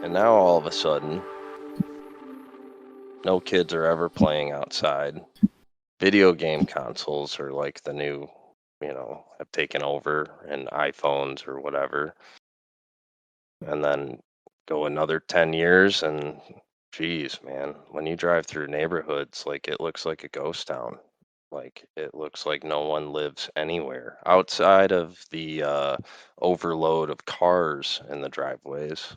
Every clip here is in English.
And now all of a sudden, no kids are ever playing outside. Video game consoles are like the new, have taken over, and iPhones or whatever. And then go another 10 years and geez, man, when you drive through neighborhoods, like it looks like a ghost town. Like it looks like no one lives anywhere outside of the overload of cars in the driveways.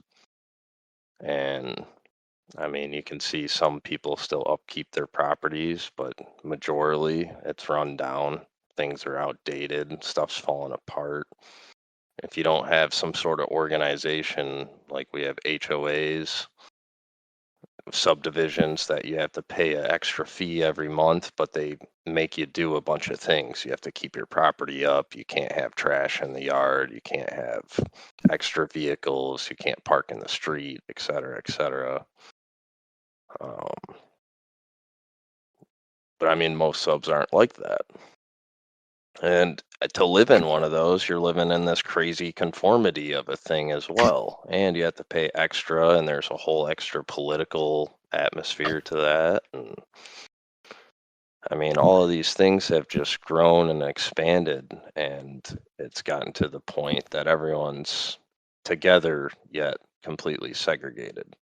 And I mean, you can see some people still upkeep their properties, but majorly it's run down. Things are outdated, stuff's falling apart. If you don't have some sort of organization, like we have HOAs, subdivisions that you have to pay an extra fee every month, but they make you do a bunch of things. You have to keep your property up. You can't have trash in the yard. You can't have extra vehicles. You can't park in the street, et cetera, et cetera. But I mean, most subs aren't like that. And to live in one of those, you're living in this crazy conformity of a thing as well. And you have to pay extra, and there's a whole extra political atmosphere to that. And I mean, all of these things have just grown and expanded, and it's gotten to the point that everyone's together yet completely segregated.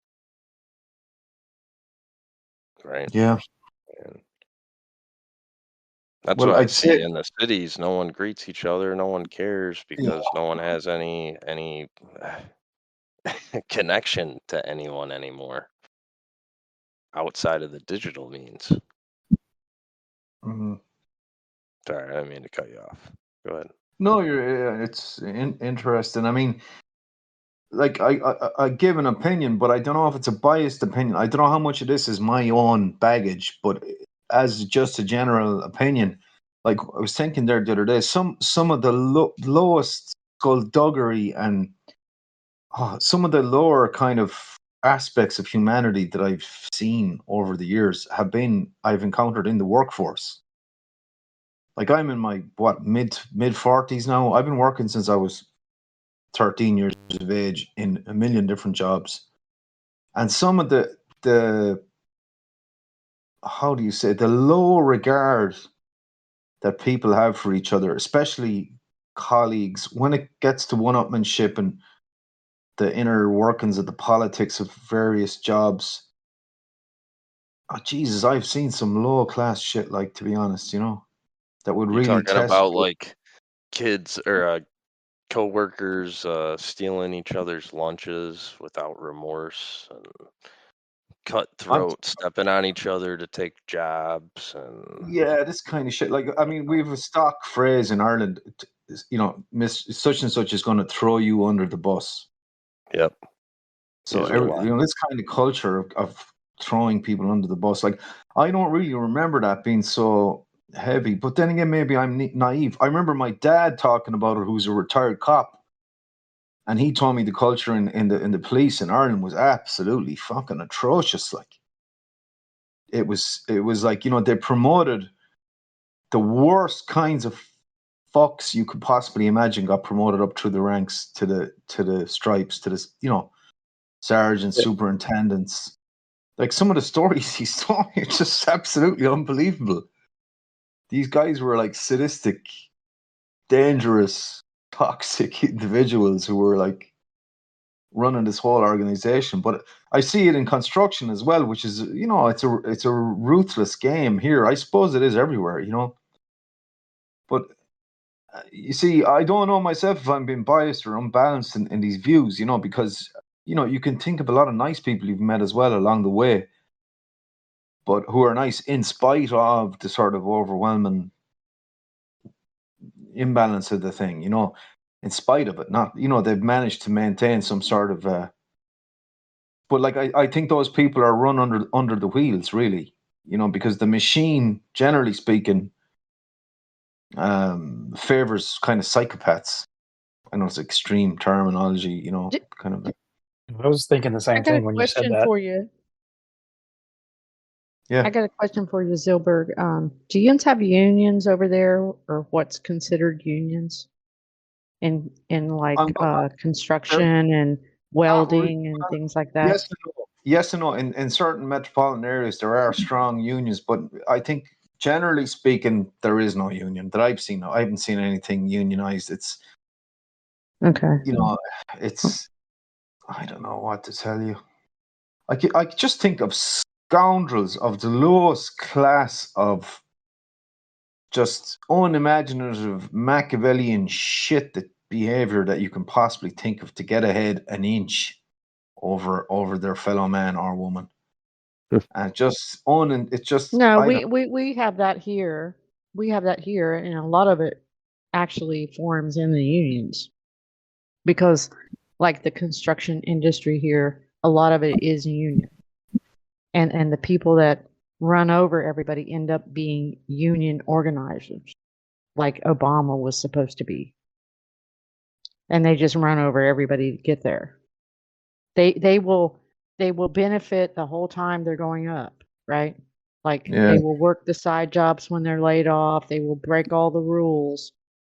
Right? Yeah. And that's Well, what I I'd say, see in the cities. No one greets each other. No one cares yeah, because no one has any connection to anyone anymore outside of the digital means. mhm. Sorry, I didn't mean to cut you off. Go ahead. No, it's interesting. I mean, like I give an opinion, but I don't know if it's a biased opinion. I don't know how much of this is my own baggage, but as just a general opinion, like I was thinking there the other day, some of the lowest skullduggery and some of the lower kind of aspects of humanity that I've seen over the years I've encountered in the workforce. Like I'm in my mid 40s now. I've been working since I was 13 years of age in a million different jobs. And some of the how do you say, the low regard that people have for each other, especially colleagues, when it gets to one-upmanship and the inner workings of the politics of various jobs. Oh, Jesus, I've seen some low class shit, like, to be honest, that would You really talking test about you. like kids or coworkers stealing each other's lunches without remorse and I'm, cutthroat stepping on each other to take jobs and yeah, this kind of shit. Like, I mean, we have a stock phrase in Ireland, Miss such and such is going to throw you under the bus. yep. So Usually a lot. this kind of culture of throwing people under the bus, like I don't really remember that being so heavy. But then again, maybe I'm naive. I remember my dad talking about it, who's a retired cop, and he told me the culture in the police in Ireland was absolutely fucking atrocious. Like it was like they promoted the worst kinds of fucks you could possibly imagine, got promoted up through the ranks to the stripes, to the sergeants, Yeah. superintendents. Like some of the stories he's told me are just absolutely unbelievable. These guys were like sadistic, dangerous, toxic individuals who were like running this whole organization. But I see it in construction as well, which is it's a ruthless game here. I suppose it is everywhere, But you see, I don't know myself if I'm being biased or unbalanced in these views, because you can think of a lot of nice people you've met as well along the way, but who are nice in spite of the sort of overwhelming imbalance of the thing, in spite of it. Not, they've managed to maintain some sort of but like I think those people are run under the wheels, really, because the machine, generally speaking, favors kind of psychopaths. I know it's extreme terminology, kind of. I was thinking the I same got a thing when you said question that. for you. Yeah. I got a question for you, Zilberg. Do you have unions over there, or what's considered unions in like construction and welding and things like that. Yes and no. Yes and no. In certain metropolitan areas, there are strong unions, but I think generally speaking, there is no union that I've seen. I haven't seen anything unionized. It's, Okay. it's, I don't know what to tell you. I just think of scoundrels of the lowest class of just unimaginative Machiavellian shit, that behavior that you can possibly think of to get ahead an inch over their fellow man or woman. And it's just No, I don't we have that here. We have that here, and a lot of it actually forms in the unions because, like the construction industry here, a lot of it is union, and the people that run over everybody end up being union organizers, like Obama was supposed to be, and they just run over everybody to get there. They will benefit the whole time they're going up, right? Like yeah. they will work the side jobs when they're laid off. They will break all the rules.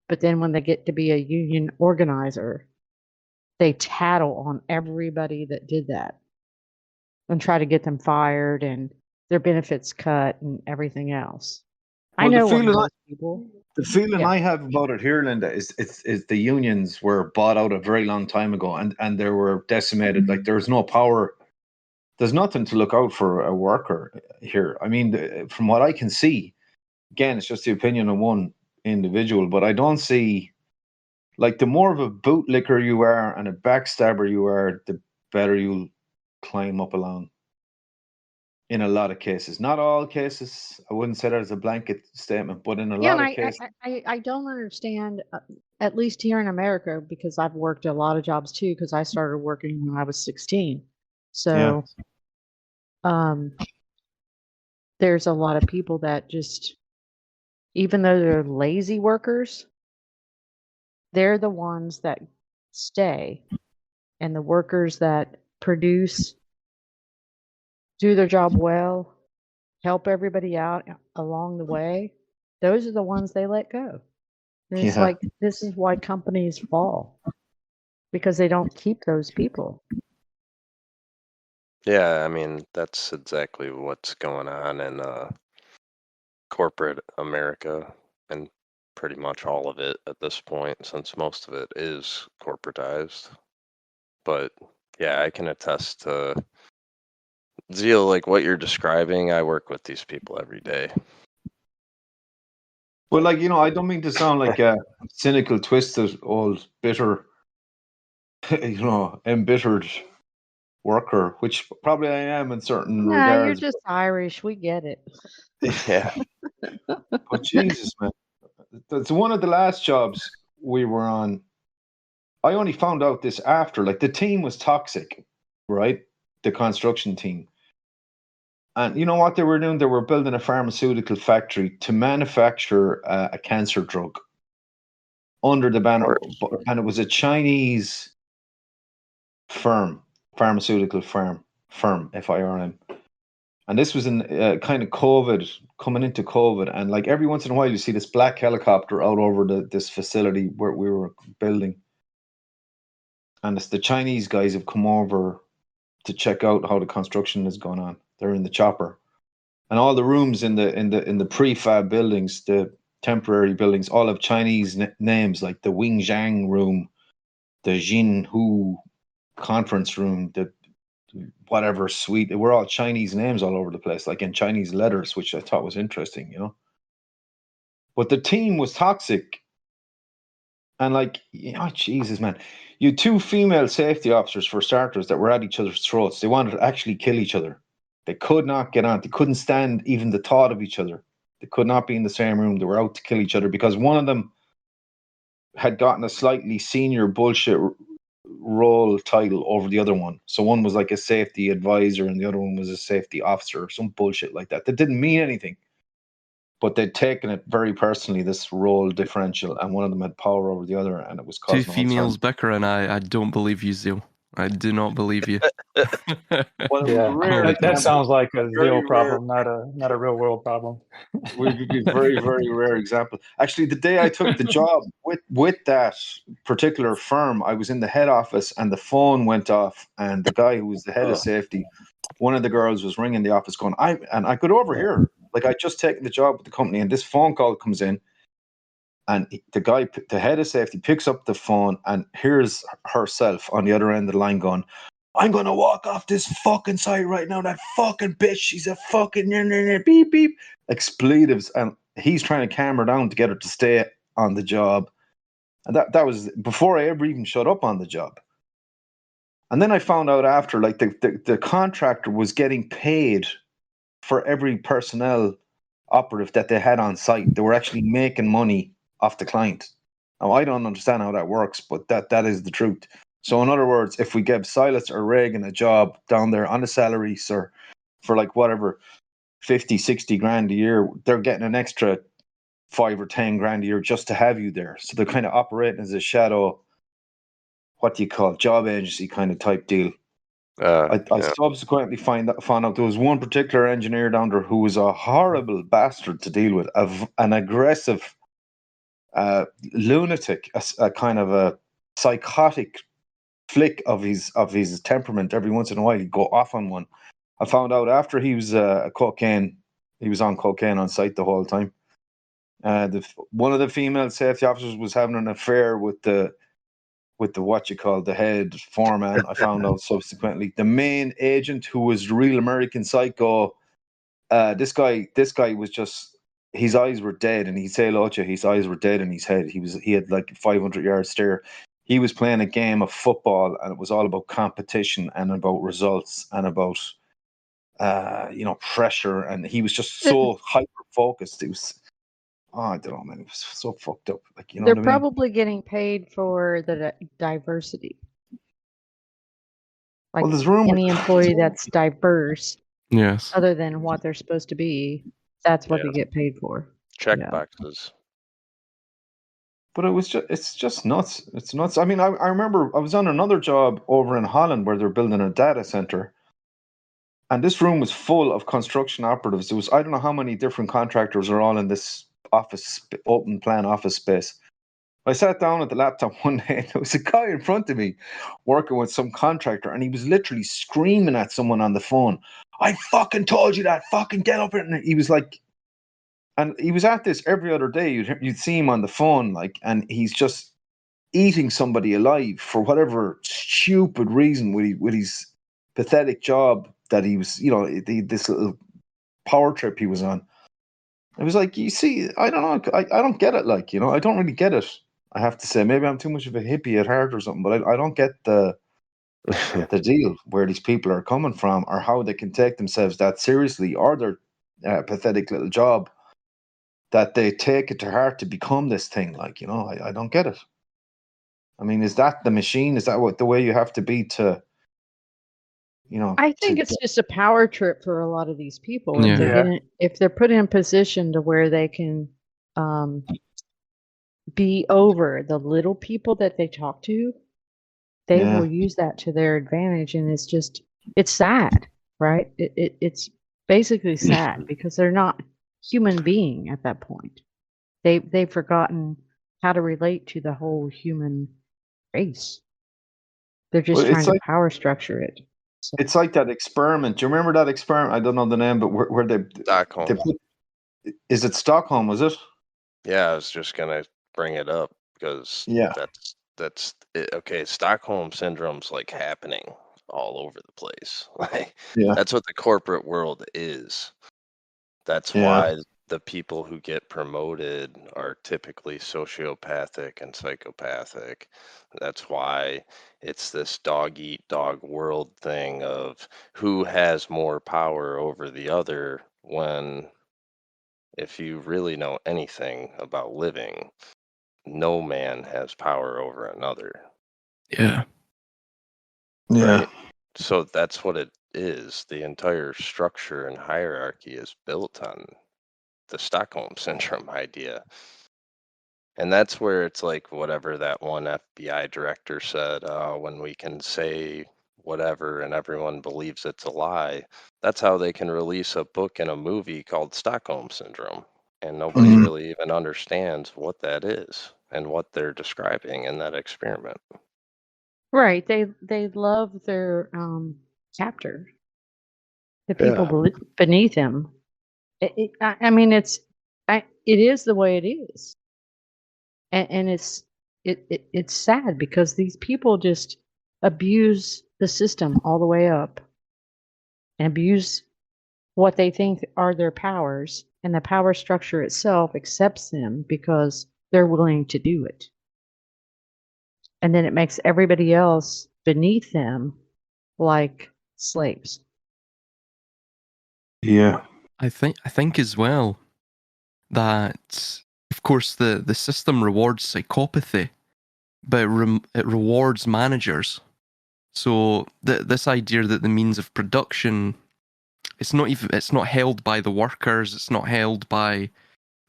But then when they get to be a union organizer, they tattle on everybody that did that and try to get them fired and their benefits cut and everything else. I Well, know one of those people. the feeling Yeah. I have about it here, Linda, is the unions were bought out a very long time ago, and they were decimated. Like there's no power. There's nothing to look out for a worker here. I mean, from what I can see, again, it's just the opinion of one individual, but I don't see, like, the more of a bootlicker you are and a backstabber you are, the better you'll climb up along. In a lot of cases, not all cases. I wouldn't say that as a blanket statement, but in a Yeah, lot and of cases, I don't understand, at least here in America, because I've worked a lot of jobs too, because I started working when I was 16. yeah, So there's a lot of people that just, even though they're lazy workers, they're the ones that stay. And the workers that produce, do their job well, help everybody out along the way, those are the ones they let go. And it's yeah. like, this is why companies fall, because they don't keep those people. Yeah, I mean, that's exactly what's going on in corporate America, and pretty much all of it at this point, since most of it is corporatized. But yeah, I can attest to Zeal, like what you're describing. I work with these people every day. Well, like, I don't mean to sound like a cynical, twisted, old, bitter, embittered worker, which probably I am in certain No, you're regards. just Irish. We get it. Yeah. But Jesus, man, that's one of the last jobs we were on. I only found out this after, like, the team was toxic, right? The construction team. And you know what they were doing? They were building a pharmaceutical factory to manufacture a cancer drug under the banner, and it was a Chinese firm, pharmaceutical firm, FIRM. And this was in kind of COVID, coming into COVID, and like every once in a while, you see this black helicopter out over this facility where we were building, and it's the Chinese guys have come over to check out how the construction is going on. They're in the chopper, and all the rooms in the prefab buildings, the temporary buildings, all have Chinese names, like the Wing Zhang room, the Jin Hu conference room, the whatever suite. We're all Chinese names all over the place, like in Chinese letters, which I thought was interesting. But the team was toxic. And like, Jesus, man, you had two female safety officers, for starters, that were at each other's throats. They wanted to actually kill each other. They could not get on. They couldn't stand even the thought of each other. They could not be in the same room. They were out to kill each other because one of them had gotten a slightly senior bullshit role title over the other one. So one was like a safety advisor and the other one was a safety officer or some bullshit like that. That didn't mean anything. But they'd taken it very personally, this role differential, and one of them had power over the other, and it was causing Two females bickering. I don't believe you, Zeal. I do not believe you. Well, it was a Yeah, rare that example. sounds like a Very Zio rare. problem, not a real world problem. Would be a very, very rare example. Actually, the day I took the job with that particular firm, I was in the head office and the phone went off, and the guy who was the head of safety, one of the girls was ringing the office going, I could overhear, like I'd just taken the job with the company, and this phone call comes in, and the guy, the head of safety, picks up the phone and hears herself on the other end of the line going, I'm going to walk off this fucking site right now. That fucking bitch, she's a fucking beep, beep. Expletives. And he's trying to calm her down to get her to stay on the job. And that was before I ever even shut up on the job. And then I found out after, like, the contractor was getting paid for every personnel operative that they had on site. They were actually making money off the client. Now, I don't understand how that works, but that is the truth. So, in other words, if we give Silas or Reagan a job down there on the salary, sir, for like whatever, 50, 60 grand a year, they're getting an extra 5 or 10 grand a year just to have you there. So they're kind of operating as a shadow, what do you call it, job agency kind of type deal. I subsequently found out there was one particular engineer down there who was a horrible bastard to deal with, an aggressive lunatic, a kind of a psychotic flick of his temperament. Every once in a while he'd go off on one. I found out after he was on cocaine on site the whole time. One of the female safety officers was having an affair with the the head foreman. I found out subsequently. The main agent, who was the real American Psycho, this guy was just, his eyes were dead, and he'd say hello to you, his eyes were dead in his head. He had like 500-yard stare. He was playing a game of football, and it was all about competition and about results and about pressure, and he was just so hyper focused. It was, I don't know, man, it was so fucked up. Like, you know They're what I mean? probably getting paid for the diversity. Like, Well, there's rumors. any employee that's diverse, Yes. other than what they're supposed to be, that's what they get paid for. Check Yeah. boxes. But it's just nuts. It's nuts. I mean, I remember I was on another job over in Holland where they're building a data center. And this room was full of construction operatives. There was, I don't know how many different contractors are all in this open plan office space. I sat down at the laptop one day, and there was a guy in front of me working with some contractor, and he was literally screaming at someone on the phone. I fucking told you that, fucking get up. And he was like, and he was at this every other day. You'd see him on the phone, like, and he's just eating somebody alive for whatever stupid reason with his pathetic job that he was, this little power trip he was on. It was like, you see, I don't know, I don't get it. Like, I don't really get it. I have to say, maybe I'm too much of a hippie at heart or something, but I don't get the deal where these people are coming from, or how they can take themselves that seriously, or their pathetic little job, that they take it to heart to become this thing. Like, I don't get it. I mean, is that the machine? Is that the way you have to be to, I think it's just a power trip for a lot of these people. Yeah. If they're put in a position to where they can be over the little people that they talk to, they will use that to their advantage. And it's sad, right? It's basically sad because they're not human being at that point. They've forgotten how to relate to the whole human race. They're just trying to power structure it. So. It's like that experiment. Do you remember that experiment? I don't know the name, but where they Stockholm. Is it Stockholm? Was it? Yeah, I was just gonna bring it up because that's it. Okay, Stockholm Syndrome's like happening all over the place. Like, that's what the corporate world is. That's why the people who get promoted are typically sociopathic and psychopathic. That's why it's this dog eat dog world thing of who has more power over the other, when if you really know anything about living, no man has power over another. Yeah. Right? So that's what it is. The entire structure and hierarchy is built on the Stockholm Syndrome idea. And that's where it's like whatever that one FBI director said, when we can say whatever and everyone believes it's a lie, that's how they can release a book and a movie called Stockholm Syndrome. And nobody Mhm. really even understands what that is and what they're describing in that experiment. Right. They love their captor, the people Yeah. beneath him. I mean, it is the way it is, and it's sad because these people just abuse the system all the way up and abuse what they think are their powers, and the power structure itself accepts them because they're willing to do it. And then it makes everybody else beneath them like slaves. Yeah. I think as well that, of course, the system rewards psychopathy, but it rewards managers. So this idea that the means of production, it's not held by the workers, it's not held by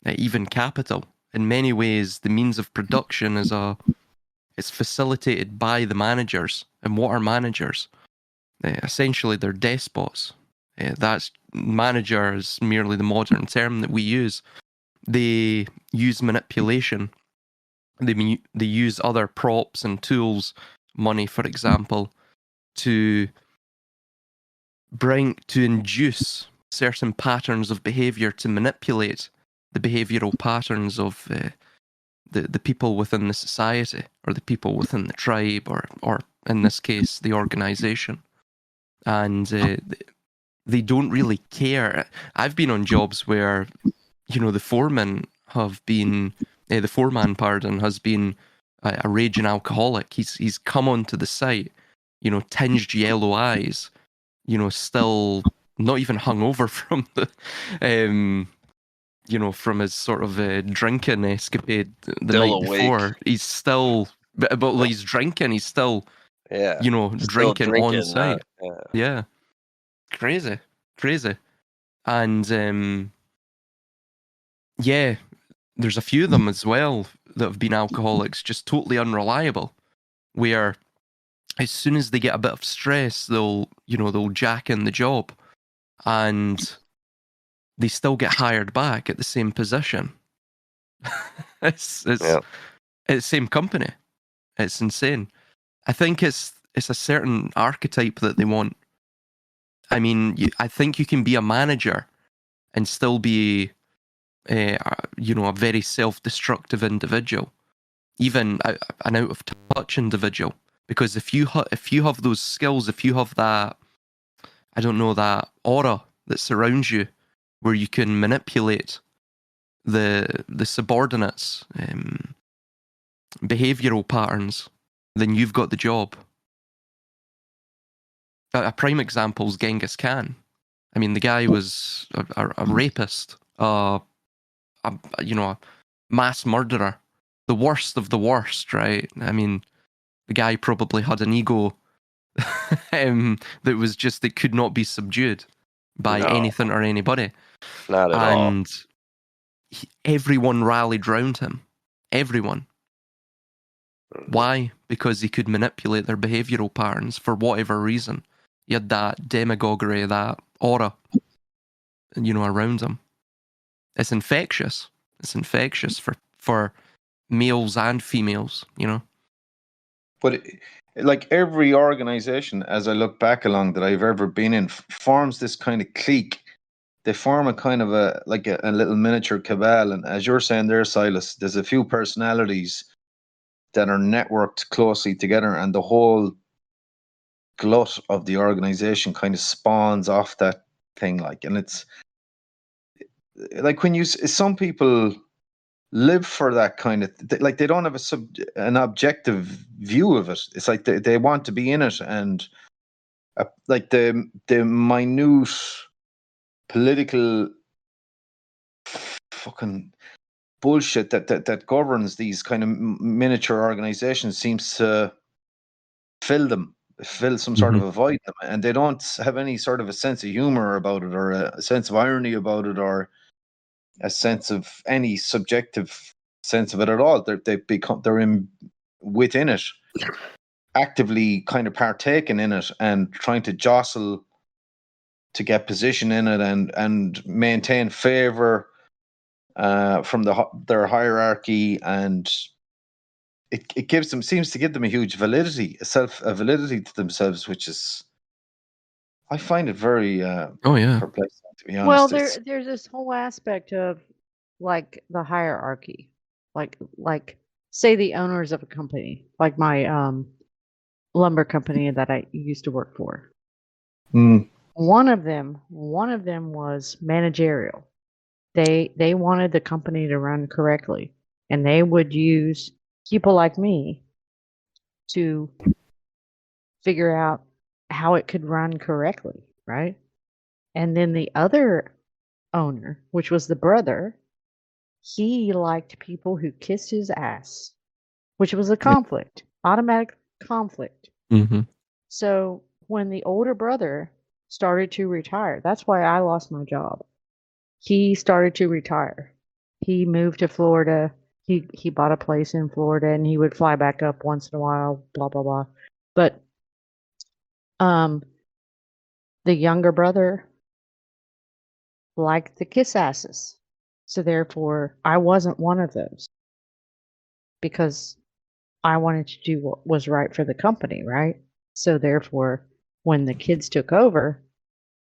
even capital. In many ways, the means of production it's facilitated by the managers. And what are managers? Essentially, they're despots. That's manager is merely the modern term that we use. They use manipulation. They use other props and tools, money, for example, to induce certain patterns of behavior, to manipulate the behavioral patterns of the people within the society, or the people within the tribe, or in this case, the organization. And they don't really care. I've been on jobs where, the foreman has been a raging alcoholic. He's come onto the site, tinged yellow eyes, still not even hungover from the, from his sort of drinking escapade the Still night awake. before. He's still, but he's drinking. He's still, Yeah. Still drinking on site. yeah. Yeah, crazy. And yeah, there's a few of them as well that have been alcoholics, just totally unreliable, where as soon as they get a bit of stress, they'll jack in the job, and they still get hired back at the same position. it's Yeah. the same company. It's insane. I think it's a certain archetype that they want. I mean, I think you can be a manager and still be a very self-destructive individual, even an out-of-touch individual. Because if you have those skills, if you have that, I don't know, that aura that surrounds you, where you can manipulate the subordinates, behavioral patterns, then you've got the job. A prime example is Genghis Khan. I mean, the guy was a rapist, a mass murderer, the worst of the worst, right? I mean, the guy probably had an ego that could not be subdued by No. anything or anybody. Not at all. And everyone rallied round him. Everyone. Why? Because he could manipulate their behavioral patterns for whatever reason. He had that demagoguery, that aura, around him. It's infectious. It's infectious for males and females, But like every organization, as I look back along that I've ever been in, forms this kind of clique. They form a kind of a little miniature cabal. And as you're saying there, Silas, there's a few personalities that are networked closely together, and the whole glut of the organization kind of spawns off that thing. And it's like when some people live for that kind of they don't have an objective view of it. It's like they want to be in it, and like the minute political fucking bullshit that governs these kind of miniature organizations seems to fill some sort of a void in them, and they don't have any sort of a sense of humor about it, or a sense of irony about it, or a sense of any subjective sense of it at all. They're in within it, actively kind of partaking in it and trying to jostle to get position in it and maintain favor from their hierarchy, and it seems to give them a huge validity, a validity to themselves, which is, I find it very perplexing, to be honest. Well, there's this whole aspect of like the hierarchy, like say the owners of a company, like my lumber company that I used to work for. One of them was managerial. They wanted the company to run correctly, and they would use people like me to figure out how it could run correctly, right? And then the other owner, which was the brother, he liked people who kissed his ass, which was a conflict, automatic conflict. Mm-hmm. So when the older brother started to retire, that's why I lost my job. He started to retire. He moved to Florida. He bought a place in Florida, and he would fly back up once in a while, blah blah blah. But the younger brother liked the kiss asses. So therefore, I wasn't one of those, because I wanted to do what was right for the company, right? So therefore, when the kids took over,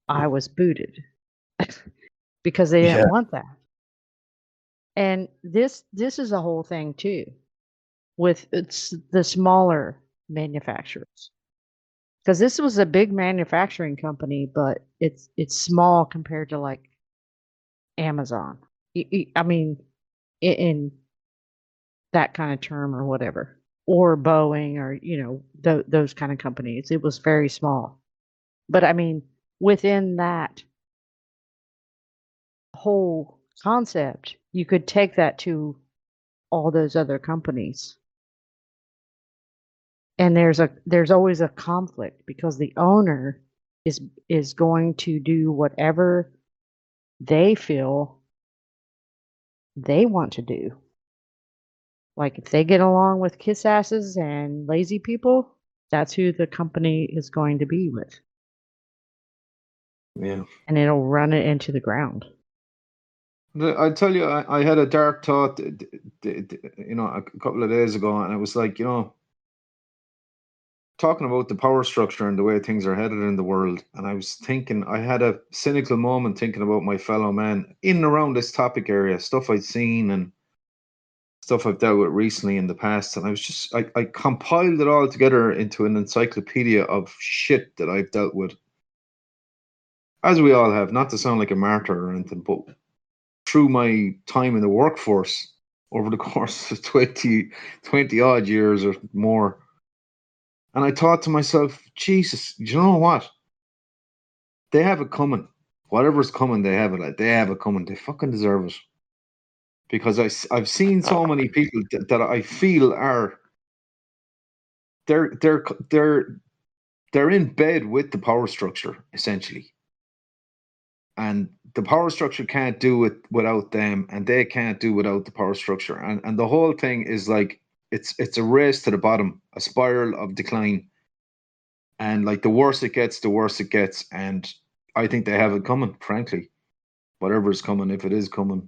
I was booted because they didn't want that. And this is a whole thing too, with the smaller manufacturers, because this was a big manufacturing company, but it's small compared to like Amazon. I mean, in that kind of term or whatever, or Boeing, or those kind of companies. It was very small, but I mean, within that whole concept, you could take that to all those other companies, and there's always a conflict, because the owner is going to do whatever they feel they want to do. Like if they get along with kiss asses and lazy people, that's who the company is going to be with. Yeah. And it'll run it into the ground. I tell you, I had a dark thought, a couple of days ago, and it was like, talking about the power structure and the way things are headed in the world. And I was thinking, I had a cynical moment thinking about my fellow man in and around this topic area, stuff I'd seen and stuff I've dealt with recently in the past. And I was just, I compiled it all together into an encyclopedia of shit that I've dealt with. As we all have, not to sound like a martyr or anything, but through my time in the workforce over the course of 20 odd years or more. And I thought to myself, Jesus, you know what? They have it coming. Whatever's coming, they have it. They have it coming. They fucking deserve it. Because I've seen so many people that I feel are they're in bed with the power structure, essentially. And the power structure can't do it without them, and they can't do without the power structure. And the whole thing is like it's a race to the bottom, a spiral of decline. And like the worse it gets, the worse it gets. And I think they have it coming, frankly. Whatever is coming, if it is coming.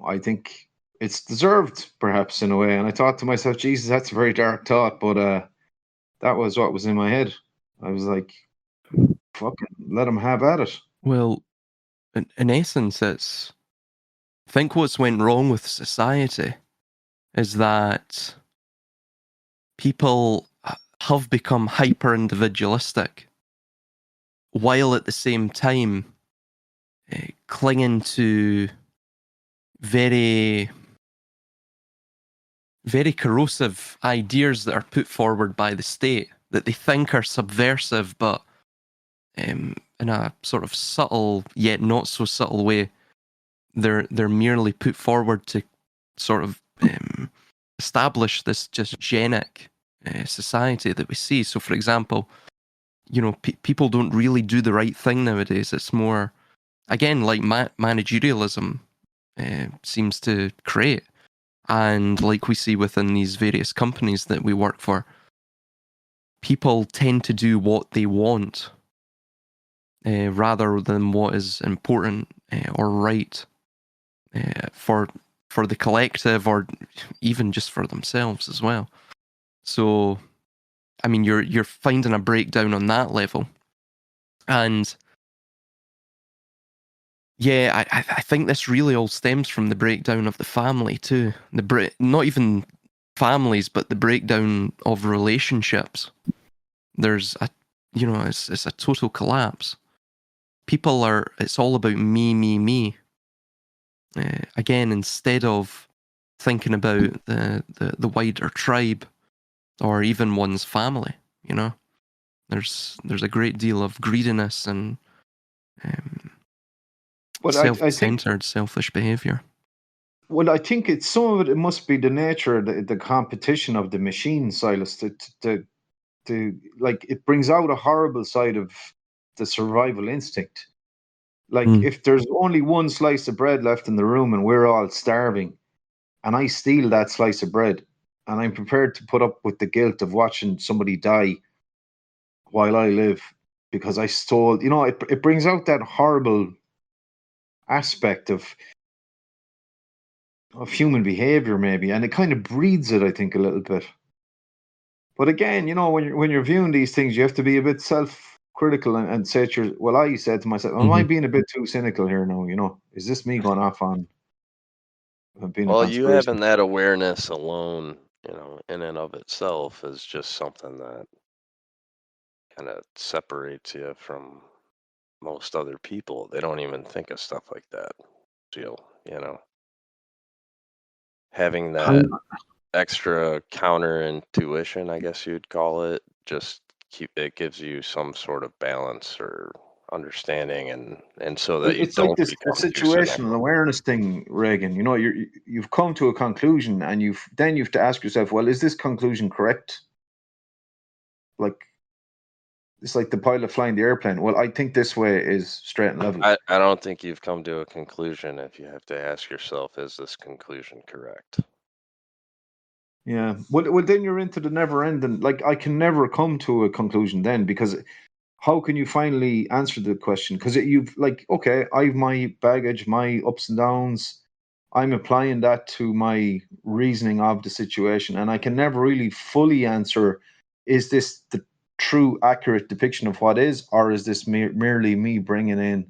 I think it's deserved, perhaps, in a way. And I thought to myself, Jesus, that's a very dark thought, but that was what was in my head. I was like, fucking let them have at it. Well, in essence, I think what's went wrong with society is that people have become hyper individualistic, while at the same time clinging to very, very corrosive ideas that are put forward by the state that they think are subversive, but in a sort of subtle yet not so subtle way, they're merely put forward to sort of establish this just eugenic society that we see. So, for example, people don't really do the right thing nowadays. It's more, again, like managerialism. seems to create. And like we see within these various companies that we work for, people tend to do what they want rather than what is important or right for the collective, or even just for themselves as well. So, I mean, you're finding a breakdown on that level, and yeah, I think this really all stems from the breakdown of the family too. Not even families, but the breakdown of relationships. There's it's a total collapse. It's all about me, me, me. Again, instead of thinking about the wider tribe or even one's family, there's a great deal of greediness and But I think, self-centered, selfish behavior. well, I think it's some of it. It must be the nature, the competition of the machine, Silas. To like, it brings out a horrible side of the survival instinct. Like, if there's only one slice of bread left in the room and we're all starving, and I steal that slice of bread, and I'm prepared to put up with the guilt of watching somebody die while I live because I stole, it brings out that horrible aspect of human behavior, maybe, and it kind of breeds it, I think, a little bit. But again, when you're viewing these things, you have to be a bit self-critical and say I said to myself, am I being a bit too cynical here now? Is this me going off on being a Well, you conspiracy? having that awareness alone, in and of itself is just something that kind of separates you from most other people. They don't even think of stuff like that. Having that extra counter intuition, I guess you'd call it, just it gives you some sort of balance or understanding, and so that you It's like don't this become too situational cynical. awareness thing, Reagan. You've come to a conclusion, and you have to ask yourself, well, is this conclusion correct? Like, it's like the pilot flying the airplane. Well, I think this way is straight and level. I don't think you've come to a conclusion if you have to ask yourself, is this conclusion correct? Yeah. Well, then you're into the never ending. Like, I can never come to a conclusion then, because how can you finally answer the question? Because you've like, okay, I've my baggage, my ups and downs. I'm applying that to my reasoning of the situation, and I can never really fully answer: is this the true, accurate depiction of what is, or is this merely me bringing in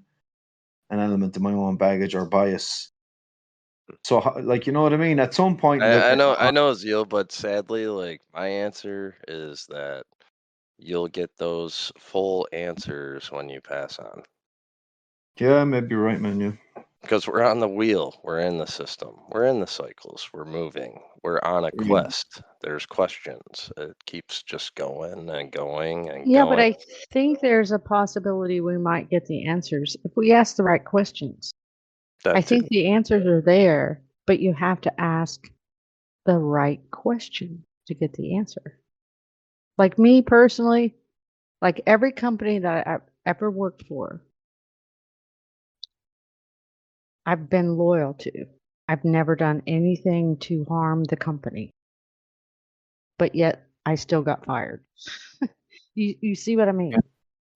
an element of my own baggage or bias? So, like, you know what I mean? At some point, I know, Zeal, but sadly, like, my answer is that you'll get those full answers when you pass on. yeah, maybe you're right, man. Yeah. Because we're on the wheel, we're in the system, we're in the cycles, we're moving, we're on a Yeah. quest. There's questions. It keeps just going and going and Yeah, but going. I think there's a possibility we might get the answers if we ask the right questions. I That too. think the answers are there, but you have to ask the right question to get the answer. Like me personally, like every company that I've ever worked for, I've been loyal to. I've never done anything to harm the company, but yet I still got fired. You see what I mean?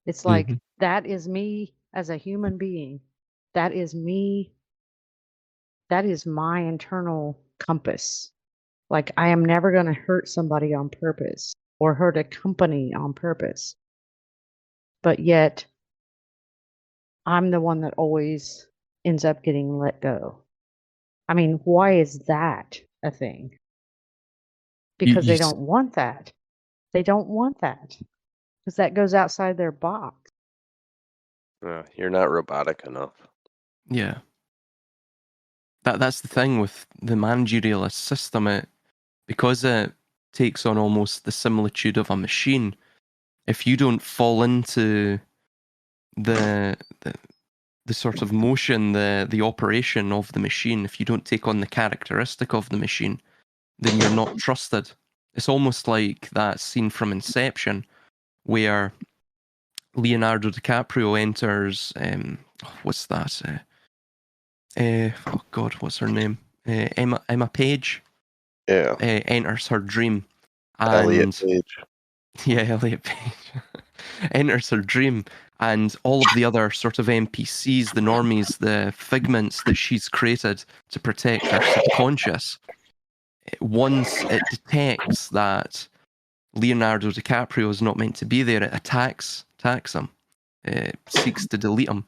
It's like that is me as a human being. That is me. That is my internal compass. Like I am never going to hurt somebody on purpose or hurt a company on purpose. But yet I'm the one that always ends up getting let go. I mean, why is that a thing? Because they don't want that. They don't want that because that goes outside their box. You're not robotic enough. Yeah. That's the thing with the managerialist system. Because it takes on almost the similitude of a machine. If you don't fall into the sort of motion, the operation of the machine, if you don't take on the characteristic of the machine, then you're not trusted. It's almost like that scene from Inception where Leonardo DiCaprio enters, what's that? oh God, what's her name? Emma Page Yeah, enters her dream, Elliot and Page. yeah, Elliot Page enters her dream, and all of the other sort of NPCs, the normies, the figments that she's created to protect her subconscious, once it detects that Leonardo DiCaprio is not meant to be there, it attacks him, seeks to delete him.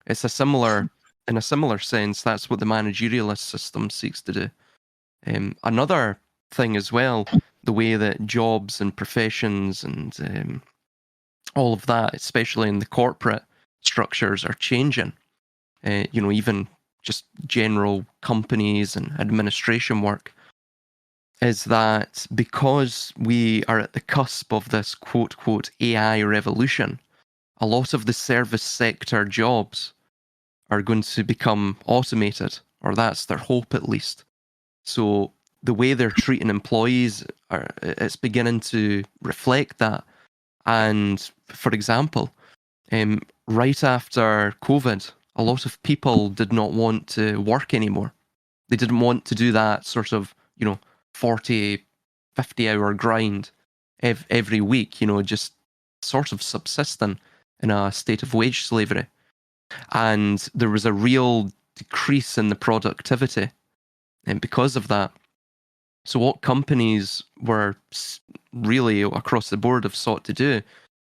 It's in a similar sense, that's what the managerialist system seeks to do. Another thing as well, the way that jobs and professions and all of that, especially in the corporate structures, are changing. Even just general companies and administration work, is that because we are at the cusp of this quote, quote, AI revolution, a lot of the service sector jobs are going to become automated, or that's their hope at least. So the way they're treating employees, it's beginning to reflect that. And for example, right after COVID, a lot of people did not want to work anymore. They didn't want to do that sort of, 40, 50-hour grind every week, just sort of subsisting in a state of wage slavery. And there was a real decrease in the productivity and because of that. So what companies were really across the board have sought to do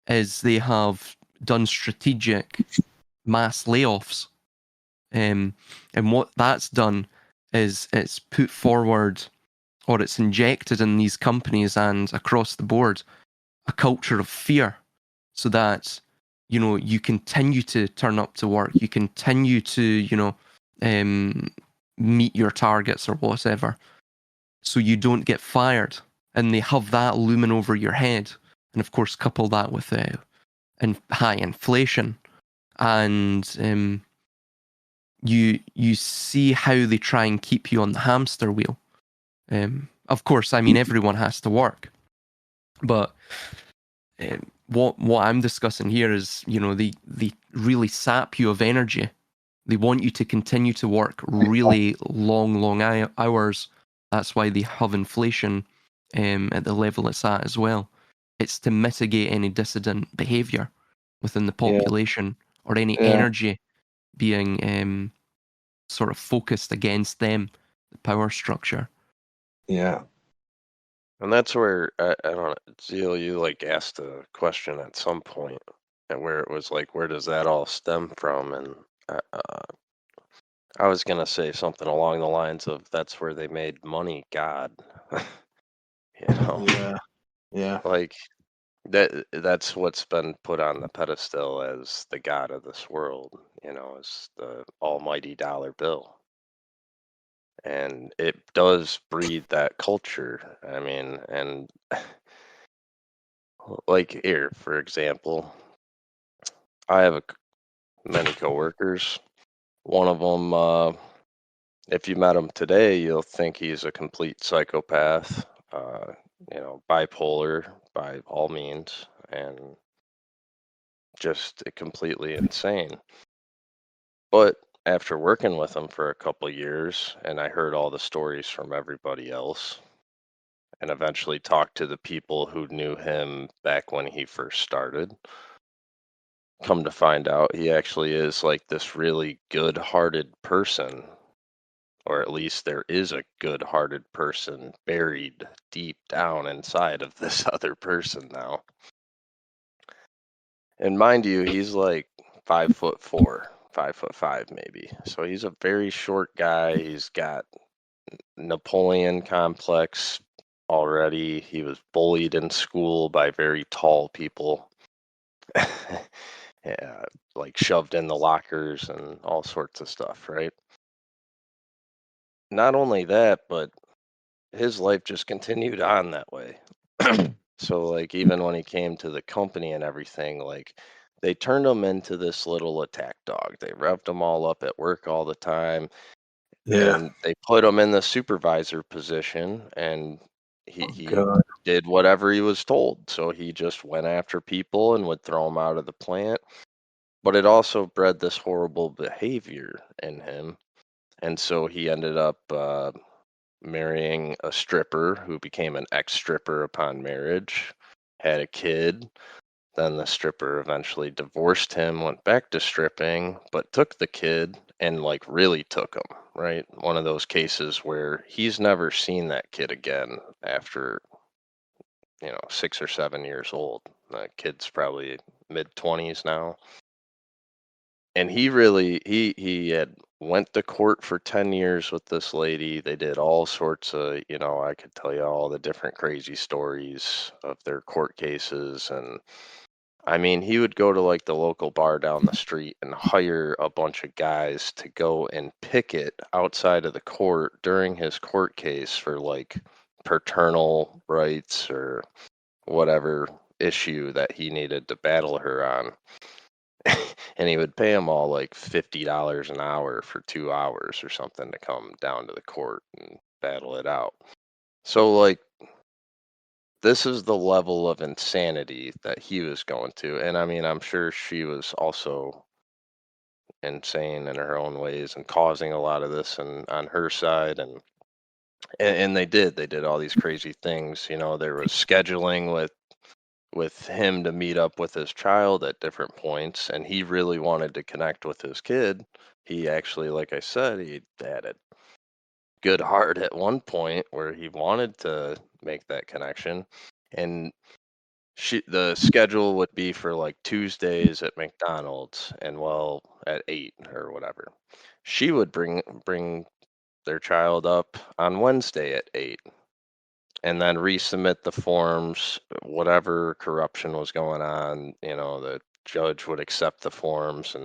is they have done strategic mass layoffs. And what that's done is it's put forward, or it's injected in these companies and across the board, a culture of fear, so that you continue to turn up to work, you continue to meet your targets or whatever, so you don't get fired. And they have that looming over your head, and of course couple that with high inflation, and you see how they try and keep you on the hamster wheel. Of course, I mean, everyone has to work, but what I'm discussing here is, they really sap you of energy. They want you to continue to work really long hours. That's why they have inflation at the level it's at as well. It's to mitigate any dissident behavior within the Yeah. population, or any Yeah. energy being sort of focused against them, the power structure. Yeah. And that's where I don't know, Zeal, you like asked a question at some point, and where it was like, where does that all stem from? And I was gonna say something along the lines of, that's where they made money God. Yeah. Yeah. Like that's what's been put on the pedestal as the god of this world, is the almighty dollar bill. And it does breed that culture. I mean, and like here, for example, I have many coworkers. One of them, if you met him today, you'll think he's a complete psychopath, bipolar by all means, and just completely insane. But after working with him for a couple years, and I heard all the stories from everybody else, and eventually talked to the people who knew him back when he first started, come to find out he actually is like this really good-hearted person, or at least there is a good-hearted person buried deep down inside of this other person now. And mind you, he's like 5'4", 5'5" maybe. So he's a very short guy. He's got Napoleon complex already. He was bullied in school by very tall people. Yeah, like shoved in the lockers and all sorts of stuff, right? Not only that, but his life just continued on that way. So like even when he came to the company and everything, like they turned him into this little attack dog. They revved him all up at work all the time, Yeah. and they put him in the supervisor position, and he God. did whatever he was told. So he just went after people and would throw them out of the plant. But it also bred this horrible behavior in him And so he ended up marrying a stripper who became an ex-stripper upon marriage, had a kid. Then the stripper eventually divorced him, went back to stripping, but took the kid and like really took him, right? One of those cases where he's never seen that kid again after, 6 or 7 years old. The kid's probably mid-20s now. And he had went to court for 10 years with this lady. They did all sorts of, I could tell you all the different crazy stories of their court cases. And I mean, he would go to like the local bar down the street and hire a bunch of guys to go and picket outside of the court during his court case for like paternal rights or whatever issue that he needed to battle her on. And he would pay them all like $50 an hour for 2 hours or something to come down to the court and battle it out. So, like, this is the level of insanity that he was going to. And I mean, I'm sure she was also insane in her own ways and causing a lot of this and on her side. And they did all these crazy things. There was scheduling with him to meet up with his child at different points, and he really wanted to connect with his kid. He actually, like I said, he had a good heart at one point where he wanted to make that connection. And the schedule would be for like Tuesdays at McDonald's and well at 8 or whatever. She would bring their child up on Wednesday at 8 and then resubmit the forms, whatever corruption was going on, the judge would accept the forms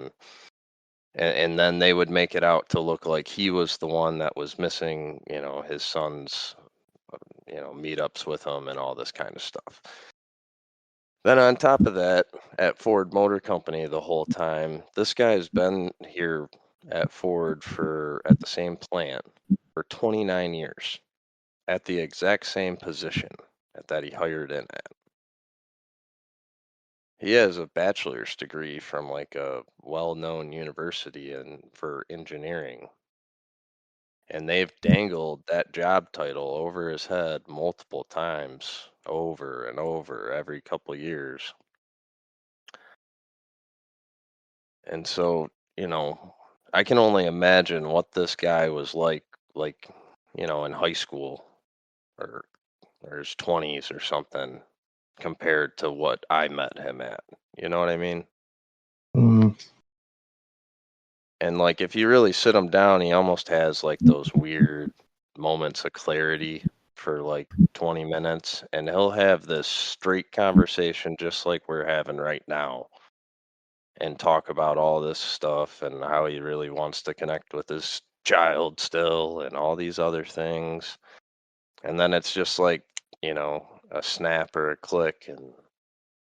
and then they would make it out to look like he was the one that was missing, his son's, meetups with him and all this kind of stuff. Then on top of that, at Ford Motor Company the whole time, this guy's been here at Ford at the same plant for 29 years at the exact same position that he hired in at. He has a bachelor's degree from like a well-known university for engineering. And they've dangled that job title over his head multiple times, over and over, every couple years. And so, I can only imagine what this guy was like, in high school or his 20s or something compared to what I met him at. You know what I mean? Mm. And like if you really sit him down, he almost has like those weird moments of clarity for like 20 minutes and he'll have this straight conversation just like we're having right now and talk about all this stuff and how he really wants to connect with his child still and all these other things. And then it's just like, a snap or a click and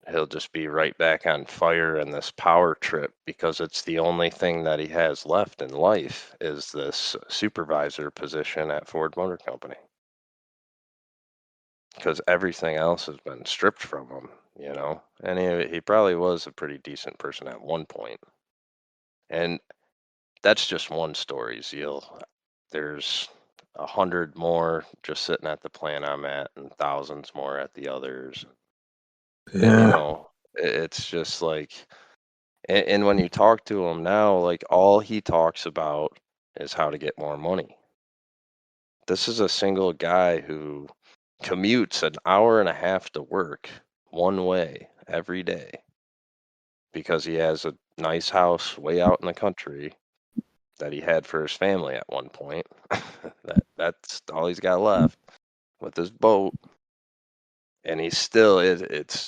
he'll just be right back on fire in this power trip because it's the only thing that he has left in life is this supervisor position at Ford Motor Company. Because everything else has been stripped from him, and he probably was a pretty decent person at one point. And that's just one story, Zeal. There's 100 more just sitting at the plant I'm at and thousands more at the others. And, Yeah. it's just like, and when you talk to him now, like all he talks about is how to get more money. This is a single guy who commutes an hour and a half to work one way every day because he has a nice house way out in the country that he had for his family at one point. That's all he's got left with his boat. And he's still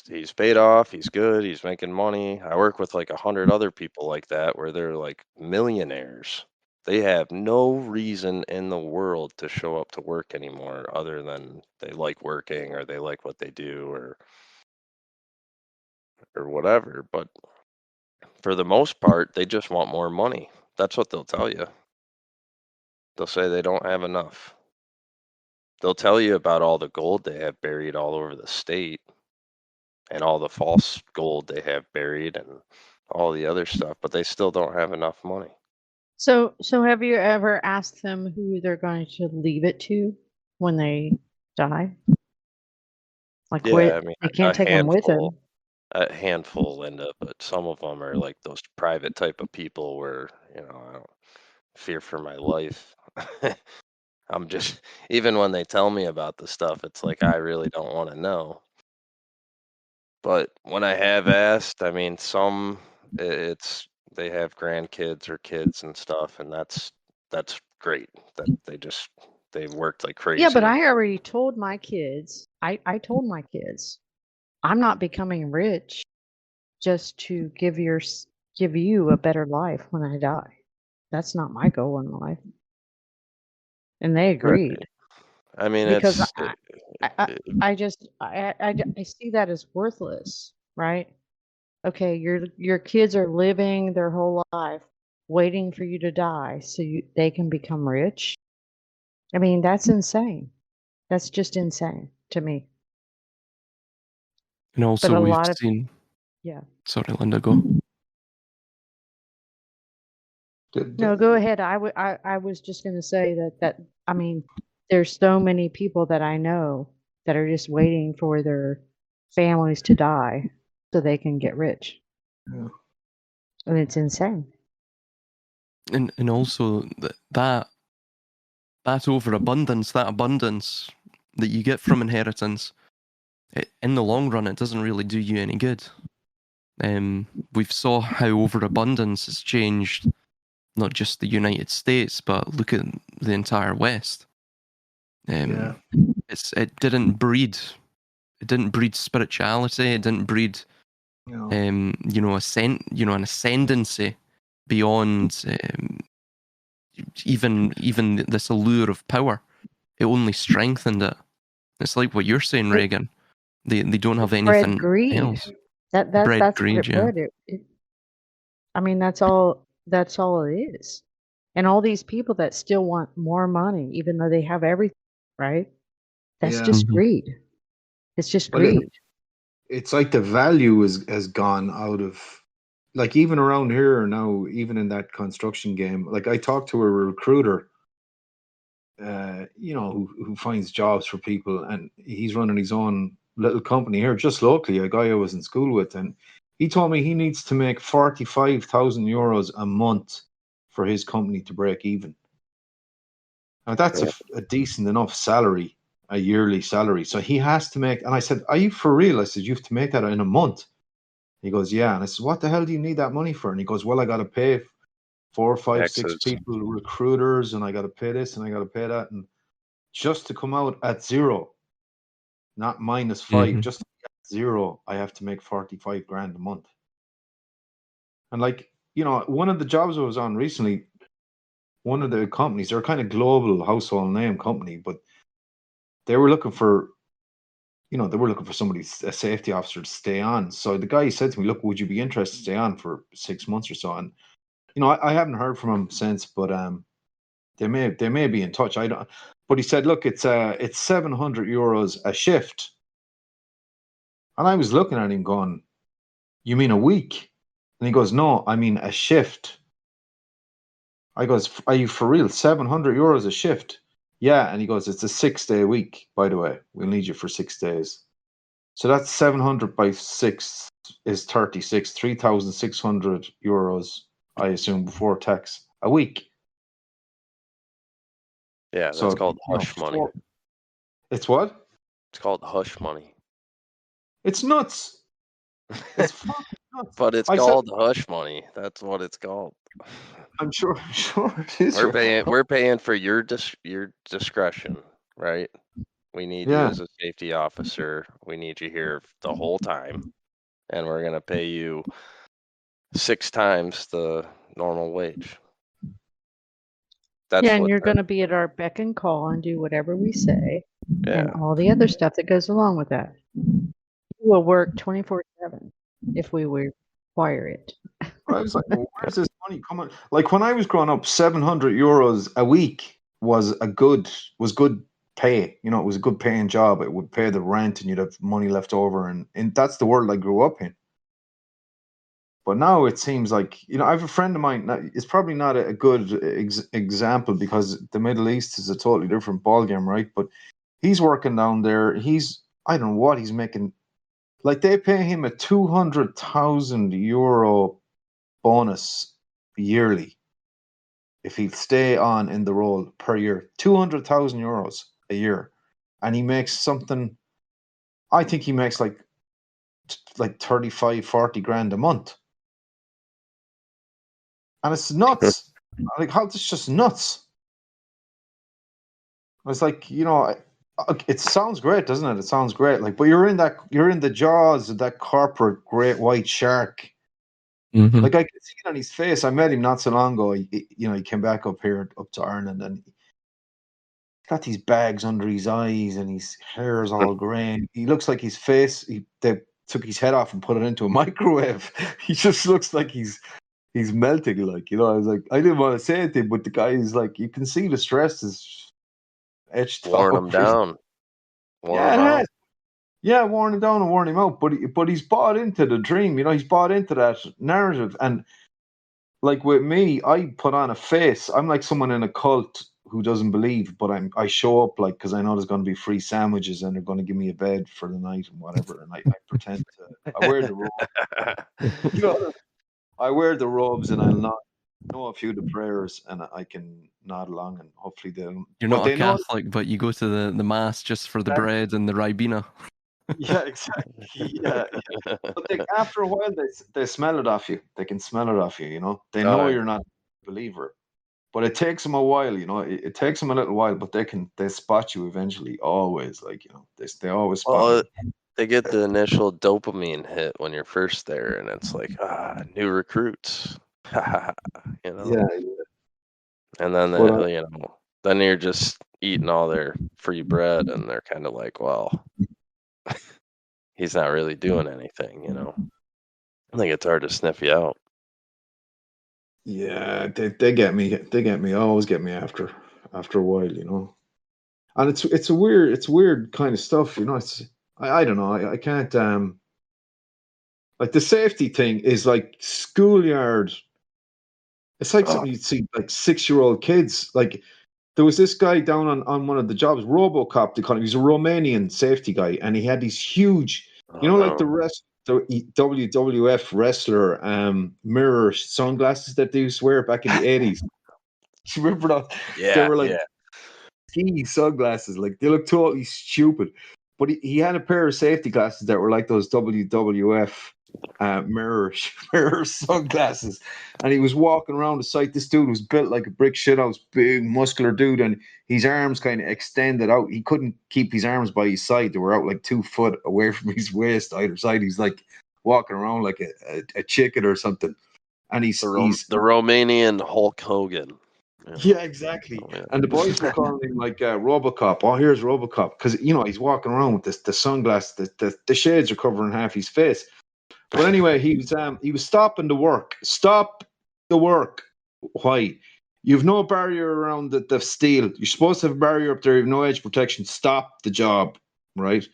he's paid off, he's good, he's making money. I work with like 100 other people like that where they're like millionaires. They have no reason in the world to show up to work anymore other than they like working or they like what they do or whatever. But for the most part, they just want more money. That's what they'll tell you. They'll say they don't have enough. They'll tell you about all the gold they have buried all over the state and all the false gold they have buried and all the other stuff, but they still don't have enough money. So have you ever asked them who they're going to leave it to when they die? Like Yeah, where I mean, they can't take them with them. a handful, Linda, but some of them are like those private type of people where, I don't fear for my life. I'm just even when they tell me about the stuff, it's like I really don't want to know. But when I have asked, I mean, some it's they have grandkids or kids and stuff, and that's great that they've worked like Yeah, but crazy. I already told my kids. I told my kids, I'm not becoming rich just to give you a better life when I die. That's not my goal in life. And they Right. agreed I mean, because it's I see that as worthless, right? Okay, your kids are living their whole life waiting for you to die so they can become rich. I mean, that's insane. That's just insane to me. And But also, a we've lot of seen. yeah. Sorry, Linda, go. No, go ahead. I was just going to say that I mean, there's so many people that I know that are just waiting for their families to die so they can get rich. Yeah. And it's insane. And also that overabundance, that abundance that you get from inheritance, in the long run, it doesn't really do you any good. We've saw how overabundance has changed not just the United States, but look at the entire West. Yeah. It didn't breed spirituality. It didn't breed You know, an ascendancy beyond even this allure of power. It only strengthened it. It's like what you're saying, It, Reagan. They don't have it bred anything greed. else. Bred That's what greed, it yeah. bred. I mean, that's all it is. And all these people that still want more money, even though they have everything, right? That's yeah. just Mhm. greed. It's just But greed. it's like the value has gone out of, like, even around here now, even in that construction game. Like, I talked to a recruiter, who finds jobs for people, and he's running his own little company here, just locally. A guy I was in school with, and he told me he needs to make 45,000 euros a month for his company to break even. Now that's Yeah. a decent enough salary, a yearly salary. So he has to make. And I said, "Are you for real?" I said, "You have to make that in a month." He goes, "Yeah." And I said, "What the hell do you need that money for?" And he goes, "Well, I got to pay 4, 5, 6 Taxes. people, recruiters, and I got to pay this and I got to pay that, and just to come out at zero, not -5, Mhm. just at zero, I have to make 45 grand a month." And, like, one of the jobs I was on recently, one of the companies, they're a kind of global household name company, but they were looking for somebody, a safety officer, to stay on. So the guy said to me, "Look, would you be interested to stay on for 6 months or so?" And I haven't heard from him since, but they may be in touch. I don't. But he said, "Look, it's 700 euros a shift." And I was looking at him going, "You mean a week?" And he goes, "No, I mean a shift." I goes, "Are you for real? 700 euros a shift?" "Yeah." And he goes, "It's a 6-day week, by the way. We'll need you for 6 days." So that's 700 by 6 is 36, 3,600 euros, I assume, before tax a week. Yeah, that's So, called hush money. it's what? It's called hush money. It's nuts. It's fucking nuts. But it's I said, called hush money. That's what it's called. I'm sure it is. We're paying for your discretion, right? We need you Yeah. as a safety officer. We need you here the whole time, and we're gonna pay you 6 times the normal wage. Yeah, That's and what you're the going to be at our beck and call and do whatever we say and yeah. all the other stuff that goes along with that. We will work 24/7 if we require it. I was like, well, where's this money coming? Like, when I was growing up, 700 euros a week was good pay. It was a good paying job. It would pay the rent, and you'd have money left over, and that's the world I grew up in. But now it seems like, I have a friend of mine. Now, it's probably not a good example because the Middle East is a totally different ballgame, right? But he's working down there. I don't know what he's making. Like they pay him a €200,000 bonus yearly if he'd stay on in the role per year. €200,000 a year, and he makes something. I think he makes like 35-40 grand a month. And it's nuts. Like, how it's just nuts. It's like, it sounds great, doesn't it? It sounds great. Like, but you're in the jaws of that corporate great white shark. Mhm. Like I could see it on his face. I met him not so long ago. He came back up to Ireland, and he got these bags under his eyes, and his hair is all grey. He looks like his face. They took his head off and put it into a microwave. He just looks like he's melting, like, I was like, I didn't want to say anything, but the guy is like, you can see the stress is etched Worn all him over his- down. Worn Yeah, him it out. has. Yeah, worn him down and worn him out. But he's bought into the dream. He's bought into that narrative. And like with me, I put on a face. I'm like someone in a cult who doesn't believe, but I show up like because I know there's going to be free sandwiches and they're going to give me a bed for the night and whatever. And I pretend to. I wear the robe. I wear the robes and I'll know a few of the prayers and I can nod along and hopefully they'll. You're But not a they know. Catholic, but you go to the mass just for the Exactly. bread and the ribena. Yeah, exactly. Yeah. But after a while, they smell it off you. They can smell it off you. They know you're not a believer. But it takes them a while. It takes them a little while, but they spot you eventually. Always, like they always spot Well, you. they get the initial dopamine hit when you're first there, and it's like, new recruits. Yeah. And then But then you're just eating all their free bread, and they're kind of like, well, he's not really doing anything. I think it's hard to sniff you out. yeah, they get me. They get me. Always get me after a while. And it's weird kind of stuff. It's I don't know. I can't like the safety thing is like schoolyard. It's like something you'd see like 6-year-old kids. Like there was this guy down on one of the jobs, RoboCop. They call him. He's a Romanian safety guy, and he had these huge, like the WWF wrestler mirror sunglasses that they used to wear back in the 80s. Do you remember that? Yeah, They were like yeah. skinny sunglasses, like they look totally stupid. But he had a pair of safety glasses that were like those WWF mirror sunglasses, and he was walking around the site. This dude was built like a brick shithouse, big muscular dude, and his arms kind of extended out. He couldn't keep his arms by his side; they were out like 2 foot away from his waist either side. He's like walking around like a chicken or something, and he's The Romanian Hulk Hogan. Yeah, exactly. Oh, yeah. And the boys were calling him like RoboCop. Oh, here's RoboCop, because he's walking around with the sunglasses. The shades are covering half his face. But anyway, he was stopping the work. Stop the work. Why? You've no barrier around the steel. You're supposed to have a barrier up there. You've no edge protection. Stop the job, right?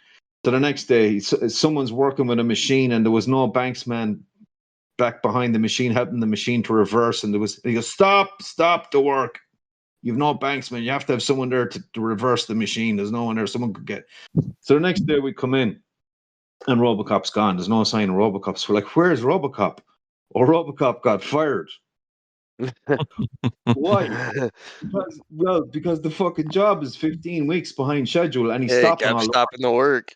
So the next day, someone's working with a machine, and there was no banksman back behind the machine, helping the machine to reverse. And he goes, stop the work. You've no banksman. You have to have someone there to reverse the machine. There's no one there. Someone could get. So the next day we come in and RoboCop's gone. There's no sign of RoboCop. So we're like, where's RoboCop? Oh, RoboCop got fired. Why? Because the fucking job is 15 weeks behind schedule and he's stopping the work.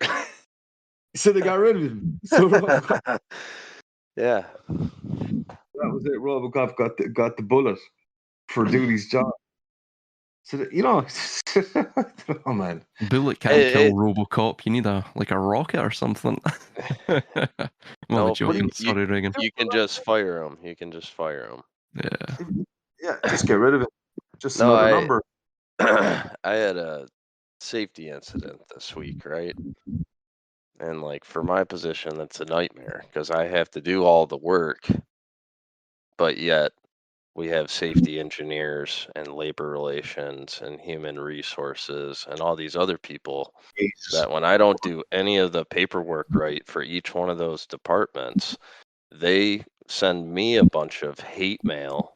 So they got rid of him. So RoboCop, yeah. that was it. RoboCop got the bullet for doing his job. So oh man, Bullet can't kill RoboCop. You need a rocket or something. Joking. Sorry, Reagan. You can just fire him. Yeah, just get rid of it. Just another number. I had a safety incident this week, right? And like for my position, that's a nightmare because I have to do all the work, but yet we have safety engineers and labor relations and human resources and all these other people that when I don't do any of the paperwork right for each one of those departments, they send me a bunch of hate mail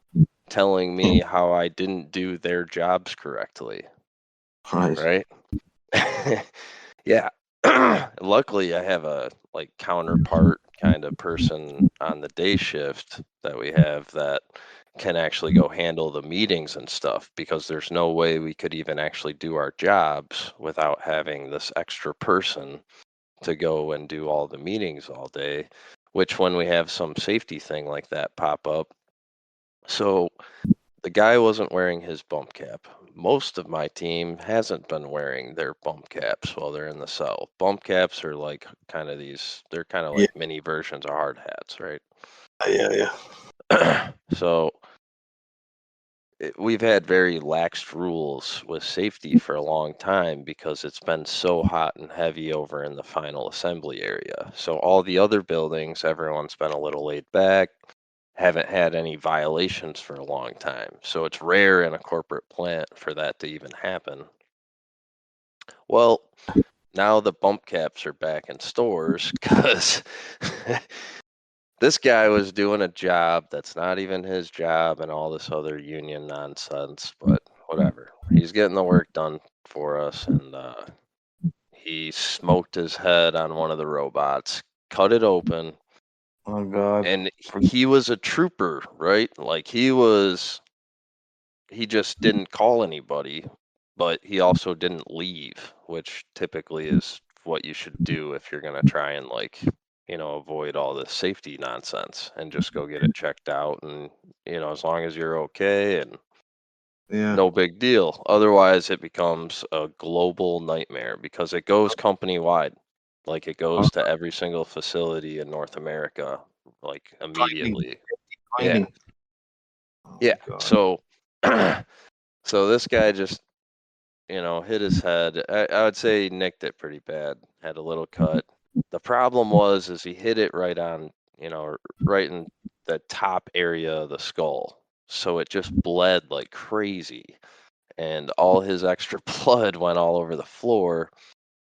telling me how I didn't do their jobs correctly, Right. right? Yeah. Luckily, I have a like counterpart kind of person on the day shift that we have that can actually go handle the meetings and stuff, because there's no way we could even actually do our jobs without having this extra person to go and do all the meetings all day, which when we have some safety thing like that pop up. So the guy wasn't wearing his bump cap. Most of my team hasn't been wearing their bump caps while they're in the cell. Bump caps are like kind of these, they're kind of Yeah. like mini versions of hard hats, right? Yeah. So we've had very lax rules with safety for a long time because it's been so hot and heavy over in the final assembly area. So all the other buildings, everyone's been a little laid back, haven't had any violations for a long time. So it's rare in a corporate plant for that to even happen. Well, now the bump caps are back in stores because this guy was doing a job that's not even his job and all this other union nonsense, but whatever. He's getting the work done for us, and he smoked his head on one of the robots, cut it open, Oh God. and he was a trooper, right? Like he just didn't call anybody, but he also didn't leave, which typically is what you should do if you're going to try and avoid all this safety nonsense and just go get it checked out. And, as long as you're okay and Yeah. no big deal. Otherwise, it becomes a global nightmare because it goes company wide. Like it goes to every single facility in North America, like immediately. Yeah. Timing. Oh, Yeah. God. So, so this guy just hit his head. I would say he nicked it pretty bad. Had a little cut. The problem is he hit it right on, right in the top area of the skull. So it just bled like crazy, and all his extra blood went all over the floor.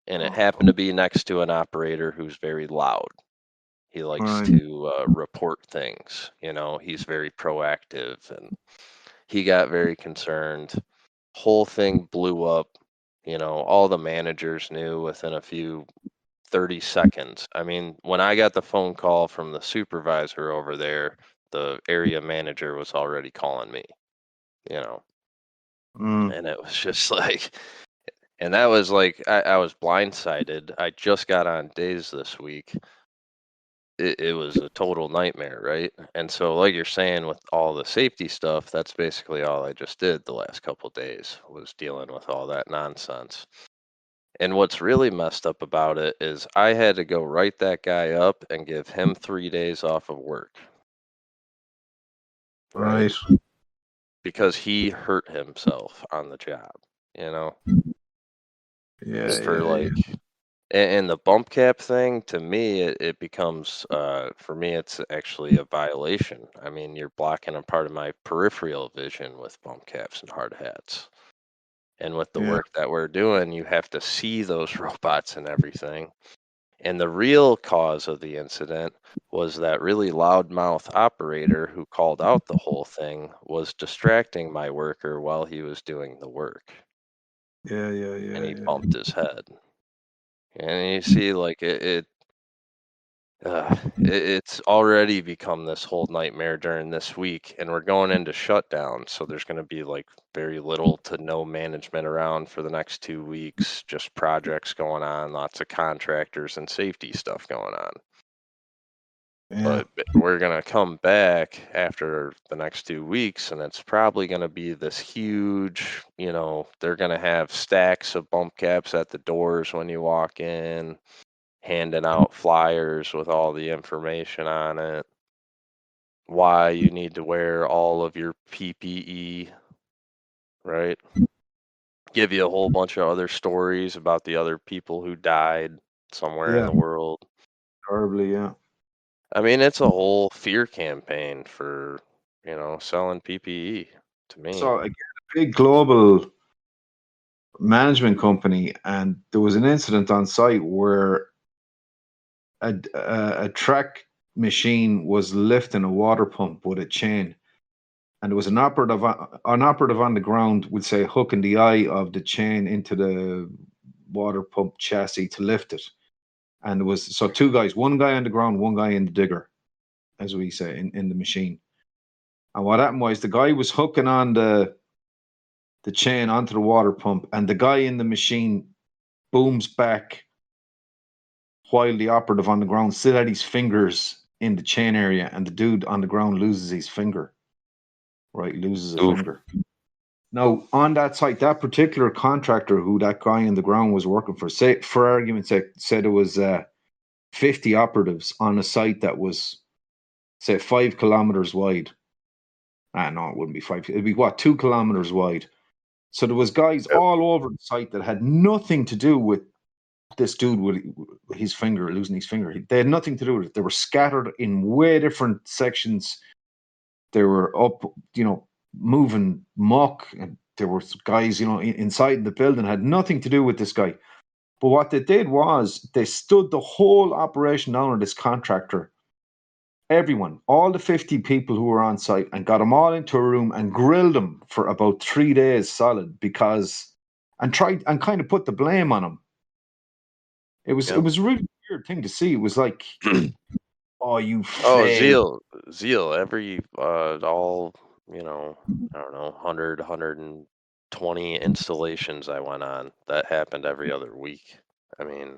And it happened to be next to an operator who's very loud. He likes Right. to report things. He's very proactive, and he got very concerned. Whole thing blew up. All the managers knew within a few 30 seconds. I mean, when I got the phone call from the supervisor over there, the area manager was already calling me, you know, Mm. and it was just like, and that was like, I was blindsided. I just got on days this week. It was a total nightmare, right? And so, like you're saying, with all the safety stuff, that's basically all I just did the last couple days was dealing with all that nonsense. And what's really messed up about it is I had to go write that guy up and give him 3 days off of work, right? Right. Because he hurt himself on the job, you know, Yeah. for Yeah. like, and the bump cap thing, to me, it becomes, for me, it's actually a violation. I mean, you're blocking a part of my peripheral vision with bump caps and hard hats. And with the Yeah. work that we're doing, you have to see those robots and everything. And the real cause of the incident was that really loudmouth operator who called out the whole thing was distracting my worker while he was doing the work, Yeah. Yeah. and he Yeah. bumped his head. And you see, like it's already become this whole nightmare during this week, and we're going into shutdown, so there's going to be like very little to no management around for the next 2 weeks. Just projects going on, lots of contractors and safety stuff going on. Yeah. But we're going to come back after the next 2 weeks, and it's probably going to be this huge, they're going to have stacks of bump caps at the doors when you walk in, handing out flyers with all the information on it, why you need to wear all of your PPE, right? Give you a whole bunch of other stories about the other people who died somewhere in Yeah. the world. Horribly. Yeah. I mean, it's a whole fear campaign for, selling PPE to me. So again, a big global management company, and there was an incident on site where a track machine was lifting a water pump with a chain, and there was an operative on the ground would say hooking the eye of the chain into the water pump chassis to lift it. And there was two guys, one guy on the ground, one guy in the digger, as we say, in the machine. And what happened was the guy was hooking on the chain onto the water pump, and the guy in the machine booms back while the operative on the ground still had his fingers in the chain area, and the dude on the ground loses his finger. Right, loses a finger. Now, on that site, that particular contractor who that guy in the ground was working for, say, for argument's sake, said it was 50 operatives on a site that was, say, 5 kilometers wide. No, it wouldn't be 5. It'd be 2 kilometers wide. So there was guys all over the site that had nothing to do with this dude with his finger, losing his finger. They had nothing to do with it. They were scattered in way different sections. They were up, moving muck, and there were guys, inside the building had nothing to do with this guy. But what they did was they stood the whole operation down on this contractor, everyone, all the 50 people who were on site, and got them all into a room and grilled them for about 3 days solid and tried and kind of put the blame on him. It was a really weird thing to see. It was like, oh, you failed. Zeal. Every all I don't know, 100, 120 installations I went on, that happened every other week. I mean,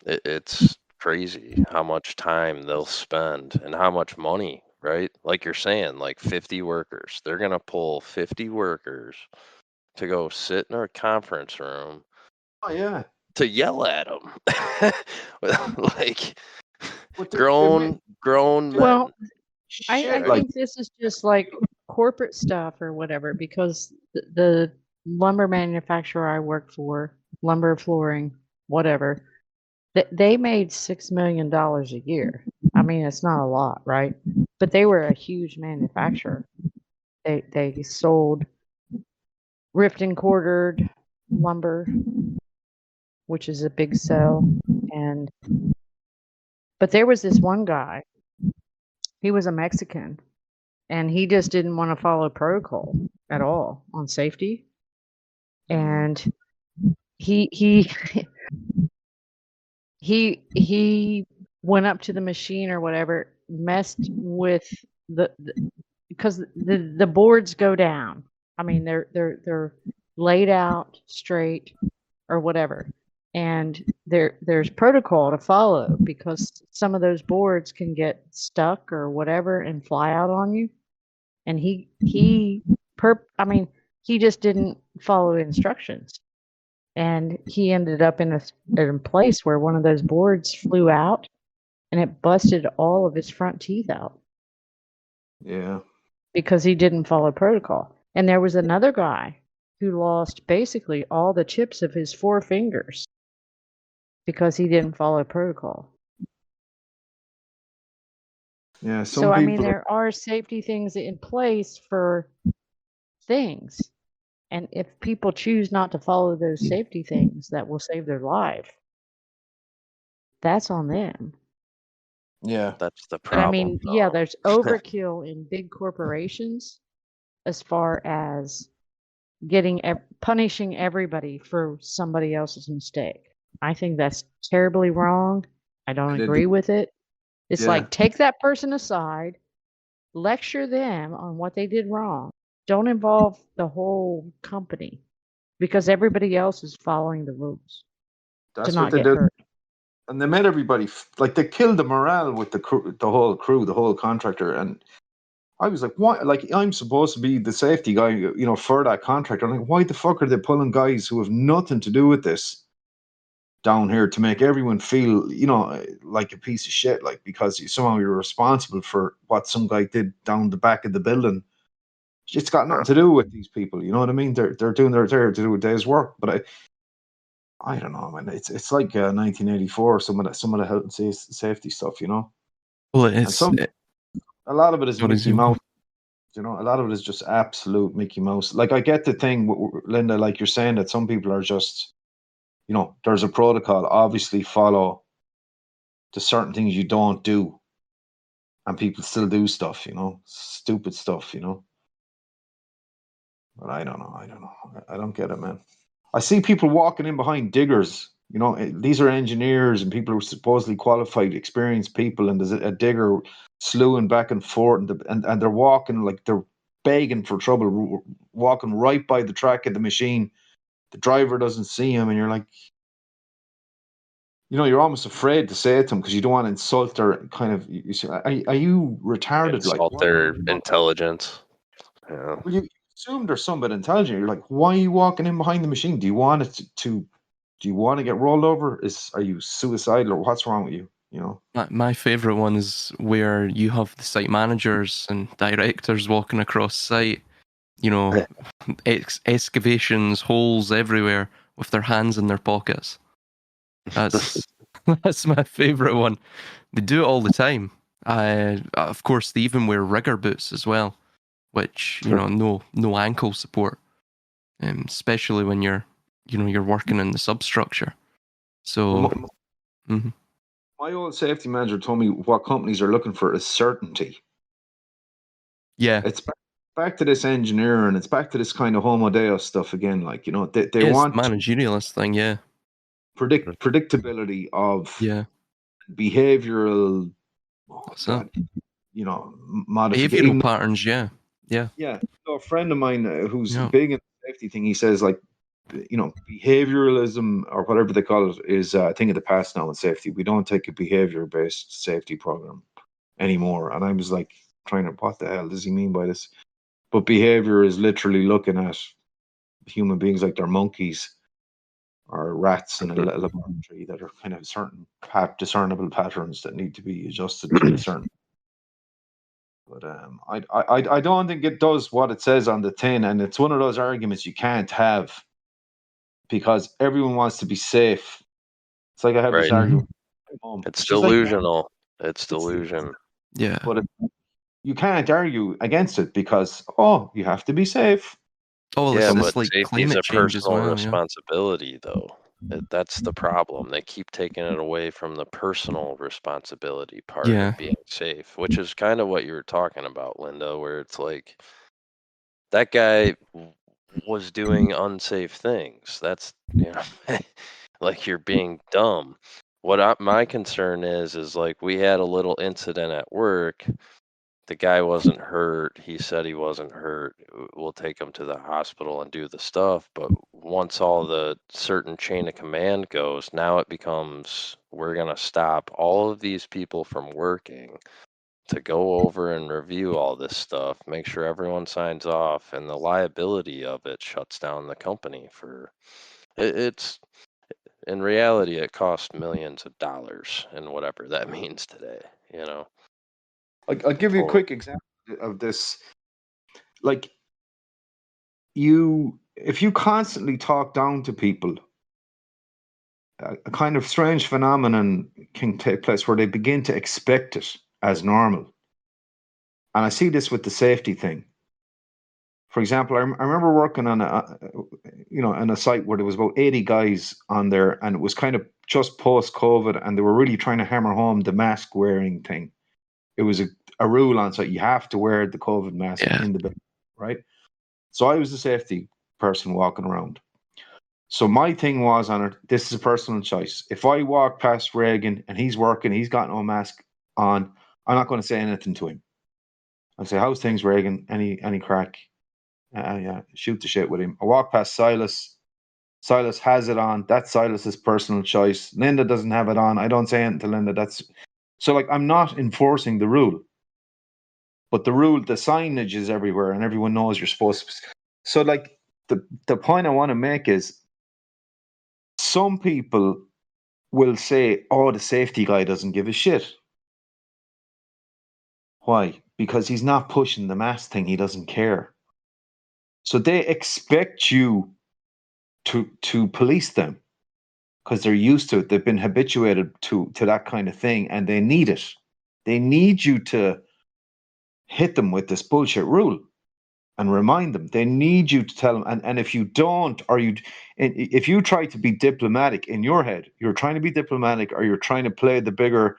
it's crazy how much time they'll spend and how much money, right? Like you're saying, like 50 workers. They're going to pull 50 workers to go sit in a conference room. Oh, yeah. To yell at them. Like But grown men. Well, I shit, think this is just like corporate stuff or whatever, because the lumber manufacturer I work for, lumber flooring, whatever, they made $6 million a year. I mean, it's not a lot, right? But they were a huge manufacturer. They sold ripped and quartered lumber, which is a big sell. But there was this one guy, he was a Mexican, and he just didn't want to follow protocol at all on safety. And he went up to the machine or whatever, messed with because the boards go down. I mean, they're laid out straight or whatever. And there's protocol to follow, because some of those boards can get stuck or whatever and fly out on you. And he just didn't follow instructions. And he ended up in a place where one of those boards flew out and it busted all of his front teeth out. Yeah. Because he didn't follow protocol. And there was another guy who lost basically all the tips of his 4 fingers because he didn't follow protocol. Yeah. So, I mean, there are safety things in place for things. And if people choose not to follow those safety things that will save their life, that's on them. Yeah. That's the But problem. I mean, yeah, there's overkill in big corporations as far as punishing everybody for somebody else's mistake. I think that's terribly wrong. I don't agree with it. It's like, take that person aside, lecture them on what they did wrong. Don't involve the whole company, because everybody else is following the rules to not get hurt. And they made everybody they killed the morale with the whole crew, the whole contractor. And I was like, why? Like, I'm supposed to be the safety guy, for that contractor. I'm like, why the fuck are they pulling guys who have nothing to do with this down here to make everyone feel, like a piece of shit, like, because somehow you're responsible for what some guy did down the back of the building. It's got nothing to do with these people, you know what I mean? They're doing there to do a day's work. But I don't know, man. It's like 1984. Some of the health and safety stuff, Well, a lot of it is Mickey Mouse. A lot of it is just absolute Mickey Mouse. Like, I get the thing, Linda, like you're saying, that some people are just, there's a protocol. Obviously, follow the certain things you don't do. and people still do stuff, stupid stuff, But I don't know. I don't get it, man. I see people walking in behind diggers. These are engineers and people who are supposedly qualified, experienced people, and there's a digger slewing back and forth, and they're walking like they're begging for trouble, walking right by the track of the machine. The driver doesn't see him, and you're like, you're almost afraid to say it to them because you don't want to insult their kind of. You say, are you retarded? Like, Insult their intelligence. Yeah. well, you assume they're somewhat intelligent. You're like, why are you walking in behind the machine? Do you want it to? Do you want to get rolled over? Are you suicidal, or what's wrong with you? My favorite one is where you have the site managers and directors walking across site, excavations, holes everywhere with their hands in their pockets. That's that's my favorite one. They do it all the time. Of course, they even wear rigger boots as well, which no ankle support, especially when you're working in the substructure. So, my old safety manager told me what companies are looking for is certainty. Yeah, it's back to this engineer, and it's back to this kind of Homo Deus stuff again. Like they want managerialist thing. Yeah, predictability of behavioral. Modification. Behavioral patterns. Yeah. So a friend of mine who's big in the safety thing, he says like, behavioralism or whatever they call it is a thing of the past now in safety. We don't take a behavior-based safety program anymore. And I was like, what the hell does he mean by this? But behavior is literally looking at human beings like they're monkeys or rats in a laboratory that are kind of certain discernible patterns that need to be adjusted to a certain. But I don't think it does what it says on the tin, and it's one of those arguments you can't have because everyone wants to be safe. It's like I have this argument. It's delusional. It's delusion. Yeah. But you can't argue against it because you have to be safe. Oh, yeah, but like safety is a personal responsibility, though. That's the problem. They keep taking it away from the personal responsibility part of being safe, which is kind of what you were talking about, Linda, where it's like that guy was doing unsafe things. That's, like you're being dumb. My concern is like we had a little incident at work. The guy wasn't hurt. He said he wasn't hurt. We'll take him to the hospital and do the stuff. But once all the certain chain of command goes, now it becomes we're going to stop all of these people from working to go over and review all this stuff, make sure everyone signs off, and the liability of it shuts down the company for it's in reality it costs millions of dollars and whatever that means today, I'll give you a quick example of this. Like if you constantly talk down to people, a kind of strange phenomenon can take place where they begin to expect it as normal. And I see this with the safety thing. For example, I remember working on a site where there was about 80 guys on there, and it was kind of just post-COVID, and they were really trying to hammer home the mask wearing thing. It was a rule on site. You have to wear the COVID mask in the building, right? So I was the safety person walking around. So my thing was this is a personal choice. If I walk past Reagan and he's working, he's got no mask on, I'm not going to say anything to him. I'll say, how's things, Reagan? Any crack? Yeah, shoot the shit with him. I walk past Silas. Silas has it on. That's Silas's personal choice. Linda doesn't have it on. I don't say anything to Linda. So like I'm not enforcing the rule. But the signage is everywhere and everyone knows you're supposed to. So like the point I want to make is some people will say, the safety guy doesn't give a shit. Why? Because he's not pushing the mask thing. He doesn't care. So they expect you to police them because they're used to it. They've been habituated to that kind of thing, and they need it. They need you to hit them with this bullshit rule and remind them. They need you to tell them. And if you don't, if you try to be diplomatic in your head, you're trying to be diplomatic, or you're trying to play the bigger,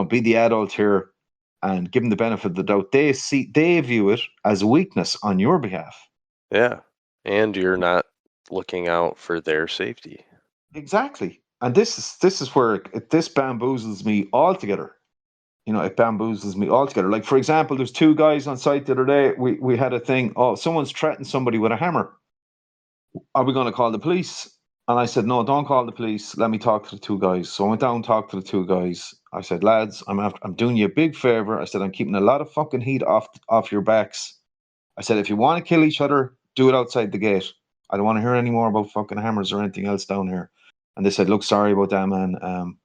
be the adult here, and give them the benefit of the doubt, they view it as a weakness on your behalf. Yeah. And you're not looking out for their safety. Exactly. And this is where this bamboozles me altogether. It bamboozles me altogether. Like, for example, there's two guys on site the other day. We had a thing. Oh, someone's threatened somebody with a hammer. Are we going to call the police? And I said, no, don't call the police. Let me talk to the two guys. So I went down and talked to the two guys. I said, lads, I'm doing you a big favor. I said, I'm keeping a lot of fucking heat off your backs. I said, if you want to kill each other, do it outside the gate. I don't want to hear any more about fucking hammers or anything else down here. And they said, look, sorry about that, man.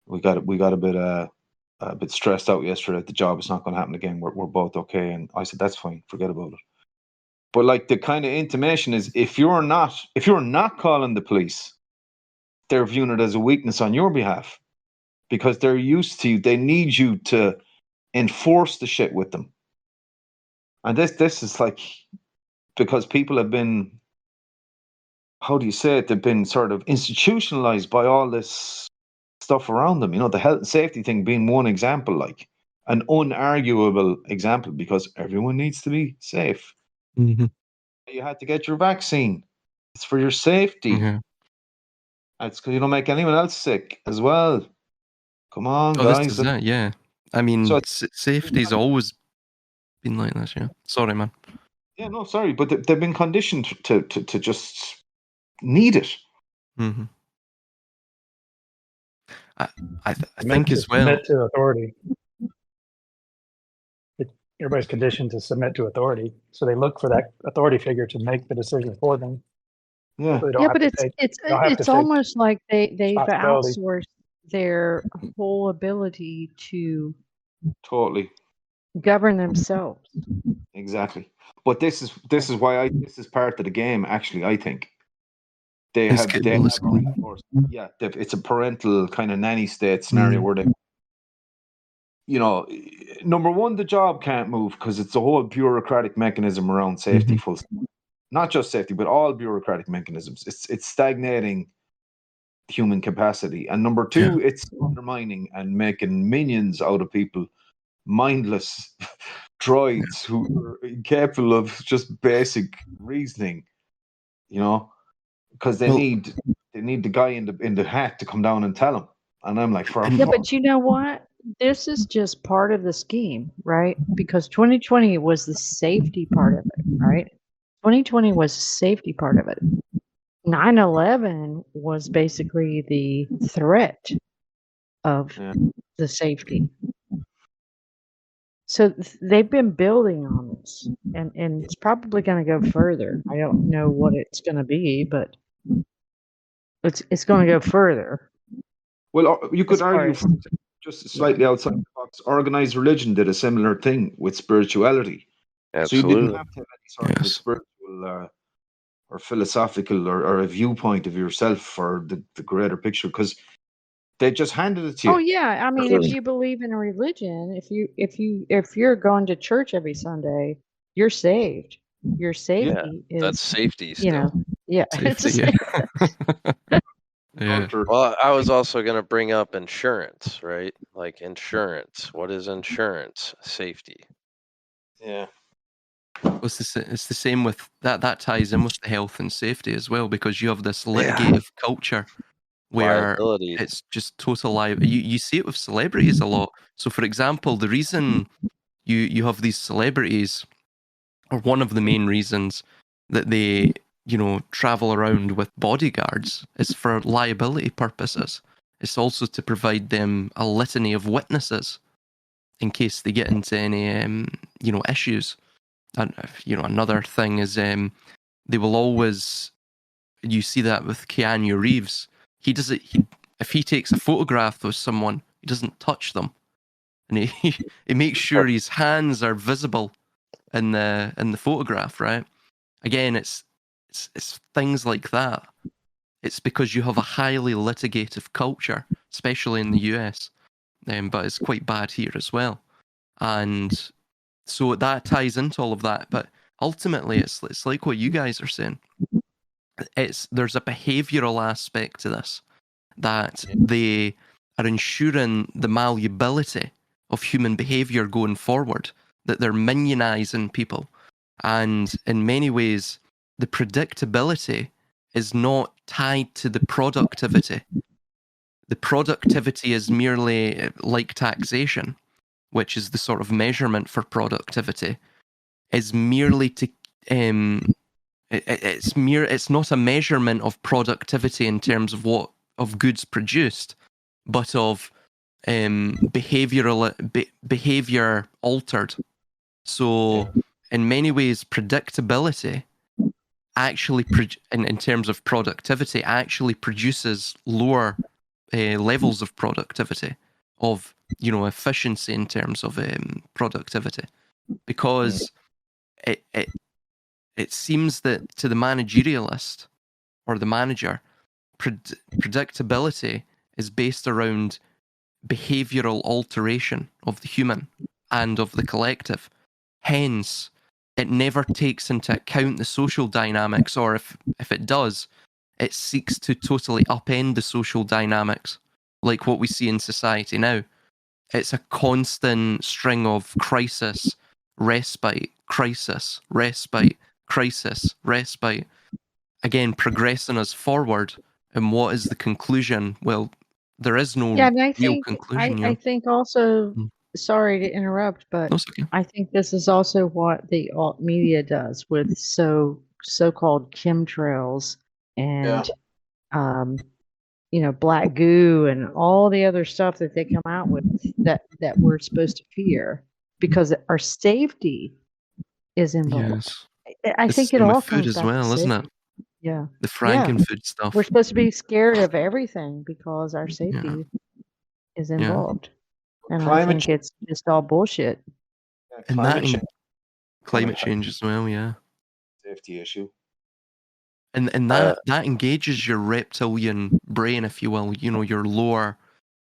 We got a bit stressed out yesterday at the job. It's not going to happen again. We're both okay. And I said, that's fine. Forget about it. But like, the kind of intimation is, if you're not calling the police, they're viewing it as a weakness on your behalf, because they're used to you. They need you to enforce the shit with them. And this is like, because people have been, how do you say it? They've been sort of institutionalized by all this stuff around them. The health and safety thing being one example, like an unarguable example, because everyone needs to be safe. Mm-hmm. You had to get your vaccine. It's for your safety. Yeah. It's because you don't make anyone else sick as well. Come on, Oh, guys. this is it. Yeah. I mean, So- safety's always been like this. Yeah. Sorry, man. Yeah, no, sorry, but they've been conditioned to just need it. Mm-hmm. I Submit think to- as well. Submit to authority. Everybody's conditioned to submit to authority, so they look for that authority figure to make the decision for them. Yeah. So they don't Yeah, have but to it's take- it's don't have to it's take almost like they've responsibility. outsourced their whole ability to Totally. govern themselves. Exactly. But this is why this is part of the game. Actually, I think they It's have getting they all have this going. reinforced- yeah, it's a parental kind of nanny state scenario where they, number one, the job can't move because it's a whole bureaucratic mechanism around safety. Full stop. Not just safety, but all bureaucratic mechanisms. It's stagnating human capacity. And number two, it's undermining and making minions out of people, mindless droids who are incapable of just basic reasoning, because they Well- need the guy in the hat to come down and tell them. And I'm like, Yeah, but you know what? This is just part of the scheme, right? Because 2020 was the safety part of it, right? 2020 was the safety part of it. 9/11 was basically the threat of Yeah. the safety. So they've been building on this, and it's probably going to go further. I don't know what it's going to be, but it's going to go further. Well, you could As far argue, as- for example, just slightly outside the box, organized religion did a similar thing with spirituality. So you Absolutely. didn't have to have any sort of a Yes. spiritual or philosophical or a viewpoint of yourself or the greater picture, because they just handed it to you. Oh yeah, I mean, if you believe in a religion, if you're going to church every Sunday, you're saved. Your safety is, That's safety still. yeah, it's Safety, yeah. Yeah. Culture. Well, I was also going to bring up insurance, right? Like insurance. What is insurance? Safety. Yeah. It's the same with that. That ties in with the health and safety as well, because you have this litigative culture where Liability. it's just total liability. You see it with celebrities a lot. So, for example, the reason you have these celebrities, or one of the main reasons that they travel around with bodyguards, is for liability purposes. It's also to provide them a litany of witnesses in case they get into any issues. And another thing is they will always, you see that with Keanu Reeves. He does it. If he takes a photograph of someone, he doesn't touch them, and he makes sure his hands are visible in the photograph. Right? Again, it's things like that. It's because you have a highly litigative culture, especially in the US, but it's quite bad here as well. And so that ties into all of that. But ultimately, it's like what you guys are saying. There's a behavioural aspect to this, that they are ensuring the malleability of human behavior going forward, that they're minionizing people. And in many ways, the predictability is not tied to the productivity. The productivity is merely like taxation, which is the sort of measurement for productivity, is merely to it's not a measurement of productivity in terms of what of goods produced, but of behavior altered. So in many ways, predictability actually in terms of productivity actually produces lower levels of productivity, of efficiency in terms of productivity, because it seems that to the managerialist or the manager, predictability is based around behavioral alteration of the human and of the collective. Hence, it never takes into account the social dynamics, or if it does, it seeks to totally upend the social dynamics, like what we see in society now. It's a constant string of crisis, respite, crisis, respite, crisis, respite. Again, progressing us forward. And what is the conclusion? Well, there is no Yeah, and I real think conclusion. I think also, Mm. sorry to interrupt, but No, it's okay. I think this is also what the alt media does with so-called chemtrails and black goo and all the other stuff that they come out with that we're supposed to fear because our safety is involved. Yes. I It's the think it same with all food comes as back to well, isn't it? safety. Yeah. The Yeah. Frankenfood stuff. We're supposed to be scared of everything because our Yeah. safety is Yeah. involved. And I Climate think it's just all bullshit. And climate that change, climate change as well, yeah. safety issue. And that engages your reptilian brain, if you will, your lower.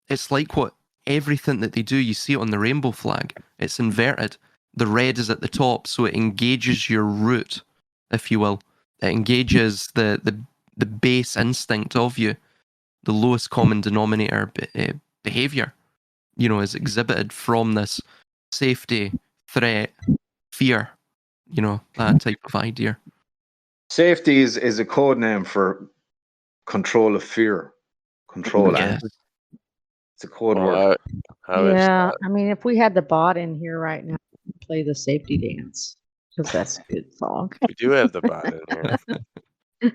It's like what everything that they do, you see it on the rainbow flag. It's inverted. The red is at the top, so it engages your root, if you will. It engages the base instinct of you, the lowest common denominator behavior, is exhibited from this safety, threat, fear, that type of idea. Safety is a code name for control of fear. Control. Yes. It's a code word. Well, I was Yeah. I mean, if we had the bot in here right now, play the safety dance because that's a good song. we do have the bot in here.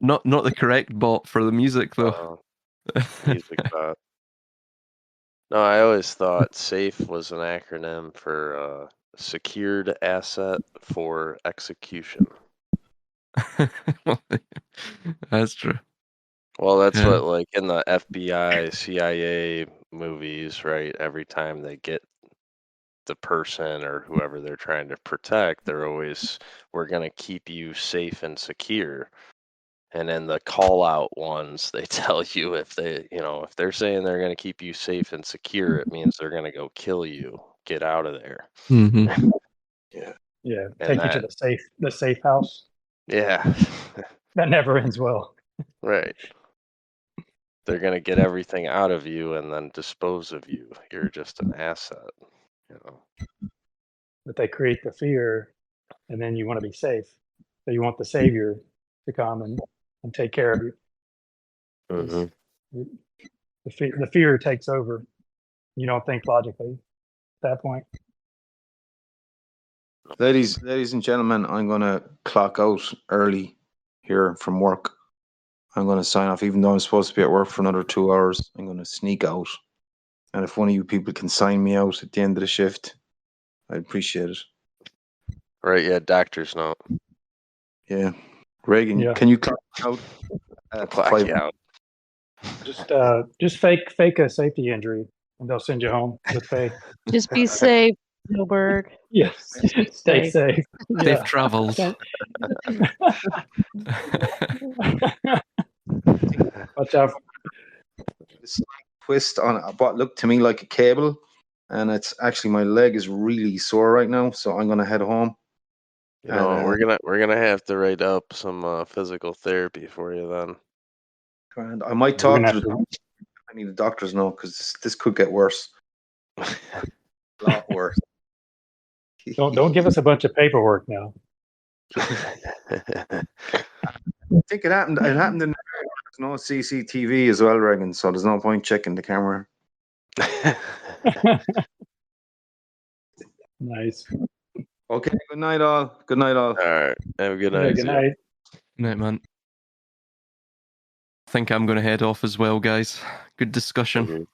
Not the correct bot for the music though. Music bot. No, I always thought SAFE was an acronym for Secured Asset for Execution. That's true. Well, that's Yeah. what, like, in the FBI, CIA movies, right? Every time they get the person or whoever they're trying to protect, they're always, we're going to keep you safe and secure. And in the call out ones, they tell you if if they're saying they're going to keep you safe and secure, it means they're going to go kill you. Get out of there. Mm-hmm. Yeah, And take you to the safe house. Yeah. That never ends well. Right. They're going to get everything out of you and then dispose of you. You're just an asset, But they create the fear, and then you want to be safe. So you want the savior to come and take care of you. Mm-hmm. The fear takes over. You don't think logically at that point. Ladies and gentlemen, I'm going to clock out early here from work. I'm going to sign off, even though I'm supposed to be at work for another 2 hours. I'm going to sneak out. And if one of you people can sign me out at the end of the shift, I'd appreciate it. Right, yeah, doctor's note. Yeah. Reagan, Yeah. can you clock out? Clock you out. Just fake a safety injury, and they'll send you home with pay. Just be safe, Gilbert. Yes, stay safe. Safe Yeah. travels. Watch out. This twist on what looked to me like a cable, and it's actually my leg is really sore right now, so I'm going to head home. You know, we're gonna have to write up some physical therapy for you then. And I might talk to the doctor. I need a doctor's note because this could get worse. A lot worse. Don't give us a bunch of paperwork now. I think it happened. It happened in. There's no CCTV as well, Regan. So there's no point checking the camera. Nice. Okay. Good night, all. Good night, all. All right. Have a good Yeah, night. good See ya. night. Night, man. I think I'm going to head off as well, guys. Good discussion. Okay.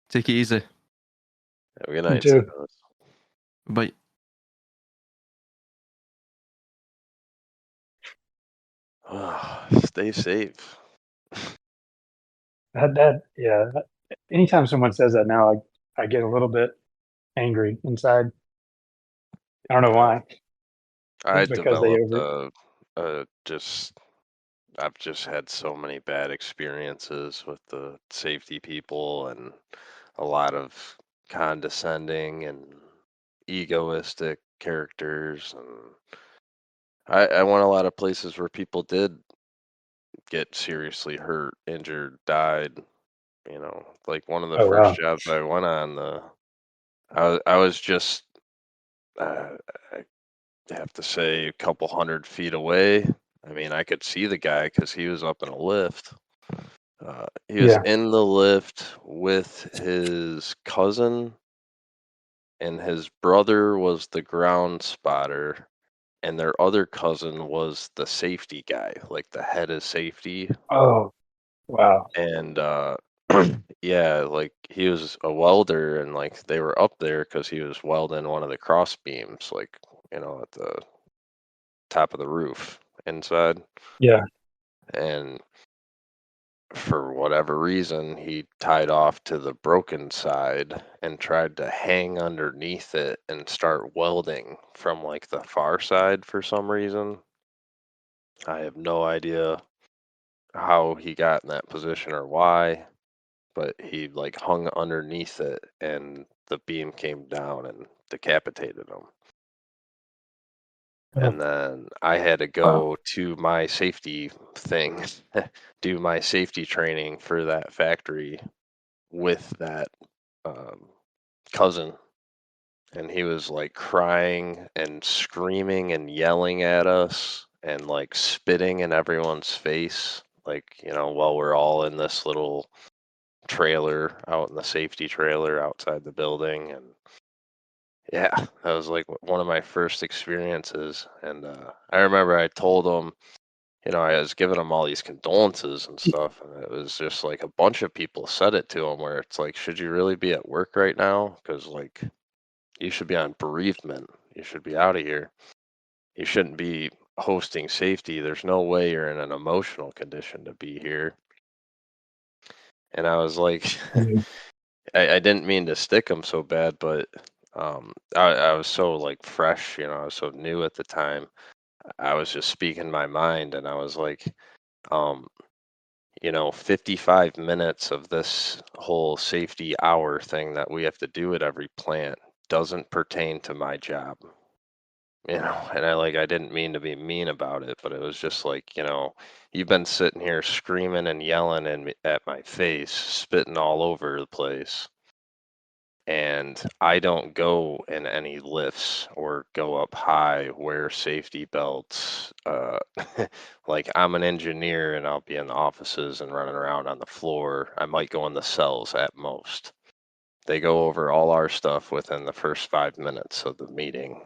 Take it easy. Have a good You night. too. Bye. Stay safe. Yeah. Anytime someone says that now, I get a little bit angry inside. I don't know why. I Because they developed I've just had so many bad experiences with the safety people and a lot of condescending and egoistic characters, and I went a lot of places where people did get seriously hurt, injured, died. Like one of the Oh first wow. jobs I went on, I was just I have to say a couple 100 feet away. I mean, I could see the guy because he was up in a lift. He was Yeah. in the lift with his cousin, and his brother was the ground spotter, and their other cousin was the safety guy, like the head of safety. Oh wow. And yeah, like he was a welder, and like they were up there because he was welding one of the cross beams, like at the top of the roof inside. Yeah. And for whatever reason, he tied off to the broken side and tried to hang underneath it and start welding from like the far side for some reason. I have no idea how he got in that position or why, but he like hung underneath it and the beam came down and decapitated him. Oh, And then I had to go to my safety thing, do my safety training for that factory with that um, cousin. And he was like crying and screaming and yelling at us and like spitting in everyone's face, like, while we're all in this little trailer out in the safety trailer outside the building. And yeah, that was like one of my first experiences. And I remember I told him, I was giving him all these condolences and stuff, and it was just like a bunch of people said it to him where it's like, should you really be at work right now? Because like you should be on bereavement. You should be out of here. You shouldn't be hosting safety. There's no way you're in an emotional condition to be here. And I was like, yeah. I didn't mean to stick him so bad, but I was so like fresh, I was so new at the time. I was just speaking my mind, and I was like, um, 55 minutes of this whole safety hour thing that we have to do at every plant doesn't pertain to my job. And I didn't mean to be mean about it, but it was just like, you've been sitting here screaming and yelling at my face, spitting all over the place. And I don't go in any lifts or go up high, wear safety belts. Like I'm an engineer and I'll be in the offices and running around on the floor. I might go in the cells at most. They go over all our stuff within the first 5 minutes of the meeting.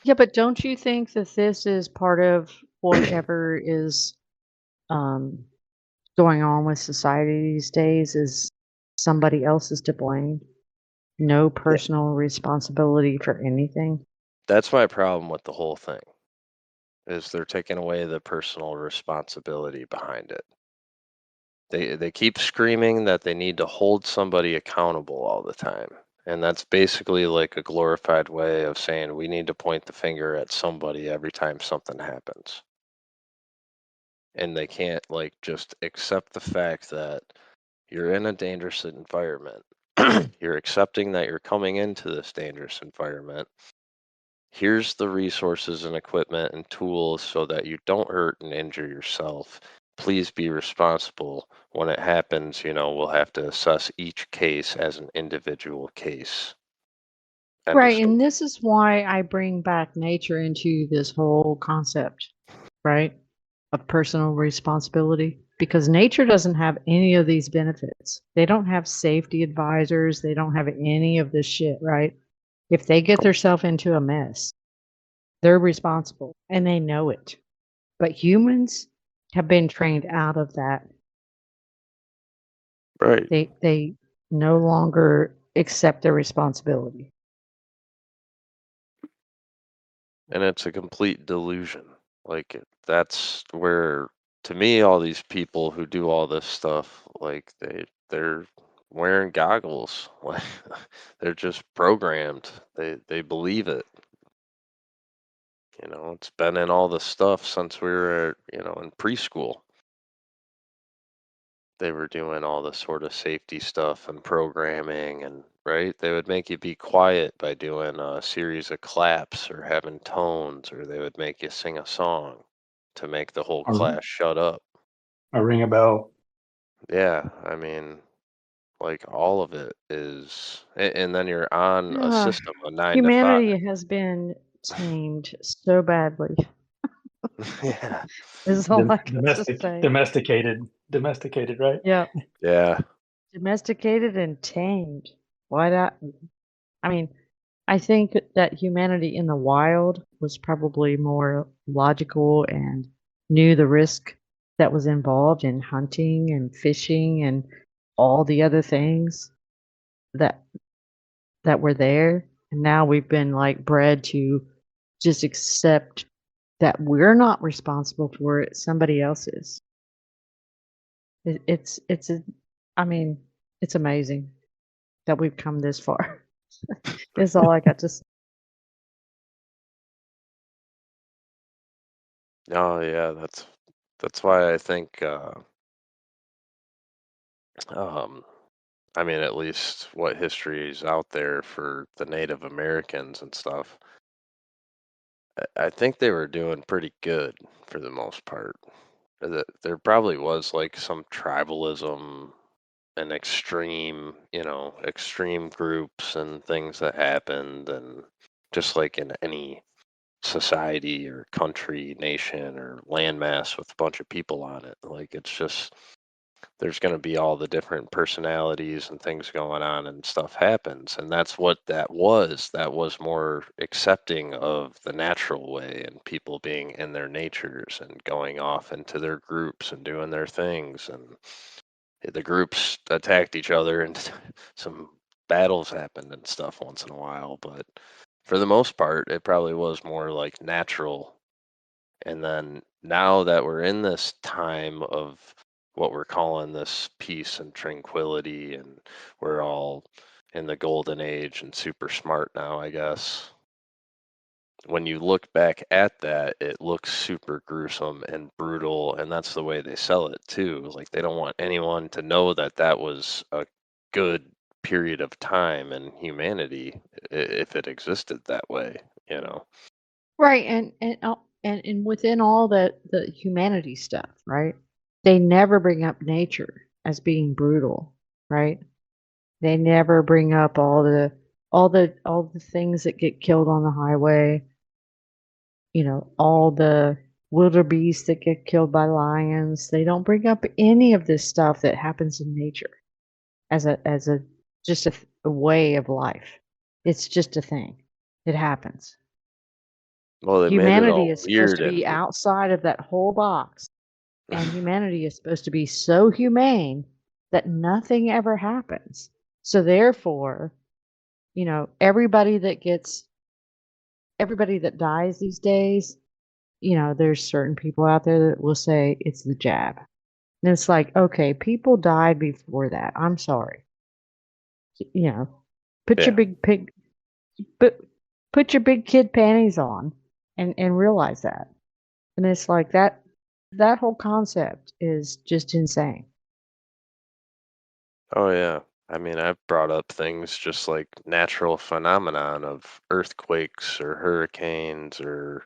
Yeah, but don't you think that this is part of whatever is um, going on with society these days is somebody else is to blame? No personal responsibility for anything? That's my problem with the whole thing, is they're taking away the personal responsibility behind it. They keep screaming that they need to hold somebody accountable all the time. And that's basically like a glorified way of saying we need to point the finger at somebody every time something happens. And they can't like just accept the fact that you're in a dangerous environment. You're accepting that you're coming into this dangerous environment. Here's the resources and equipment and tools so that you don't hurt and injure yourself. please be responsible. When it happens, we'll have to assess each case as an individual case. End of Right. story. And this is why I bring back nature into this whole concept, right? Of personal responsibility. Because nature doesn't have any of these benefits. They don't have safety advisors. They don't have any of this shit, right? If they get themselves into a mess, they're responsible and they know it. But humans have been trained out of that. Right. They no longer accept their responsibility. And it's a complete delusion. Like that's where, to me, all these people who do all this stuff, like they're wearing goggles. Like they're just programmed. They believe it. It's been in all the stuff since we were, in preschool. They were doing all the sort of safety stuff and programming, and right, they would make you be quiet by doing a series of claps or having tones, or they would make you sing a song to make the whole Or, class shut up. or ring a bell. Yeah, I mean, like all of it is, and then you're on a Ah, system, a 9 to 5. humanity has been tamed so badly. Yeah, Is all I got to say. Domesticated, right? Yeah, yeah, domesticated and tamed. Why that? I mean, I think that humanity in the wild was probably more logical and knew the risk that was involved in hunting and fishing and all the other things that that were there. And now we've been like bred to just accept that we're not responsible for it, somebody else is. It's I mean, it's amazing that we've come this far. Is all I got to say. oh yeah, that's why I think, um, I mean, at least what history is out there for the Native Americans and stuff, I think they were doing pretty good for the most part. There probably was like some tribalism and extreme groups and things that happened, and just like in any society or country, nation, or landmass with a bunch of people on it, like it's just there's going to be all the different personalities and things going on, and stuff happens, and that's what that was more accepting of the natural way, and people being in their natures and going off into their groups and doing their things, and the groups attacked each other, and some battles happened and stuff once in a while, but for the most part it probably was more like natural. And then now that we're in this time of what we're calling this peace and tranquility, and we're all in the golden age and super smart now, I guess. When you look back at that, it looks super gruesome and brutal, and that's the way they sell it too. Like they don't want anyone to know that that was a good period of time in humanity, if it existed that way, you know. Right, and within all the humanity stuff, right? They never bring up nature as being brutal, right? They never bring up all the things that get killed on the highway, all the wildebeest that get killed by lions. They don't bring up any of this stuff that happens in nature as a just a way of life. It's just a thing. It happens. Well, they made it Humanity all is supposed weird to be and outside of that whole box, and humanity is supposed to be so humane that nothing ever happens. So therefore, everybody that dies these days, there's certain people out there that will say it's the jab. And it's like, okay, people died before that. I'm sorry. You know, put your yeah. big pig put put your big kid panties on and realize that. And it's like that whole concept is just insane. Oh yeah. I mean, I've brought up things just like natural phenomenon of earthquakes or hurricanes or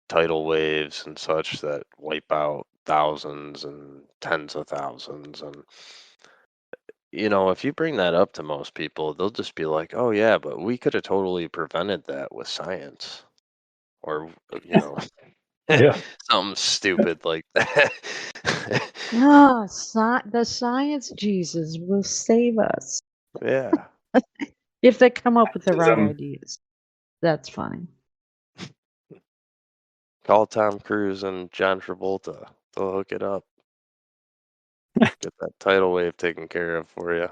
tidal waves and such that wipe out thousands and tens of thousands. And, if you bring that up to most people, they'll just be like, oh, yeah, but we could have totally prevented that with science. Or, Yeah. something stupid like that. The science Jesus will save us Yeah. if they come up with the right Autism. ideas. That's funny. Call Tom Cruise and John Travolta. They'll hook it up. Get that tidal wave taken care of for you.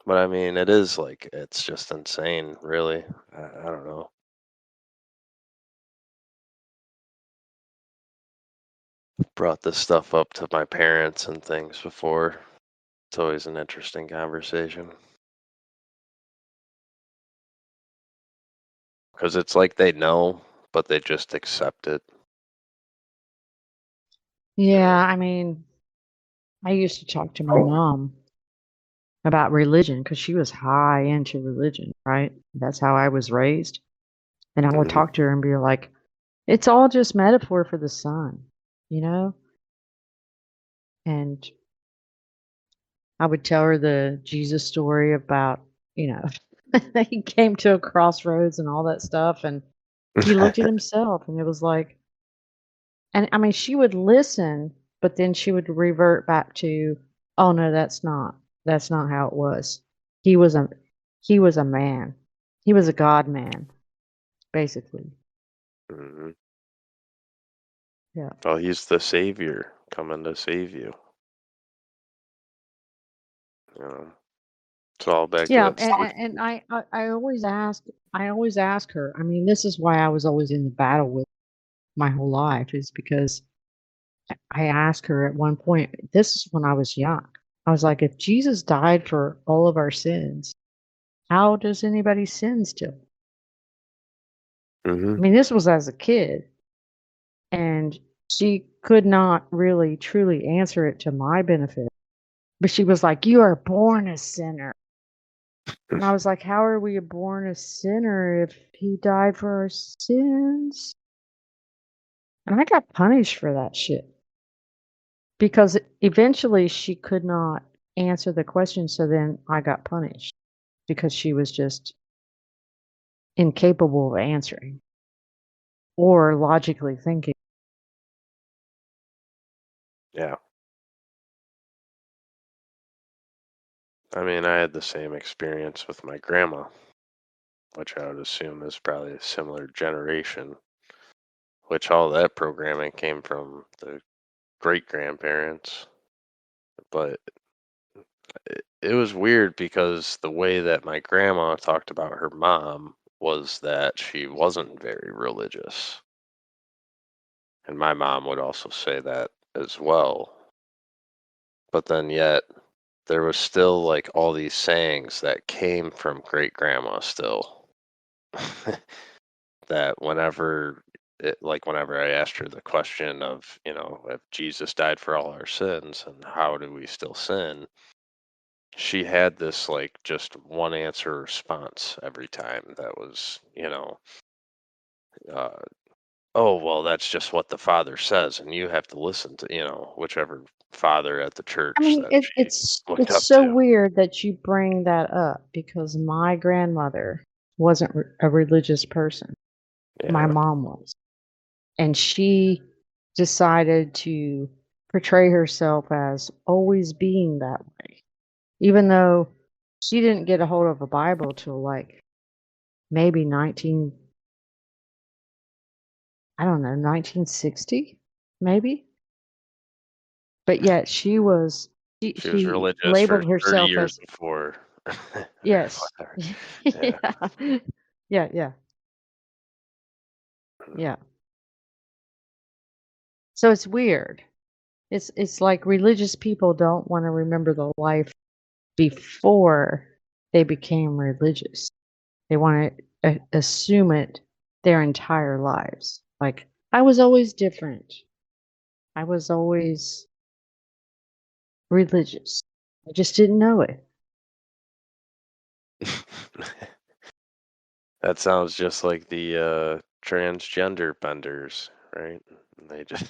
But I mean, it is like, it's just insane, really. I don't know. Brought this stuff up to my parents and things before. It's always an interesting conversation. Because it's like they know, but they just accept it. Yeah, I mean, I used to talk to my mom about religion because she was high into religion, right? That's how I was raised. And I would Mhm. talk to her and be like, it's all just metaphor for the sun, you know? And I would tell her the Jesus story about, he came to a crossroads and all that stuff. And he looked at himself and it was like, and I mean, she would listen, but then she would revert back to, oh no, that's not how it was. He was a, he was a man. He was a God man, basically. Mhm. Yeah. Well, he's the savior coming to save you. You know, it's all back to Yeah. that source. And I always ask her, I mean, this is why I was always in the battle with my whole life is because I asked her at one point, this is when I was young. I was like, if Jesus died for all of our sins, how does anybody sin still? Hmm. I mean, this was as a kid, and she could not really truly answer it to my benefit. But she was like, you are born a sinner. And I was like, how are we born a sinner if he died for our sins? And I got punished for that shit because eventually she could not answer the question. So then I got punished because she was just incapable of answering or logically thinking. Yeah. I mean, I had the same experience with my grandma, which I would assume is probably a similar generation, which all that programming came from the great grandparents. But it was weird because the way that my grandma talked about her mom was that she wasn't very religious. And my mom would also say that as well. But then yet there was still like all these sayings that came from great grandma still. That whenever I asked her the question of, if Jesus died for all our sins and how do we still sin, she had this like just one answer response every time that was, uh, oh, well, that's just what the father says, and you have to listen to, whichever father at the I church mean, that she looked it's up so to. weird that you bring that up because my grandmother wasn't a religious person. My Yeah. mom was, and she decided to portray herself as always being that way, even though she didn't get a hold of a Bible till like maybe 1960, maybe. But yet She was she religious for labeled 30 herself years as before. yes. Whatever. Yeah. Yeah. Yeah. Yeah. So it's weird. It's like religious people don't want to remember the life before they became religious. They want to assume it their entire lives. Like I was always different. I was always religious. I just didn't know it. That sounds just like the transgender benders, right? They just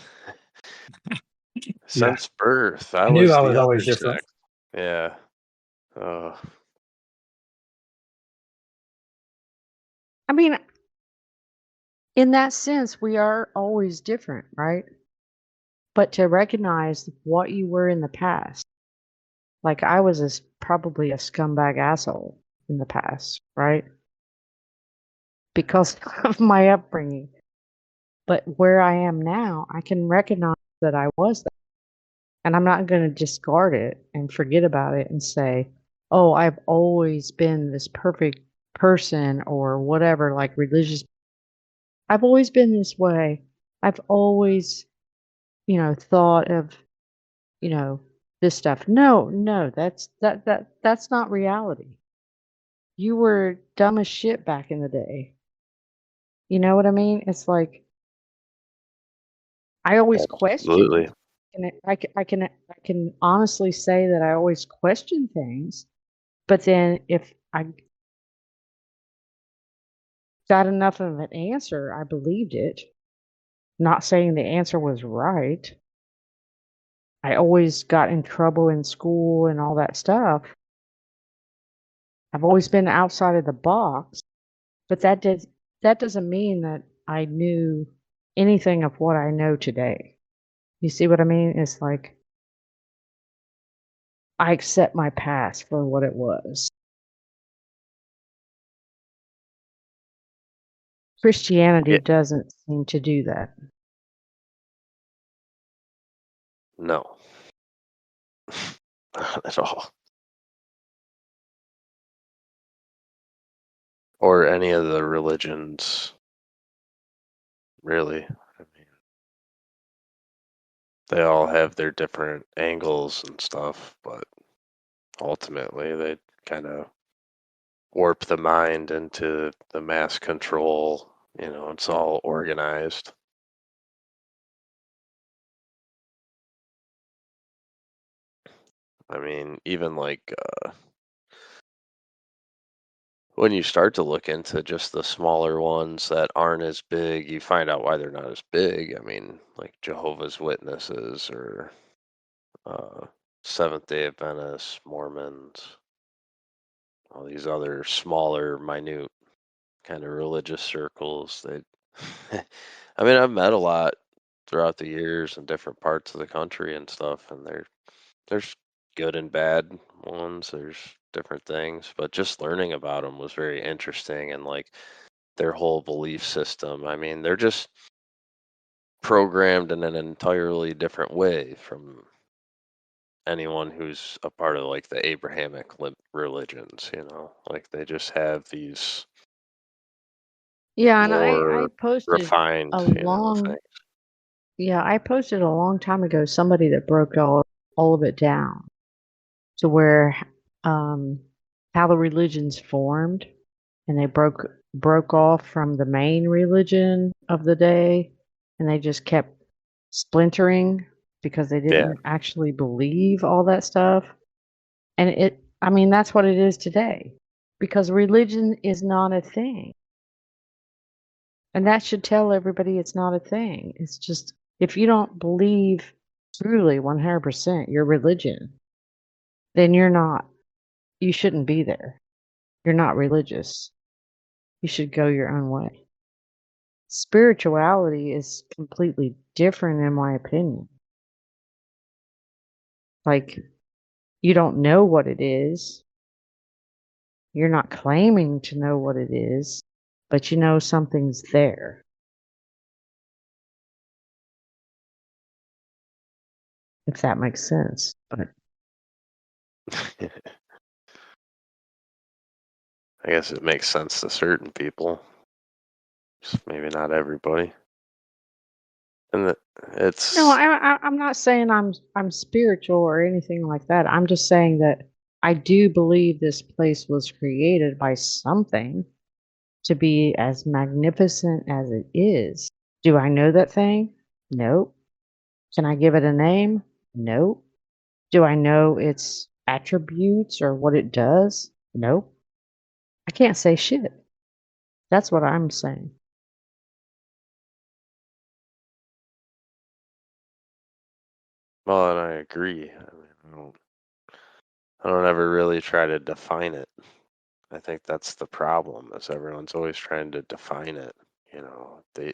Yeah. since birth, I I knew was I the was other always different. sex. Yeah. Uh, I mean, in that sense, we are always different, right? But to recognize what you were in the past, like I was probably a scumbag asshole in the past, right? Because of my upbringing. But where I am now, I can recognize that I was that. And I'm not going to discard it and forget about it and say, oh, I've always been this perfect person or whatever, like religious. I've always been this way. I've always, thought of, you know, this stuff. No, that's not reality. You were dumb as shit back in the day. You know what I mean? It's like I always questioned, absolutely. and I can honestly say that I always question things. But then if I got enough of an answer, I believed it. Not saying the answer was right. I always got in trouble in school and all that stuff. I've always been outside of the box, but that doesn't mean that I knew anything of what I know today. You see what I mean? It's like I accept my past for what it was. Christianity Yeah. doesn't seem to do that. No. Not at all. Or any of the religions, really. I mean, they all have their different angles and stuff, but ultimately they kind of warp the mind into the mass control. It's all organized. I mean, even like when you start to look into just the smaller ones that aren't as big, you find out why they're not as big. I mean, like Jehovah's Witnesses or uh, Seventh Day Adventists, Mormons, all these other smaller, minute kind of religious circles. I mean, I've met a lot throughout the years in different parts of the country and stuff, and there's good and bad ones. There's different things, but just learning about them was very interesting, and like their whole belief system. I mean, they're just programmed in an entirely different way from anyone who's a part of like the Abrahamic religions, like they just have these Yeah, and I more posted refined, a long things. yeah, I posted a long time ago somebody that broke all of it down to where um how the religions formed and they broke off from the main religion of the day and they just kept splintering because they Yeah, didn't actually believe all that stuff. And I mean that's what it is today because religion is not a thing. And that should tell everybody it's not a thing. It's just if you don't believe truly 100% your religion, then you shouldn't be there. You're not religious. You should go your own way. Spirituality is completely different, in my opinion. Like, you don't know what it is. You're not claiming to know what it is, but you know something's there. If that makes sense. But I guess it makes sense to certain people, just maybe not everybody. And no, it's I'm not saying I'm spiritual or anything like that. I'm just saying that I do believe this place was created by something to be as magnificent as it is. Do I know that thing? Nope. Can I give it a name? Nope. Do I know its attributes or what it does? Nope. I can't say shit. That's what I'm saying. Well, and I agree. I don't ever really try to define it. I think that's the problem, is everyone's always trying to define it.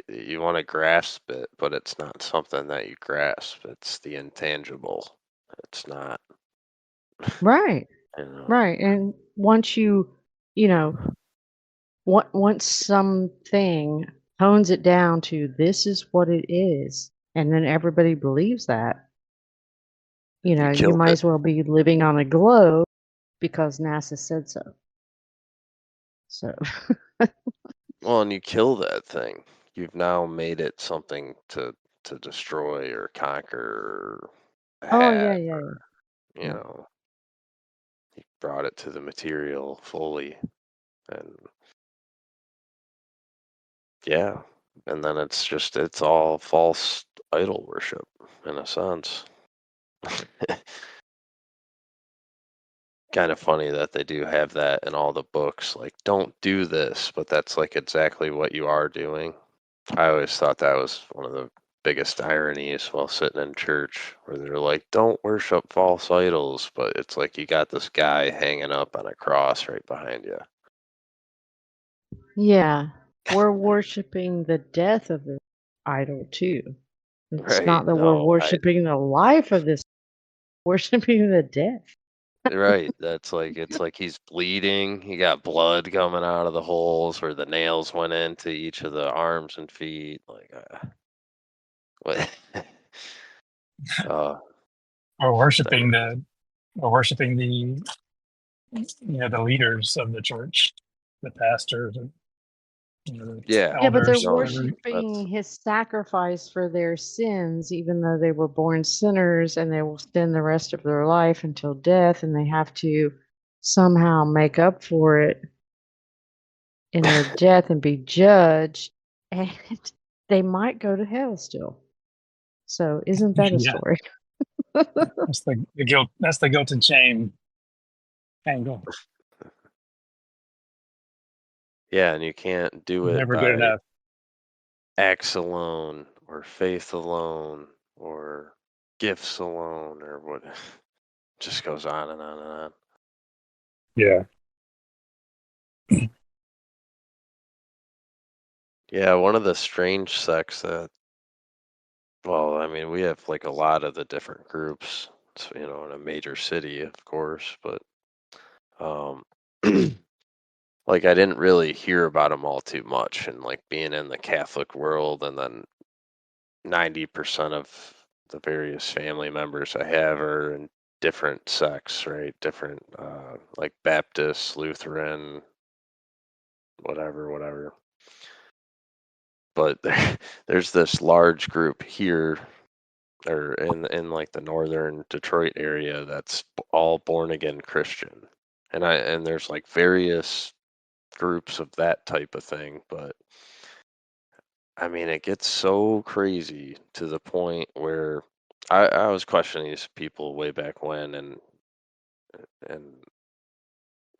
You want to grasp it, but it's not something that you grasp. It's the intangible. It's not, Right. you know. Right. And once you know, once something tones it down to this is what it is, and then everybody believes that, You you killed might it. as well be living on a globe because NASA said so. So, Well, and you kill that thing. You've now made it something to destroy or conquer or oh yeah, have, yeah, or, you yeah. know, you brought it to the material fully. And yeah, and then it's all false idol worship in a sense. Kind of funny that they do have that in all the books, like, don't do this, but that's like exactly what you are doing. I always thought that was one of the biggest ironies while sitting in church, where they're like, don't worship false idols, but it's like you got this guy hanging up on a cross right behind you. Yeah, we're worshiping the death of the idol too. It's Right. not that we're No, worshiping the life of this, worshiping the death. right. That's like, it's like he's bleeding. He got blood coming out of the holes where the nails went into each of the arms and feet. Like, what? uh, Or worshiping anyway. the the leaders of the church, the pastors, and the Yeah. Yeah, but they're elders, No, whatever. that's worshiping his sacrifice for their sins, even though they were born sinners and they will sin the rest of their life until death, and they have to somehow make up for it in their death and be judged, and they might go to hell still. So, isn't that a Yeah, story? that's the guilt. That's the guilt and shame angle. yeah, and you can't do it Never good by enough. acts alone or faith alone or gifts alone or what. Just goes on and on and on. Yeah. Yeah, one of the strange sects that, well, I mean, we have like a lot of the different groups, in a major city, of course, but um like I didn't really hear about them all too much, and like being in the Catholic world, and then 90% of the various family members I have are in different sects, right? Different, like Baptist, Lutheran, whatever. But there's this large group here, or in like the northern Detroit area, that's all born again Christian, and there's like various groups of that type of thing, but I mean, it gets so crazy to the point where I was questioning these people way back when, and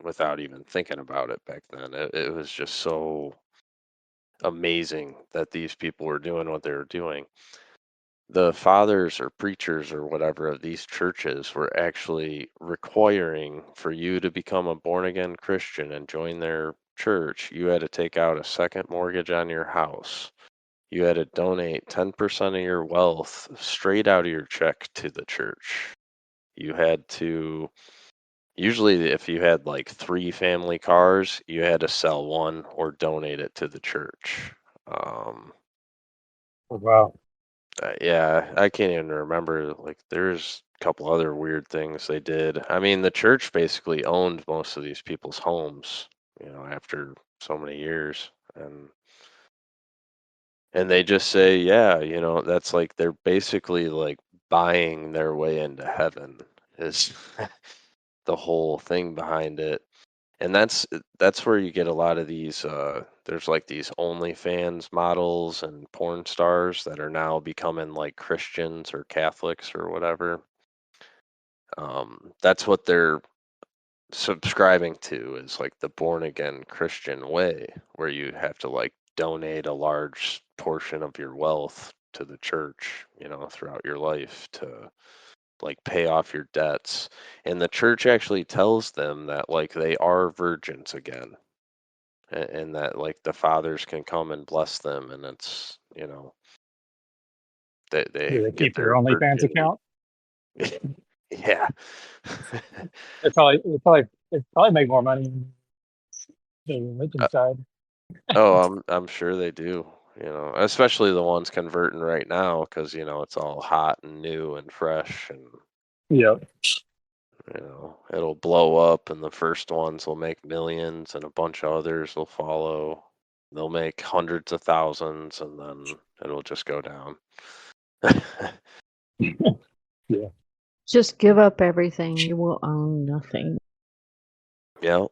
without even thinking about it back then, it was just so amazing that these people were doing what they were doing. The fathers or preachers or whatever of these churches were actually requiring for you to become a born again Christian and join their church. You had to take out a second mortgage on your house. You had to donate 10% of your wealth straight out of your check to the church. You had to, usually, if you had like 3 family cars, you had to sell one or donate it to the church. Um, Oh, wow. yeah, I can't even remember. Like, there's a couple other weird things they did. I mean, the church basically owned most of these people's homes, after so many years. And they just say, yeah, that's like they're basically like buying their way into heaven is the whole thing behind it. And that's where you get a lot of these there's like these OnlyFans models and porn stars that are now becoming like Christians or Catholics or whatever. That's what they're subscribing to is like the born again Christian way, where you have to like donate a large portion of your wealth to the church, throughout your life to like pay off your debts. And the church actually tells them that like they are virgins again, and that like the fathers can come and bless them, and it's they Do they get keep their their OnlyFans virginity. account? Yeah. They probably make more money than the religion side. Oh, I'm sure they do. Especially the ones converting right now, because it's all hot and new and fresh, and Yeah. it'll blow up, and the first ones will make millions, and a bunch of others will follow. They'll make hundreds of thousands, and then it'll just go down. Yeah. Just give up everything. You will own nothing. Yep.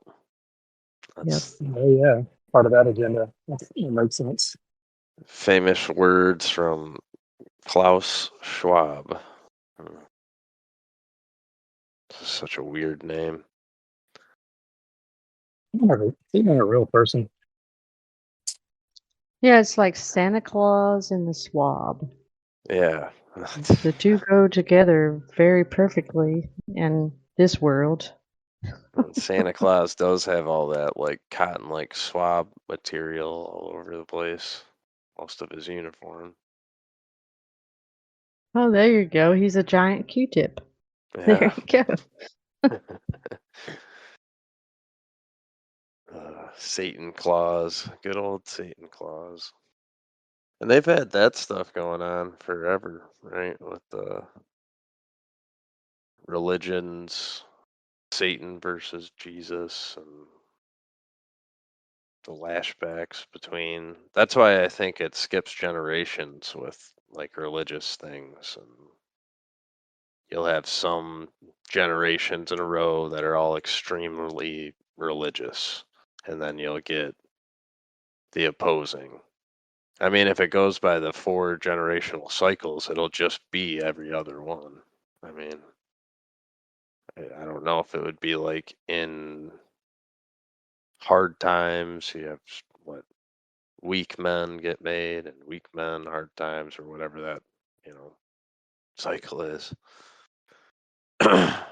Yes. Oh yeah. Part of that agenda. That makes sense. Famous words from Klaus Schwab. This is such a weird name. He's not a real person. Yeah, it's like Santa Claus and the swab. Yeah. The two go together very perfectly in this world. Santa Claus does have all that like cotton like swab material all over the place. Most of his uniform. Oh, there you go. He's a giant Q-tip. There Yeah. you go. Satan Claus. Good old Satan Claus. And they've had that stuff going on forever, right? With the religions, Satan versus Jesus, and the lashbacks between. That's why I think it skips generations with like religious things, and you'll have some generations in a row that are all extremely religious, and then you'll get the opposing. I mean, if it goes by the 4 generational cycles, it'll just be every other one. I mean, I don't know if it would be like in hard times, you have what, weak men get made, and weak men, hard times, or whatever that, cycle is. But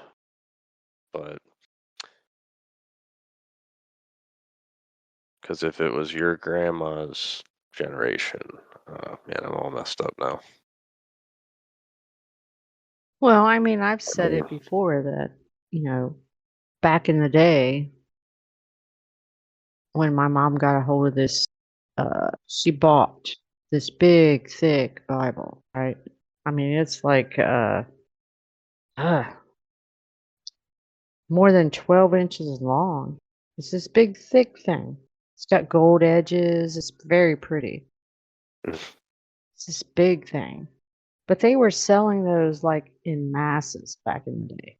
because if it was your grandma's generation, man, I'm all messed up now. Well, I mean, I've said it before that, back in the day when my mom got a hold of this, she bought this big, thick Bible, right? I mean, it's like more than 12 inches long. It's this big, thick thing. It's got gold edges. It's very pretty. It's this big thing. But they were selling those like in masses back in the day.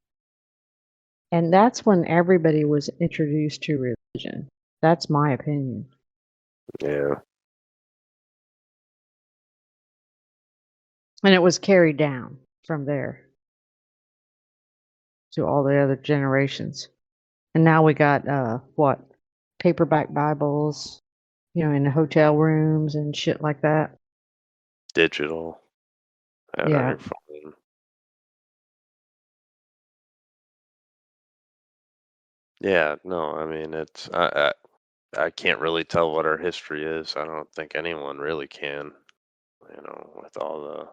And that's when everybody was introduced to religion. That's my opinion. Yeah. And it was carried down from there to all the other generations. And now we got paperback Bibles, in the hotel rooms and shit like that. Digital. On Yeah. your phone. Yeah, no, I mean it's I can't really tell what our history is. I don't think anyone really can, with all the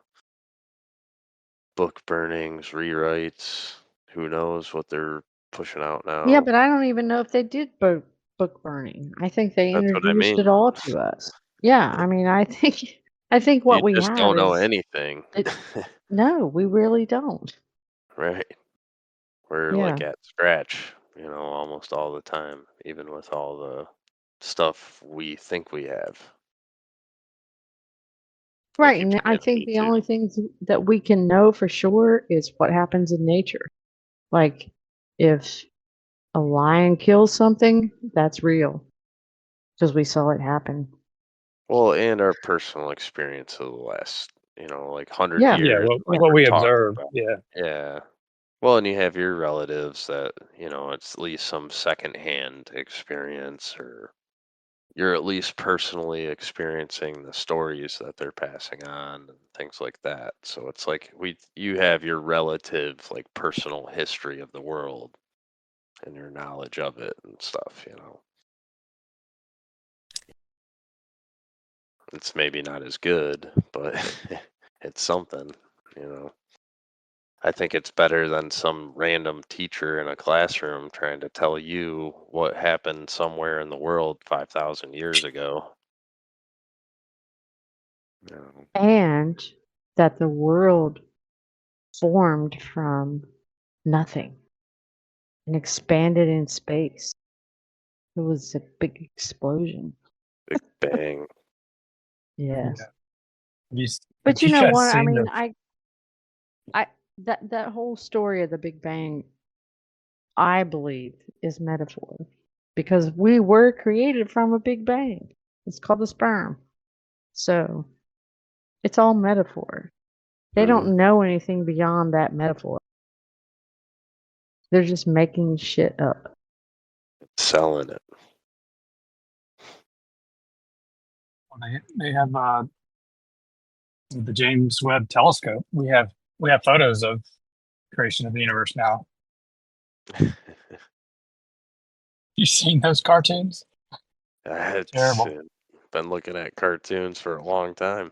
book burnings, rewrites. Who knows what they're pushing out now? Yeah, but I don't even know if they did book burning. I think they That's what I introduced mean. it all to us. Yeah, I mean, I think what You we just have don't know is anything. no, we really don't. Right. We're Yeah. like at scratch, almost all the time, even with all the stuff we think we have. Like Right, you and I can't think need the to. only things that we can know for sure is what happens in nature. Like if a lion kills something, that's real because we saw it happen. Well, and our personal experience of the last, like 100 Yeah. Yeah. years, like What we're we talking observe. about. Yeah. Yeah. Well, and you have your relatives that, it's at least some secondhand experience, or you're at least personally experiencing the stories that they're passing on and things like that. So it's like you have your relative like personal history of the world and your knowledge of it and stuff. It's maybe not as good, but it's something. I think it's better than some random teacher in a classroom trying to tell you what happened somewhere in the world 5,000 years ago. You know, And that the world formed from nothing and expanded in space. It was a big explosion. Big Bang. Yes. Yeah. You, But have you you know guys what? I seen mean, the? that whole story of the Big Bang, I believe, is metaphor, because we were created from a Big Bang. It's called the sperm. So it's all metaphor. They don't know anything beyond that metaphor. They're just making shit up. Selling it. Well, they have the James Webb Telescope. We have photos of creation of the universe now. You seen those cartoons? It's Terrible. been looking at cartoons for a long time.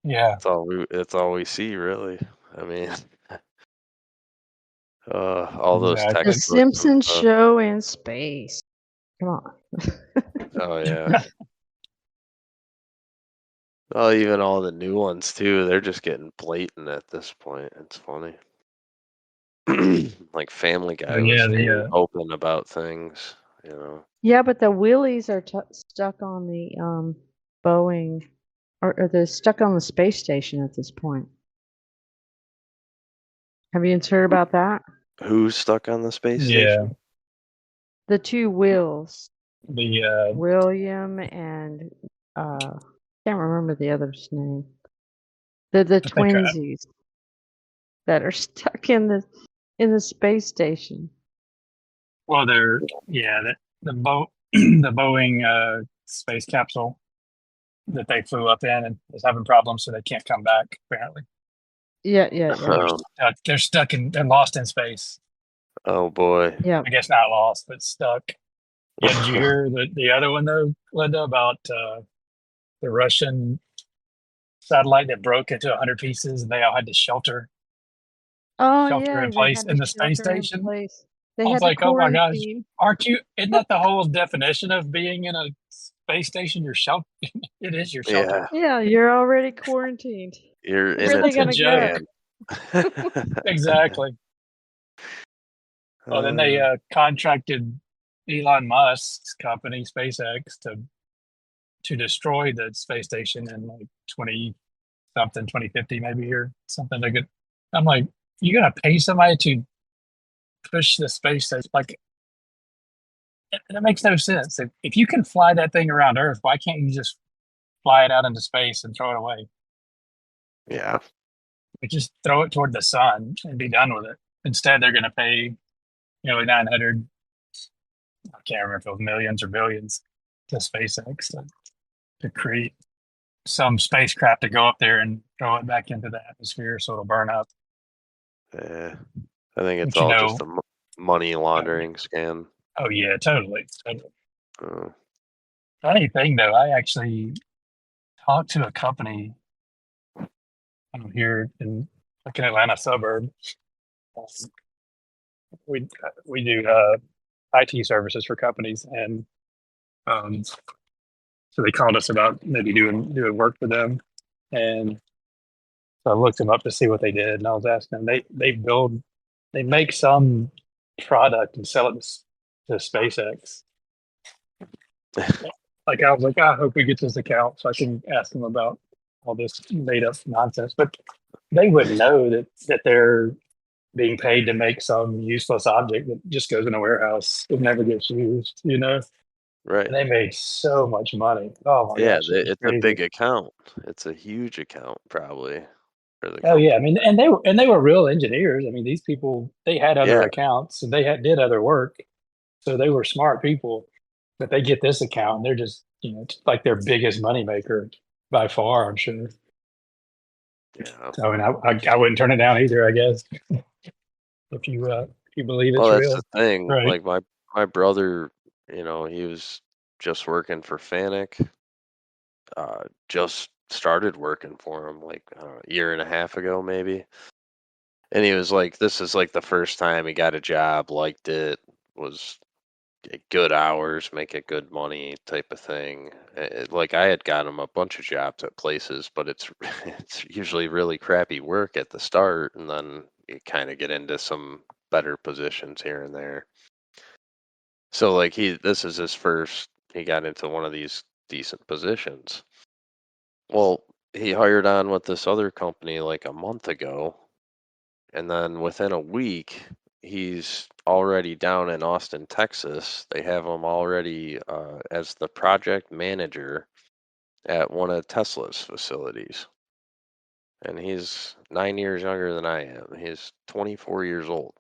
Yeah. It's all we see, really. I mean, all those Exactly. The textbooks and Simpsons stuff. show in space. Come on. Oh yeah. Well, even all the new ones too. They're just getting blatant at this point. It's funny. Like Family Oh Guy was yeah. very The open about things. Yeah, but the wheelies are stuck on the Boeing, or they're stuck on the space station at this point. Have you heard about that? Who's stuck on the space yeah. station? The two Wills, The William and can't remember the other's name. The I think twinsies that are stuck in the space station. well they're the Boeing space capsule that they flew up in and is having problems, so they can't come back. Apparently, Yeah. they're lost in space. Oh boy. Yeah. I guess not lost, but stuck. Yeah, did you hear the other one though, Linda, about the Russian satellite that broke into 100 pieces and they all had to Oh shelter yeah, in they place had to in the space shelter in station? place. They I was had to like, oh my gosh, quarantine. aren't you? Isn't that the whole definition of being in a space station? Your shelter. It is your shelter. Yeah, Yeah, you're already quarantined. you're in Where are a they It's a gonna tin go? joke. can. Exactly. Well, then they contracted Elon Musk's company, SpaceX, to destroy the space station in like 20 something, 2050 maybe, or something. They could. I'm like, you gotta pay somebody to push the space station? Like, that makes no sense. If you can fly that thing around Earth, why can't you just fly it out into space and throw it away? Yeah. Like, just throw it toward the sun and be done with it. Instead, they're going to pay nearly 900. I can't remember if it was millions or billions to SpaceX to create some spacecraft to go up there and throw it back into the atmosphere so it'll burn up. Yeah. I think it's But all just a money laundering scam. oh yeah, totally. Uh, Funny thing though, I actually talked to a company here in like an Atlanta suburb. Um, we do IT services for companies, and so they called us about maybe doing work for them, and so I looked them up to see what they did, and I was asking them, they make some product and sell it to SpaceX. Like, I was like, I hope we get this account so I can ask them about all this made up nonsense, but they would know that they're being paid to make some useless object that just goes in a warehouse. It never gets used, right. And they made so much money. Oh my Yeah, gosh, it was it's a crazy. big account. It's a huge account, probably. for the Oh yeah, I company. mean, and they were real engineers. I mean, these people, they had other Yeah, accounts and did other work, so they were smart people. But they get this account and they're just, it's like their biggest moneymaker by far, I'm sure. yeah. So I mean, I wouldn't turn it down either, I guess, if you believe Well, it's that's the real, thing. right? Like my brother, he was just working for Fanuc. Just started working for him like a year and a half ago, maybe. And he was like, "This is like the first time he got a job, liked it, was good hours, making good money type of thing." Like I had got him a bunch of jobs at places, but it's it's usually really crappy work at the start, and then you kind of get into some better positions here and there. So like this is his first. He got into one of these decent positions. Well, he hired on with this other company like a month ago, and then within a week, he's already down in Austin, Texas. They have him already as the project manager at one of Tesla's facilities. And he's 9 years younger than I am. He's 24 years old.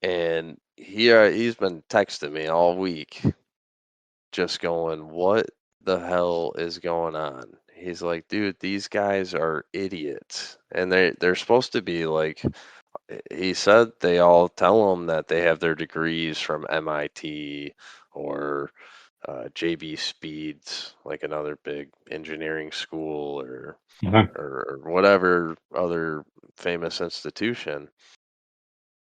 And he's been texting me all week, just going, "What the hell is going on?" He's like, "Dude, these guys are idiots." And they're supposed to be like, he said they all tell him that they have their degrees from MIT or JB Speeds, like another big engineering school, Uh-huh. or whatever other famous institution.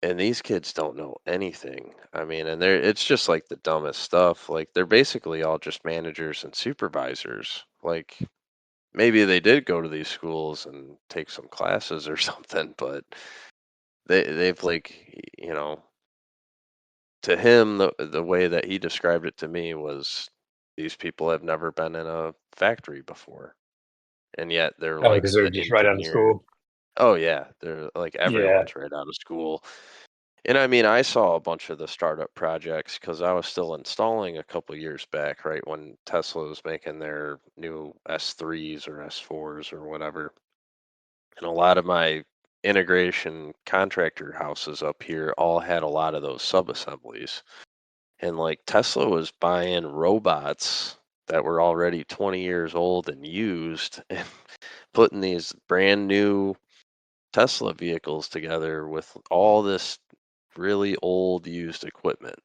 And these kids don't know anything. I mean, and it's just like the dumbest stuff. Like they're basically all just managers and supervisors. Like maybe they did go to these schools and take some classes or something, but they've like, to him, the way that he described it to me was these people have never been in a factory before, and yet they're Oh, like because they're the just right out of engineer. school. Oh yeah, they're like Yeah. everyone's right out of school. And I mean, I saw a bunch of the startup projects because I was still installing a couple years back, right when Tesla was making their new S3s or S4s or whatever. And a lot of my integration contractor houses up here all had a lot of those sub-assemblies. And like Tesla was buying robots that were already 20 years old and used and putting these brand new Tesla vehicles together with all this really old used equipment.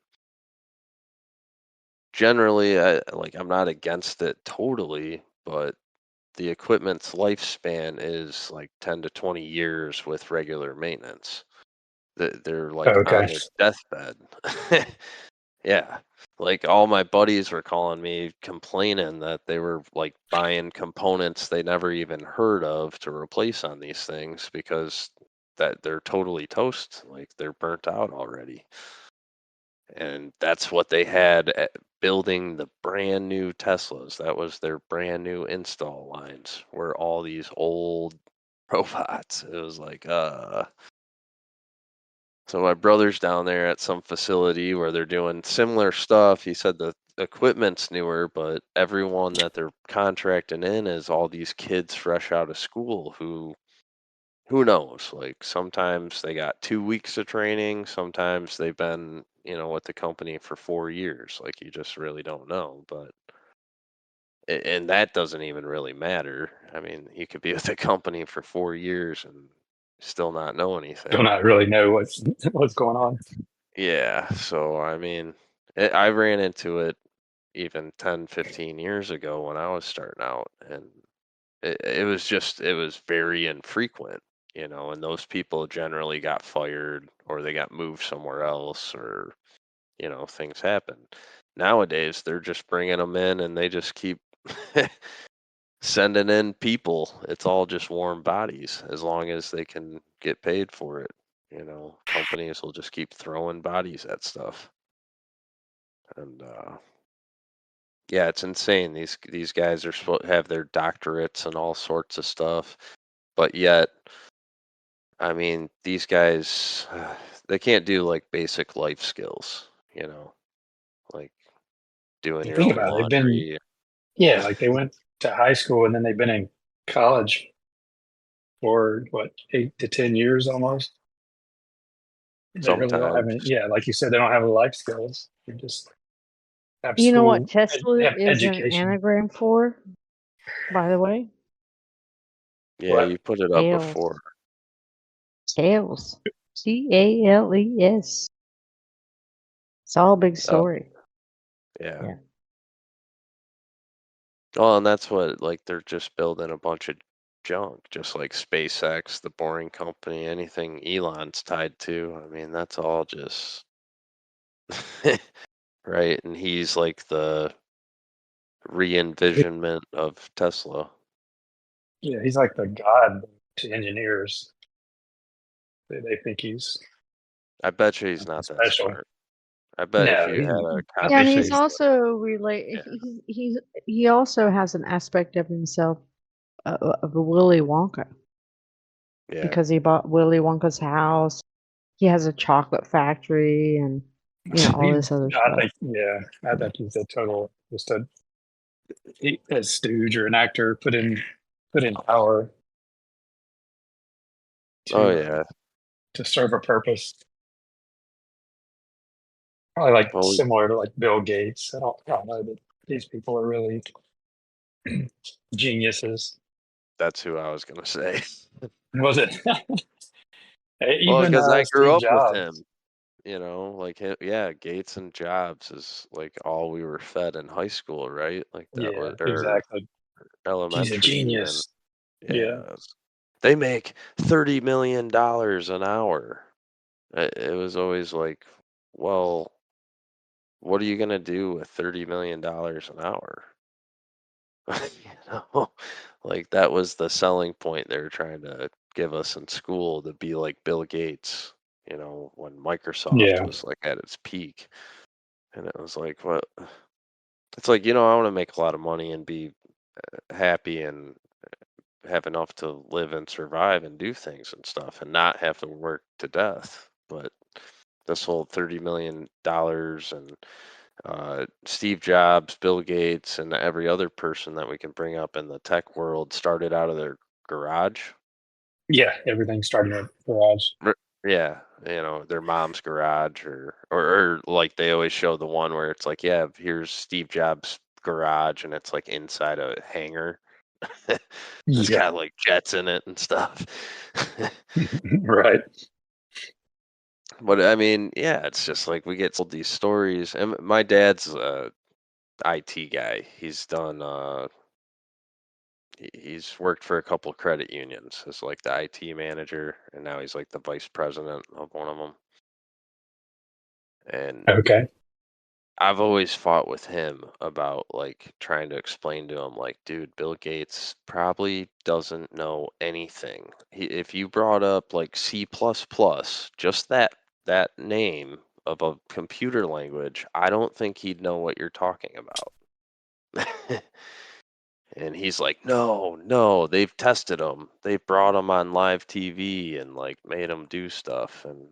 Generally, I'm not against it totally, but the equipment's lifespan is like 10 to 20 years with regular maintenance. They're Oh, like on okay. their deathbed. Yeah. Like all my buddies were calling me complaining that they were like buying components they never even heard of to replace on these things because that they're totally toast, like they're burnt out already. And that's what they had at building the brand new Teslas. That was their brand new install lines, were all these old robots. It was like, so my brother's down there at some facility where they're doing similar stuff. He said the equipment's newer, but everyone that they're contracting in is all these kids fresh out of school who knows? Like sometimes they got 2 weeks of training, sometimes they've been, with the company for 4 years. Like you just really don't know. But and that doesn't even really matter. I mean, you could be with the company for 4 years and still not know Do anything. not really know what's going on. Yeah, so I mean, I ran into it even 10, 15 years ago when I was starting out, and it was very infrequent, and those people generally got fired or they got moved somewhere else or, things happen. Nowadays, they're just bringing them in and they just keep sending in people. It's all just warm bodies as long as they can get paid for it. Companies will just keep throwing bodies at stuff. And yeah, it's insane. These guys are supposed to have their doctorates and all sorts of stuff, but yet, I mean, these guys they can't do like basic life skills, like doing You your think own about it, they've been, laundry. yeah, like they went to high school and then they've been in college for what, 8 to 10 years almost. They really don't have any. Sometimes. Yeah, like you said, they don't have any life skills. They just have You know what school, Tesla have is an education. anagram for, by the way? Yeah, What? you put it up Tails. before. Tails. Tales. It's all a big story. Yeah. Yeah. Well, and that's what, like, they're just building a bunch of junk, just like SpaceX, the Boring Company, anything Elon's tied to. I mean, that's all just right. And he's like the re-envisionment of Tesla. Yeah, he's like the god to engineers. They think he's I bet you he's not that special. smart. I bet if No, you he's, had a I Yeah, and bet conversation, he's also relate. yeah, He also has an aspect of himself of a Willy Wonka yeah. because he bought Willy Wonka's house. He has a chocolate factory and all this other I stuff. think, yeah, I think he's a total just a stooge or an actor put in power Oh to yeah. to serve a purpose. Probably like Well, similar to like Bill Gates. I don't know that these people are really geniuses. that's who I was gonna say. Was it? Well, Even because I grew Steve up with Jobs. him. Like yeah, Gates and Jobs is like all we were fed in high school, right? Like that Yeah, was or exactly. He's a elementary even. genius. Yeah. Yeah. They make $30 million an hour. It was always like, well, what are you gonna do with $30 million an hour? You know, like that was the selling point they were trying to give us in school to be like Bill Gates, when Microsoft Yeah. was like at its peak. And it was like, what? It's like, I want to make a lot of money and be happy and have enough to live and survive and do things and stuff and not have to work to death. But this whole $30 million and Steve Jobs, Bill Gates, and every other person that we can bring up in the tech world started out of their garage. Yeah. Everything started in a garage. Yeah, their mom's garage, or like they always show the one where it's like, yeah, here's Steve Jobs' garage, and it's like inside a hangar. It's Yeah. got like jets in it and stuff. Right. But I mean, yeah, it's just like we get told these stories, and my dad's a IT guy. He's done he's worked for a couple credit unions as like the IT manager, and now he's like the vice president of one of them. And Okay. I've always fought with him about like trying to explain to him, like, dude, Bill Gates probably doesn't know anything. If you brought up like C++, just that name of a computer language, I don't think he'd know what you're talking about. And he's like, no, no, they've tested him. They've brought him on live TV and like made him do stuff. And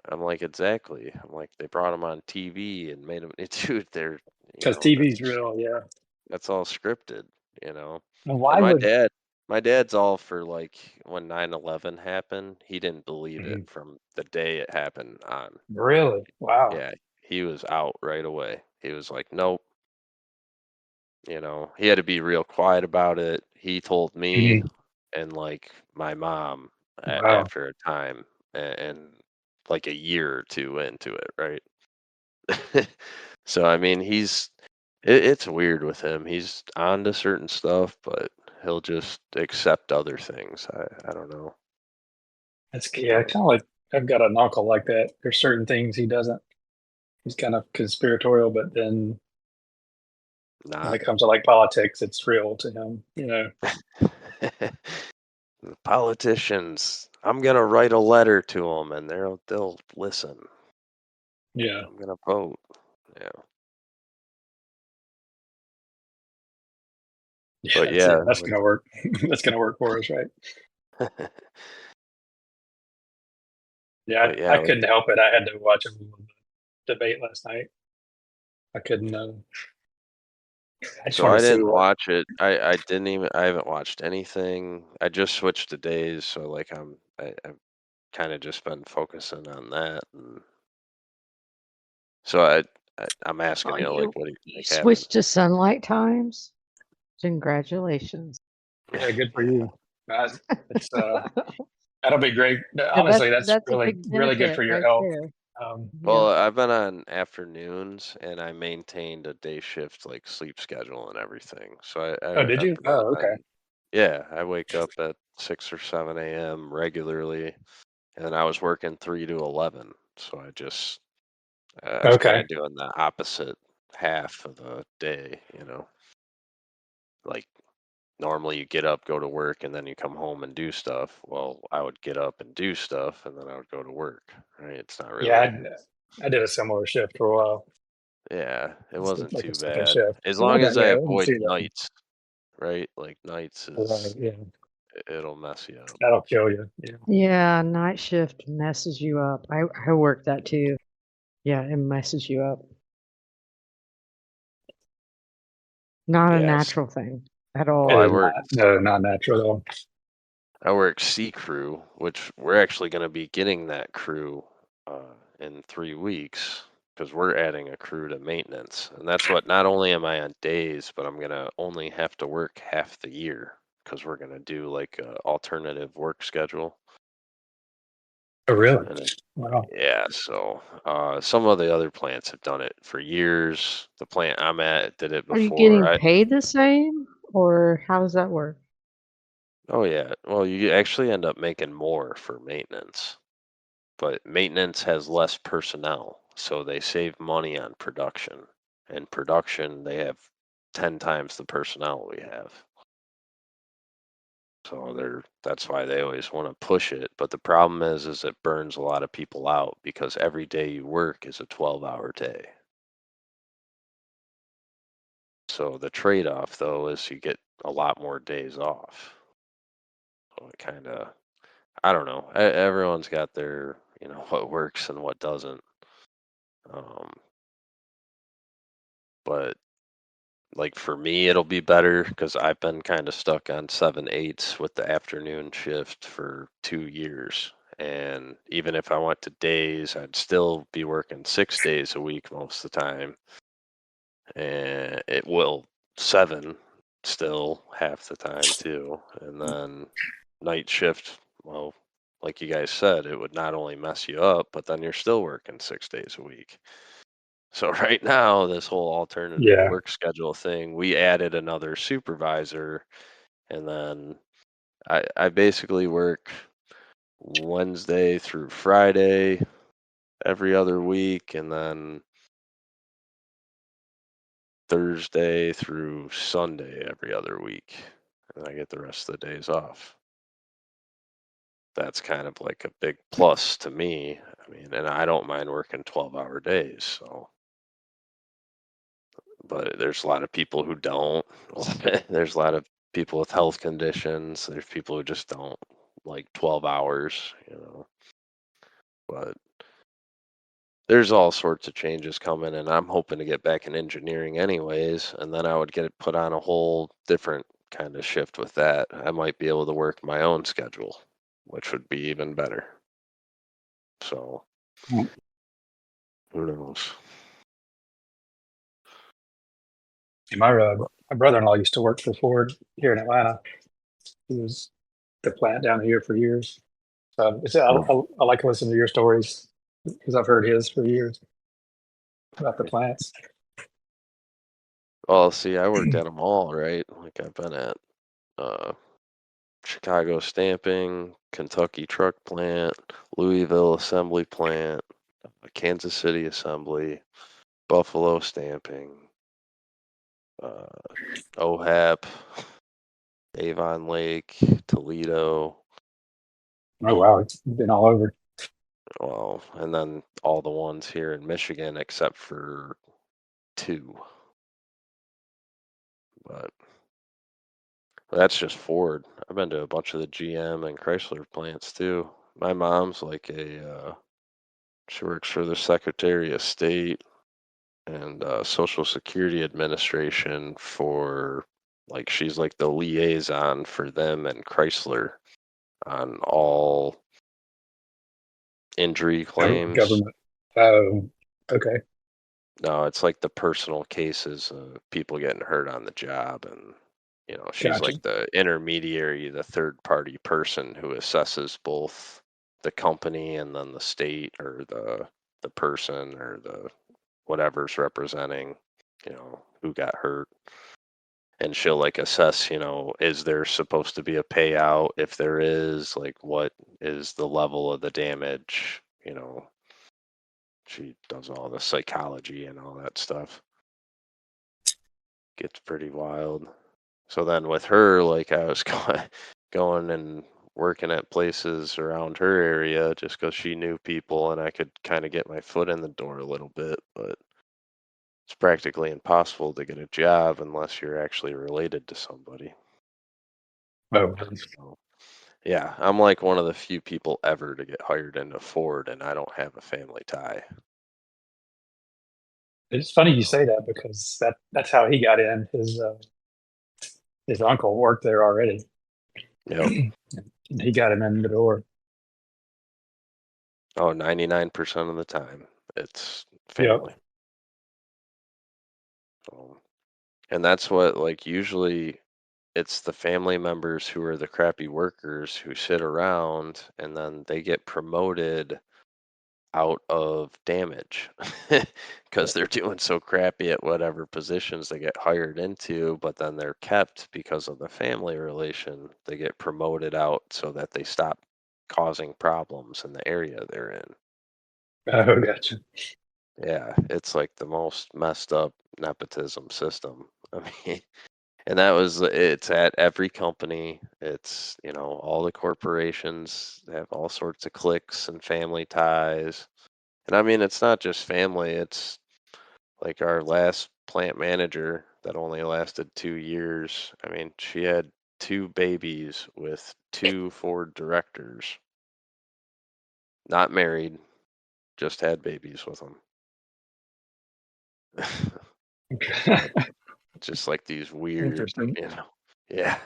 I'm like, exactly. I'm like, they brought him on TV and made him, dude, Because TV's real. Yeah. that's all scripted, you know. And And why would, my dad's all for like when 9/11 happened, he didn't believe it Mhm. from the day it happened on. Really? Wow. Yeah, he was out right away. He was like, nope. He had to be real quiet about it. He told me Mhm. and like my mom Wow. after a time and like a year or two into it, right? So I mean, it's weird with him. He's on to certain stuff, but he'll just accept other things. I don't know. Yeah, kind of like I've got an uncle like that. There's certain things he doesn't. He's kind of conspiratorial, but then when Not it comes to like politics, it's real to him. the politicians. I'm gonna write a letter to them, and they'll listen. Yeah. I'm gonna vote. Yeah, Yeah, but that's it. yeah, That's gonna work. That's gonna work for us, right? Yeah, but yeah, I couldn't help it. I had to watch a debate last night. I couldn't. I just So wanted I to see didn't what. watch it. I haven't watched anything. I just switched to days, so like I've kind of just been focusing on that, and so I'm Oh, asking you like you what do you you think happened? switched to sunlight times? Congratulations. Yeah, good for you. Uh, it's that'll be great. Yeah, Honestly, that's that's a really big really good benefit for your right health. there. Well, Yep. I've been on afternoons, and I maintained a day shift like sleep schedule and everything. So Oh, did I've you? really Oh, okay. been, yeah. I wake up at 6 or 7 a.m. regularly, and I was working 3 to 11. So I was kind Okay. of doing the opposite half of the day, like normally you get up, go to work, and then you come home and do stuff. Well, I would get up and do stuff, and then I would go to work. Right? It's not Yeah, really, I did a similar shift for a while. yeah, it It's wasn't like a too second bad shift. as So I long got, as I yeah, I didn't avoid see that. nights. Right? Like nights Right, is yeah, it'll mess you up. that'll kill you. Yeah. Yeah, night shift messes you up. I work that too. Yeah, it messes you up. Not a Yes. natural thing at Well, It all. I is work not. No, not natural at all. I work sea crew, which we're actually going to be getting that crew in 3 weeks because we're adding a crew to maintenance, and that's what. Not only am I on days, but I'm going to only have to work half the year because we're going to do like a alternative work schedule. Oh, really? And Wow. yeah, so some of the other plants have done it for years. The plant I'm at did it Are you before. getting paid the same, or how does that work? Oh yeah, well you actually end up making more for maintenance, but maintenance has less personnel, so they save money on production. And production, they have 10 times the personnel we have. So that's why they always want to push it. But the problem is it burns a lot of people out because every day you work is a 12-hour day. So the trade-off though is you get a lot more days off. So it kind of, I don't know. Everyone's got their, what works and what doesn't. Um, but like for me, it'll be better because I've been kind of stuck on 7/8s with the afternoon shift for 2 years. And even if I went to days, I'd still be working 6 days a week most of the time. And it will 7 still half the time too. And then night shift, well, like you guys said, it would not only mess you up, but then you're still working 6 days a week. So right now, this whole alternative Yeah. work schedule thing, we added another supervisor, and then I basically work Wednesday through Friday every other week, and then Thursday through Sunday every other week, and I get the rest of the days off. That's kind of like a big plus to me. I mean, and I don't mind working 12-hour days, so. But there's a lot of people who don't. There's a lot of people with health conditions. There's people who just don't like 12 hours. But there's all sorts of changes coming, and I'm hoping to get back in engineering anyways, and then I would get it put on a whole different kind of shift with that. I might be able to work my own schedule, which would be even better. So, Mm. who knows? My brother-in-law used to work for Ford here in Atlanta. He was the plant down here for years. So I like to listen to your stories because I've heard his for years about the plants. Well, see, I worked at them all, right? Like I've been at uh, Chicago Stamping, Kentucky Truck Plant, Louisville Assembly Plant, Kansas City Assembly, Buffalo Stamping, uh, OHAP, Avon Lake, Toledo, Oh wow, it's been all over. well, and then all the ones here in Michigan except for 2. But that's just Ford. I've been to a bunch of the GM and Chrysler plants too. My mom's like she works for the Secretary of State. and Social Security Administration for, like, she's like the liaison for them and Chrysler on all injury claims. Government. Oh, okay. No, it's like the personal cases of people getting hurt on the job, and she's Gotcha. like the intermediary, the third party person who assesses both the company and then the state or the person or the whatever's representing, who got hurt. And she'll like assess, is there supposed to be a payout? If there is, like, what is the level of the damage? She does all the psychology and all that stuff. Gets pretty wild. So then with her, like, I was going and working at places around her area just because she knew people and I could kind of get my foot in the door a little bit. But it's practically impossible to get a job unless you're actually related to somebody. Oh, So, yeah, I'm like one of the few people ever to get hired into Ford, and I don't have a family tie. it's funny you say that because that's how he got in. His uncle worked there already. Yep. And he got him in the door. Oh, 99% of the time, it's Yep. family. And that's what, like, usually it's the family members who are the crappy workers who sit around and then they get promoted out of damage because they're doing so crappy at whatever positions they get hired into, but then they're kept because of the family relation. They get promoted out so that they stop causing problems in the area they're in. Oh, gotcha. Yeah, it's like the most messed up nepotism system. I mean, and it's at every company. It's, all the corporations have all sorts of cliques and family ties. And I mean, it's not just family, it's like our last plant manager that only lasted 2 years. I mean, she had two babies with two Ford directors, not married, just had babies with them. Just like these weird, Interesting. yeah.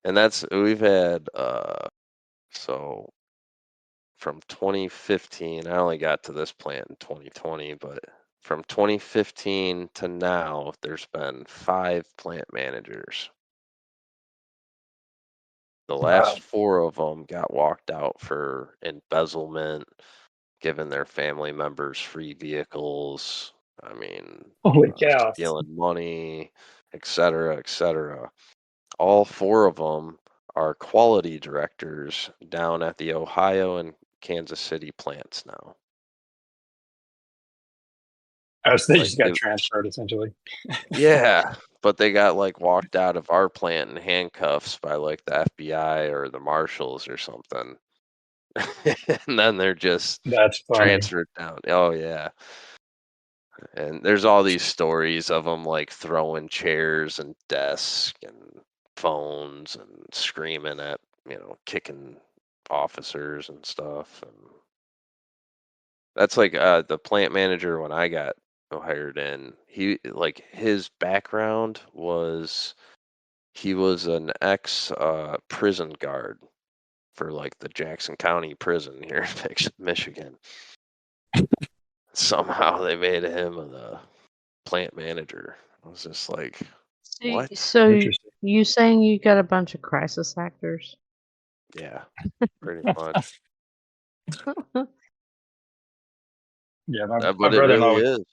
And we've had, so from 2015, I only got to this plant in 2020, but from 2015 to now, there's been 5 plant managers. The last Wow. 4 of them got walked out for embezzlement, giving their family members free vehicles. I mean, Holy cow. stealing money, et cetera, et cetera. All 4 of them are quality directors down at the Ohio and Kansas City plants now. Oh, so they Like, just got transferred essentially. yeah, but they got like walked out of our plant in handcuffs by like the FBI or the marshals or something. And then they're just That's funny. transferred down. Oh yeah. And there's all these stories of them like throwing chairs and desks and phones and screaming at, kicking officers and stuff. And that's like the plant manager when I got hired in. He, like, his background was he was an ex prison guard for like the Jackson County prison here in Michigan. Somehow they made him the plant manager. I was just like, what? So Interesting. you saying you got a bunch of crisis actors? Yeah, pretty much. Yeah, my But it brother-in-law really would, is.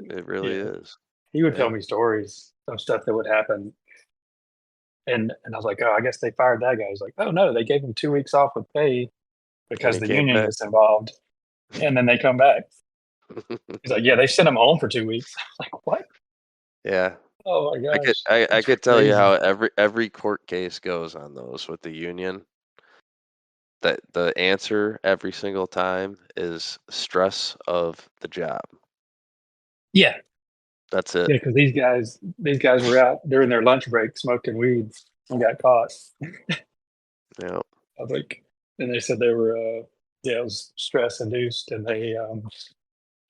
It really yeah, is. he would tell Yeah. me stories of stuff that would happen. And I was like, oh, I guess they fired that guy. He's like, oh no, they gave him 2 weeks off with pay And because he the came union back. gets involved. And then they come back. He's like, yeah, they sent him home for 2 weeks. I was like, what? Yeah. Oh my I could gosh. I That's could tell you crazy. how every court case goes on those with the union. That the answer every single time is stress of the job. Yeah. That's it. Yeah, because these guys were out during their lunch break smoking weed and got caught. Yeah. I was like, and they said they were, yeah, it was stress induced, and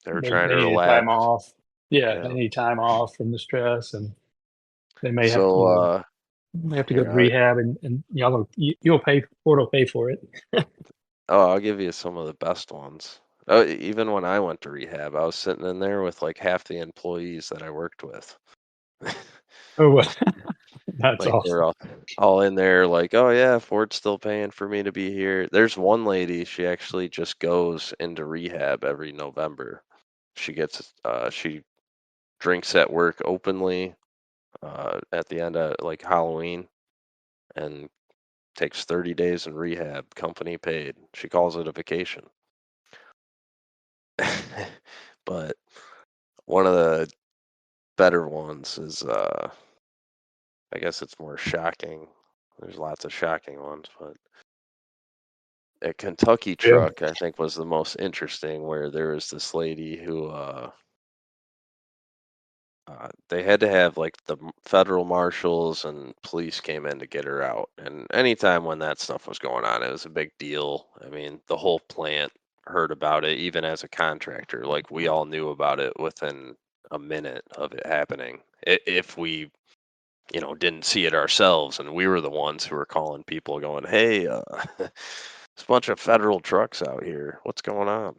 They were trying they to need relax. time off. Yeah, Yeah. they need time off from the stress, and they may have So, to may have to you go to know, rehab, and you'll pay Ford will pay for it. I'll give you some of the best ones. Oh, even when I went to rehab, I was sitting in there with like half the employees that I worked with. Oh, that's Like they're awesome. all in there, like, oh yeah, Ford's still paying for me to be here. There's one lady, she actually just goes into rehab every November. She drinks at work openly at the end of like Halloween and takes 30 days in rehab, company paid. She calls it a vacation. But one of the better ones is I guess it's more shocking. There's lots of shocking ones, but a Kentucky Yeah. truck I think was the most interesting, where there was this lady who they had to have like the federal marshals and police came in to get her out. And anytime when that stuff was going on, it was a big deal. I mean, the whole plant heard about it, even as a contractor. Like we all knew about it within a minute of it happening. If we, didn't see it ourselves, and we were the ones who were calling people, going, "Hey, there's a bunch of federal trucks out here. What's going on?"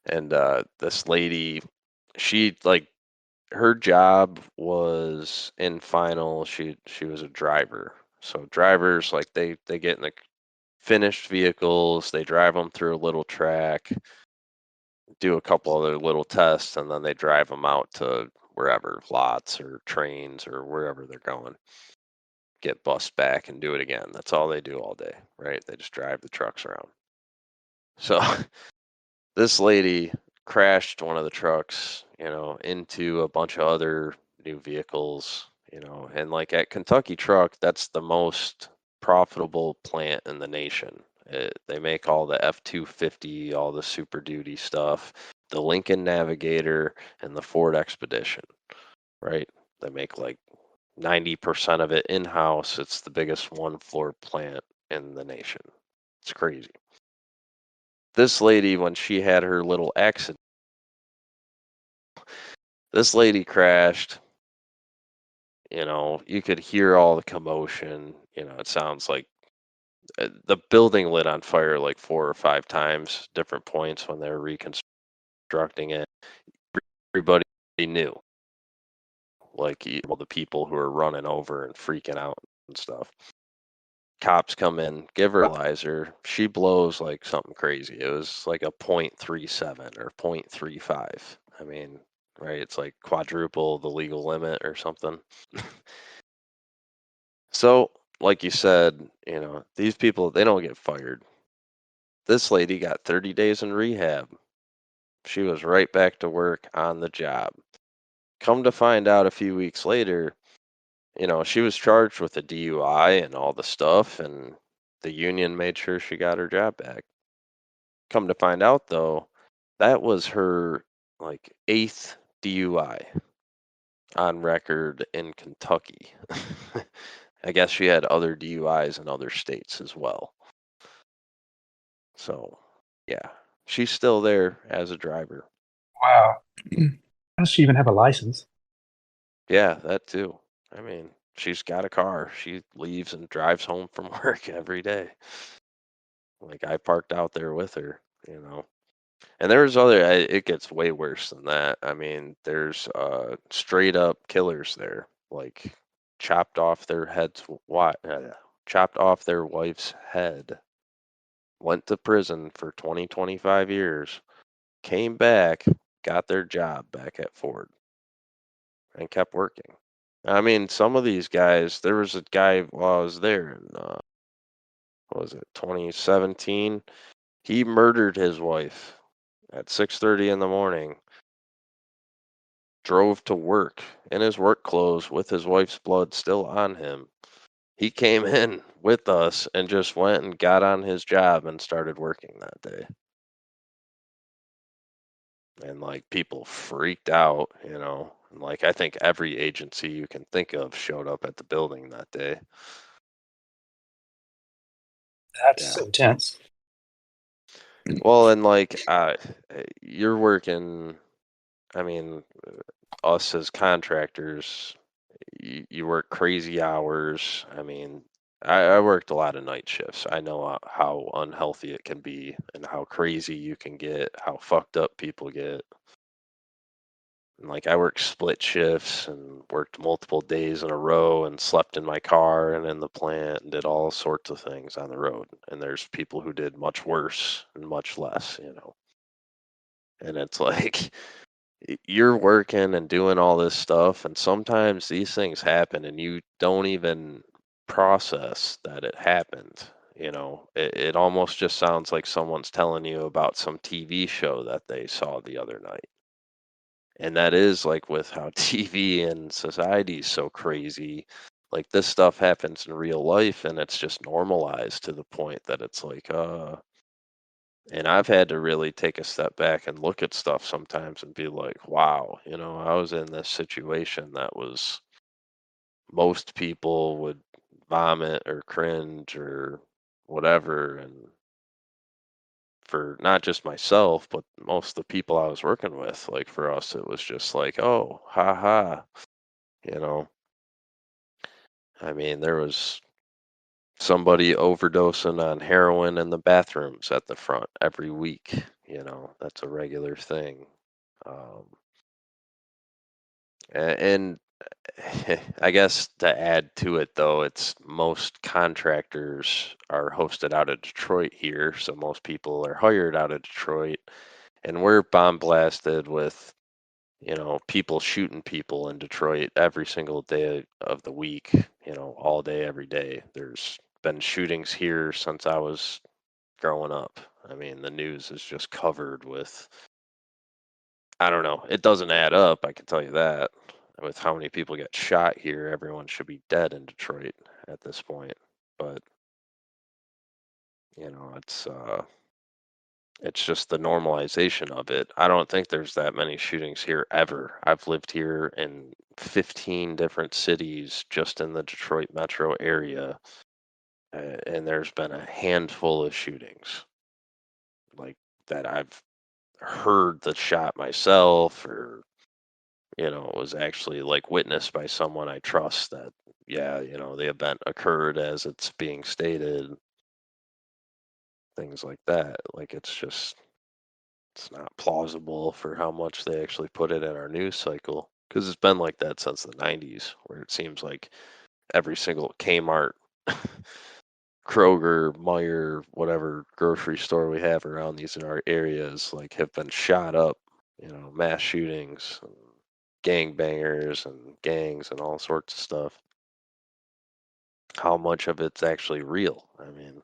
And this lady, she like her job was in final. She was a driver. So drivers, like they get in the finished vehicles, they drive them through a little track, do a couple other little tests, and then they drive them out to wherever, lots or trains or wherever they're going. Get bussed back and do it again. That's all they do all day, right? They just drive the trucks around. So this lady crashed one of the trucks, into a bunch of other new vehicles, and like at Kentucky Truck, that's the most profitable plant in the nation. They make all the F-250, all the Super Duty stuff, the Lincoln Navigator, and the Ford Expedition, right? They make like 90% of it in-house. It's the biggest one-floor plant in the nation. It's crazy. This lady, when she had her little accident, this lady crashed. You could hear all the commotion. It sounds like the building lit on fire like 4 or 5 times, different points when they were reconstructing it. Everybody knew, like all the people who were running over and freaking out and stuff. Cops come in, give her a laser. She blows like something crazy. It was like a 0.37 or 0.35. I mean, right? It's like quadruple the legal limit or something. So, like you said, these people, they don't get fired. This lady got 30 days in rehab. She was right back to work on the job. Come to find out a few weeks later, she was charged with a DUI and all the stuff, and the union made sure she got her job back. Come to find out, though, that was her like 8th DUI on record in Kentucky. I guess she had other DUIs in other states as well. So, yeah, she's still there as a driver. Wow. Does she even have a license? Yeah, that too. I mean, she's got a car. She leaves and drives home from work every day. Like I parked out there with her. And there's it gets way worse than that. I mean, there's straight up killers there, like chopped off their heads, chopped off their wife's head, went to prison for 20, 25 years, came back, got their job back at Ford, and kept working. I mean, some of these guys, there was a guy while I was there in, what was it, 2017? He murdered his wife at 6:30 in the morning, drove to work in his work clothes with his wife's blood still on him. He came in with us and just went and got on his job and started working that day. And like people freaked out. And like I think every agency you can think of showed up at the building that day. That's Yeah. intense. Well, and like you're working. I mean, us as contractors, you work crazy hours. I mean, I worked a lot of night shifts. I know how unhealthy it can be and how crazy you can get, how fucked up people get. And like I worked split shifts and worked multiple days in a row and slept in my car and in the plant and did all sorts of things on the road. And there's people who did much worse and much less, you know. And it's like you're working and doing all this stuff, and sometimes these things happen and you don't even process that it happened. You know, it almost just sounds like someone's telling you about some TV show that they saw the other night. And that is like with how TV and society is so crazy. Like this stuff happens in real life and it's just normalized to the point that it's like, and I've had to really take a step back and look at stuff sometimes and be like, wow, you know, I was in this situation that was most people would vomit or cringe or whatever. And for not just myself, but most of the people I was working with, like for us, it was just like, oh, ha ha, you know. I mean, there was somebody overdosing on heroin in the bathrooms at the front every week. You know, that's a regular thing. Um, and I guess to add to it, though, it's most contractors are hosted out of Detroit here. So most people are hired out of Detroit. And we're bomb blasted with, you know, people shooting people in Detroit every single day of the week, you know, all day, every day. There's been shootings here since I was growing up. I mean, the news is just covered with, I don't know, it doesn't add up, I can tell you that. With how many people get shot here, everyone should be dead in Detroit at this point. But, you know, it's just the normalization of it. I don't think there's that many shootings here ever. I've lived here in 15 different cities just in the Detroit metro area, and there's been a handful of shootings like that I've heard the shot myself or, you know, was actually like witnessed by someone I trust that, yeah, you know, the event occurred as it's being stated, things like that. Like it's not plausible for how much they actually put it in our news cycle because it's been like that since the 90s where it seems like every single Kmart, Kroger, Meyer, whatever grocery store we have around these in our areas like have been shot up, you know, mass shootings and gangbangers and gangs and all sorts of stuff. How much of it's actually real? I mean,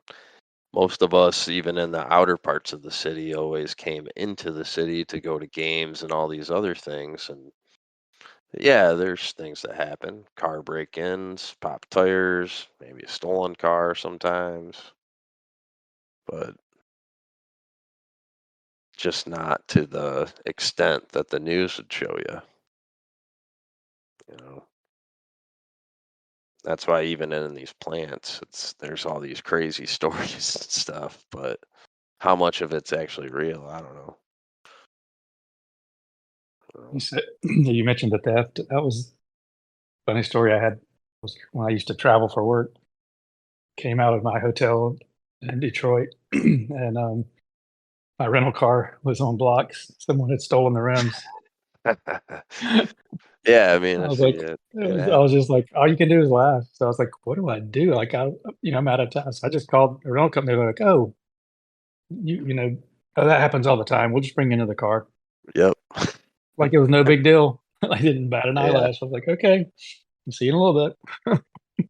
most of us, even in the outer parts of the city, always came into the city to go to games and all these other things. And yeah, there's things that happen car break ins, pop tires, maybe a stolen car sometimes, but just not to the extent that the news would show you. You know, that's why even in these plants, there's all these crazy stories and stuff, but how much of it's actually real, I don't know. You said you mentioned the theft. That was a funny story I had was when I used to travel for work. Came out of my hotel in Detroit, and my rental car was on blocks. Someone had stolen the rims. Yeah, I mean, I was it's like, it I was happens. just like, all you can do is laugh. So I was like, what do I do? Like, I'm out of time. So I just called the rental company. They're like, oh, oh, that happens all the time. We'll just bring you into the car. Yep. Like it was no big deal. I didn't bat an Yeah. eyelash. I was like, okay, see you in a little bit. It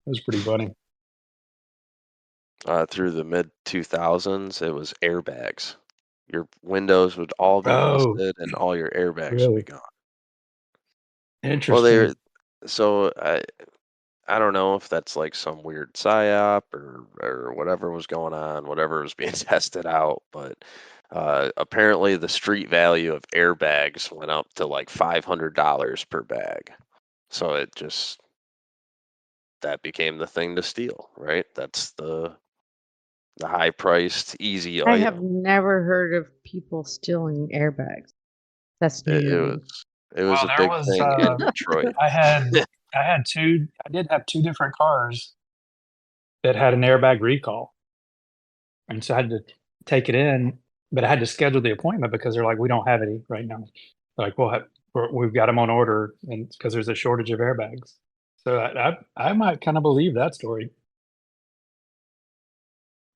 was pretty funny. Through the mid 2000s, it was airbags. Your windows would all be Oh, busted and all your airbags would be really gone. Well, interesting. so I don't know if that's like some weird psyop or whatever was going on, whatever was being tested out, but apparently the street value of airbags went up to like $500 per bag. So that became the thing to steal, right? That's the high-priced, easy I have item. never heard of people stealing airbags. That's new It, to it me. was it was Well, a there big was thing in Detroit. I did have two different cars that had an airbag recall, and so I had to take it in, but I had to schedule the appointment because they're like, we don't have any right now. Like, we've got them on order, and because there's a shortage of airbags. So I might kind of believe that story.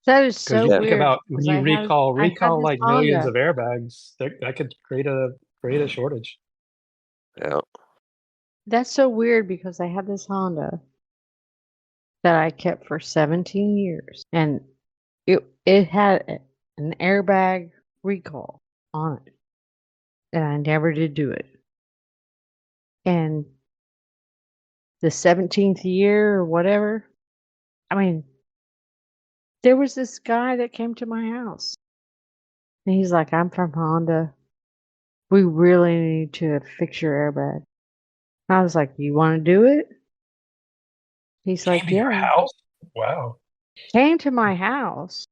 That is Because so you Yeah. think weird. about when Because you I had recall this like millions Honda. of airbags, that could create a shortage. Yeah. That's so weird because I had this Honda that I kept for 17 years, and it had an airbag recall on it, and I never did do it. And the 17th year or whatever, I mean, there was this guy that came to my house, and he's like, "I'm from Honda. We really need to fix your airbag." I was like, "You want to do it?" He's Came like, to your "Yeah." house? Wow. Came to my house.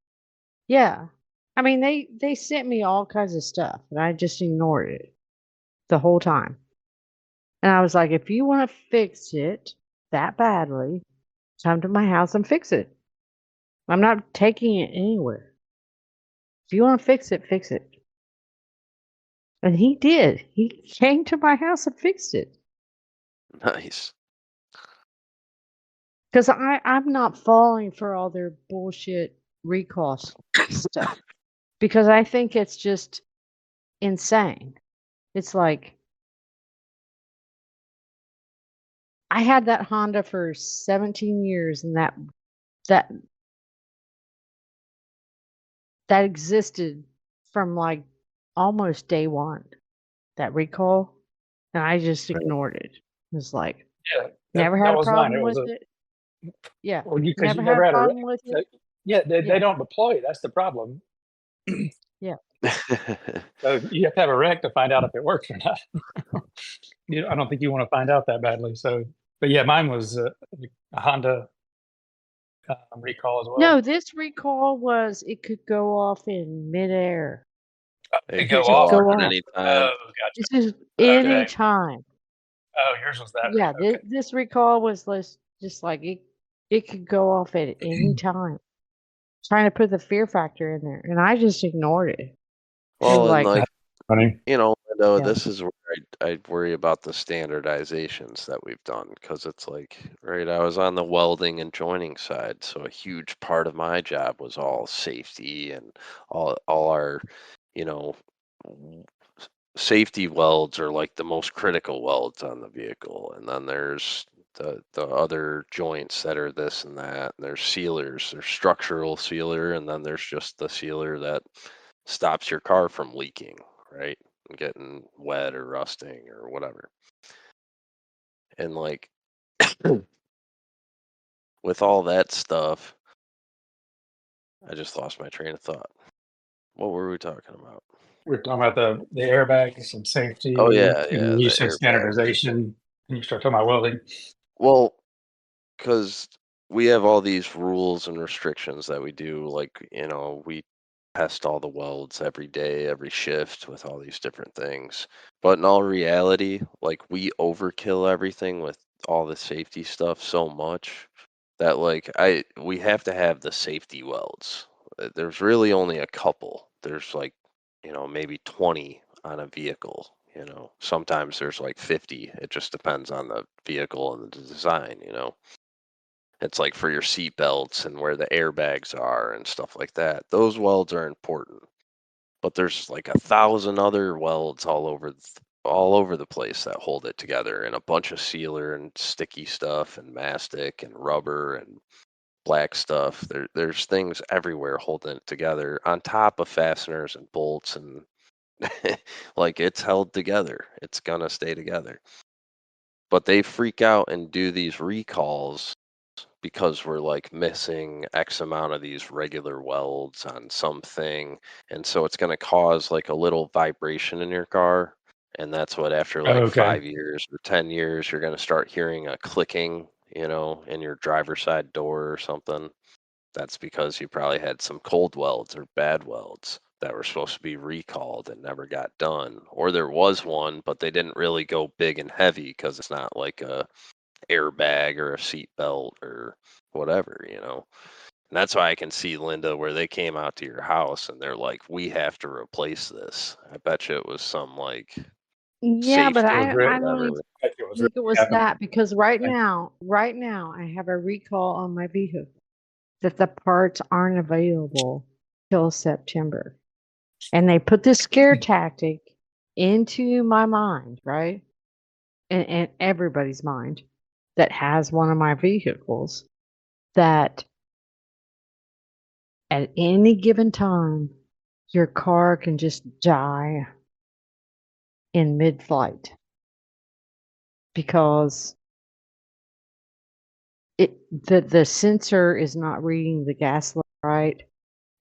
Yeah. I mean, they sent me all kinds of stuff, and I just ignored it the whole time. And I was like, "If you want to fix it that badly, come to my house and fix it. I'm not taking it anywhere. If you want to fix it, fix it." And he did. He came to my house and fixed it. Nice. Because I'm not falling for all their bullshit recall stuff. Because I think it's just insane. It's like, I had that Honda for 17 years, and that existed from like almost day one, that recall, and I just Right. ignored it. It was like, Yeah, never that had a was mine. problem It was with a it. Yeah, well, because never you had never a had a problem with it. yeah, they Yeah, don't deploy. That's the problem. yeah. So you have to have a wreck to find out if it works or not. I don't think you want to find out that badly. So, but yeah, mine was a Honda recall as well. No, this recall was, it could go off in midair. It It could go go off. off Go at off. any time. Oh, gotcha. This is Okay. any time. Oh, yours was that. Yeah, Okay. this recall was just like it could go off at any time. Trying to put the fear factor in there, and I just ignored it. Well, and like, like, Funny. Linda, Yeah. this is where I worry about the standardizations that we've done, because it's like, right, I was on the welding and joining side, so a huge part of my job was all safety and all our, you know, w- safety welds are like the most critical welds on the vehicle, and then there's the other joints that are this and that, and there's sealers, there's structural sealer, and then there's just the sealer that stops your car from leaking, right, and getting wet or rusting or whatever. And like, with all that stuff, I just lost my train of thought. What were we talking about? We're talking about the airbags and safety. Oh yeah, And you the said airbag. standardization, and you start talking about welding. Well, because we have all these rules and restrictions that we do, like, we test all the welds every day, every shift with all these different things. But in all reality, like, we overkill everything with all the safety stuff so much that, like, we have to have the safety welds. There's really only a couple. There's like, maybe 20 on a vehicle. Sometimes there's like 50. It just depends on the vehicle and the design. It's like for your seat belts and where the airbags are and stuff like that. Those welds are important, but there's like 1,000 other welds all over the place that hold it together, and a bunch of sealer and sticky stuff and mastic and rubber and black stuff. There's things everywhere holding it together on top of fasteners and bolts, and like, it's held together. It's gonna stay together. But they freak out and do these recalls because we're like missing X amount of these regular welds on something. And so it's going to cause like a little vibration in your car. And that's what, after like Okay. 5 years or 10 years, you're going to start hearing a clicking, in your driver's side door or something. that's because you probably had some cold welds or bad welds that were supposed to be recalled and never got done. Or there was one, but they didn't really go big and heavy because it's not like a airbag or a seat belt or whatever, you know. And that's why I can see, Linda, where they came out to your house and they're like, we have to replace this. I bet you it was some like Yeah, but safety It was or real. I don't whatever. even Like it was think it was really that because right now I have a recall on my vehicle that the parts aren't available till September. And they put this scare tactic into my mind, right? And everybody's mind that has one of my vehicles that at any given time your car can just die in mid-flight because the sensor is not reading the gas level right,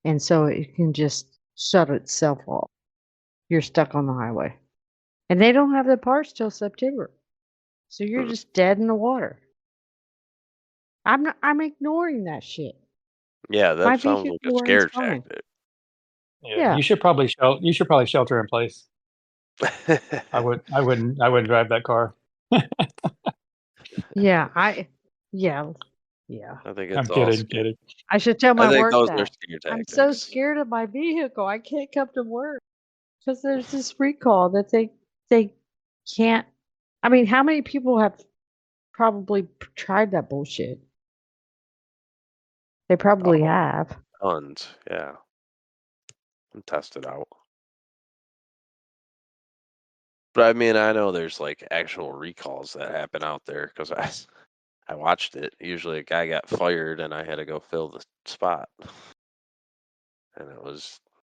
and so it can just shut itself off. You're stuck on the highway, and they don't have the parts till September, so you're Hmm. just dead in the water. I'm ignoring that shit. Yeah, My that sounds like a vehicle runs scare fine. tactic. Yeah, Yeah. you should probably shelter in place. I wouldn't drive that car. Yeah, yeah. I think I'm it's all kidding, scare. kidding. I should tell I my think work those are that. scare I'm so tactics. scared of my vehicle. I can't come to work because there's this recall that they can't. I mean, how many people have probably tried that bullshit? They probably Oh, have. tons. Yeah, and test it out. But I mean, I know there's like actual recalls that happen out there because I watched it. Usually, a guy got fired, and I had to go fill the spot, and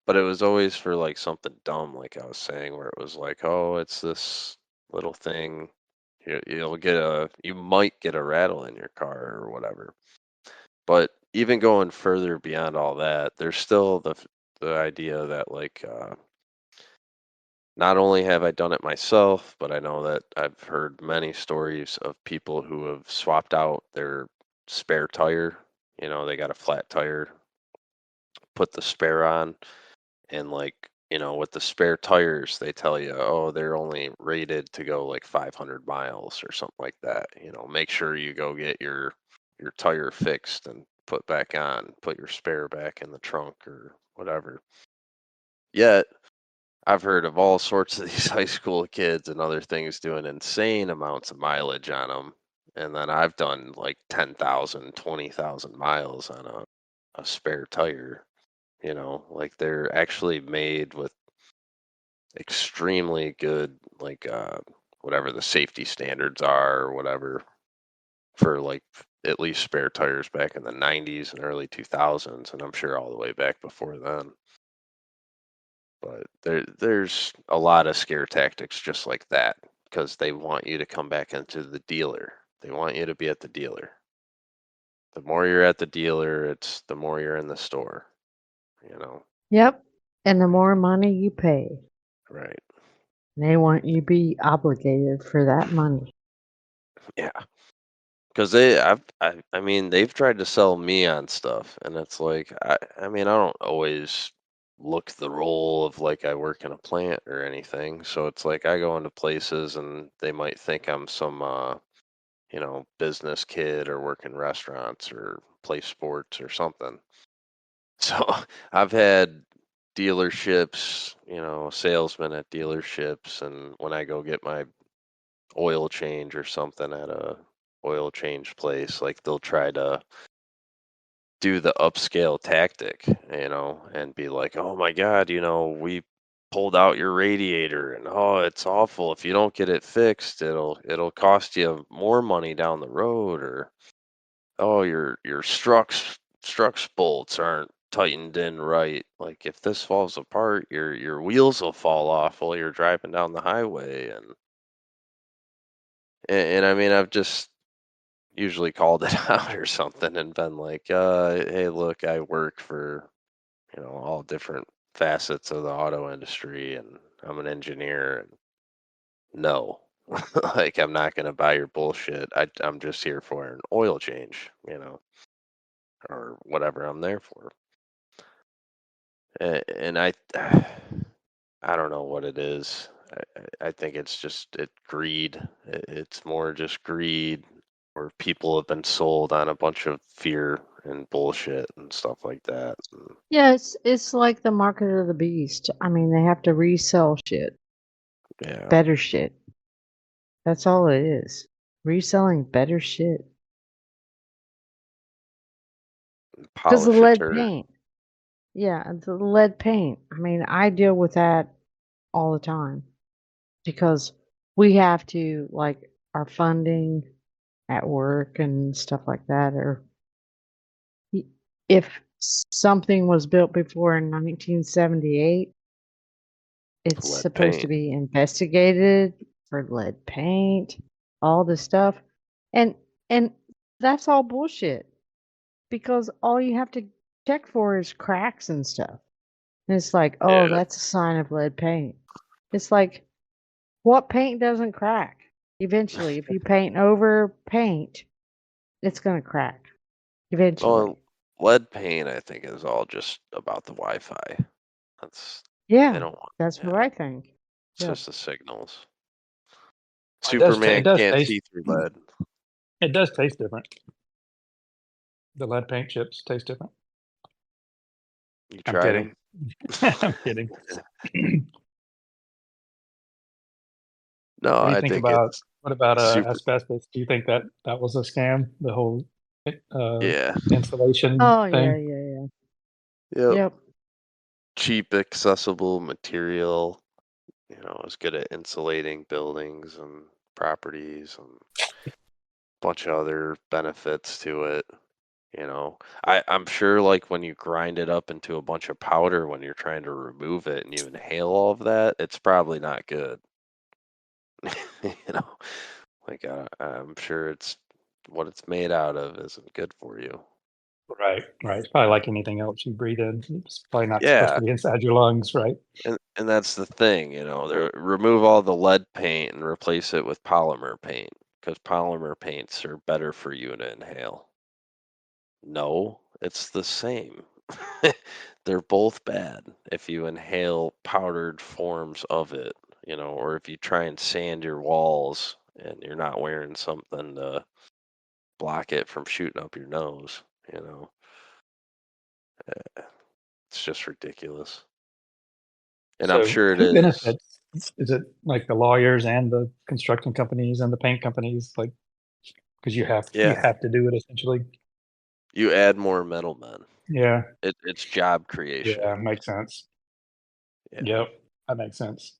but it was always for like something dumb, like I was saying, where it was like, oh, it's this little thing. You might get a rattle in your car or whatever. But even going further beyond all that, there's still the idea that like not only have I done it myself, but I know that I've heard many stories of people who have swapped out their spare tire. You know, they got a flat tire, put the spare on, and like, you know, with the spare tires, they tell you, oh, they're only rated to go like 500 miles or something like that. You know, make sure you go get your tire fixed and put back on, put your spare back in the trunk or whatever. Yet, I've heard of all sorts of these high school kids and other things doing insane amounts of mileage on them. And then I've done like 10,000, 20,000 miles on a spare tire. You know, like they're actually made with extremely good, like whatever the safety standards are or whatever for like at least spare tires back in the 90s and early 2000s. And I'm sure all the way back before then. But there's a lot of scare tactics just like that because they want you to come back into the dealer. They want you to be at the dealer. The more you're at the dealer, it's the more you're in the store, you know. Yep. And the more money you pay, Right. they want you to be obligated for that money. Yeah. Because I mean, they've tried to sell me on stuff, and it's like, I mean, I don't always look the role of like I work in a plant or anything. So it's like I go into places and they might think I'm some you know, business kid or work in restaurants or play sports or something. So I've had dealerships, you know, salesmen at dealerships, and when I go get my oil change or something at a oil change place, like they'll try to do the upscale tactic, you know, and be like, "Oh my God, you know, we pulled out your radiator, and oh, it's awful. If you don't get it fixed, it'll cost you more money down the road, or oh, your struts bolts aren't tightened in right. Like if this falls apart, your wheels will fall off while you're driving down the highway." And I mean, I've just usually called it out or something and been like, hey, look, I work for, you know, all different facets of the auto industry, and I'm an engineer, and no, like I'm not going to buy your bullshit. I'm just here for an oil change, you know. or whatever I'm there for. And I don't know what it is. I think it's just greed. It's more just greed, where people have been sold on a bunch of fear and bullshit and stuff like that. Yeah, it's like the market of the beast. I mean, they have to resell shit, Yeah, better shit. That's all it is. Reselling better shit. Because the polish it lead or paint. Yeah, the lead paint. I mean, I deal with that all the time because we have to, like, our funding at work and stuff like that, or if something was built before in 1978, it's lead supposed to paint. be investigated for lead paint, all this stuff. And and that's all bullshit because all you have to check for is cracks and stuff. And it's like, oh, Yeah. that's a sign of lead paint. It's like, what paint doesn't crack? Eventually, if you paint over paint, it's going to crack. Eventually. Well, lead paint, I think, is all just about the Wi-Fi. That's they Yeah, don't want. that's what Yeah, I think. it's Yep. just the signals. Well, it Superman does can't taste see through lead. it does taste different. The lead paint chips taste different. You I'm tried kidding. them? I'm kidding. No, What do you I think think about it's what about super. asbestos? Do you think that that was a scam? The whole Yeah. insulation Oh, yeah, thing. yeah, yeah. Yep. Yep. Cheap, accessible material. Is good at insulating buildings and properties and a bunch of other benefits to it. I'm sure, like, when you grind it up into a bunch of powder when you're trying to remove it and you inhale all of that, it's probably not good. you know, like, I'm sure what it's made out of isn't good for you. Right, right. It's probably like anything else you breathe in. It's probably not supposed Yeah, to be inside your lungs, right? and that's the thing, remove all the lead paint and replace it with polymer paint, because polymer paints are better for you to inhale. No, it's the same. They're both bad if you inhale powdered forms of it, or if you try and sand your walls and you're not wearing something to block it from shooting up your nose, you know. It's just ridiculous. And I'm So sure it who is. benefits? Is it like the lawyers and the construction companies and the paint companies? Like, because you Yeah, have to do it essentially. you add more middlemen. Yeah, It's job creation. yeah, makes sense. Yeah. Yep, that makes sense.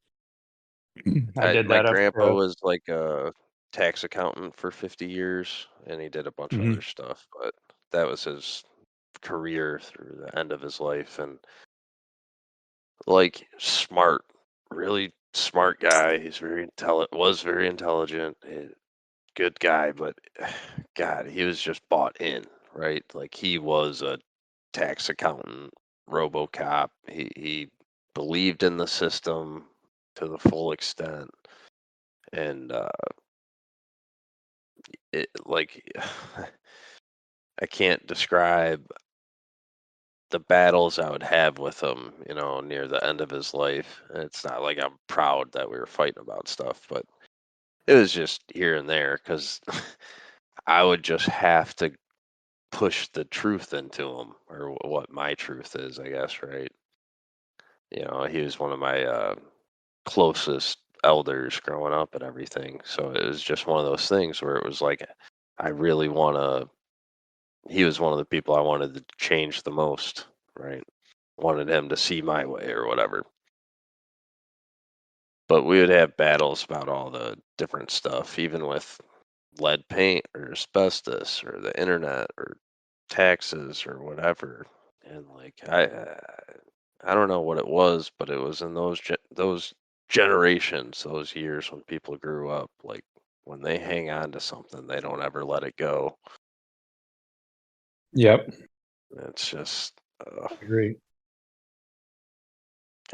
I did My that up grandpa for. was like a tax accountant for 50 years and he did a bunch of Mhm. other stuff, but that was his career through the end of his life. And like, smart, really smart guy. He's very intelligent, was very intelligent, good guy, but God, he was just bought in, right? Like, he was a tax accountant, RoboCop. He believed in the system to the full extent, and it like I can't describe the battles I would have with him, near the end of his life. And it's not like I'm proud that we were fighting about stuff, but it was just here and there because I would just have to push the truth into him, or what my truth is, I guess, right? He was one of my closest elders growing up and everything. So it was just one of those things where it was like, I really want to, he was one of the people I wanted to change the most, right? Wanted him to see my way or whatever. But we would have battles about all the different stuff, even with lead paint or asbestos or the internet or taxes or whatever. And like, I don't know what it was, but it was in those generations, those years when people grew up. Like, when they hang on to something, they don't ever let it go. Yep, It's just, agree.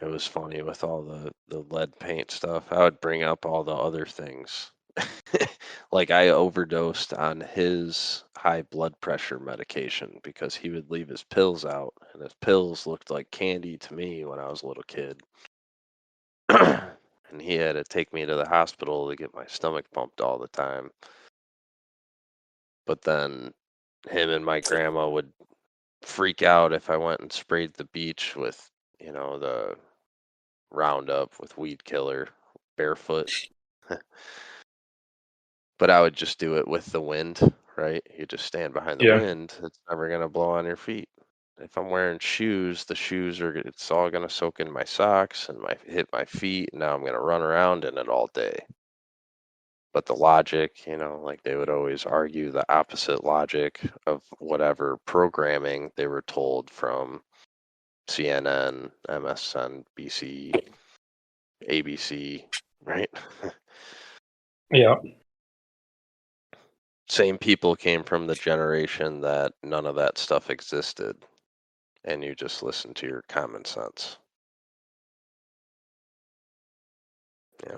it was funny with all the lead paint stuff. I would bring up all the other things. Like, I overdosed on his high blood pressure medication because he would leave his pills out, and his pills looked like candy to me when I was a little kid. And he had to take me to the hospital to get my stomach pumped all the time. But then him and my grandma would freak out if I went and sprayed the beach with, the Roundup with weed killer barefoot. But I would just do it with the wind, right? You just stand behind the Yeah. wind. It's never going to blow on your feet. If I'm wearing shoes, it's all going to soak in my socks and hit my feet. And now I'm going to run around in it all day. But the logic, like they would always argue the opposite logic of whatever programming they were told from CNN, MSNBC, ABC, right? Yeah. Same people came from the generation that none of that stuff existed, and you just listen to your common sense. They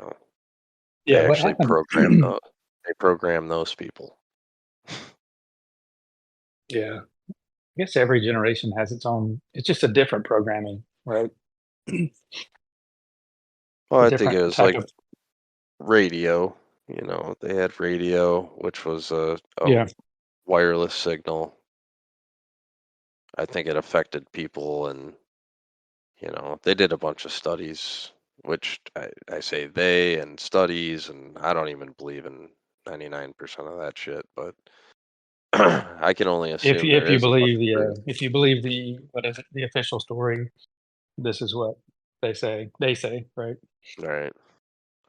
Yeah. What actually happened? program those people. Yeah. I guess every generation has its own. It's just a different programming, right? Well, A I think it different was type like of. radio. They had radio, which was a Yeah. wireless signal. I think it affected people, and they did a bunch of studies, which I say they and studies, and I don't even believe in 99% of that shit, but I can only If assume you, there if you is a bunch believe of truth. if you believe the what is it, the official story, this is what they say. They say, right? Right.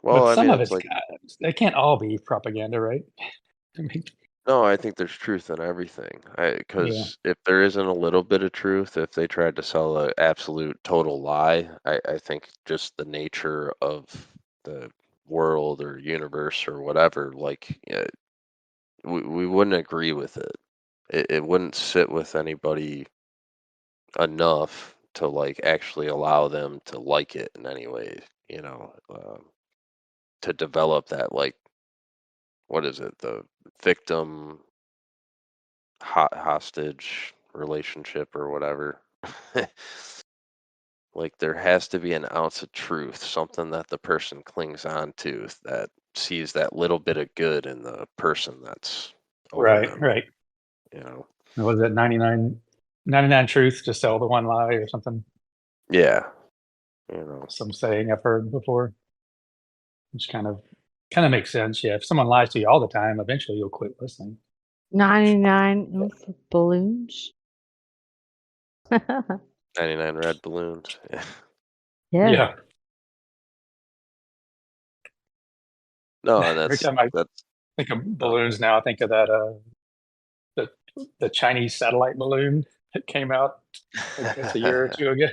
Well, But I some mean, of it's it's like, they can't all be propaganda, right? I mean, no, I think there's truth in everything. yeah, Because if there isn't a little bit of truth, if they tried to sell an absolute total lie, I think just the nature of the world or universe or whatever, like, we wouldn't agree with it. It wouldn't sit with anybody enough to like actually allow them to like it in any way, to develop that, like, what is it, the victim hostage relationship or whatever. Like there has to be an ounce of truth, something that the person clings on to, that sees that little bit of good in the person that's over right, them, right. you know. What is it, 99 truths to sell the one lie or something? Yeah, Some saying I've heard before, which kind of makes sense. Yeah, if someone lies to you all the time, eventually you'll quit listening. 99 balloons. 99 red balloons. Yeah. Yeah. No, and Every that's time I that's think of balloons now, I think of that the the Chinese satellite balloon that came out, I guess, a year or two ago.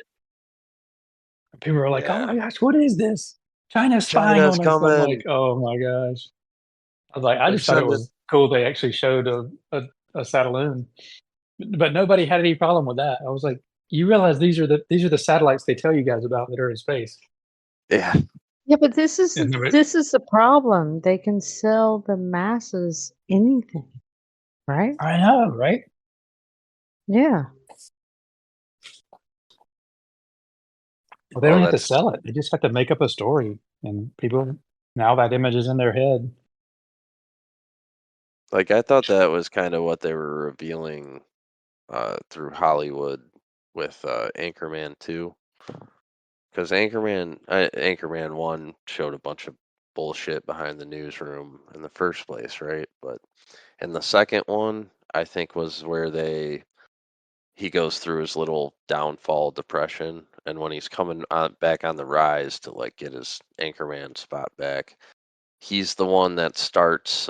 People were like, "Oh yeah. my gosh, what is this? China's spying China's on us." I'm coming. like, "Oh my gosh." I was like, I They're just thought it sending. was cool they actually showed a Satelloon, but nobody had any problem with that. I was like, "You realize these are the satellites they tell you guys about that are in space?" Yeah, Yeah, but this is And this is the problem. They can sell the masses anything, right? I know, right? Yeah. Well, they well, don't have to that's sell it. They just have to make up a story, and people now that image is in their head. like, I thought that was kind of what they were revealing through Hollywood with Anchorman 2, because Anchorman 1 showed a bunch of bullshit behind the newsroom in the first place, right? But in the second one, I think was where he goes through his little downfall depression, and when he's coming back on the rise to like get his Anchorman spot back, he's the one that starts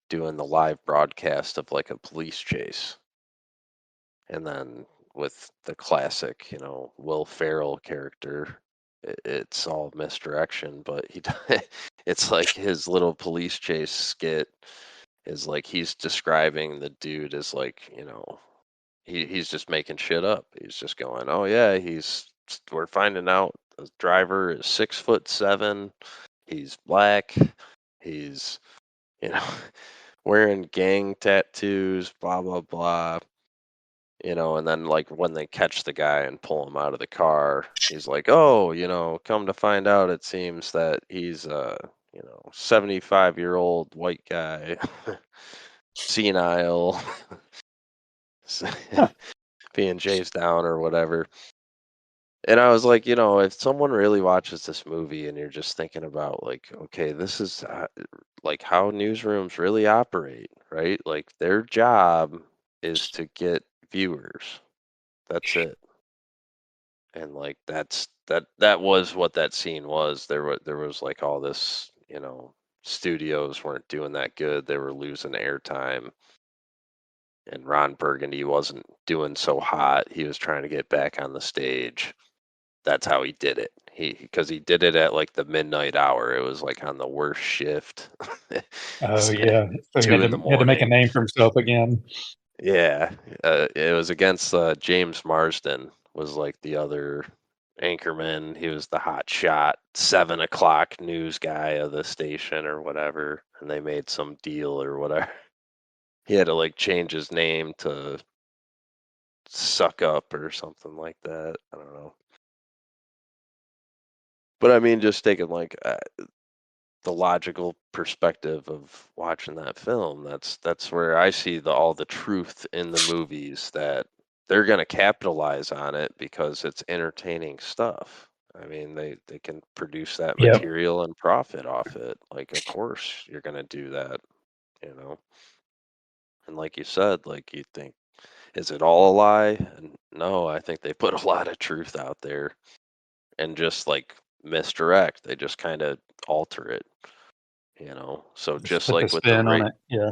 doing the live broadcast of like a police chase. And then with the classic, Will Ferrell character, it's all misdirection, but it's like his little police chase skit is like he's describing the dude as like, he's just making shit up. He's just going, "Oh yeah, we're finding out the driver is 6'7". He's black. He's, you know, wearing gang tattoos, blah blah blah. And then like when they catch the guy and pull him out of the car, he's like, "Oh, come to find out, it seems that he's a 75-year-old white guy, senile, Huh. being chased down or whatever." And I was like, if someone really watches this movie and you're just thinking about like, okay, this is like how newsrooms really operate, right? Like their job is to get viewers. That's it. And like that was what that scene was. There was like all this, studios weren't doing that good. They were losing airtime. And Ron Burgundy wasn't doing so hot. He was trying to get back on the stage. That's how he did it. Because he did it at like the midnight hour. It was like on the worst shift. Oh It's yeah, so he 2 had in to the he had to make a morning. name for himself again. Yeah, it was against James Marsden was like the other anchorman. He was the hot shot 7 o'clock news guy of the station or whatever, and they made some deal or whatever. He had to like change his name to Suck Up or something like that. I don't know. But I mean, just taking like the logical perspective of watching that film, that's where I see all the truth in the movies, that they're going to capitalize on it because it's entertaining stuff. I mean, they can produce that Yep. material and profit off it. Like, of course you're going to do that, you know. And like you said, like you think, is it all a lie? And no, I think they put a lot of truth out there and just like misdirect. They just kind of alter it. So Just put the with the spin on it. Yeah.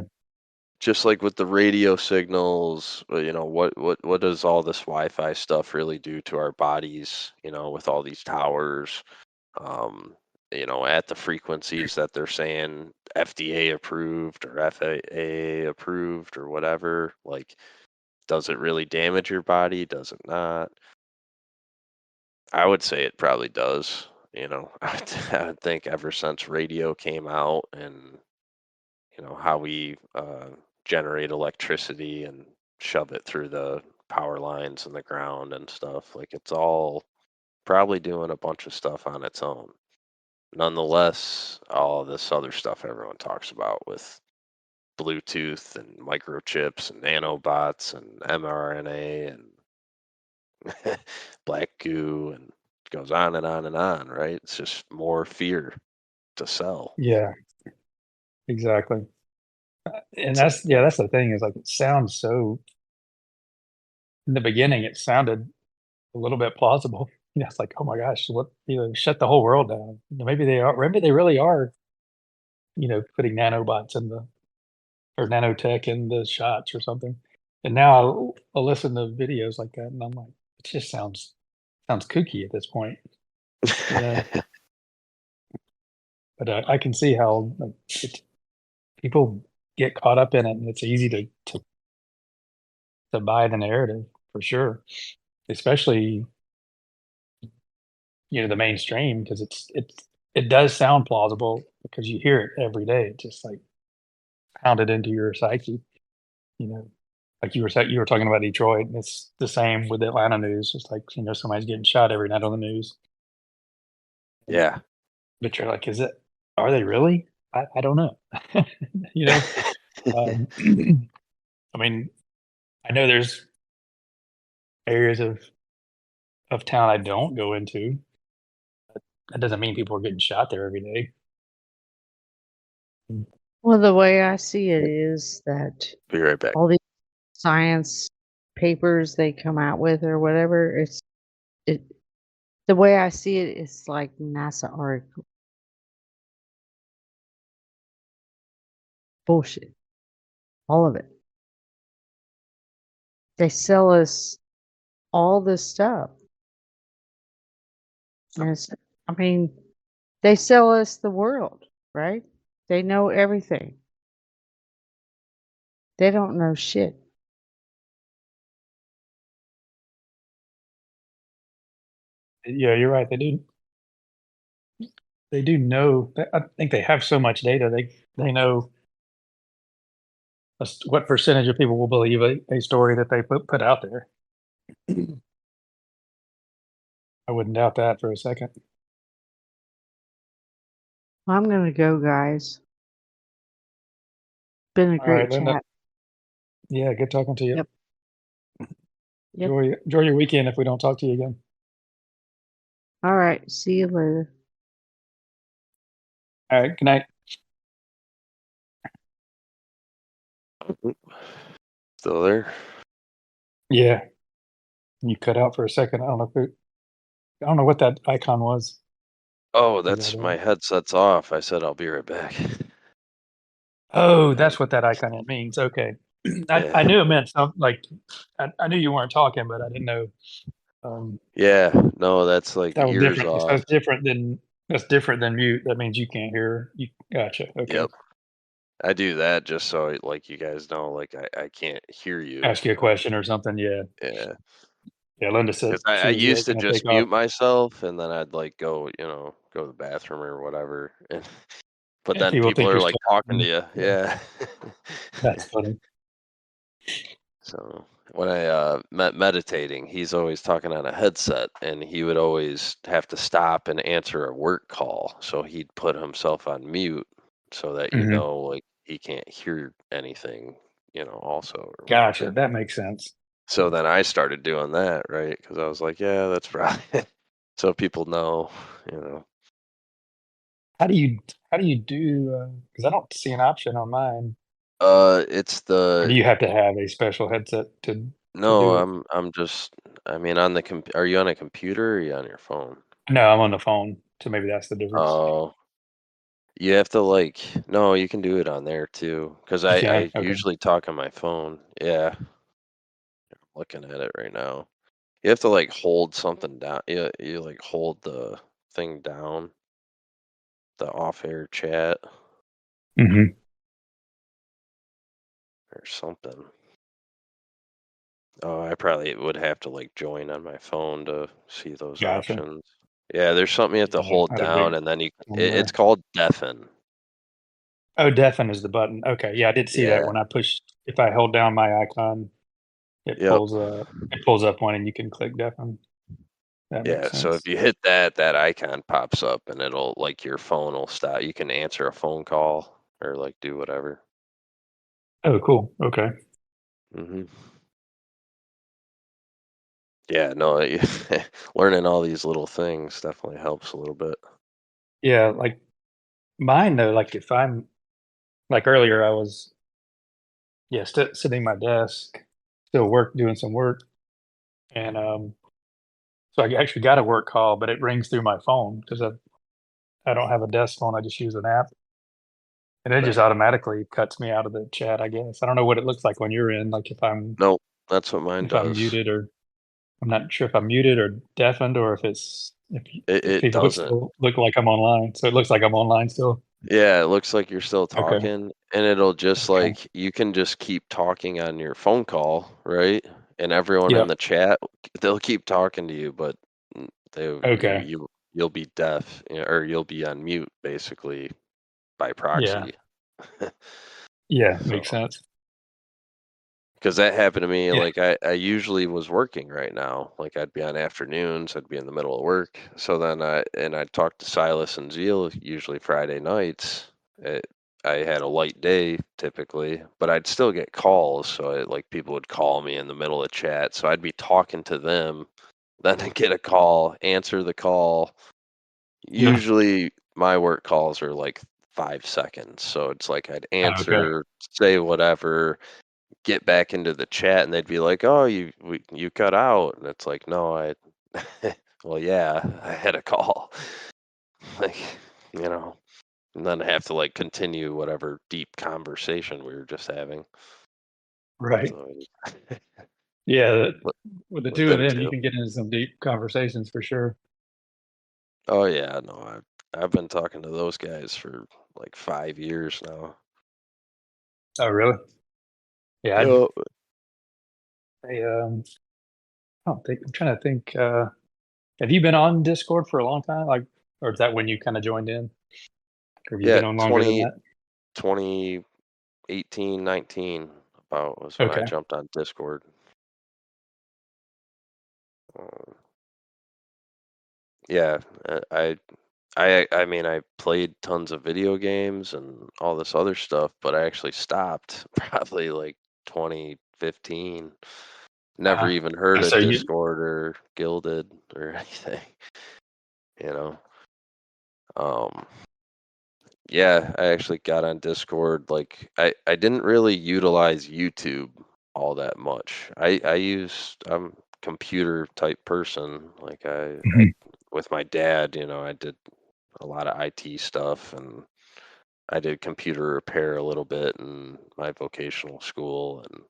just like with the radio signals, what does all this Wi-Fi stuff really do to our bodies, with all these towers, at the frequencies that they're saying FDA approved or FAA approved or whatever? Like, does it really damage your body? Does it not? I would say it probably does. I would think ever since radio came out, and how we generate electricity and shove it through the power lines in the ground and stuff, like it's all probably doing a bunch of stuff on its own. Nonetheless, all this other stuff everyone talks about with Bluetooth and microchips and nanobots and mRNA and black goo, and it goes on and on and on, right? It's just more fear to sell. Yeah. Exactly. And It's like, that's the thing, is like it sounds so. In the beginning, it sounded a little bit plausible. It's like, oh my gosh, what, shut the whole world down. Maybe they really are, putting nanobots in the or nanotech in the shots or something. And now I'll listen to videos like that, and I'm like, it just sounds kooky at this point, you know. But I can see how like, people get caught up in it, and it's easy to buy the narrative for sure, especially the mainstream, because it does sound plausible because you hear it every day. It's just like pounded into your psyche, you know. Like you were talking about Detroit, and it's the same with the Atlanta news. It's like somebody's getting shot every night on the news, yeah. but you're like, is it? Are they really? I don't know. you know, um, I mean, I know there's areas of town I don't go into. That doesn't mean people are getting shot there every day. Well, the way I see it is that Be right back. all these science papers they come out with or whatever, it the way I see it is like NASA article bullshit. All of it. They sell us all this stuff. And I mean, they sell us the world, right? They know everything. They don't know shit. Yeah, you're right. They do. They do know. I think they have so much data. They know what percentage of people will believe a story that they put out there? I wouldn't doubt that for a second. I'm gonna go, guys. Been a All great right, Linda. chat. Yeah, good talking to you. Yep. Yep. Enjoy your weekend if we don't talk to you again. All right. See you later. All right, good night. Still there? Yeah. You cut out for a second. I don't know what that icon was. Oh, Was that's that, my headset's off. I said I'll be right back. Oh, that's what that icon means. Okay. I Yeah. knew it meant something like I knew you weren't talking, but I didn't know Yeah, no, that's like that was ears different. off. That's different than mute. That means you can't hear. You gotcha. Okay. Yep. I do that just so like you guys know, like I can't hear you. Ask you a question or something. Yeah. Yeah. Yeah. Linda said Because she I was used to gonna just take off. mute myself and then I'd like go to the bathroom or whatever. But And then people people think are you're like still talking to you. yeah, Yeah. that's funny. So when I meditating, he's always talking on a headset, and he would always have to stop and answer a work call. So he'd put himself on mute so that Mhm. like he can't hear anything, also or Gotcha. whatever. That makes sense. So then I started doing that, right? Because I was like, yeah, that's probably so people know, you know. How do you do? Because I don't see an option on mine. It's Or do the you have to have a special headset to no, do it? I'm just, I mean, on the are you on a computer or are you on your phone? No, I'm on the phone, so maybe that's the difference. Oh. You have to like no, you can do it on there too. Cause You I can? Okay. usually talk on my phone. Yeah, looking at it right now. You have to like hold something down. You like hold the thing down, the off-air chat Mhm. or something. Oh, I probably would have to like join on my phone to see those Gotcha. options. Yeah, there's something you have to Yeah, hold I had a big down and then one it's there. called deafen. Oh, deafen is the button. Okay, yeah, I did see that Yeah. when I pushed if I hold down my icon, Yep. it pulls up one and you can click deafen. That Yeah, makes so if sense. you hit that, that icon pops up and it'll like your phone will stop. You can answer a phone call or like do whatever. Oh, cool. Okay. hmm Yeah, no, learning all these little things definitely helps a little bit. Yeah, like mine though, like if I'm like earlier I was sitting at my desk, still doing some work, and so I actually got a work call, but it rings through my phone because I don't have a desk phone. I just use an app, and it just Right. automatically cuts me out of the chat. I guess I don't know what it looks like when you're in. Like Nope, that's what mine if I'm does. muted, or I'm not sure if I'm muted or deafened, or if It people would doesn't. still look like I'm online. So it looks like I'm online still. Yeah, it looks like you're still Okay. talking, and it'll just Okay. like you can just keep talking on your phone call, right? And everyone in Yep. the chat, they'll keep talking to you, but Okay. you'll be deaf, or you'll be on mute basically by Yeah. proxy. Yeah. So, Makes sense. because that happened to me, Yeah. like I usually was working right now, like I'd be on afternoons, I'd be in the middle of work. So then I'd talk to Silas and Zeal usually Friday nights. It, I had a light day typically, but I'd still get calls. So like people would call me in the middle of chat. So I'd be talking to them, then I'd get a call, answer the call. Yeah. Usually my work calls are like 5 seconds. So it's like I'd Okay. answer, say whatever, get back into the chat and they'd be like, "Oh, you cut out." And it's like, "No, I well, yeah, I had a call." Like, you know, and then have to like continue whatever deep conversation we were just having. Right. So Yeah. with With the with two of them them, you too. can get into some deep conversations for sure. Oh yeah, no, I've been talking to those guys for like 5 years now. Oh, really? Yeah. Yeah, I don't think I'm trying to think. Have you been on Discord for a long time? Like, or is that when you kind of joined in? Or have you yeah, been on longer than that? 20, 18, 19 about was when I Okay. jumped on Discord. Um, yeah, I mean, I played tons of video games and all this other stuff, but I actually stopped probably like 2015. Never Uh, even heard so of you Discord or Gilded or anything, you know. Um, yeah, I actually got on Discord. Like, I didn't really utilize YouTube all that much. I'm a computer type person. Like I Mhm. with my dad, I did a lot of IT stuff, and I did computer repair a little bit in my vocational school, and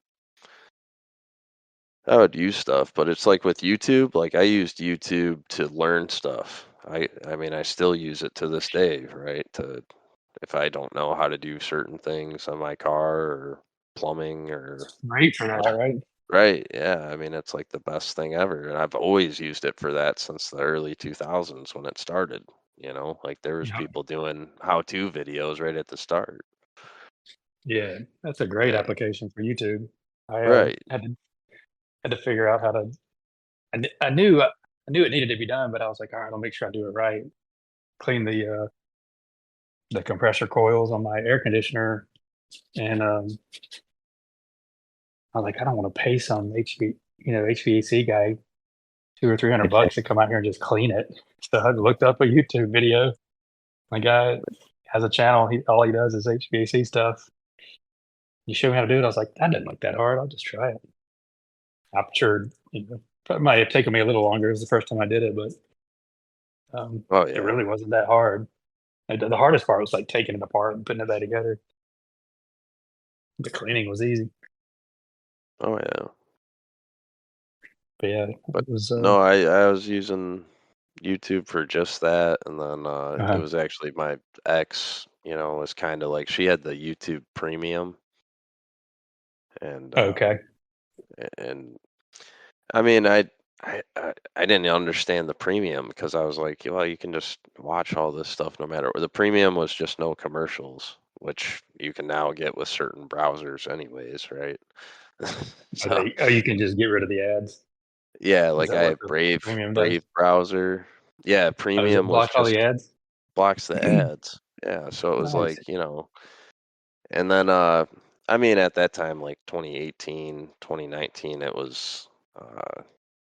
I would use stuff. But it's like with YouTube, like I used YouTube to learn stuff. I mean, I still use it to this day, right? To if I don't know how to do certain things on my car or plumbing or great for that, what. right? Right, yeah. I mean, it's like the best thing ever, and I've always used it for that since the early 2000s when it started. Like there was Yeah. people doing how-to videos right at the start. Yeah, that's a great And application for YouTube. I right. had to figure out how to. I knew it needed to be done, but I was like, all right, I'll make sure I do it right. Clean the compressor coils on my air conditioner, and I was like, I don't want to pay some HVAC guy $200 or $300 to come out here and just clean it. So I looked up a YouTube video. My guy has a channel. All he does is HVAC stuff. You show me how to do it. I was like, that didn't look that hard. I'll just try it. I'm sure it might have taken me a little longer. It was the first time I did it, but Oh it yeah. really wasn't that hard. The hardest part was like taking it apart and putting it back together. The cleaning was easy, Oh yeah. but yeah, But it was. no, I was using YouTube for just that, and then it Uh, was actually my ex, was kind of like she had the YouTube Premium, and okay, and I mean, I didn't understand the premium because I was like, well, you can just watch all this stuff no matter. The premium was just no commercials, which you can now get with certain browsers, anyways, right? So you can just get rid of the ads. yeah, Is like that I what have the Brave premium does? Brave browser. Yeah, Oh, does it premium was block all the just ads? blocks the ads. Yeah, so it was Nice. like, and then I mean at that time like 2018, 2019 it was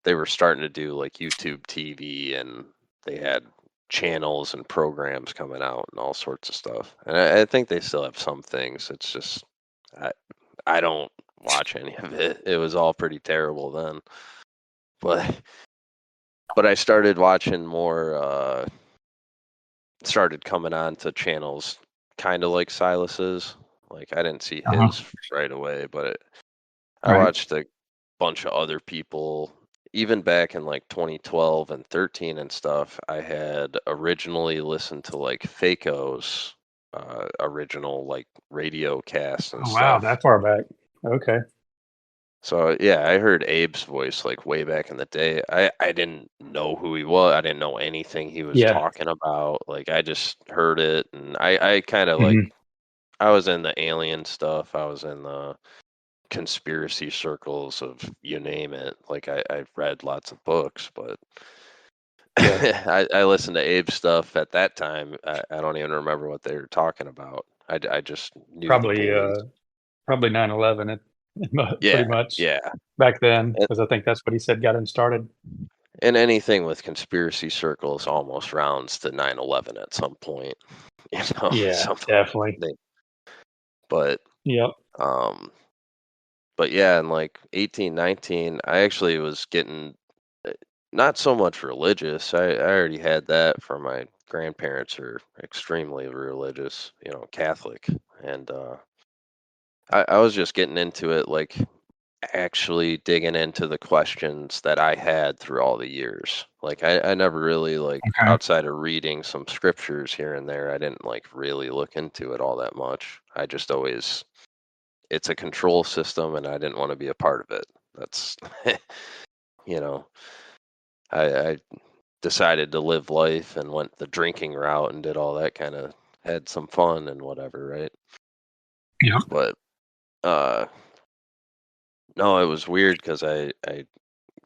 they were starting to do like YouTube TV, and they had channels and programs coming out and all sorts of stuff. And I think they still have some things. It's just I I don't watch any of it. It was all pretty terrible then. But I started watching more started coming on to channels kind of like Silas's. Like I didn't see Uh-huh. his right away, but I Right. watched a bunch of other people. Even back in like 2012 and 13 and stuff, I had originally listened to like Faco's original like radio casts and Oh, wow, stuff. that far back. Okay. So yeah, I heard Abe's voice like way back in the day. I didn't know who he was. I didn't know anything he was Yeah. talking about. Like I just heard it, and I kind of like Hmm. I was in the alien stuff. I was in the conspiracy circles of you name it. Like I've read lots of books, but Yeah. I listened to Abe's stuff at that time. I don't even remember what they were talking about. I just knew the Probably boys. probably 9/11. Yeah, Pretty much yeah. back then, And, because I think that's what he said got him started. and anything with conspiracy circles almost rounds to 9/11 at some point. Yeah, Some definitely. they, but Yep. um yeah, in like 18, 19, I actually was getting uh, not so much religious. I already had that from my grandparents are extremely religious, Catholic. And I was just getting into it, like actually digging into the questions that I had through all the years. Like I never really like Okay. outside of reading some scriptures here and there, I didn't like really look into it all that much. I just always it's a control system and I didn't want to be a part of it. That's you know, I decided to live life and went the drinking route and did all that kind of had some fun and whatever, right? Yep. But uh, no, it was weird because I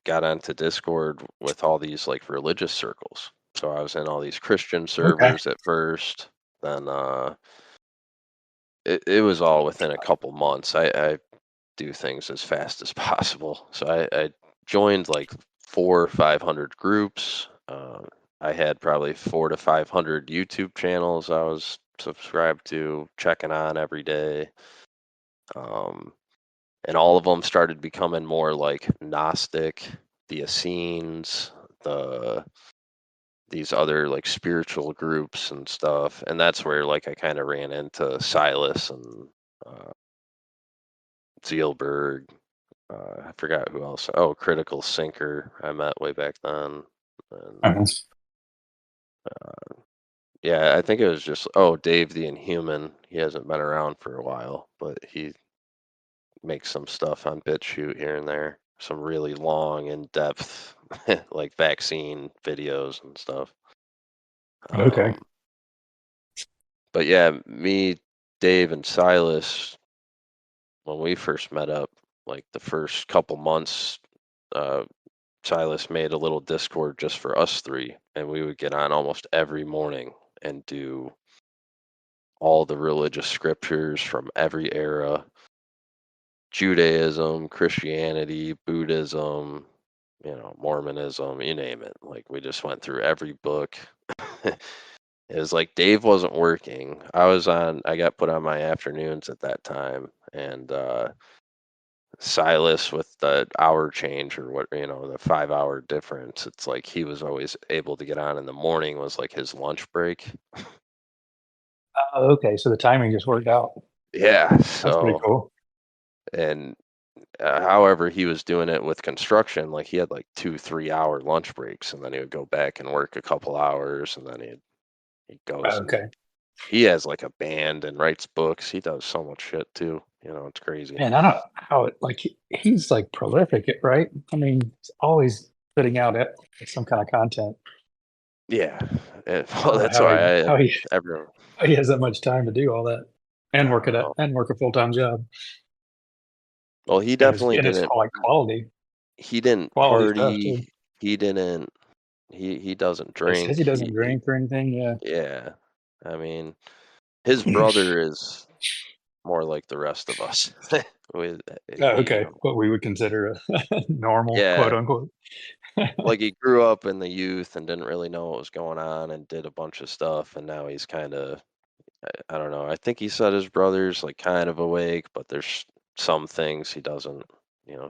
got onto Discord with all these like religious circles. So I was in all these Christian Okay. servers at first. Then it was all within a couple months. I do things as fast as possible. So I joined like 400 or 500 groups. I had probably 400 to 500 YouTube channels I was subscribed to, checking on every day. Um, and all of them started becoming more like Gnostic, the Essenes, the these other like spiritual groups and stuff. And that's where like I kind of ran into Silas and uh, Zealberg. I forgot who else. Oh, Critical Sinker. I met way back then. And Uh-huh. yeah, I think it was just Dave the Inhuman. He hasn't been around for a while, but he makes some stuff on BitChute here and there. Some really long, in-depth, like vaccine videos and stuff. Okay. But yeah, me, Dave, and Silas, when we first met up, like the first couple months, uh, Silas made a little Discord just for us three, and we would get on almost every morning and do all the religious scriptures from every era: Judaism, Christianity, Buddhism, Mormonism, you name it. Like we just went through every book. It was like Dave wasn't working. I got put on my afternoons at that time, and Silas, with the hour change or the 5 hour difference, it's like he was always able to get on in the morning, was like his lunch break. Oh, okay. So the timing just worked out. Yeah. That's pretty So, cool. and however, he was doing it with construction, like he had like 2 3 hour lunch breaks, and then he would go back and work a couple hours, and then he goes and Okay. he has like a band and writes books. He does so much shit too. It's crazy. Man, I don't know how like he's like prolific, right? I mean, he's always putting out some kind of content. Yeah. I Well, don't know that's why everyone. how he has that much time to do all that and I don't know. work a full time job. Well, he And it's definitely didn't. like He didn't quality stuff too. party. He didn't. He doesn't He says drink. he doesn't drink or anything. Yeah. Yeah. I mean, his brother is more like the rest of us. With Oh, he, okay. What we would consider a normal, quote yeah, unquote. like he grew up in the youth and didn't really know what was going on and did a bunch of stuff, and now he's kind of, I don't know. I think he said his brother's like kind of awake, but there's some things he doesn't,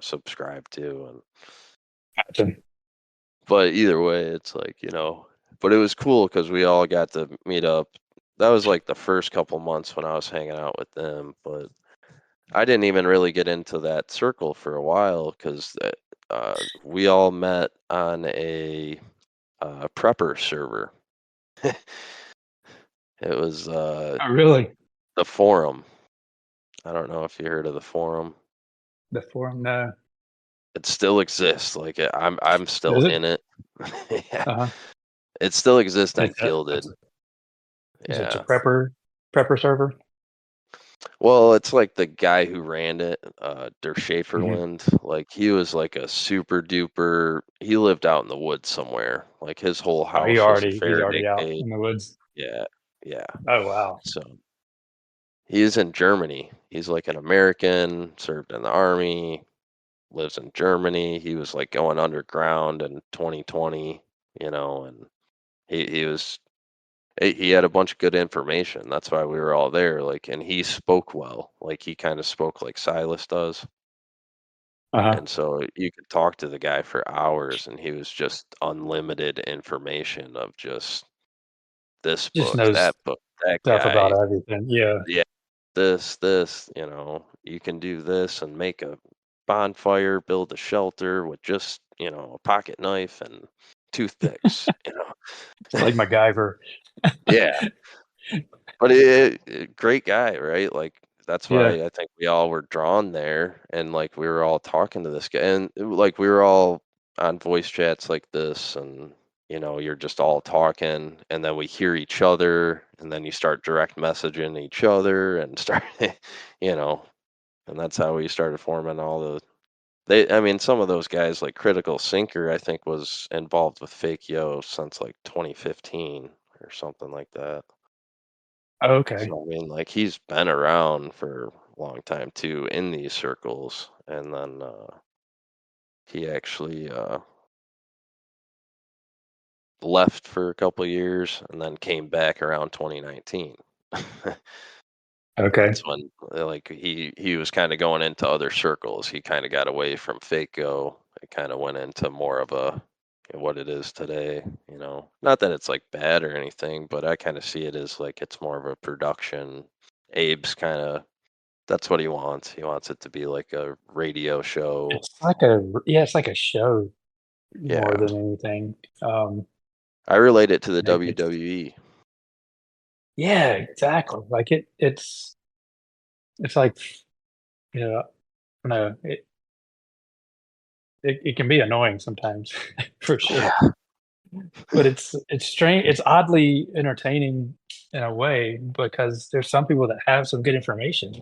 subscribe to, and Gotcha. but either way, it's like, but it was cool because we all got to meet up. That was like the first couple months when I was hanging out with them, but I didn't even really get into that circle for a while because we all met on a prepper server. It was Oh, really? the forum. I don't know if you heard of the forum. The forum? No. It still exists. Like I'm still Does it? in it. Yeah, Uh-huh. it still exists on It's a, Gilded. is it a Yeah. prepper server? Well, it's like the guy who ran it, Der Hmm. Schaeferland. Like he was like a super duper. He lived out in the woods somewhere. Like his whole Oh, house was a he's Faraday already out cage. in the woods. Yeah, yeah. Oh, wow. So he is in Germany. He's like an American, served in the army, lives in Germany. He was like going underground in 2020, and he was he had a bunch of good information. That's why we were all there. Like, and he spoke well. Like he kind of spoke like Silas does. Uh-huh. And so you could talk to the guy for hours, and he was just unlimited information of just this Just book, knows that book, that stuff about guy. everything. Yeah. Yeah, this, you can do this and make a bonfire, build a shelter with just, a pocket knife and toothpicks. It's like MacGyver. Yeah, but great guy, right? Like that's Yeah. why I think we all were drawn there, and like we were all talking to this guy, and like we were all on voice chats like this, and you're just all talking, and then we hear each other, and then you start direct messaging each other, and start, you know, and that's how we started forming all the. I mean, some of those guys like Critical Sinker, I think, was involved with Fake Yo since like 2015 or something like that. Oh, okay. So I mean, like he's been around for a long time too in these circles, and then he actually left for a couple years and then came back around 2019. Okay. That's when like he was kind of going into other circles. He kind of got away from Faco. It kind of went into more of a what it is today. Not that it's like bad or anything, but I kind of see it as like it's more of a production. Abe's kind of that's what he wants. He wants it to be like a radio show. It's like a show more Yeah, than anything. I relate it to the Like it's WWE. Yeah, exactly. Like it's like, you know, I don't know, it can be annoying sometimes for sure. Yeah, But it's strange. It's oddly entertaining in a way because there's some people that have some good information.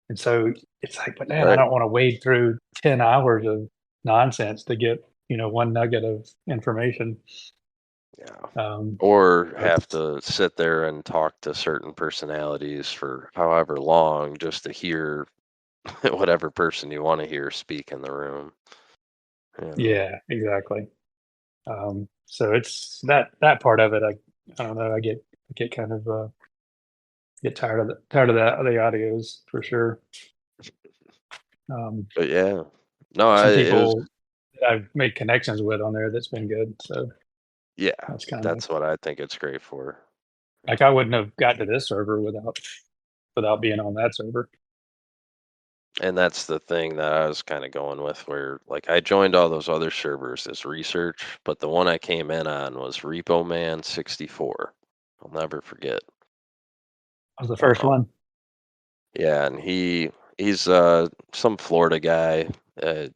And so it's like, but man, I right. don't want to wade through 10 hours of nonsense to get, one nugget of information. Yeah. Um, Or have it's, to sit there and talk to certain personalities for however long just to hear whatever person you want to hear speak in the room. yeah, exactly. So it's that part of it. I don't know. I get kind of get tired of the audios for sure. Um, But yeah, no, some it was people that I've made connections with on there that's been good. So yeah. that's kind of That's what I think it's great for. like I wouldn't have got to this server without being on that server. And that's the thing that I was kind of going with, where like I joined all those other servers as research, but the one I came in on was Repo Man 64. I'll never forget. That was the first Um, one. yeah, and he's some Florida guy. Uh,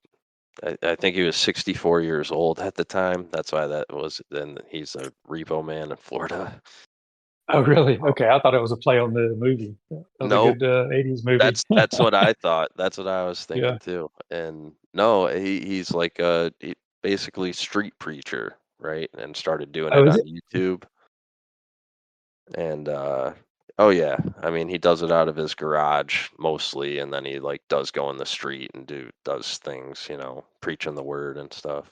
I think he was 64 years old at the time. That's why that was. Then he's a repo man in Florida. Oh, really? Okay, I thought it was a play on the movie. That was a Nope, good '80s movie. that's what I thought. That's what I was thinking Yeah. too. And no, he's like basically street preacher, right? And started doing Oh, it is on it? YouTube. And oh yeah, I mean he does it out of his garage mostly, and then he like does go in the street and does things, preaching the word and stuff.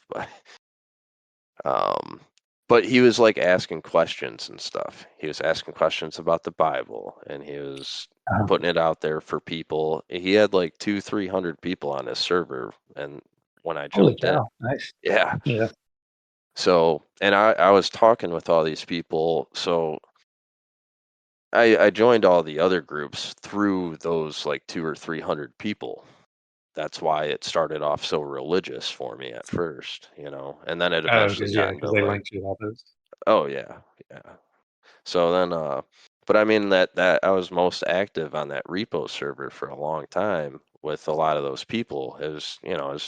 Um, but he was like asking questions and stuff. He was asking questions about the Bible, and he was Uh-huh. putting it out there for people. He had like 300 people on his server, and when I Holy jumped in, cow! Nice. yeah. Yeah. So, and I was talking with all these people. So I joined all the other groups through those like 200 or 300 people. That's why it started off so religious for me at first, and then it Oh, eventually got because into they like, linked you to all those. oh yeah, yeah. So then, but I mean that I was most active on that repo server for a long time with a lot of those people. It's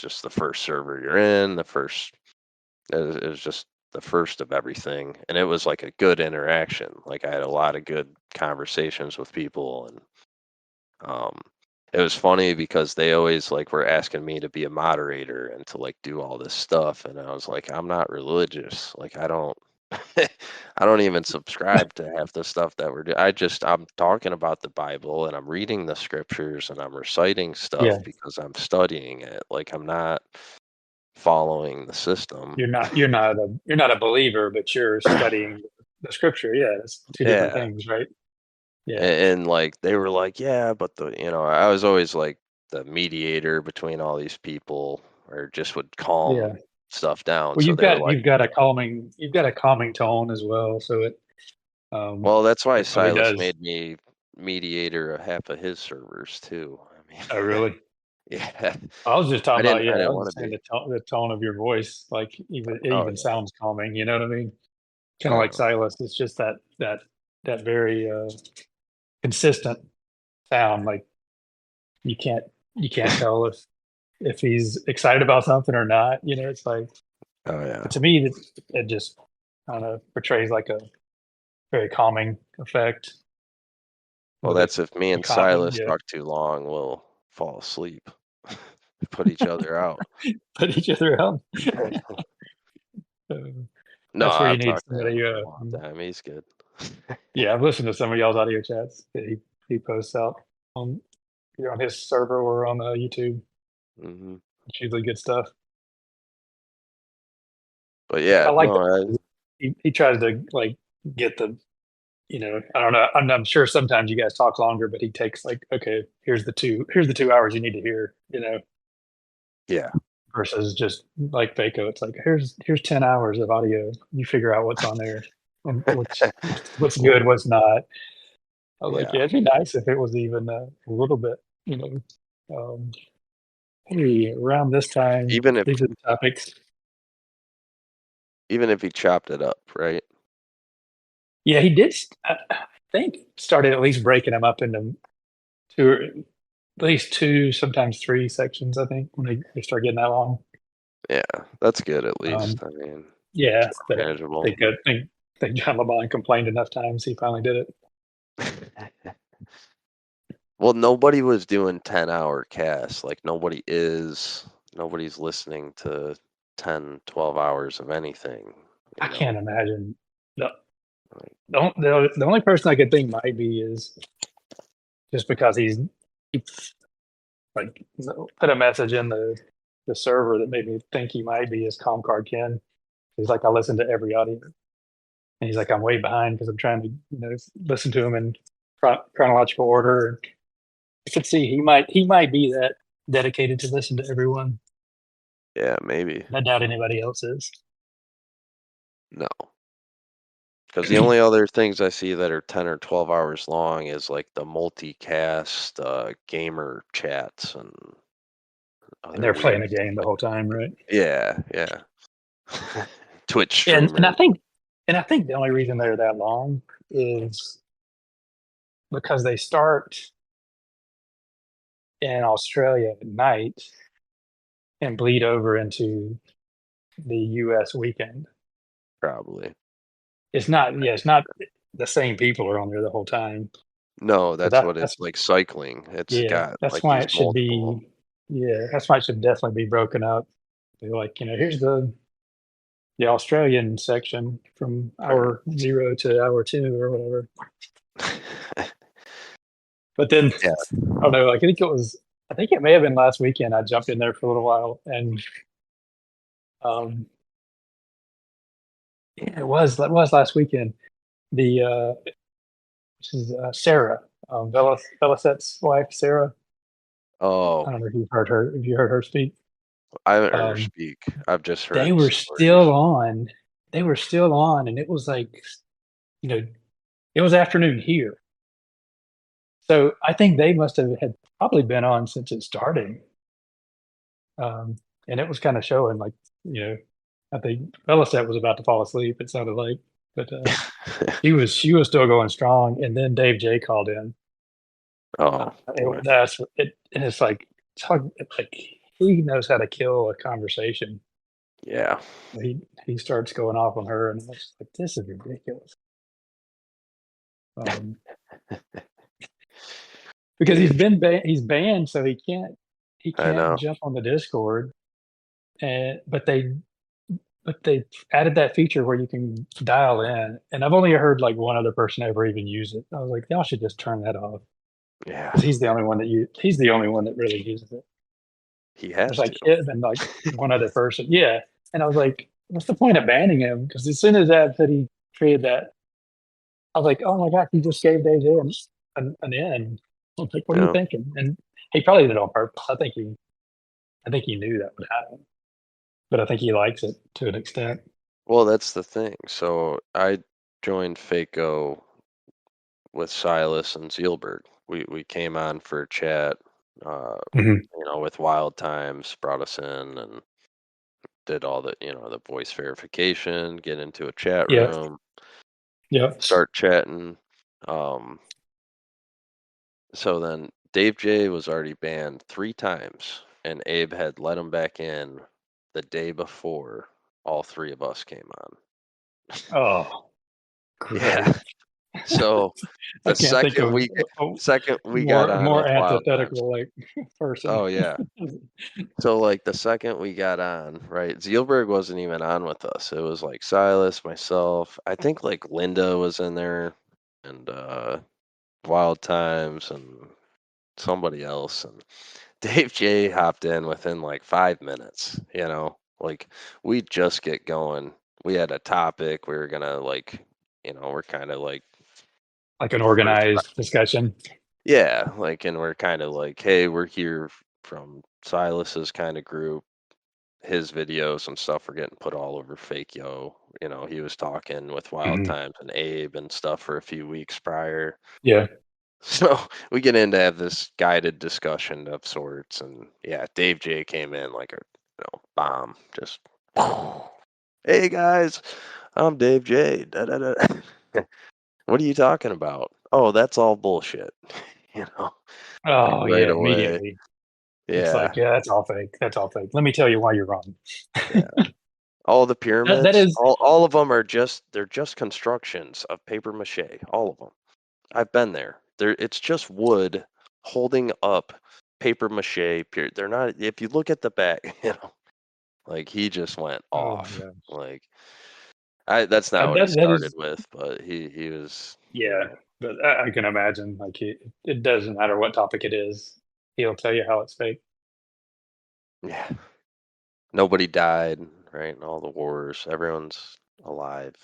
just the first server you're in, it was just the first of everything, and it was like a good interaction. Like I had a lot of good conversations with people, and um, it was funny because they always like were asking me to be a moderator and to like do all this stuff, and I was like, I'm not religious. Like I don't, I don't even subscribe to half the stuff that we're doing. I'm talking about the Bible and I'm reading the scriptures and I'm reciting Yeah. stuff because I'm studying it. Like I'm not following the system. You're not a believer, but you're studying the scripture. Yeah, it's two different Yeah, things, right? Yeah. and like they were like, yeah, but I was always like the mediator between all these people, or just would calm Yeah. stuff down. Well, So you've they were got like, you've got a calming tone as well, so um well, that's why it probably Silas does. made me mediator of half of his servers too. I Oh, mean, really? yeah, I was just I talking about, didn't, I yeah, I didn't was want just to saying be. the tone of your voice, like it Oh even yeah, sounds calming. You know what I mean? Kind of like uh, Silas. It's just that very consistent sound. Like you can't you can't tell if he's excited about something or not. It's like, oh yeah. but to me, it just kind of portrays like a very calming effect. Well, But that's if me the and Silas yeah, talk too long, we'll fall asleep. Put each other out. Put each other out. No, That's where you I've need talked to somebody. him for a long time. He's good. Yeah, I've listened to some of y'all's audio chats that he posts out on either on his server or on YouTube. Hmm. It's usually good stuff. But yeah, I like no, that. He tries to like get the, I don't know. I'm sure sometimes you guys talk longer, but he takes like, okay, here's the 2 hours you need to hear, yeah, versus just like Faco. It's like, here's 10 hours of audio. You figure out what's on there and what's good, what's not. I was like, yeah. yeah, it'd be nice if it was even a little bit, hey, around this time, Even if these are the topics. he chopped it up, right? Yeah, he did. I think started at least breaking them up into at least 2, sometimes 3 sections. I think when they start getting that long. Yeah, that's good at Um, least. I mean, yeah, it's but manageable. I think John LeBon complained enough times he finally did it. Well, nobody was doing 10-hour casts. Like nobody's listening to 10, 12 hours of anything. I You know, can't imagine. The, like, the only person I could think might be is just because he like put a message in the server that made me think he might be is Comcard Ken. He's like, I listen to every audio, and he's like, I'm way behind because I'm trying to listen to him in chronological order. I could see he might be that dedicated to listen to everyone. yeah, maybe. I doubt anybody else is. No. Because the only other things I see that are 10 or 12 hours long is like the multicast gamer chats and And other they're playing weird a game the whole time, right? Yeah, yeah. Twitch And streamer. I think the only reason they're that long is because they start in Australia at night and bleed over into the US weekend. Probably. It's not the same people are on there the whole time. No, But that's what it's like cycling. It's got that's like why these it should multiple. be that's why it should definitely be broken up. Be like, here's the Australian section from hour 0 to hour 2 or whatever. But then Yeah. I don't know, I think it may have been last weekend I jumped in there for a little while and it was last weekend. The this is Sarah, Velaset's wife, Sarah. I Oh, don't know if you've heard her. If you heard her speak, I haven't heard her um, speak. I've just they heard were stories. still on. They were still on, and it was like, it was afternoon here. So I think they must have had probably been on since it started. And it was kind of showing like, I think Velaset was about to fall asleep. It sounded like, but she was still going strong. And then Dave J called in. Oh, boy. That's it, and it's like he knows how to kill a conversation. Yeah. He starts going off on her, and it's like, this is ridiculous. Because he's banned, so he I know. can't jump on the Discord. And but they added that feature where you can dial in, and I've only heard like one other person ever even use it. I was like, y'all should just turn that off Yeah. because he's the only one that really uses it. He There's has like to. him and like one other person. Yeah. And I was like, what's the point of banning him? Because as soon as that said he created that, I was like, oh my God, he just gave Dave an in. I was like, what are you Yeah. thinking? And he probably did it on purpose. I think he knew that would happen. But I think he likes it to an extent. Well, that's the thing. So I joined FACO with Silas and Zielberg. We came on for a chat, with Wild Times, brought us in and did all the voice verification, get into a chat Yeah. room, Yeah. start chatting. So then Dave J was already banned 3 times, and Abe had let him back in the day before all 3 of us came on. Oh, great. Yeah. So I the can't think of second we got on more with Wild Times. antithetical like person. Oh yeah. So like the second we got on, right? Zealberg wasn't even on with us. It was like Silas, myself. I think like Linda was in there, and Wild Times, and somebody else. And Dave J hopped in within like 5 minutes. Like we just get going. We had a topic. We were gonna like, we're kind of like Like an first. organized discussion. Yeah, like, and we're kind of like, hey, we're here from Silas's kind of group. His videos and stuff were getting put all over Fake Yo. He was talking with Wild Mhm. Times and Abe and stuff for a few weeks prior. Yeah. So we get in to have this guided discussion of sorts, and yeah, Dave J came in like a bomb, just hey guys, I'm Dave J. Da, da, da. What are you talking about? Oh, that's all bullshit. Like Oh right yeah, away. immediately. It's Yeah, like, yeah, that's all fake. That's all fake. Let me tell you why you're wrong. yeah. All the That pyramids, is all of them they're just constructions of paper mache. All of them. I've been there. It's just wood holding up paper mache. They're not. If you look at the back, like he just went oh my off. god. Like that's not what he That started is with, but he was. yeah. But I can imagine like it doesn't matter what topic it is. He'll tell you how it's fake. Yeah. Nobody died, right? And all the wars. Everyone's alive.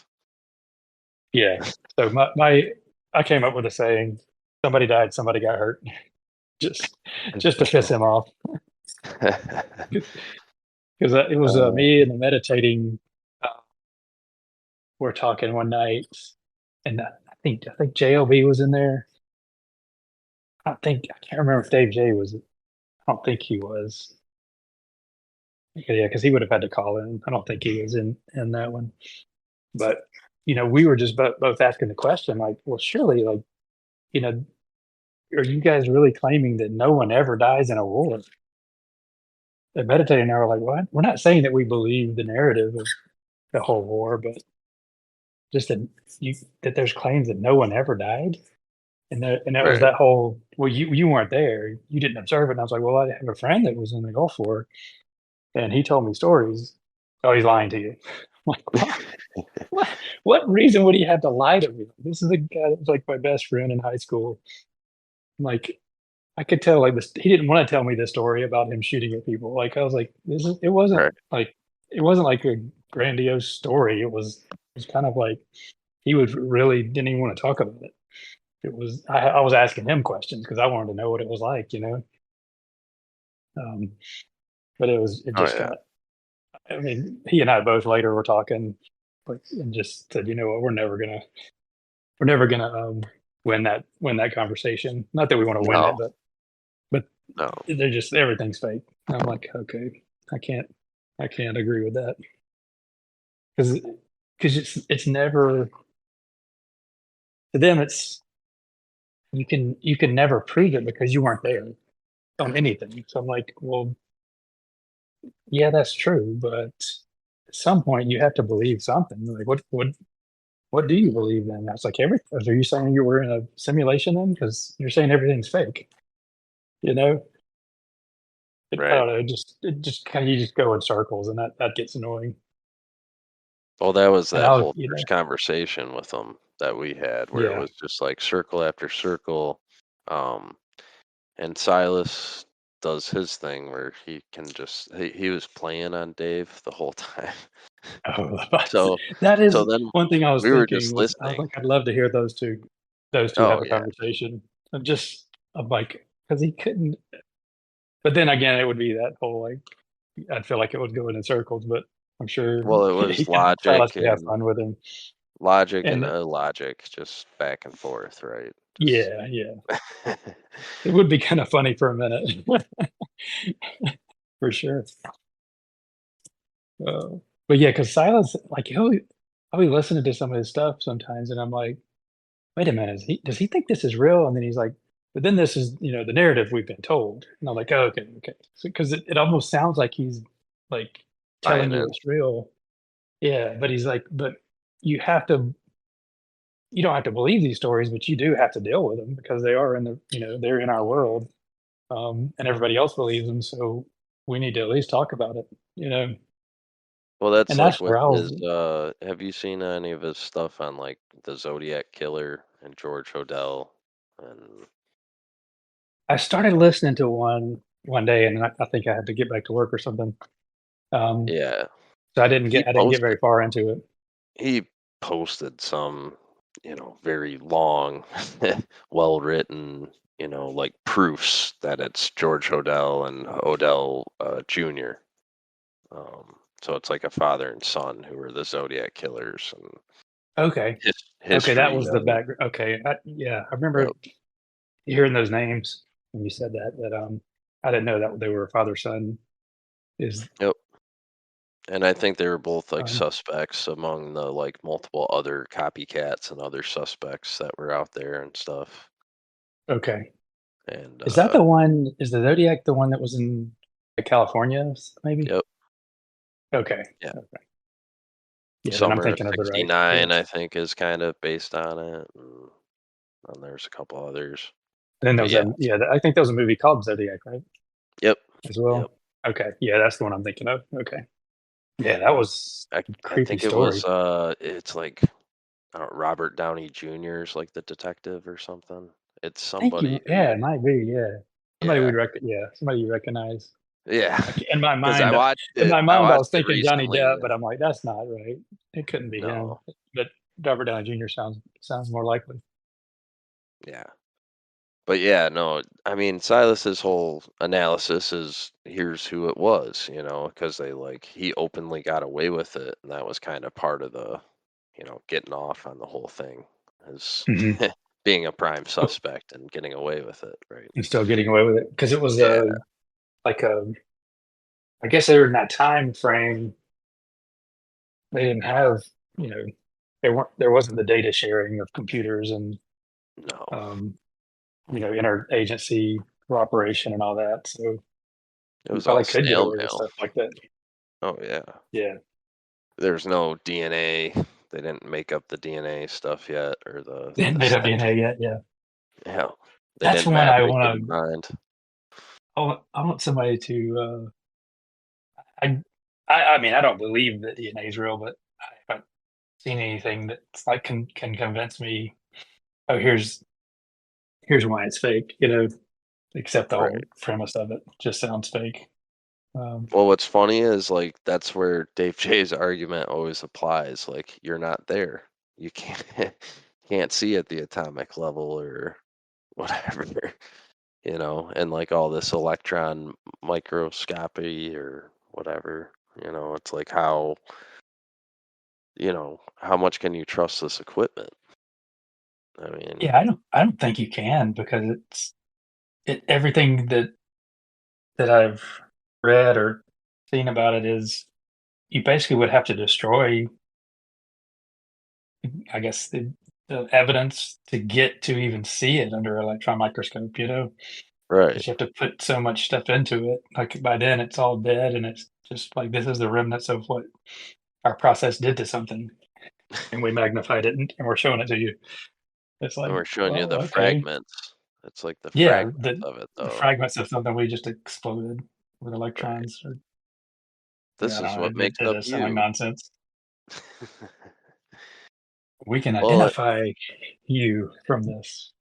Yeah. So my I came up with a saying: somebody died, somebody got hurt. just just to piss him off. Because it was me and the meditating. Uh, we're talking one night, and I think JLB was in there. I can't remember if Dave J was. I don't think he was. Yeah, because he would have had to call in. I don't think he was in that one. But we were just both asking the question, like, well, surely, like, you know, are you guys really claiming that no one ever dies in a war? And meditating and I were like, what? We're not saying that we believe the narrative of the whole war, but just that there's claims that no one ever died. And that was Right. that whole, well, you weren't there, you didn't observe it. And I was like, well, I have a friend that was in the Gulf War, and he told me stories. Oh, he's lying to you. I'm like, what reason would he have to lie to me? This is the guy that was like my best friend in high school. Like, I could tell like this. He didn't want to tell me the story about him shooting at people. Like, I was like, it wasn't Right. like it wasn't like a grandiose story. It was kind of like he was really didn't even want to talk about it. It was I was asking him questions because I wanted to know what it was like. Um, but it Oh just yeah. got. I mean, he and I both later were talking, like, and just said, you know what, we're never gonna win that conversation. Not that we want to win No. it, but No. they're just everything's fake. And I'm like, okay, I can't agree with that because it's never to them. It's you can never prove it because you weren't there on anything. So I'm like, well, yeah, that's true, but at some point you have to believe something. Like, what do you believe then? I was like, everything. Are you saying you were in a simulation then? Because you're saying everything's fake. You know, I Right. don't know. It just kind of you just go in circles, and that gets annoying. Well, that was And that I was, whole first conversation with them that we had, where it yeah, was just like circle after circle. Um, and Silas does his thing where he can just he was playing on Dave the whole time. oh, So that so is then one thing I was we were thinking just was I was listening. like, I'd love to hear those two have Oh a yeah. conversation. I'm like, because he couldn't. But then again, it would be that whole like I'd feel like it would go in circles, but I'm sure Well, it he was could Silas could have fun with him. logic and And illogic, just back and forth, right? Just yeah, yeah, it would be kind of funny for a minute, for sure. But yeah, because Silas, like I'll be listening to some of his stuff sometimes, and I'm like, wait a minute, does he think this is real? And then he's like, but then this is the narrative we've been told, and I'm like, oh, okay, okay, because it almost sounds like he's like telling buying you in. it's real. Yeah, but he's like, but you have to you don't have to believe these stories, but you do have to deal with them because they are in the, they're in our world, and everybody else believes them. So we need to at least talk about it, Well, that's and like that's with where I was. his. Have you seen any of his stuff on like the Zodiac Killer and George Hodel? And I started listening to one day, and I think I had to get back to work or something. yeah, So I didn't he get very posted far into it. he posted some, very long, well written, like proofs that it's George Hodel and Hodel Jr. So it's like a father and son who are the Zodiac killers and Okay. Okay, that history was the of it. background. Okay, yeah, I Yep. remember hearing those names when you said that. I didn't know that they were father son. Is Yep. And I think they were both like um, suspects among the like multiple other copycats and other suspects that were out there and stuff. okay. And Is that the one? Is the Zodiac the one that was in California? Maybe. yep, Okay. yeah. Okay. Yeah, then I'm Summer of thinking of the right. Yeah. '69, I think, is kind of based on it. And there's a couple others. Then there But was yeah, I think there was a movie called Zodiac, right? yep, As yep. well. Okay. Yeah, that's the one I'm thinking of. Okay. Yeah, that was a I creepy think it was story. it's like I don't know, Robert Downey Jr. is like the detective or something. It's Thank you. somebody Yeah, who it might be. Yeah, yeah. somebody you recognize. Yeah. Like Because I watched in it my I mind, I watched was it thinking Johnny recently. Depp, but I'm like, that's not right. It couldn't be him. No. But Robert Downey Jr. sounds more likely. Yeah. But yeah, no, I mean, Silas's whole analysis is here's who it was, because they like he openly got away with it, and that was kind of part of the, getting off on the whole thing is Hmm. being a prime suspect and getting away with it, right? And still getting away with it because it was Yeah, like a. I guess they were in that time frame. They didn't have, you know, there wasn't the data sharing of computers and no, um, interagency cooperation and all that. So it you was all probably could get snail away with mail. stuff like that. Oh yeah, Yeah. there's no DNA. They didn't make up the DNA stuff yet, or They hadn't the made up set. DNA yet. Yeah. Yeah, they That's didn't one I map the want human to. mind. I want somebody to. I, I mean, I don't believe that DNA is real, but I haven't seen anything that's like can convince me. Oh, here's why it's fake. Except the Right. whole premise of it just sounds fake. Well, what's funny is like that's where Dave J's argument always applies. Like you're not there. You can't can't see at the atomic level or whatever, and like all this electron microscopy or whatever, it's like how much can you trust this equipment? I mean, Yeah, I don't think you can because everything that I've read or seen about it is you basically would have to destroy, I guess, the evidence to get to even see it under an electron microscope, right. because you have to put so much stuff into it. Like by then it's all dead and it's just like this is the remnants of what our process did to something and we magnified it and we're showing it to you. It's And like, we're showing you well, the okay. fragments. It's like the Yeah, fragments of it the though. fragments of something we just exploded with Right. electrons. Or, yeah, This I is don't know. what makes It up does sound like you. nonsense. We can Well, identify you from this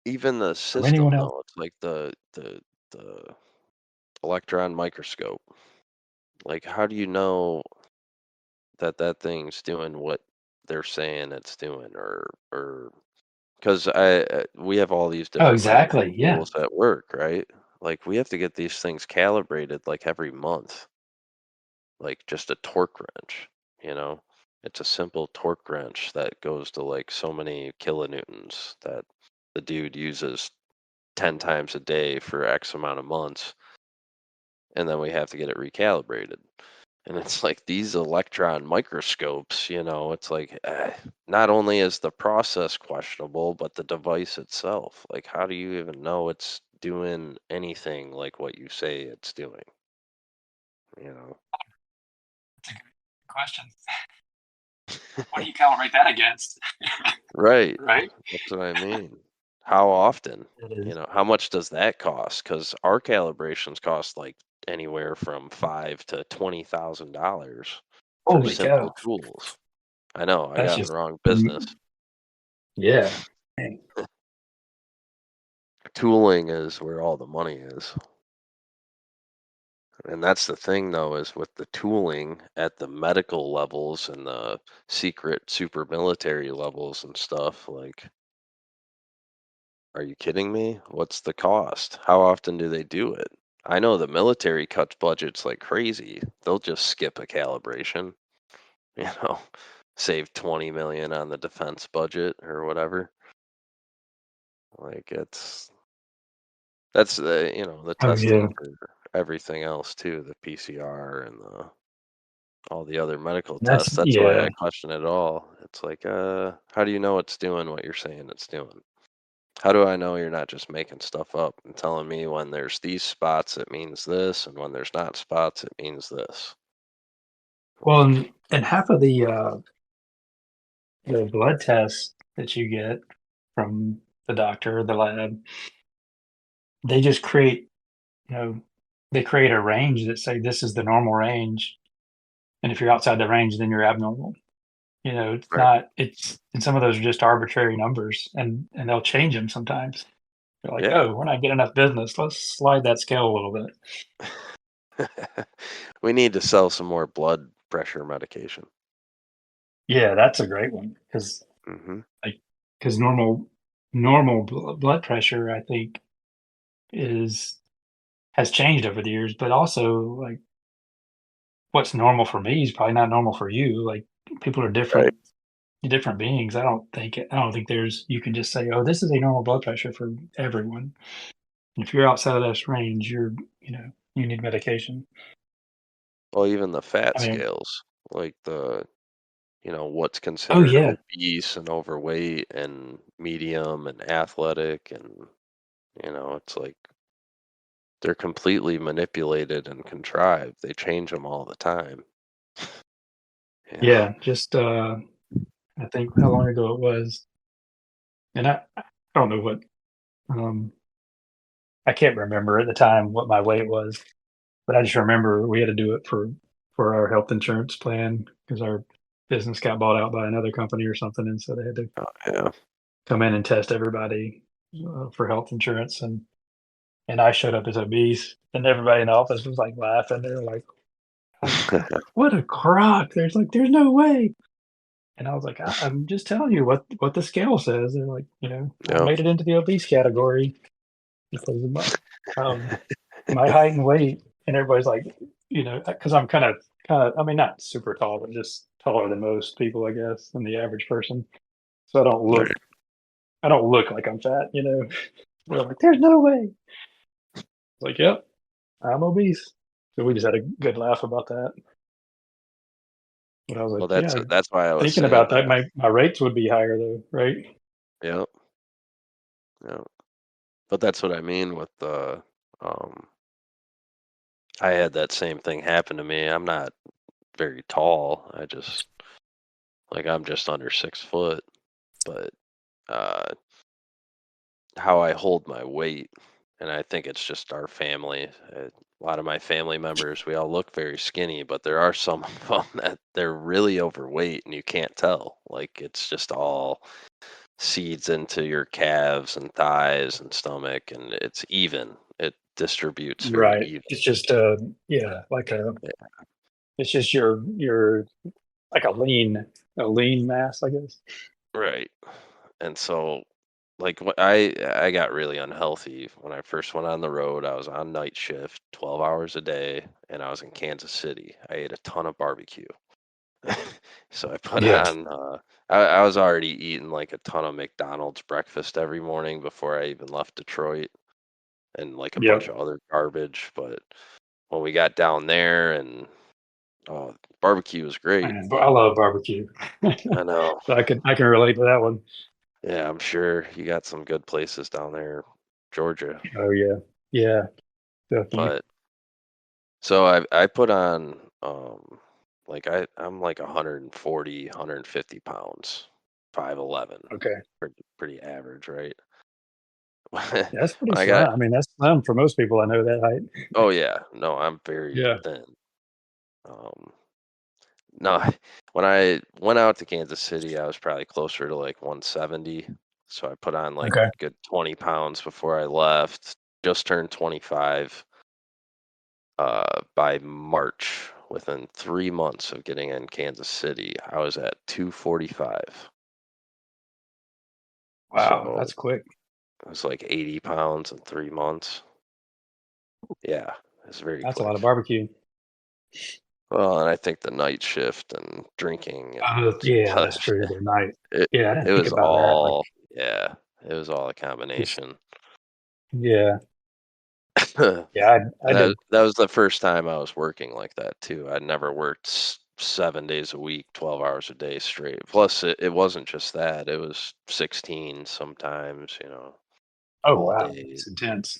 even the or anyone system else. though, it's like the electron microscope. Like, how do you know that that thing's doing what they're saying it's doing, or because we have all these Oh, different measurement exactly. Yeah. tools at work, right? Like, we have to get these things calibrated like every month, like just a torque wrench, you know? It's a simple torque wrench that goes to like so many kilonewtons that the dude uses 10 times a day for X amount of months, and then we have to get it recalibrated. And it's like these electron microscopes, it's like not only is the process questionable, but the device itself. Like, how do you even know it's doing anything like what you say it's doing? You know, That's a good question. What do you calibrate that against? Right. Right. That's what I mean. How often? It is. How much does that cost? Because our calibrations cost like anywhere from $5,000 to $20,000 for Holy simple cow. tools. I know, I That's got in the just, wrong business. yeah. Man. Tooling is where all the money is. And that's the thing though, is with the tooling at the medical levels and the secret super military levels and stuff, like, are you kidding me? What's the cost? How often do they do it? I know the military cuts budgets like crazy. They'll just skip a calibration, you know, save 20 million on the defense budget or whatever. Like that's the Oh yeah. testing for everything else too, the PCR and all the other medical That's tests. That's why yeah. I question it all. It's like, how do you know it's doing what you're saying it's doing? How do I know you're not just making stuff up and telling me when there's these spots it means this, and when there's not spots it means this? Well, Like, and half of the blood tests that you get from the doctor or the lab, they just create, you know, they create a range that say this is the normal range, and if you're outside the range, then you're abnormal. It's right? not. It's and some of those are just arbitrary numbers, and they'll change them sometimes. They're like, Yeah. oh, we're not getting enough business. Let's slide that scale a little bit. We need to sell some more blood pressure medication. Yeah, that's a great one because Hmm. like because normal blood pressure, I think, is has changed over the years, but also like what's normal for me is probably not normal for you. Like people are Right. different beings. I don't think there's you can just say, oh, this is a normal blood pressure for everyone. And if you're outside of this range, you need medication. Well, even the fat I mean, scales, like what's oh considered yeah, obese and overweight and medium and athletic, and it's like they're completely manipulated and contrived. They change them all the time. Yeah. yeah. Just I think how long ago it was, and I don't know what um I can't remember at the time what my weight was, but I just remember we had to do it for our health insurance plan because our business got bought out by another company or something, and so they had to Yeah. come in and test everybody for health insurance, and I showed up as obese, and everybody in the office was like laughing. They were like, "Oh, God, what a crock!" There's no way. And I was like, I'm just telling you what the scale says. They're like, I Yep. made it into the obese category because of my height and weight. And everybody's like, because I'm I mean, not super tall, but just taller than most people, I guess, than the average person. So Right. I don't look like I'm fat. They're like, there's no way. Like, yep, I'm obese. So we just had a good laugh about that. But I was Well, like, that's yeah, that's why I was thinking saying about that, that. my rates would be higher though, right? Yep. Yep. But that's what I mean with the. Um, I had that same thing happen to me. I'm not very tall. I'm just under 6 foot, but uh, how I hold my weight, and I think it's just our family. A lot of my family members, we all look very skinny, but there are some of them that they're really overweight, and you can't tell. Like it's just all seeds into your calves and thighs and stomach, and it's even. It distributes very Right. even. It's just yeah, it's just your like a lean mass, I guess. Right. And so, like, I got really unhealthy when I first went on the road. I was on night shift, 12 hours a day, and I was in Kansas City. I ate a ton of barbecue. So I put Yeah. on, I was already eating like a ton of McDonald's breakfast every morning before I even left Detroit, and like a bunch Yep. of other garbage. But when we got down there, and barbecue was great. Man, but I love barbecue. I know. So I can relate to that one. Yeah, I'm sure you got some good places down there, Georgia. Oh yeah. Yeah, definitely. But so I put on like I'm like 140, 150 pounds. 5'11". Okay. Pretty average, right? Yeah, that's pretty When I slim. got I mean, that's slim for most people I know that height. oh yeah, no, I'm very Yeah. thin. Um, no, when I went out to Kansas City, I was probably closer to like 170. So I put on like Okay. good 20 pounds before I left. Just turned 25 by March. Within 3 months of getting in Kansas City, I was at 245. Wow, So that's quick. it was like 80 pounds in 3 months. Yeah, it's very That's a lot quick. of barbecue. Well, and I think the night shift and drinking and Yeah, that's such, true. The night. it Yeah, I didn't it think was about that. Like, all yeah, it was all a just combination. yeah, And yeah. I that did. that was the first time I was working like that too. I'd never worked 7 days a week, 12 hours a day straight. Plus, it wasn't just that; it was 16 sometimes. Oh All wow, day. it's intense.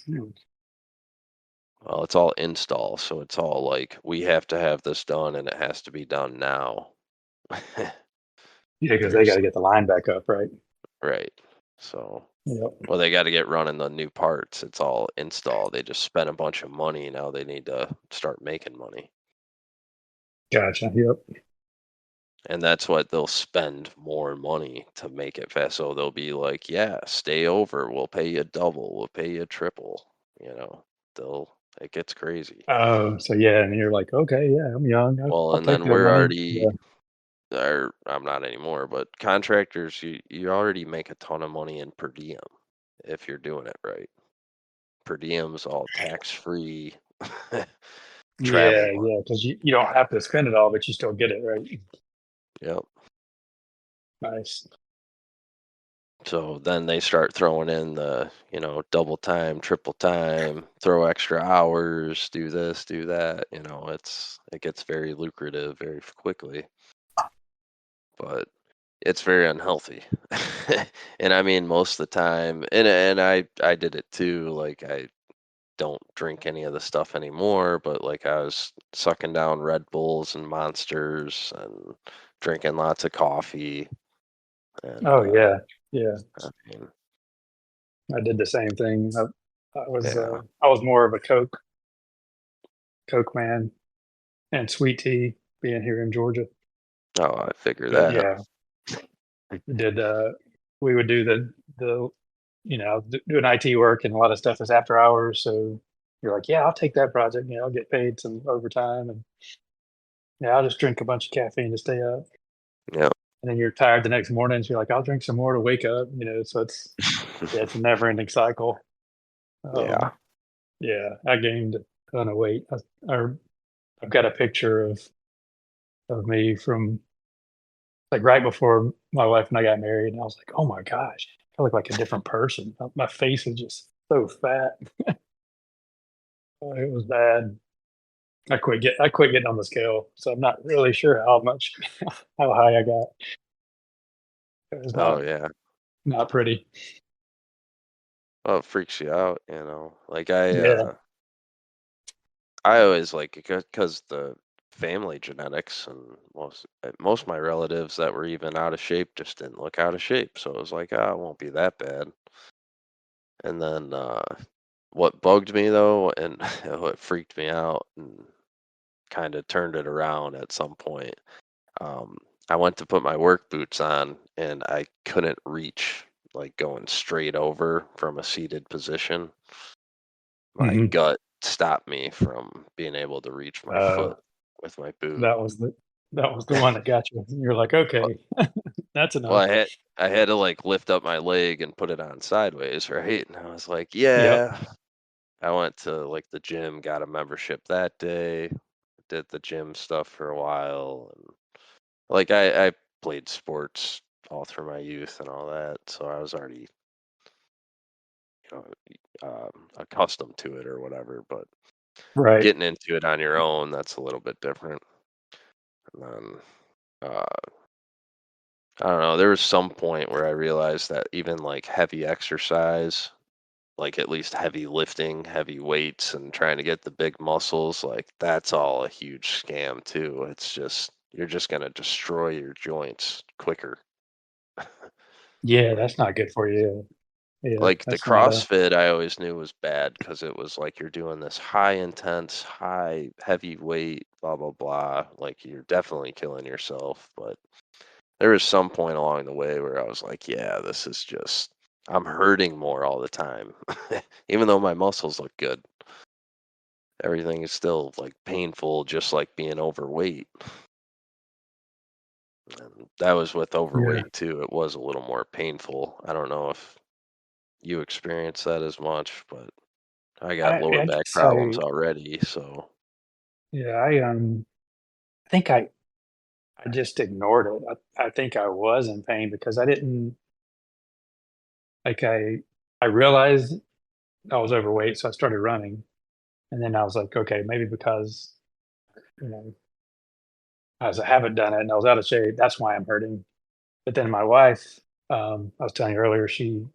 Well, it's all install, so it's all like we have to have this done, and it has to be done now. Yeah, because they There's got to get the line back up, right? right. So, Yep. well, they got to get running the new parts. It's all install. They just spent a bunch of money. Now they need to start making money. Gotcha. Yep. And that's what they'll spend more money to make it fast. So they'll be like, yeah, stay over. We'll pay you double. We'll pay you triple. You know, it gets crazy. Oh, so yeah, and you're like, okay, yeah, I'm young. Well, I'll and take then that we're money. already, Yeah. or I'm not anymore, but contractors, you already make a ton of money in per diem if you're doing it right. Per diem's all tax free travel Yeah, money. yeah, because you don't have to spend it all, but you still get it, right? Yep. Nice. So then they start throwing in the, double time, triple time, throw extra hours, do this, do that. It gets very lucrative very quickly, but it's very unhealthy. And I mean, most of the time, and I did it too. Like I don't drink any of the stuff anymore, but like I was sucking down Red Bulls and Monsters and drinking lots of coffee. And Oh yeah, yeah. I mean, I did the same thing. yeah. I was more of a Coke man and sweet tea being here in Georgia. Oh, I figure But that. yeah, we did we would do the doing IT work and a lot of stuff is after hours. So you're like, yeah, I'll take that project. I'll get paid some overtime and yeah, I'll just drink a bunch of caffeine to stay up. Yeah. And then you're tired the next morning. So you're like, I'll drink some more to wake up. So it's a never ending cycle. Yeah. Um, yeah, I gained a ton of weight. I've got a picture of me from like right before my wife and I got married, and I was like, "Oh my gosh, I look like a different person. My face is just so fat. It was bad." I quit getting on the scale, so I'm not really sure how much how high I got. It was Oh, yeah. not pretty. Well, it freaks you out, Like Yeah. I always like because the family genetics and most of my relatives that were even out of shape just didn't look out of shape. So it was like, it won't be that bad. And then what bugged me though, and what freaked me out and kind of turned it around at some point. Um, I went to put my work boots on and I couldn't reach like going straight over from a seated position. My Hmm. gut stopped me from being able to reach my Uh, foot with my boot. that was the one that got you. You're like, Well, okay, that's well, enough. I had to like lift up my leg and put it on sideways, right? And I was like, Yep. yeah. I went to like the gym, got a membership that day, did the gym stuff for a while, and like I played sports all through my youth and all that, so I was already you know accustomed to it or whatever. But Right. getting into it on your own, that's a little bit different. And then I don't know, there was some point where I realized that even like heavy exercise, like at least heavy lifting, heavy weights, and trying to get the big muscles, like that's all a huge scam too. It's just you're just gonna destroy your joints quicker. Yeah, that's not good for you. Yeah, Like the that's not a. CrossFit, I always knew was bad because it was like you're doing this high intense, high heavy weight, blah blah blah. Like you're definitely killing yourself. But there was some point along the way where I was like, yeah, this is just I'm hurting more all the time, even though my muscles look good. Everything is still like painful, just like being overweight. And that was with Yeah, overweight too. It was a little more painful. I don't know if you experienced that as much, but I got lower I back guess problems I. already, so Yeah, I think I just ignored it. I think I was in pain because I didn't like I realized I was overweight, so I started running, and then I was like, okay, maybe because you know I haven't done it and I was out of shape, that's why I'm hurting. But then my wife, I was telling you earlier, she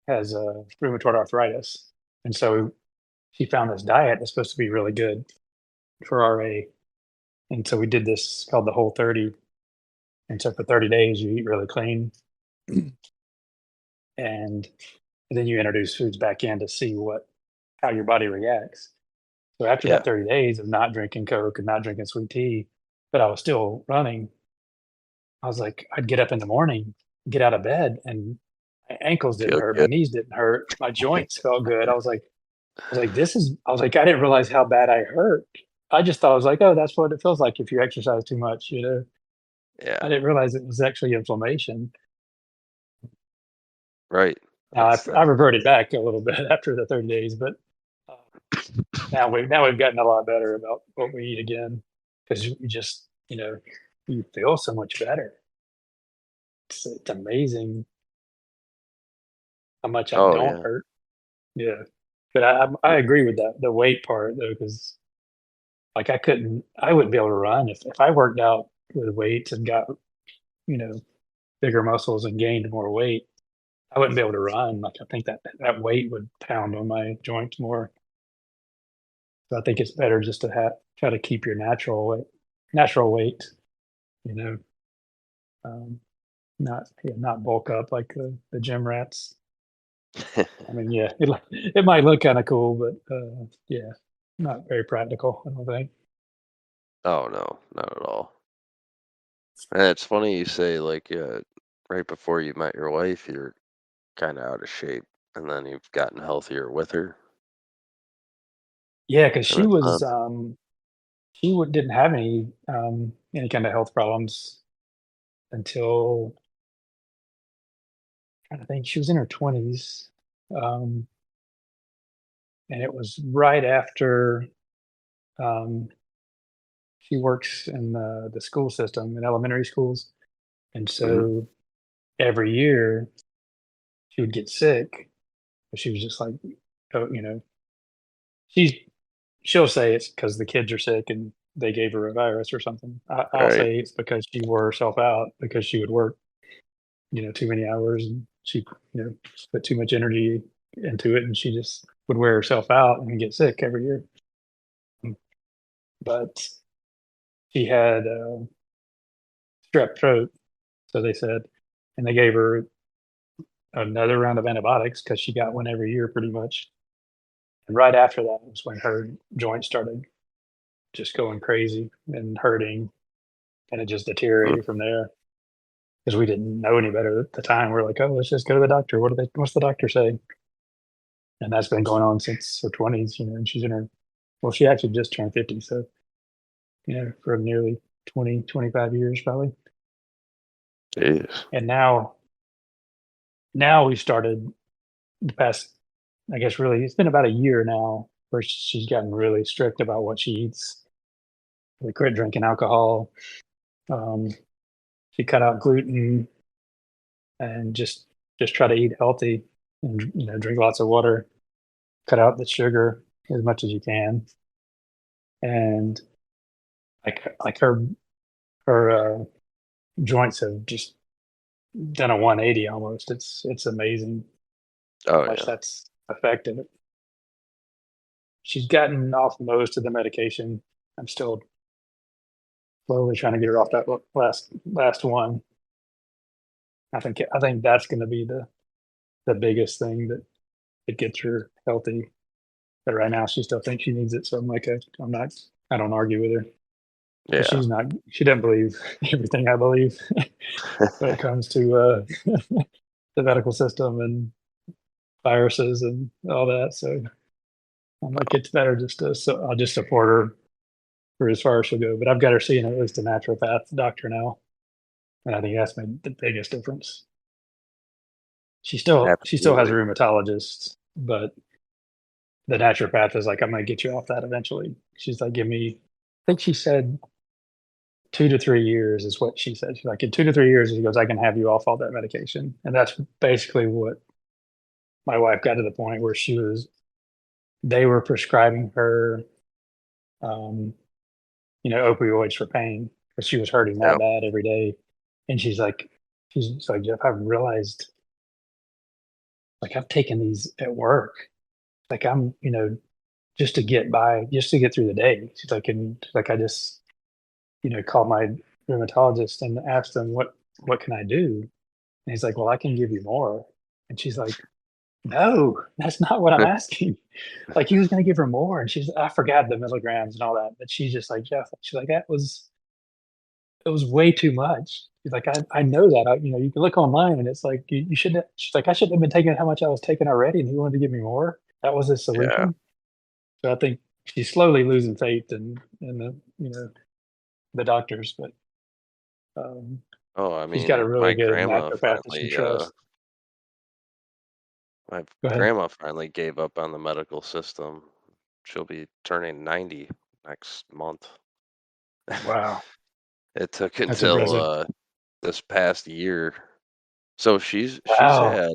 has rheumatoid arthritis, and so she found this diet that's supposed to be really good for RA, and so we did this called the Whole 30. And so for 30 days, you eat really clean, and then you introduce foods back in to see how your body reacts. So after yeah, that 30 days of not drinking Coke and not drinking sweet tea, but I was still running, I was like, I'd get up in the morning, get out of bed, and my ankles didn't feel hurt, my good. knees didn't hurt, my joints felt good. I was like, this is. I was like, I didn't realize how bad I hurt. I just thought I was like, oh, that's what it feels like if you exercise too much. I Yeah, didn't realize it was actually inflammation. right. Now That's I reverted back a little bit after the 30 days, but uh, now we've gotten a lot better about what we eat again because you just you feel so much better. It's amazing how much I oh don't yeah. hurt. Yeah, but I agree with that the weight part though because like I wouldn't be able to run if I worked out with weights and got you know bigger muscles and gained more weight. I wouldn't be able to run. Like I think that weight would pound on my joints more. So I think it's better just to try to keep your natural weight. You know, um, not bulk up like the gym rats. I mean, yeah, it might look kind of cool, but yeah, not very practical. I don't think. Oh no, not at all. And it's funny you say like right before you met your wife, you're kind of out of shape, and then you've gotten healthier with her, Yeah, because and it's not. didn't have any kind of health problems until I think she was in her 20s, um, and it was right after um, she works in the school system in elementary schools, and Mhm. so every year she would get sick. But she was just like, oh, she's she'll say it's because the kids are sick and they gave her a virus or something. I'll Right. say it's because she wore herself out because she would work, too many hours and she, put too much energy into it and she just would wear herself out and get sick every year. But she had strep throat, so they said, and they gave her another round of antibiotics because she got one every year pretty much. And right after that was when her joints started just going crazy and hurting, and it just Mm. deteriorated from there. Because we didn't know any better at the time. We're like, oh, let's just go to the doctor. What's the doctor say? And that's been going on since her 20s, and she's in her, well, she actually just turned 50. So, for nearly 20, 25 years probably. Jeez. And now we started the past, I guess, really, it's been about a year now where she's gotten really strict about what she eats. We quit drinking alcohol. Um, she cut out gluten and just try to eat healthy and, drink lots of water, cut out the sugar as much as you can. And like her joints have just done a 180 almost. It's amazing how Oh much yeah. that's affected it. She's gotten off most of the medication. I'm still slowly trying to get her off that last one. I think that's going to be the biggest thing that gets her healthy. But right now, she still thinks she needs it. So I'm like, I don't argue with her. Yeah. She doesn't believe everything I believe when it comes to the medical system and viruses and all that. So I'm like, it's better so I'll just support her for as far as she'll go. But I've got her seeing at least a naturopath doctor now, and I think that's made the biggest difference. She still has a Absolutely. rheumatologist, but the naturopath is like, I'm going to get you off that eventually. She's like, I think she said 2 to 3 years is what she said. She's like, in 2 to 3 years, she goes, I can have you off all that medication. And that's basically what my wife got to the point where they were prescribing her, opioids for pain because she was hurting that Yep. bad every day. And she's like, Jeff, I've realized, like, I've taken these at work. Like, I'm, just to get by, just to get through the day. She's like, I just, called my rheumatologist and asked him, what can I do? And he's like, well, I can give you more. And she's like, no, that's not what I'm asking. Like, he was going to give her more. And I forgot the milligrams and all that. But she's just like, Jeff, she's like, it was way too much. She's like, I know that. You can look online and it's like, you shouldn't. She's like, I shouldn't have been taking how much I was taking already. And he wanted to give me more. That was his Yeah. solution. So I think she's slowly losing faith in the doctors, but Oh, I she's got a mean, really good naturopath that she trusts. my Go ahead. grandma finally gave up on the medical system. She'll be turning 90 next month. Wow, It took that's until impressive. this past year. So she's Wow. had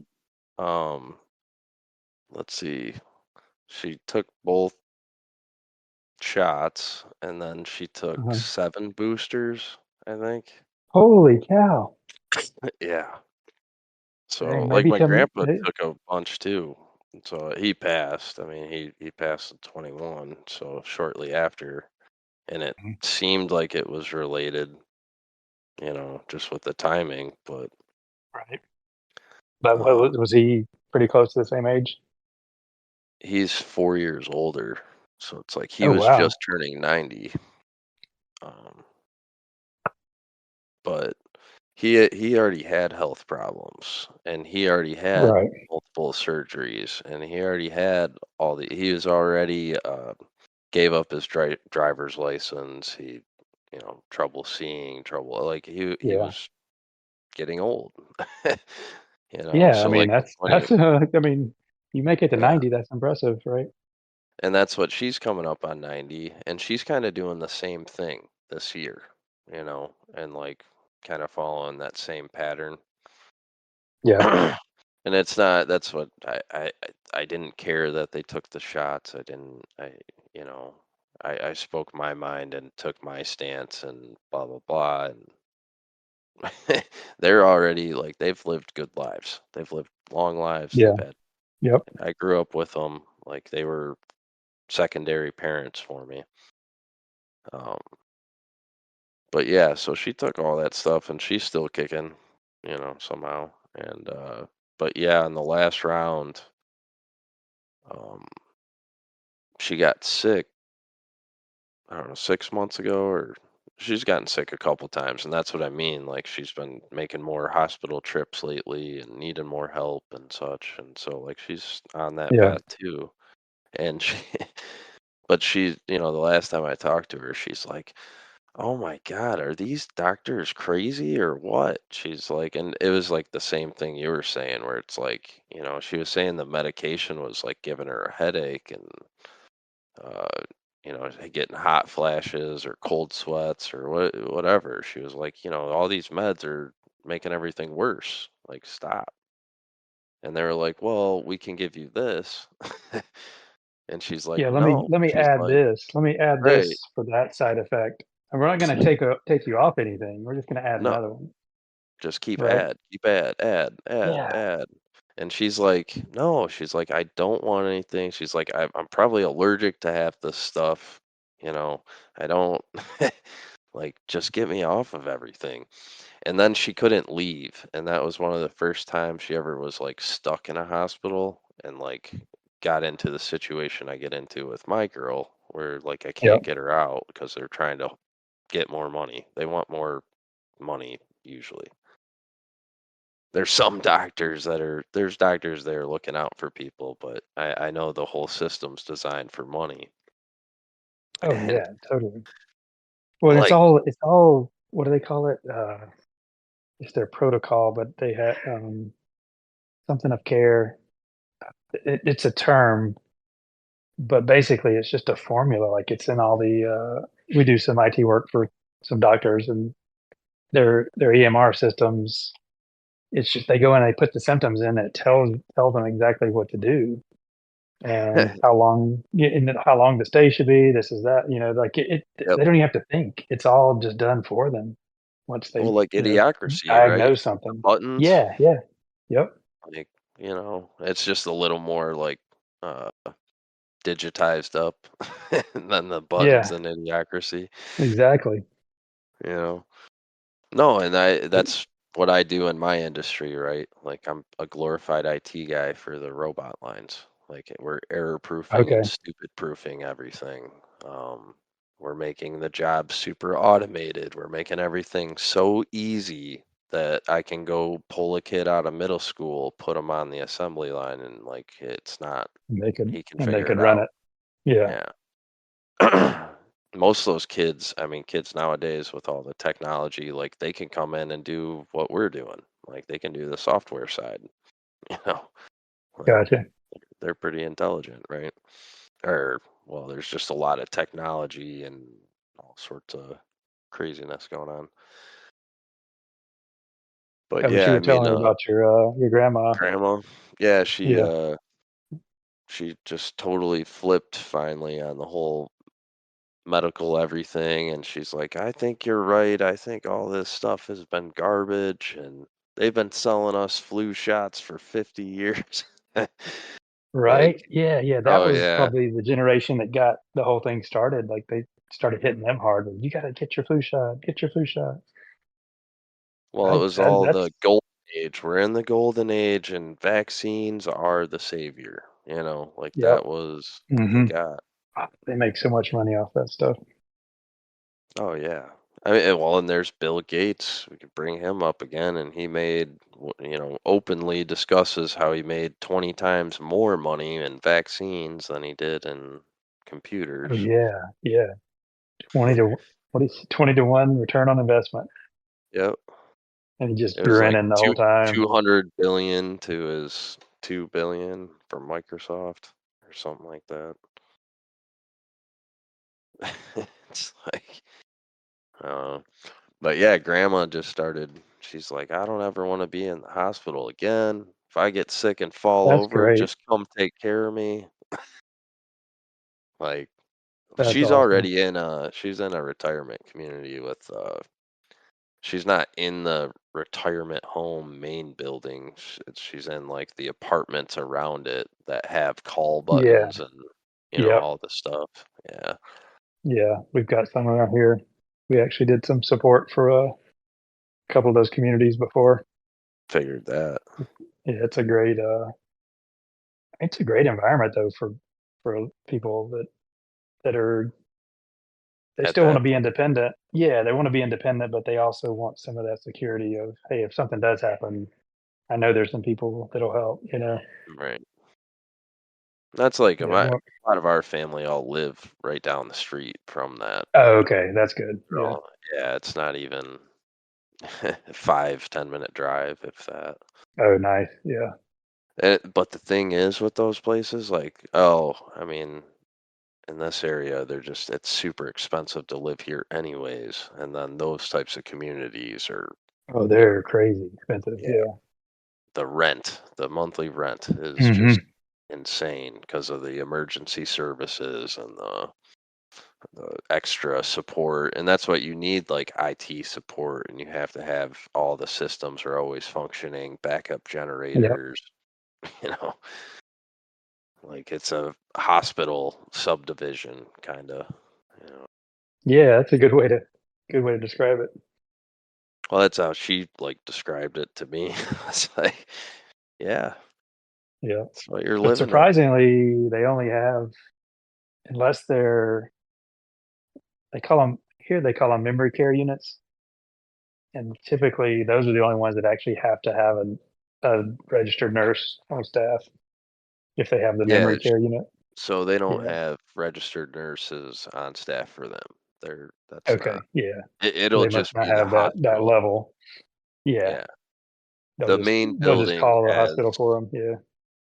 um let's see, she took both shots and then she took Uh-huh. 7 boosters, I think. Holy cow! Yeah. So Dang, like maybe my come. grandpa took a bunch too. So he passed. I mean, he passed at 21, so shortly after, and it Mhm. seemed like it was related, just with the timing, but Right, but what um was he pretty close to the same age? he's 4 years older. So it's like he Oh was wow. just turning 90. Um but he already had health problems and he already had Right. multiple surgeries and he already had he was already gave up his driver's license. He trouble seeing, trouble, like he Yeah. was getting old. Yeah. I So mean, like that's when he, I mean, you make it to yeah, 90. That's impressive, right? and that's what she's coming up on 90 and she's kind of doing the same thing this year, and like kind of following that same pattern. Yeah. And it's not that's what I didn't care that they took the shots. You know, I spoke my mind and took my stance and blah blah blah. And they're already like they've lived good lives. They've lived long lives. Yeah. Yep. I grew up with them. Like they were secondary parents for me. Um, but yeah, so she took all that stuff and she's still kicking, somehow. And but yeah, in the last round, um, she got sick, I don't know, 6 months ago, or she's gotten sick a couple times, and that's what I mean. Like she's been making more hospital trips lately and needing more help and such. And so like she's on that Yeah. path too. And but she, the last time I talked to her, she's like, "Oh my God, are these doctors crazy or what?" She's like, and it was like the same thing you were saying, where it's like, she was saying the medication was like giving her a headache and uh, getting hot flashes or cold sweats or whatever. She was like, all these meds are making everything worse. Like, stop. And they were like, well, we can give you this. And she's like, Yeah. no. Let me She's add like, this. Let me add right. this for that side effect. And we're not going to take you off anything. We're just going to add No, another one. just keep Right. Yeah. add. And she's like, no, she's like, I don't want anything. She's like, I'm probably allergic to half this stuff. I don't. Like, just get me off of everything. And then she couldn't leave, and that was one of the first times she ever was, like, stuck in a hospital and, like, got into the situation I get into with my girl where, like, I Yep. can't get her out because they're trying to get more money. They want more money usually. There's some doctors there's doctors that are looking out for people, but I know the whole system's designed for money. Oh And, yeah, totally. Well, like it's all what do they call it? It's their protocol, but they had something of care. It's a term, but basically it's just a formula. Like it's in all the. We do some IT work for some doctors, and their EMR systems. It's just they go in, they put the symptoms in, it tells them exactly what to do and how long and how long the stay should be. This is that. Like Yep. they don't even have to think. It's all just done for them once they Well, like Idiocracy, right? diagnose The something. buttons, Yeah, yeah, yep, like, it's just a little more, like, uh digitized up than the buttons yeah, in Idiocracy, exactly. you know? No, and that's what I do in my industry, right? Like, I'm a glorified IT guy for the robot lines. Like, we're error proofing Okay, and stupid proofing everything. We're making the job super automated. We're making everything so easy that I can go pull a kid out of middle school, put him on the assembly line, and, like, it's not, and he can they figure could it run out. it. Yeah, Yeah. Most of those kids, I mean, kids nowadays with all the technology, like, they can come in and do what we're doing. Like, they can do the software side, you know? Like, gotcha. they're pretty intelligent, right? Or, well, there's just a lot of technology and all sorts of craziness going on. But But you yeah, I were mean, telling me about your grandma. grandma, yeah, Yeah, she just totally flipped finally on the whole medical everything, and she's like, I think you're right, I think all this stuff has been garbage, and they've been selling us flu shots for 50 years. right. Like, Yeah, yeah. That oh was yeah, probably the generation that got the whole thing started. Like they started hitting them hard. You got to get your flu shot. Get your flu shot. well, it was all That's the golden age. We're in the golden age, and vaccines are the savior, like yep. that was what they Hmm. got. They make so much money off that stuff. Oh yeah. I mean, well, and there's Bill Gates. We could bring him up again, and he made, openly discusses how he made 20 times more money in vaccines than he did in Oh computers. yeah, yeah. 20 to 1 return on investment, Yep. and he just It was like grinning the whole time. 200 billion to his 2 billion for Microsoft or something like that. It's like, uh, but yeah, grandma just started. She's like, I don't ever want to be in the hospital again. If I get sick and fall That's over, great. just come take care of me. Like, That's awesome. she's in a retirement community with she's not in the retirement home main building. She's in like the apartments around it that have call Yeah. buttons and Yep. all the stuff. Yeah, Yeah. We've got some around here. We actually did some support for a couple of those communities before. figured that. Yeah, it's a great environment though for people that are they At still want to that be point, independent. Yeah, they want to be independent, but they also want some of that security of, hey, if something does happen, I know there's some people that'll help. right? That's like Yeah. a lot of our family all live right down the street from that. Oh, okay. That's good. Yeah. So yeah, it's not even 5-10 minute drive, if that. Oh, nice. Yeah. But the thing is with those places, like, oh, I mean, in this area, it's super expensive to live here anyways. And then those types of communities are, Oh, you know, they're crazy expensive. yeah, Yeah. the monthly rent is just Hmm. insane because of the emergency services and the extra support. And that's what you need, like IT support. And you have to have all the systems are always functioning, backup Yep. generators, you know, like it's a hospital subdivision kind of, you know. Yeah, that's a good way to good way to describe it. Well, that's how she like described it to me. It's like, yeah, Yeah. that's what you're But living in. surprisingly, they only have, unless they call them here, they call them memory care units. And typically, those are the only ones that actually have to have a registered nurse on staff if they have the Yeah, memory care unit. so they don't Yeah. have registered nurses on staff for them. That's not. Okay. Yeah. So It'll they must just not be the have that hospital. level. Yeah. Yeah, the main They'll just building call the has hospital for them. Yeah.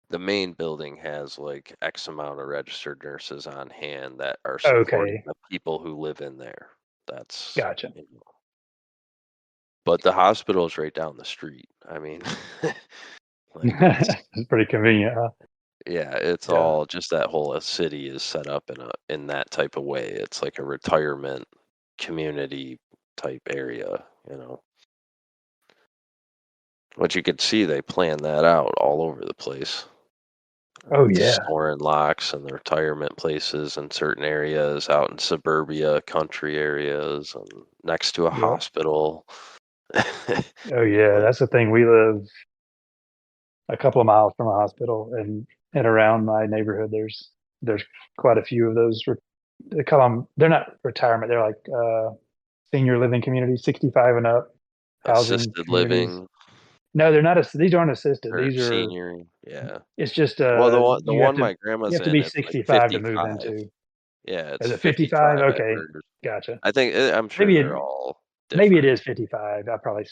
the main building has like X amount of registered nurses on hand that are supporting Okay. the people who live in there. That's Gotcha. you know. But the hospital is right down the street. I mean, like It's pretty convenient, huh? yeah, it's Yeah. all just that whole city is set up in that type of way. It's like a retirement community type area, you know. But you could see they plan that out all over the place. Oh yeah. Storing locks and the retirement places in certain areas, out in suburbia, country areas, and next to a Yep. hospital. Oh yeah. Like, That's the thing. We live a couple of miles from a hospital, and around my neighborhood, there's quite a few of those. They call them. They're not retirement. They're like senior living communities, 65 and up housing assisted communities. living No, they're not. These aren't assisted. or These are. senioring, yeah. It's just Well, the you have one to my grandma's be in, it's like 65 to move 55. into. Yeah, it's Is it 55? 55 at Okay, hers. gotcha. I think I'm sure Maybe they're it all maybe it different. is 55. I probably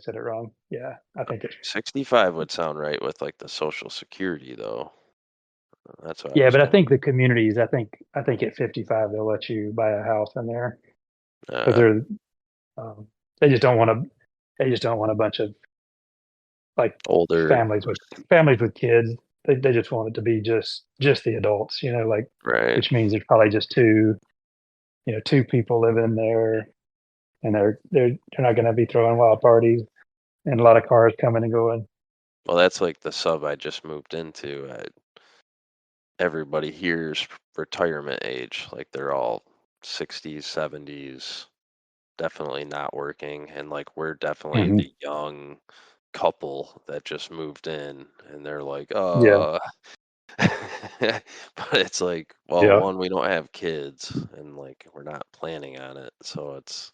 said it wrong. Yeah, I think it's 65 would sound right with like the Social Security though. That's what I yeah, was but I kind think the communities. I think at 55 they'll let you buy a house in there of because um, they just don't want to. They just don't want a bunch of like older, families with kids. They just want it to be just the adults. Like right? which means there's probably just two people living there, and they're not going to be throwing wild parties and a lot of cars coming and going. Well, that's like the sub I just moved into. Everybody here's retirement age, like they're all 60s, 70s, definitely not working, and like we're definitely Hmm. the young couple that just moved in, and they're like, Yeah, but it's like, well, yeah, one, we don't have kids, and like we're not planning on it, so it's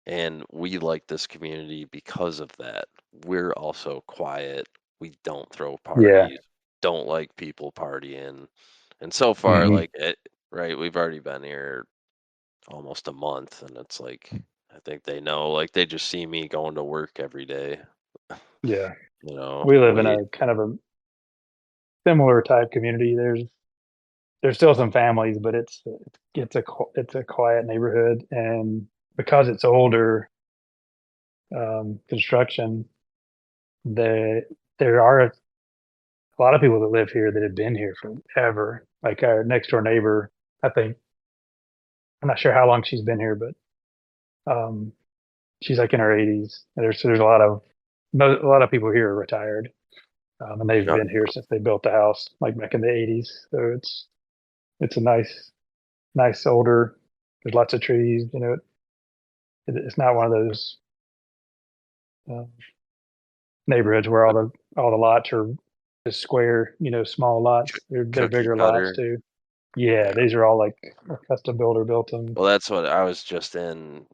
and we like this community because of that. We're also quiet. We don't throw yeah. parties. Don't like people partying. And so far, Hmm. like right, we've already been here almost a month, and it's like I think they know. Like they just see me going to work every day. Yeah. You know, We live in we a kind of a similar type community. There's still some families, but it's a quiet neighborhood, and because it's older construction, the there are a lot of people that live here that have been here forever. Like our next door neighbor, I think I'm not sure how long she's been here, but um, she's like in her 80s. There's a lot of people here are retired, and they've uh, been here since they built the house, like back in the 80s. So it's a nice older. There's lots of trees. It's not one of those uh, neighborhoods where all the lots are just square, small lots. They're cookie bigger lots cutter. too. Yeah, Yeah. these are all like a custom builder built them. Well, that's what I was just in.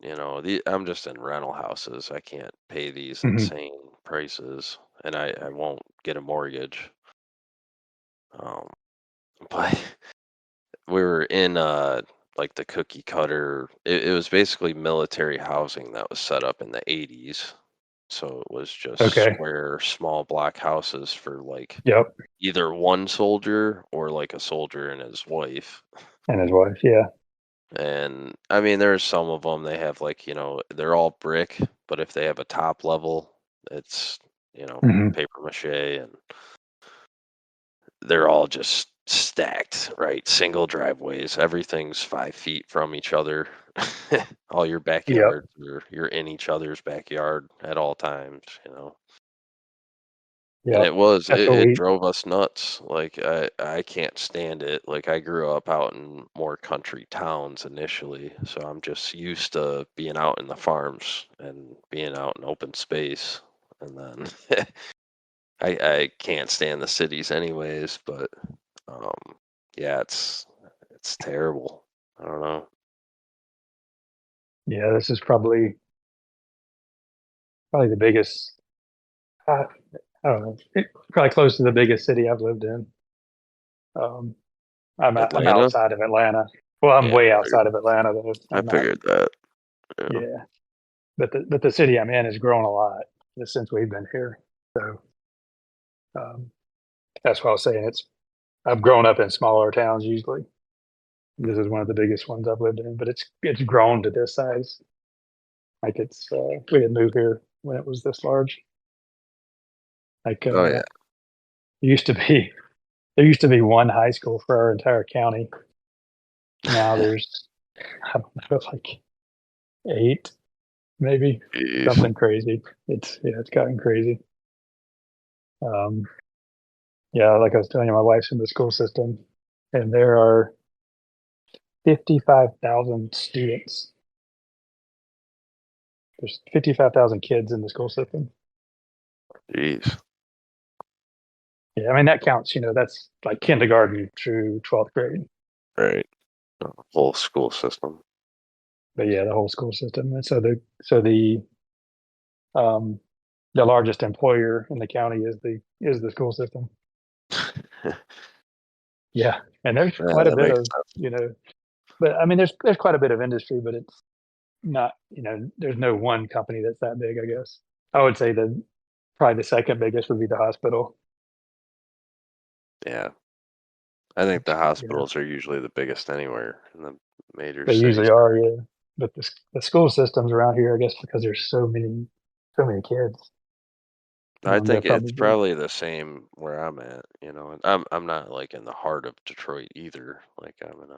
I'm just in rental houses. I can't pay these Hmm. insane prices, and I won't get a mortgage. Um, but we were in like the cookie cutter. It was basically military housing that was set up in the 80s. So it was just Okay. square, small block houses for like Yep. either one soldier or like a soldier and his wife. And his wife. Yeah. And I mean, there's some of them they have like, they're all brick, but if they have a top level, it's, Hmm. paper mache and they're all just stacked, right? Single driveways. Everything's 5 feet from each other. All your Yep. backyards, you're in each other's backyard at all times. And Yep. it was That's it, what it we. drove us nuts. Like I can't stand it. Like I grew up out in more country towns initially, so I'm just used to being out in the farms and being out in open space. And then I can't stand the cities anyways, but yeah, it's terrible. I don't know. Yeah, this is probably the biggest. I, I don't know. Probably close to the biggest city I've lived in. Um, I'm Atlanta? outside of Atlanta. Well, I'm Yeah, way outside of Atlanta though. I I'm not. figured that. Yeah. Yeah, but the city I'm in has grown a lot since we've been here. So um, that's why I was saying I've grown up in smaller towns usually. This is one of the biggest ones I've lived in, but it's grown to this size. Like we didn't move here when it was this large. Like Oh yeah. used to be there used to be one high school for our entire county. Now there's I don't know like 8 maybe, Jeez. something crazy. It's gotten crazy. Um, yeah, like I was telling you, my wife's in the school system, and there are 55,000 students. There's 55,000 kids in the school system. Jeez. Yeah, I mean that counts. That's like kindergarten through 12th grade. Right. Whole school system. But yeah, the whole school system. And um, the largest employer in the county is the school system. Yeah, and there's Yeah, quite a that bit makes of but I mean there's quite a bit of industry, but it's not there's no one company that's that big. I guess I would say that probably the second biggest would be the hospital. Yeah. I think the Yeah, hospitals are usually the biggest anywhere in the major they cities. usually are. Yeah, but the school systems around here, I guess, because there's so many kids. I They're think it's probably probably the same where I'm at, and I'm not like in the heart of Detroit either. Like I'm in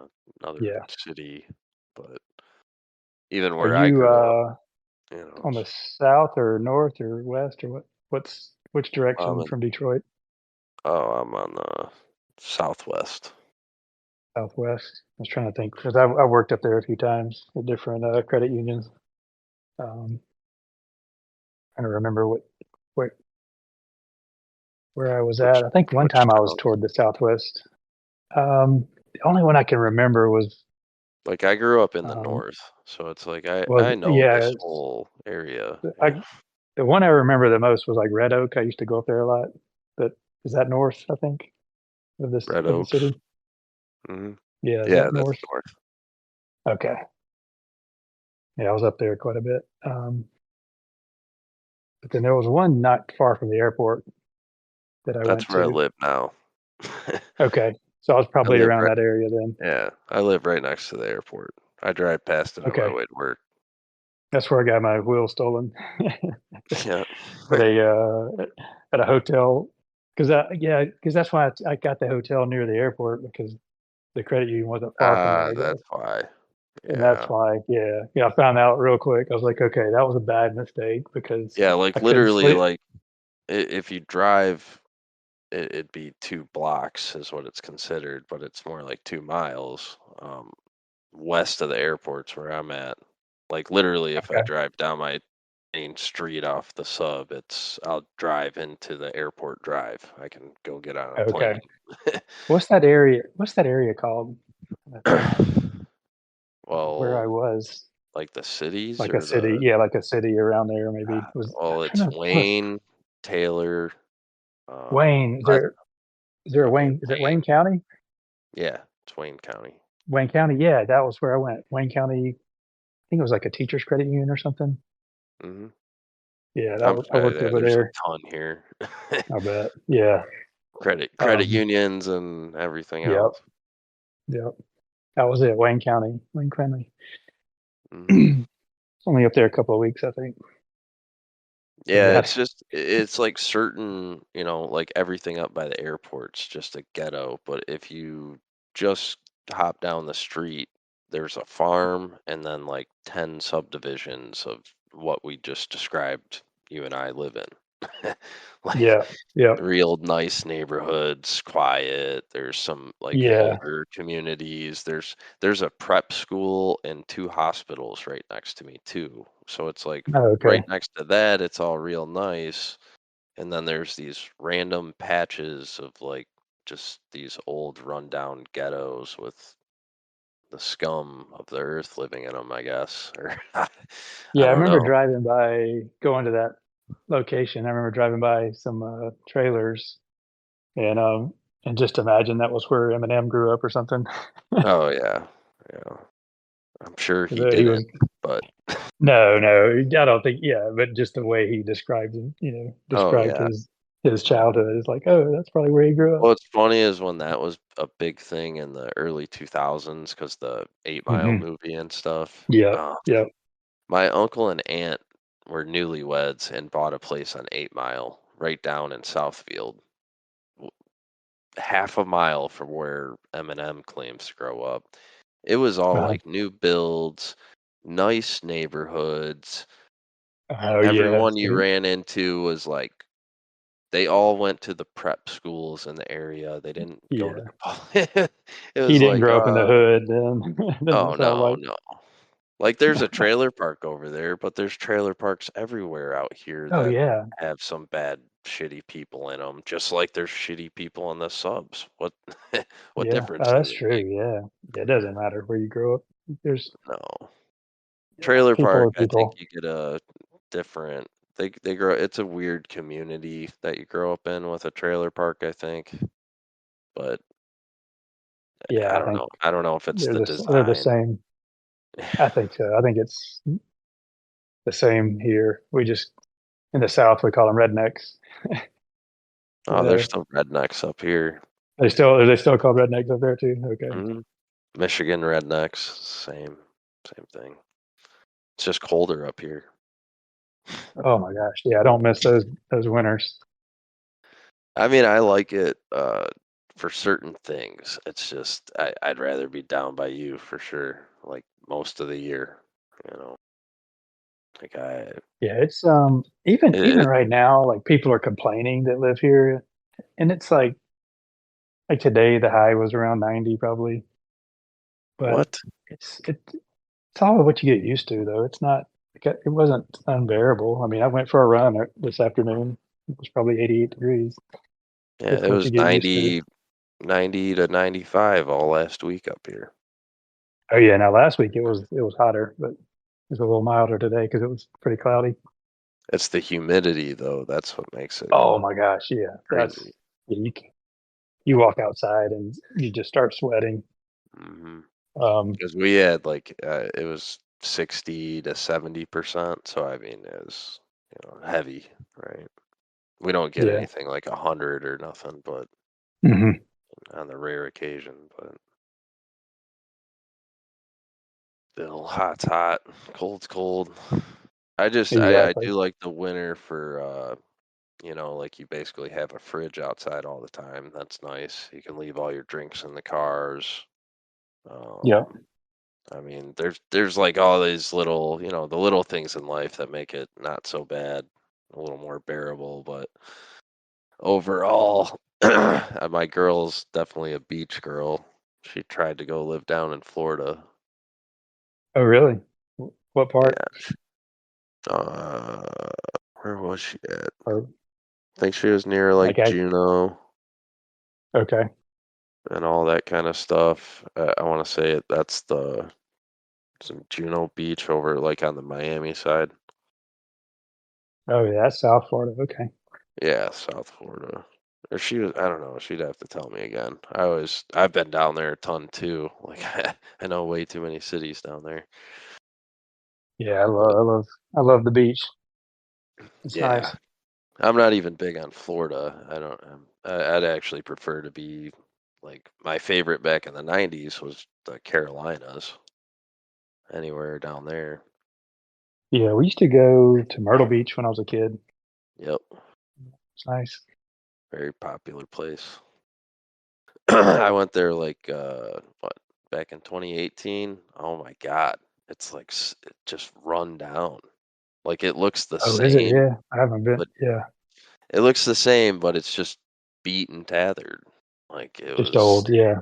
another yeah. city, but even Are where I you grew up, on the it's south or north or west or what? Which I'm direction in, from Detroit? I'm on the southwest. Southwest. I was trying to think because I worked up there a few times at different credit unions. Um, Trying to remember what where I was Which at. I think one which time I was town? toward the southwest. The only one I can remember was Like I grew up in the um, north, so it's like I was know yeah. this whole area. I The one I remember the most was like Red Oak. I used to go up there a lot. But is that north? I think Red of the Oaks. city. Hmm. Yeah, is Yeah, that that's north? north. Okay. Yeah, I was up there quite a bit. But then there was one not far from the airport that I That's went where I to. live now. Okay. So I was I probably live around right. that area then. Yeah, I live right next to the airport. I drive past it on my Okay. way to work. That's where I got my wheel stolen Yeah. at a hotel. Because that's why I got the hotel near the airport because the credit union wasn't far from there, Ah, I guess. that's why. And that's Yeah. why, I found out real quick. I was like, okay, that was a bad mistake because Yeah, I like couldn't literally, sleep. like if you drive, it'd be 2 blocks is what it's considered, but it's more like 2 miles west of the airport's where I'm at. Like literally, if I Okay, drive down my main street off the sub, I'll drive into the airport drive. I can go get on a plane. okay. What's that area? What's that area called? I think where I Well, was, like the cities like a or city. the Yeah, like a city around there. Maybe was I'm well, it's trying to. Wayne, Taylor, Wayne. Pleasant. Is there a Okay, Wayne? Is it Wayne County? yeah, it's Wayne County. Wayne County. Yeah, that was where I went. Wayne County. I think it was like a teachers credit union or something. Hmm. Yeah, I worked Yeah, over there's a there. ton here. I bet. Yeah. Credit Um. unions and everything Yep. else. Yep. That was it. Wayne County. Wayne County. Hmm. Only up there a couple of weeks, I think. But Yeah, it's like certain, like everything up by the airport's just a ghetto. But if you just hop down the street, there's a farm and then like 10 subdivisions of what we just described you and I live in. Like Yeah. Yeah. real nice neighborhoods, quiet. There's some like Yeah. older communities. There's a prep school and 2 hospitals right next to me too. So it's like Oh, right okay. next to that, it's all real nice. And then there's these random patches of like just these old rundown ghettos with the scum of the earth living in them, I guess. Or I Yeah, I don't remember know. driving by, going to that location. I remember driving by some trailers, and just imagine that was where Eminem grew up or something. Oh yeah. Yeah. I'm sure he He didn't, was but no, I don't think. Yeah, but just the way he described him, oh described yeah. his childhood is like, oh, that's probably where he grew up. What's funny is when that was a big thing in the early 2000s because the 8 Mile Hmm. movie and stuff. Yeah, yeah. My uncle and aunt were newlyweds and bought a place on 8 Mile right down in Southfield, w- half a mile from where Eminem claims to grow up. It was all Uh, like new builds, nice neighborhoods. oh yeah, Everyone you ran into was like they all went to the prep schools in the area. They didn't go to yeah. the it He was didn't like, grow up in the hood, then oh it felt no, like. no. Like there's a trailer park over there, but there's trailer parks everywhere out here Oh that yeah, have some bad, shitty people in them, just like there's shitty people in the subs. What what yeah. difference Oh, does that's it true. make? Yeah, yeah. It doesn't matter where you grow up. There's No. Trailer people park, are I think people. you get a different they grow it's a weird community that you grow up in with a trailer park, I think. But Yeah, I I don't think know. I don't know if it's the they're the design. same. I think so. I think it's the same here. We just in the South we call them rednecks. Oh, there's There, some rednecks up here. are they still called rednecks up there too? Okay. Mhm. Michigan rednecks, same thing. It's just colder up here. Oh my gosh. Yeah, I don't miss those winters. I mean, I like it for certain things. It's just I'd rather be down by you for sure, like most of the year. You know, like Yeah, it's even it right now, like people are complaining that live here, and it's like today the high was around 90 probably, but what? it's all what you get used to though. It's not it wasn't unbearable. I mean, I went for a run this afternoon. It was probably 88 degrees. Yeah, It's it what you was get used to. 90 to 95 all last week up here. Oh yeah, now last week it was hotter, but it was a little milder today because it was pretty cloudy. It's the humidity though. That's what makes it Oh my gosh, yeah, crazy. yeah, you walk outside and you just start sweating. Hmm. Um, Because we had like it was 60 to 70%. So I mean, it was heavy, right? We don't get yeah. anything like 100 or nothing, but Hmm. on the rare occasion. But still, hot's hot, cold's cold. I Exactly. do like the winter for like you basically have a fridge outside all the time. That's nice. You can leave all your drinks in the cars. Yeah. Um, I mean, there's like all these little, the little things in life that make it not so bad, a little more bearable. But overall, my girl's definitely a beach girl. She tried to go live down in Florida. Oh, really? What part? Yeah. Uh, where was she at? Or I think she was near like, like Juneau okay. and all that kind of stuff. I want to say that's some Juneau Beach over like on the Miami side. Oh, yeah, that's South Florida. Okay. Yeah, South Florida. Or she was, I don't know. She'd have to tell me again. I've been down there a ton too. Like I know way too many cities down there. Yeah, But I love the beach. It's yeah, nice. I'm not even big on Florida. I don't. I'd actually prefer to be like my favorite back in the '90s was the Carolinas. Anywhere down there. Yeah, we used to go to Myrtle Beach when I was a kid. Yep, It's nice. very popular place. I went there like what back in 2018. Oh my God, it's like it just run down. Like it looks the Oh, is it? same, Yeah, I haven't been. but Yeah. It looks the same, but it's just beat and tethered. Like it Just was, old, yeah.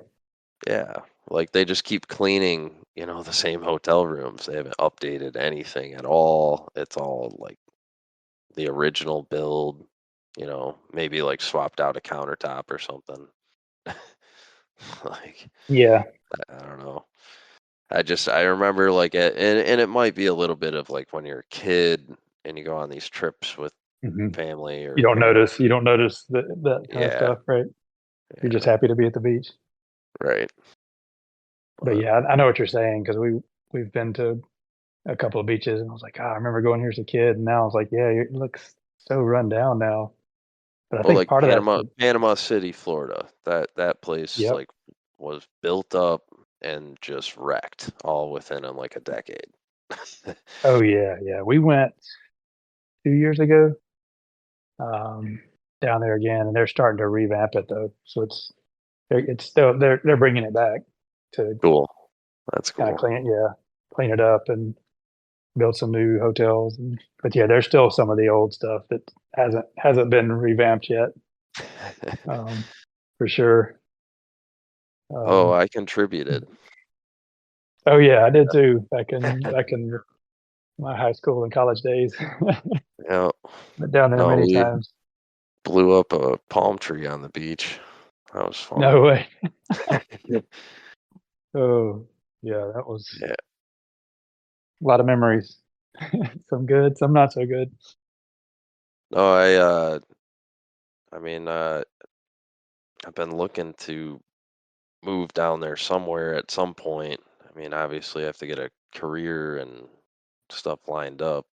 yeah. Like they just keep cleaning, the same hotel rooms. They haven't updated anything at all. It's all like the original build, maybe like swapped out a countertop or something. Like Yeah. I don't know. I remember like and it might be a little bit of like when you're a kid and you go on these trips with hmm family or You don't parents. notice that kind of Yeah, stuff, right? You're just yeah, happy to be at the beach. right. But But yeah, I know what you're saying because we've been to a couple of beaches, and I was like, I remember going here as a kid, and now I was like, yeah, it looks so run down now. But I well, think like part of that's Panama City, Florida. That place yep. like was built up and just wrecked all within like a decade. Oh yeah. We went 2 years ago, um, down there again, and they're starting to revamp it though. So it's still they're bringing it back to Cool. That's kind of cool. clean it up and build some new hotels. But yeah, there's still some of the old stuff that hasn't been revamped yet, for sure. Oh, Um, I contributed. oh yeah, I did too back in my high school and college days. Yeah. Been down there No, many we times. blew up a palm tree on the beach. That was fun. No way. Oh yeah, that was Yeah. a lot of memories. Some good, some not so good. No, I mean, I've been looking to move down there somewhere at some point. I mean, obviously, I have to get a career and stuff lined up,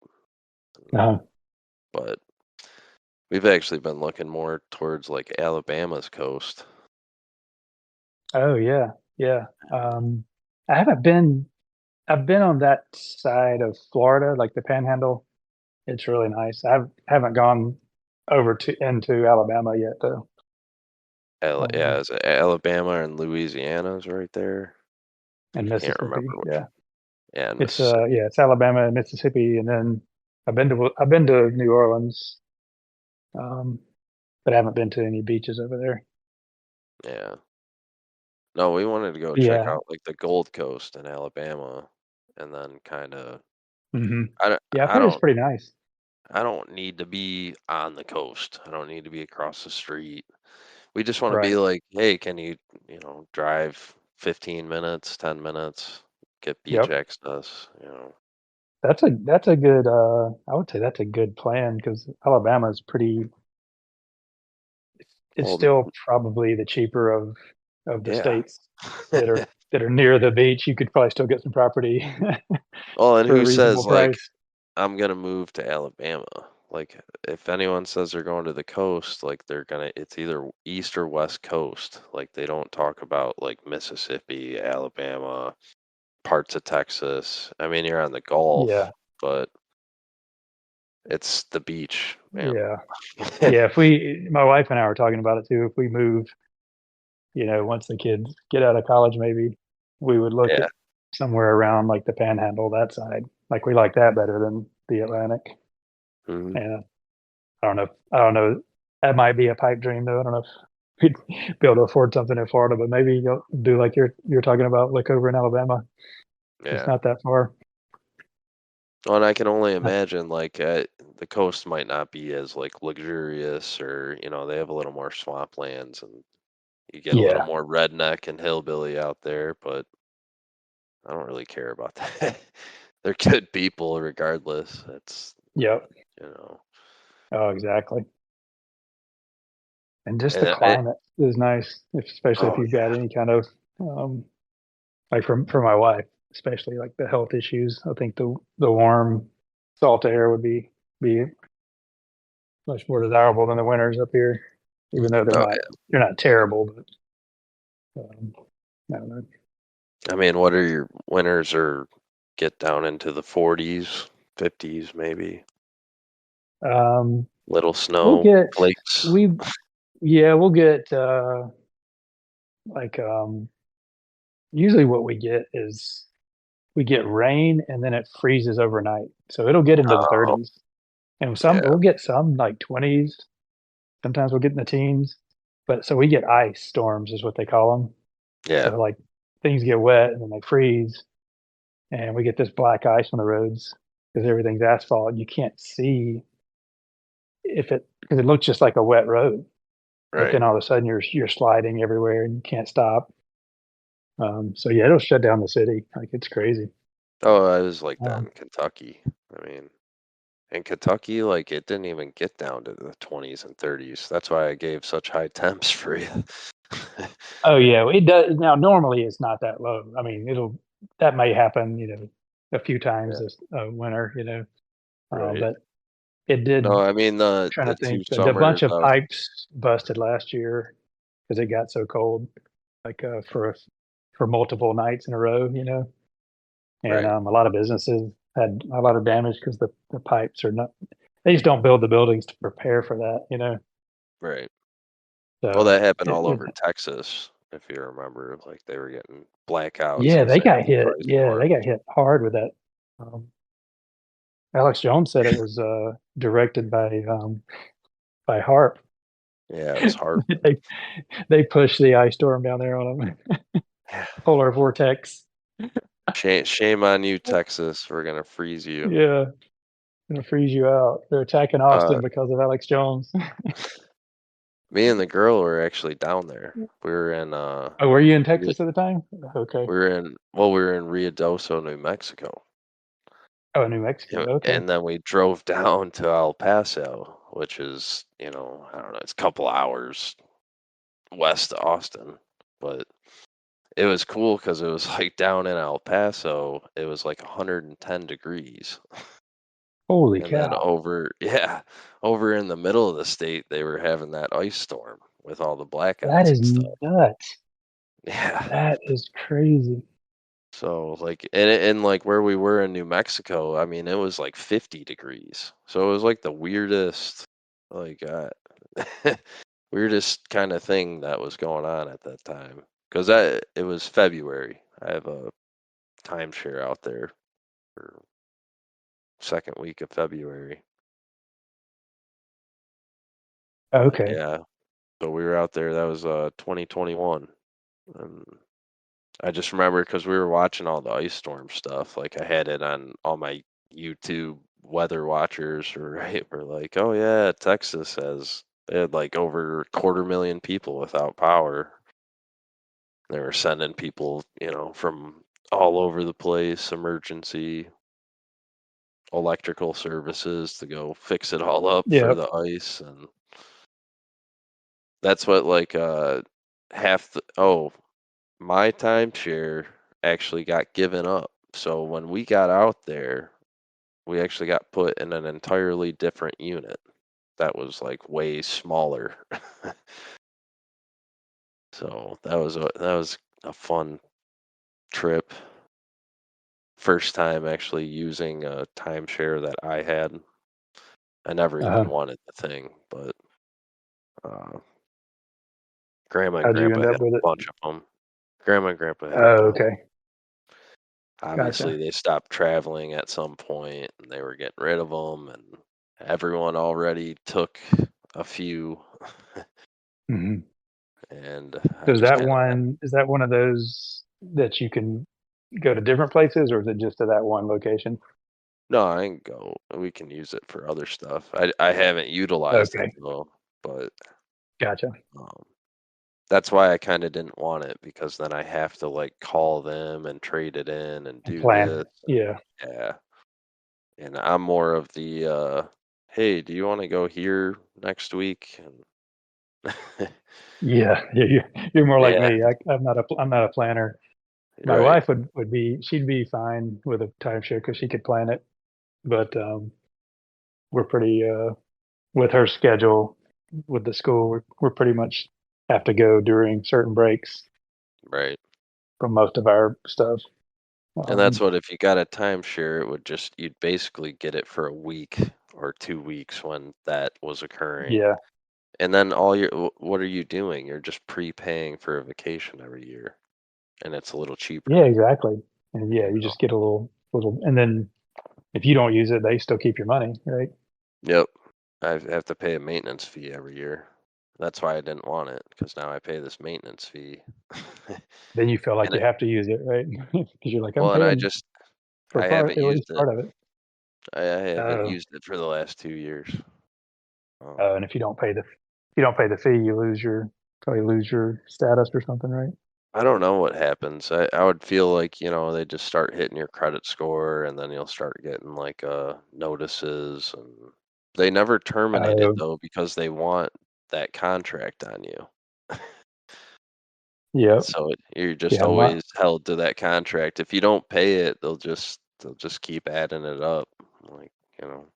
Uh, but we've actually been looking more towards like Alabama's coast. oh yeah. I haven't been. I've been on that side of Florida, like the Panhandle. It's really nice. Haven't gone over to into Alabama yet though. Yeah, Um, is it Alabama and Louisiana's right there. and Can't remember Mississippi. which. Yeah, Yeah, and it's Mississippi. yeah, it's Alabama and Mississippi, and then I've been to New Orleans, um, but I haven't been to any beaches over there. Yeah. No, we wanted to go check Yeah. out like the Gold Coast in Alabama, and then kind of. hmm I don't. Yeah, I've I heard it's don't. pretty nice. I don't need to be on the coast. I don't need to be across the street. We just want to be Right. like, hey, can you, drive 15 minutes, 10 minutes, get beach Yep. access. That's a good I would say that's a good plan because Alabama is pretty it's Well, still probably the cheaper of the yeah. states that are near the beach. You could probably still get some property Well, and for a who says reasonable like price. I'm gonna move to Alabama? Like, if anyone says they're going to the coast, like it's either east or west coast. Like, they don't talk about like Mississippi, Alabama, parts of Texas. I mean, you're on the Yeah. Gulf, but it's the beach, man. Yeah. Yeah, if we my wife and I were talking about it too, if we move, once the kids get out of college maybe, we would look at Yeah. somewhere around like the Panhandle, that side. Like we like that better than the Atlantic. Mhm. Yeah. I don't know. That might be a pipe dream though. I don't know if we'd be able to afford something in Florida, but maybe you'll do like you're talking about, like over in Alabama. It's Yeah. not that far. Well, and I can only Uh, imagine like the coast might not be as like luxurious, or they have a little more swamplands and you get a little Yeah. more redneck and hillbilly out there, but I don't really care about that. They're good people regardless. It's Yep. you know, Oh, exactly. And just the and I, climate is nice, especially if oh you've got any kind of um, like for my wife, especially like the health issues. I think the warm, salt air would be much more desirable than the winters up here, even though oh they're not terrible, but I don't know. I mean, what are your winters, or get down into the 40s, 50s maybe? Um, Little we'll snow get flakes. we yeah we'll get like usually what we get is we get rain and then it freezes overnight, so it'll get into the Oh, 30s, and some yeah. we'll get some like 20s, Sometimes we'll get in the teens, but so we get ice storms is what they call them. Yeah. So like things get wet and then they freeze, and we get this black ice on the roads because everything's asphalt. And you can't see because it looks just like a wet road, but Right. then all of a sudden you're sliding everywhere and you can't stop. So yeah, it'll shut down the city. Like it's crazy. Oh, I was like that Um, in Kentucky. I mean, in Kentucky, like it didn't even get down to the 20s and 30s. That's why I gave such high temps for you. oh yeah, it does. Now normally it's not that low. I mean, that may happen, a few times Yeah, this winter, right. but it did. No, I mean Trying to the two think, a bunch summers of I was pipes busted last year because it got so cold, like for multiple nights in a row, and right, a lot of businesses had a lot of damage because the pipes are not. They just don't build the buildings to prepare for that. right. Well, So that happened it, all it over Texas, if you remember. Like they were getting blackouts yeah, because they they had got those hit. ice Yeah, they storms. got hit hard with that. Um, Alex Jones said it was directed by Harp. Yeah, it was hard. they they pushed the ice storm down there on them. Polar vortex. Shame on you, Texas. We're gonna freeze you. Yeah, gonna freeze you out. They're attacking Uh, Austin because of Alex Jones. Me and the girl were actually down there. We were in Oh, were you in Re- Texas at the time? Okay. we were in Ruidoso, New Mexico. Oh, New Mexico. Okay. And then we drove down to El Paso, which is, I don't know, it's a couple hours west of Austin. But it was cool because it was like down in El Paso, it was like 110 degrees. Holy And then cow. over in the middle of the state, they were having that ice storm with all the That blackouts is and stuff. nuts. Yeah. That is crazy. So like and like where we were in New Mexico, I mean it was like 50 degrees. So it was like the weirdest like weirdest kind of thing that was going on at that time. Cuz it was February. I have a timeshare out there for second week of February. But Okay. yeah, so we were out there. That was 2021. And I just remember because we were watching all the ice storm stuff. Like I had it on all my YouTube weather watchers, right? We're like, oh yeah, Texas they had like over 250,000 people without power. They were sending people, from all over the place, emergency electrical services to go fix it all up for Yep. the ice, and that's what like half the my timeshare actually got given up. So when we got out there, we actually got put in an entirely different unit that was like way smaller. So that was a fun trip. First time actually using a timeshare that I had. I never even Uh-huh. wanted the thing, but uh, grandma and How'd you end grandpa up had with a it? bunch of them. Grandma and grandpa had a Oh, bunch. okay. Obviously, Gotcha. they stopped traveling at some point, and they were getting rid of them, and everyone already took a few, Hmm. and I So is just that kind of one of those that you can go to different places, or is it just to that one location? no, I can go. We can use it for other stuff. I haven't utilized it Okay. though, but Gotcha. um, that's why I kind of didn't want it because then I have to like call them and trade it in and And do plan. this. Yeah. Yeah, and I'm more of the hey, do you want to go here next week? And Yeah. You're more like yeah, me. I'm not a planner. My right, wife she'd be fine with a timeshare because she could plan it. But we're pretty with her schedule with the school. We're pretty much have to go during certain breaks right. for most of our stuff. And that's Um, what if you got a timeshare, you'd basically get it for a week or 2 weeks when that was occurring. yeah, And then what are you doing? You're just prepaying for a vacation every year, and it's a little yeah, cheaper. exactly. And yeah, You you know? just get a little, and then if you don't use it, they still keep your money, right? Yep. I have to pay a maintenance fee every year. That's why I didn't want it, because now I pay this maintenance fee. Then you feel like And you have to use it, right? Because you're like, I'm well, and paying for I part, haven't at used least it. part of it. I haven't Oh, used it for the last 2 years. and if you don't pay the fee, you probably lose your status or something, right? I don't know what happens. I would feel like, they just start hitting your credit score, and then you'll start getting like notices, and they never terminate it Oh, though, because they want that contract on you. yep. So you're just Yeah, my always held to that contract. If you don't pay it, they'll just keep adding it up. Like, you know.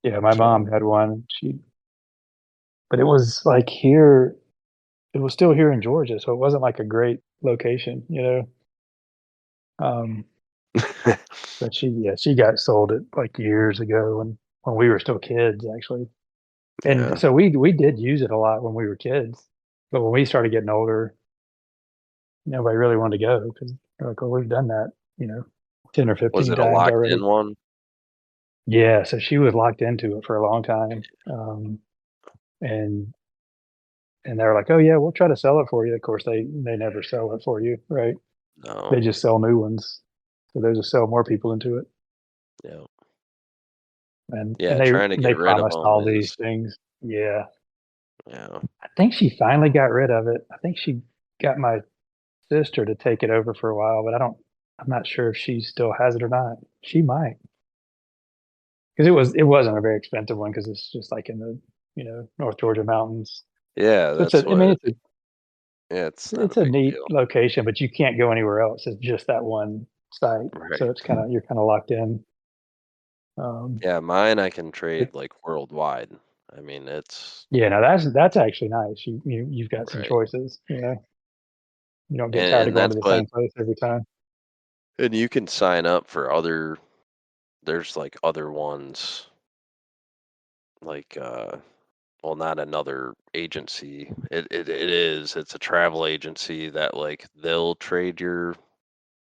yeah, my So mom had one. But it was like here. It was still here in Georgia, so it wasn't like a great location, you know. Um, but she got sold it like years ago when we were still kids, actually. And yeah. so we did use it a lot when we were kids, but when we started getting older, nobody really wanted to go because they're like, "Well, we've done that, you know, 10 or Was 15 it a times locked already." in one? Yeah, so she was locked into it for a long time, and they were like, "Oh yeah, we'll try to sell it for you." Of course, they never sell it for you, right? They No. just sell new ones, so they just sell more people into it, Yeah. and Yeah, they trying to they get rid of promised them all these is, things. Yeah, yeah. I think she finally got rid of it. I think she got my sister to take it over for a while, but I'm not sure if she still has it or not. She might, because it wasn't a very expensive one because it's just like in the North Georgia mountains. Yeah, So that's I mean, what. Yeah, it's not a it's a big neat deal. location, but you can't go anywhere else. It's just that one site, so Right. it's you're kind of locked in. Um, Yeah, mine I can it, trade like worldwide. I mean, it's yeah, no, that's actually nice. You've got some right. choices. You don't get And tired of and going that's to the what same place every time. and you can sign up for there's like other ones like well, not another agency. It's a travel agency that like they'll trade your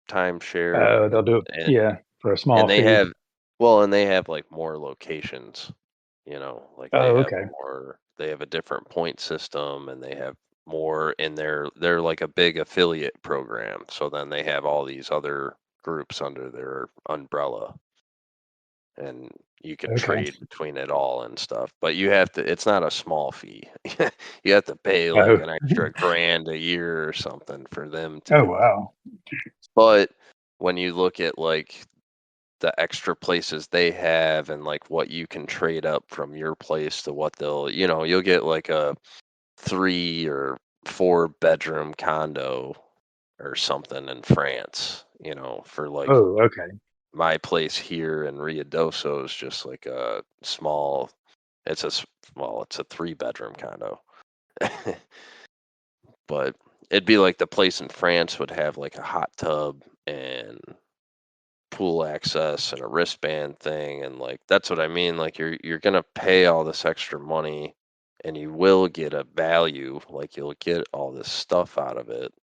timeshare, Oh, they'll do it, and yeah, for a small and they fee. have well, and they have like more locations, like Oh, okay, they have a different point system, and they have more in they're like a big affiliate program. So then they have all these other groups under their umbrella, and you could okay. trade between it all and stuff. But it's not a small fee. You have to pay like Oh, an extra grand a year or something for them oh to. wow. But when you look at like the extra places they have, and like what you can trade up from your place to what you'll get like a 3 or 4 bedroom condo or something in France, for like Oh, okay. my place here in Riadoso is just like a small, it's a 3 bedroom condo. But it'd be like the place in France would have like a hot tub and pool access and a wristband thing, and like that's what I mean, like you're going to pay all this extra money, and you will get a value, like you'll get all this stuff out of it.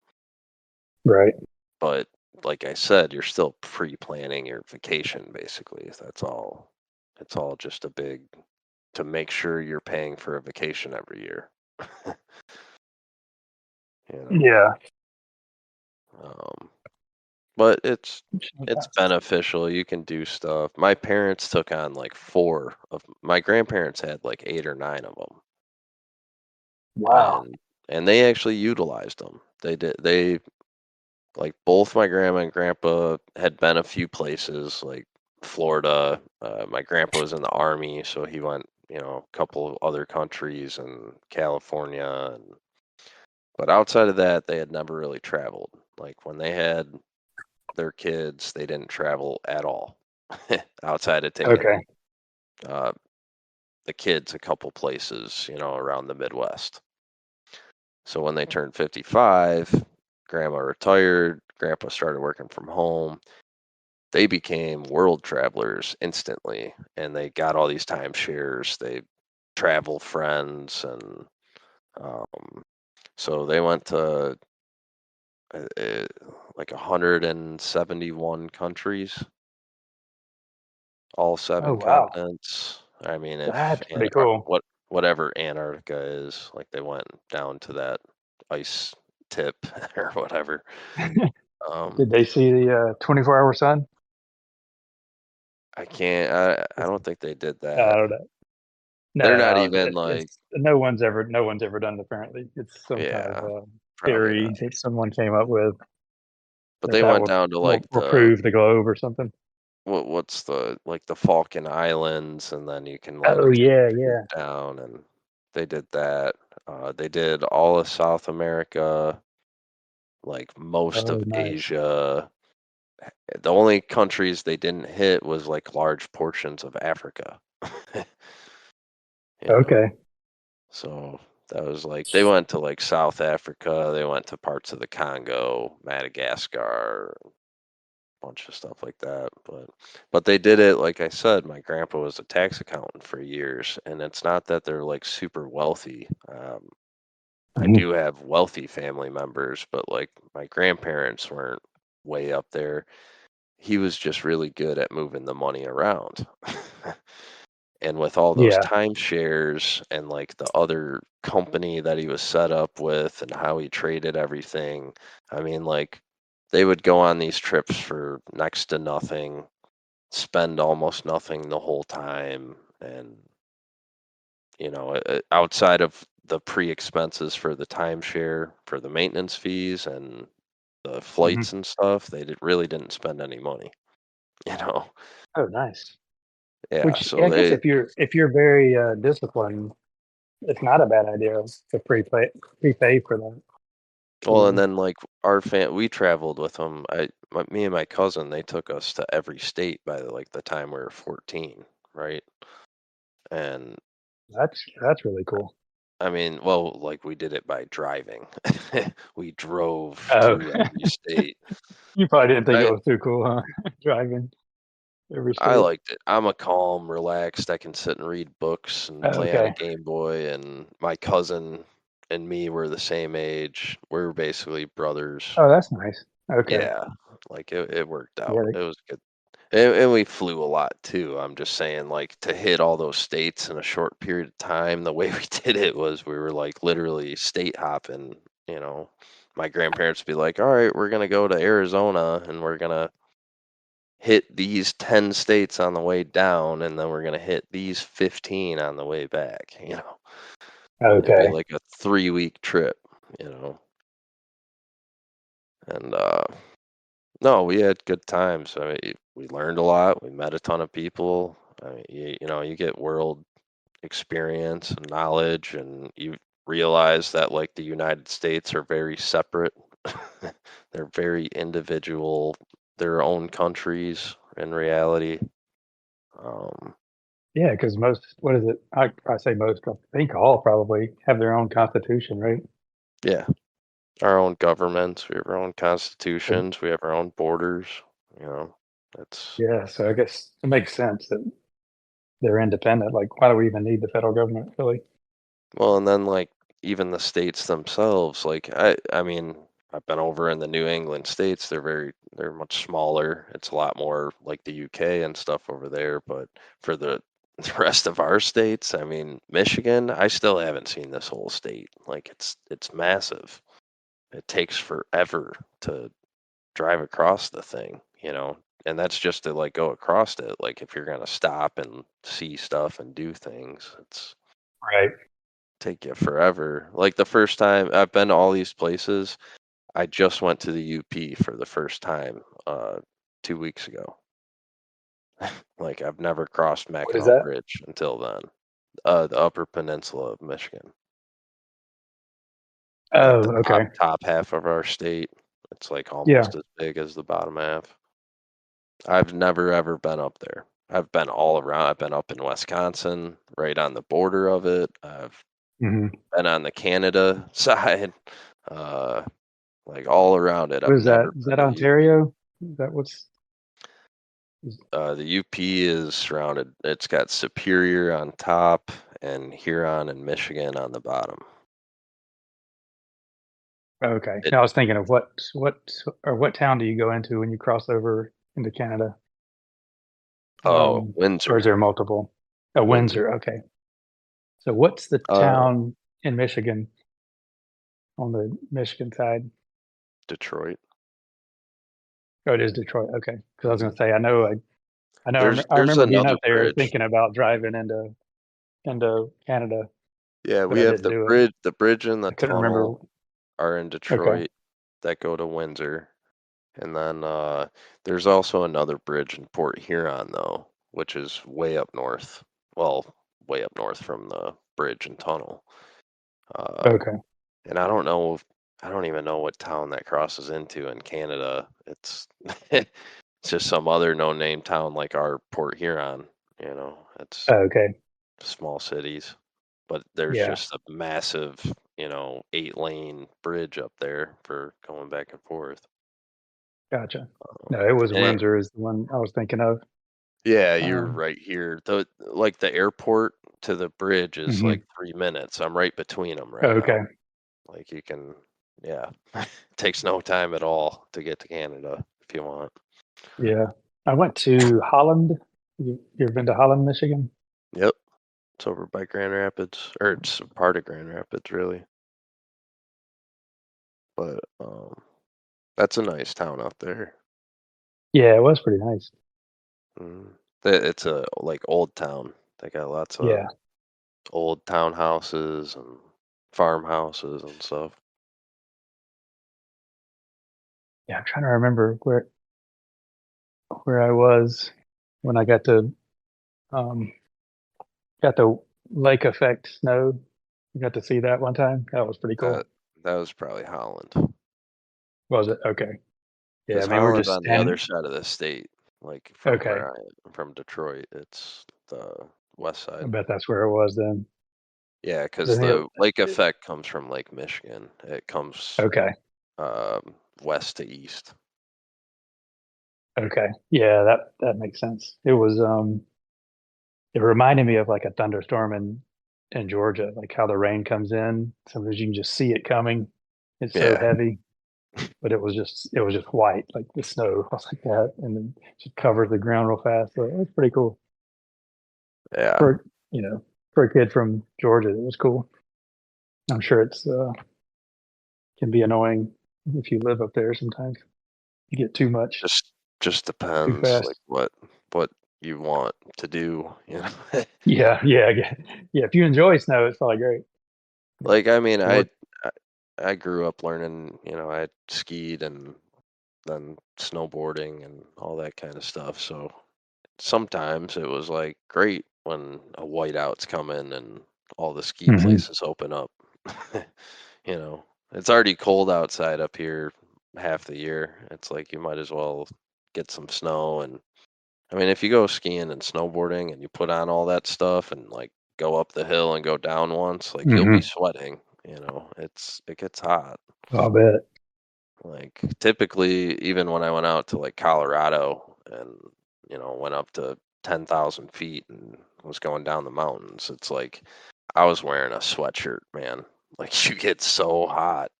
Right. But like I said, you're still pre-planning your vacation basically. That's all. It's all just a big to make sure you're paying for a vacation every year. you know. Yeah. Um but it's That's- beneficial. You can do stuff. My parents took on like four of my grandparents had like 8 or 9 of them, Wow. and they actually utilized them. They like both my grandma and grandpa had been a few places like Florida. My grandpa was in the army, so he went, a couple of other countries and California, but outside of that, they had never really traveled. Like when they had their kids, they didn't travel at all, outside of taking Okay. uh, the kids a couple places, around the Midwest. So when they turned 55, grandma retired, grandpa started working from home. They became world travelers instantly, and they got all these timeshares. They travel friends, and um, so they went to like 171 countries, all Oh, seven wow. continents. I mean, if That's pretty cool. whatever Antarctica is. Like they went down to that ice tip or whatever. Did they see the 24-hour sun? I can't. I don't think they did I that. don't know. They're not No, even like. no one's ever done it. Apparently, it's some kind Yeah, of probably theory not. that someone came up with But that they went down to like will prove the globe or something. what's the like the Falkland Islands, and then you can like Oh yeah, shoot yeah. down, and they did that. They did all of South America, like most Oh, of nice. Asia. The only countries they didn't hit was like large portions of Africa. You know, Okay. so that was like they went to like South Africa, they went to parts of the Congo, Madagascar, bunch of stuff like that. But they did it like I said. My grandpa was a tax accountant for years, and it's not that they're like super wealthy. I Mhm. do have wealthy family members, but like my grandparents weren't way up there. He was just really good at moving the money around. And with all those Yeah. timeshares and like the other company that he was set up with and how he traded everything, I mean, like they would go on these trips for next to nothing, spend almost nothing the whole time. And, outside of the pre expenses for the timeshare, for the maintenance fees and the Mhm. flights and stuff, really didn't spend any money, you know? Oh, nice. Yeah. Which, yeah, So I guess if you're very disciplined, it's not a bad idea to prepay for that. well, and then like we traveled with them. Me and my cousin, they took us to every state by like the time we were 14, right? And That's really cool. I mean, well, like we did it by driving. We drove Oh, through every state. you probably didn't think it I was too cool, huh? Driving every I state. liked it. I'm a calm, relaxed. I can sit and read books and Oh, play on a okay. Game Boy. And my cousin and me were the same age. We were basically brothers. Oh, that's nice. Okay. Yeah, like it worked Yeah. out. It was good. And we flew a lot too. I'm just saying, like, to hit all those states in a short period of time, the way we did it was we were like literally state hopping. You know, my grandparents would be like, "All right, we're gonna go to Arizona and we're gonna hit these 10 states on the way down, and then we're gonna hit these 15 on the way back." And it'd be Okay. like a 3-week trip. You know, and no, we had good times. I mean, we learned a lot. We met a ton of people. I mean, you get world experience and knowledge, and you realize that like the United States are very separate. They're very individual, their own countries in reality. Um, Yeah, because what is it? I say most, I think all probably have their own constitution, right? yeah, our own governments, we have our own And constitutions, we have our own borders. You know, it's yeah, so I guess it makes sense that they're independent. Like, why do we even need the federal government, really? Well, and then like even the states themselves, like I mean, I've been over in the New England states. They're much smaller. It's a lot more like the UK and stuff over there. But for the the rest of our states, I mean, Michigan, I still haven't seen this whole state. Like it's massive. It takes forever to drive across the thing. And that's just to like go across it. Like if you're gonna stop and see stuff and do things, it's Right. take you forever. Like the first time I've been to all these places, I just went to the UP for the first time 2 weeks ago. Like I've never crossed What is Mackinac that? Bridge until then. The Upper Peninsula of Michigan, like the Oh, top okay. top half of our state. It's like Yeah. almost as big as the bottom half. I've never ever been up there. I've been all around. I've been up in Wisconsin, right on the border of it. I've Hmm. been on the Canada side. Uh, Like all around it, What I've is that? never Is been that to the UP. Ontario? Is that what's? The UP is surrounded. It's got Superior on top and Huron and Michigan on the bottom. Okay. It No, I was thinking of what town do you go into when you cross over into Canada? oh Or is Windsor, there multiple? Oh, Windsor. Windsor. Okay. So what's the Uh, town in Michigan on the Michigan side? Detroit. Oh, it is Detroit. Okay, because I was going Mhm. to say I know I There's remember being another up there bridge. thinking about driving into Canada, Yeah, but we I have didn't do it. the bridge and the I couldn't remember. tunnel are in Okay. Detroit that go to Windsor. And then there's also another bridge in Port Huron, though, which is way up north. Well, way up north from the bridge and tunnel. Okay. And I don't even know what town that crosses into in Canada. It's it's just some other no-name town like our Port Huron. It's Okay. small cities, but there's Yeah. just a massive, 8-lane bridge up there for going back and forth. Gotcha. No, it was And Windsor is the one I was thinking of. yeah, you're Um, right here. The airport to the bridge is like mhm. 3 minutes. I'm right between them right Okay. now. Like you can, yeah, takes no time at all to get to Canada if you want. Yeah. I went to Holland. You ever been to Holland, Michigan? Yep, it's over by Grand Rapids, or it's a part of Grand Rapids, really. But that's a nice town out there. Yeah, it was pretty nice. Mm. It's a like old town. They got lots of Yeah. old townhouses and farmhouses and stuff. Yeah, I'm trying to remember where I was when I um got the lake effect snow. You got to see that one time. That was pretty That cool. that was probably Holland. Was it? Okay. Yeah, I Because mean we're Holland just on the other standing. side of the state, like from Okay. where I am, from Detroit, it's the west I side. bet that's where it was then. Yeah, 'Cause I because think the lake effect comes from Lake Michigan. It comes okay. west to east. Okay. Yeah, that makes sense. It reminded me of like a thunderstorm in Georgia, like how the rain comes in. Sometimes you can just see it coming. It's so Yeah, heavy, but it was just white, like the snow was like that, and then just covers the ground real fast. So it was pretty cool yeah. for you know for a kid from Georgia. It was cool. I'm sure it's can be annoying if you live up there. Sometimes you get too much Just too depends like fast. what you want to do. Yeah, yeah, yeah. Yeah, if you enjoy snow, it's probably great. But Like I mean, Georgia, I I grew up learning. I skied and then snowboarding and all that kind of stuff. So sometimes it was like great when a whiteout's coming and all the ski hmm places open up. you know, it's already cold outside up here half the year. It's like you might as well get some snow. And I mean, if you go skiing and snowboarding and you put on all that stuff and like go up the hill and go down once, like you'll be hmm sweating. It gets hot. I'll bet. Like typically, even when I went out to like Colorado and went up to 10,000 feet and was going down the mountains, it's like I was wearing a sweatshirt, man. Like you get so hot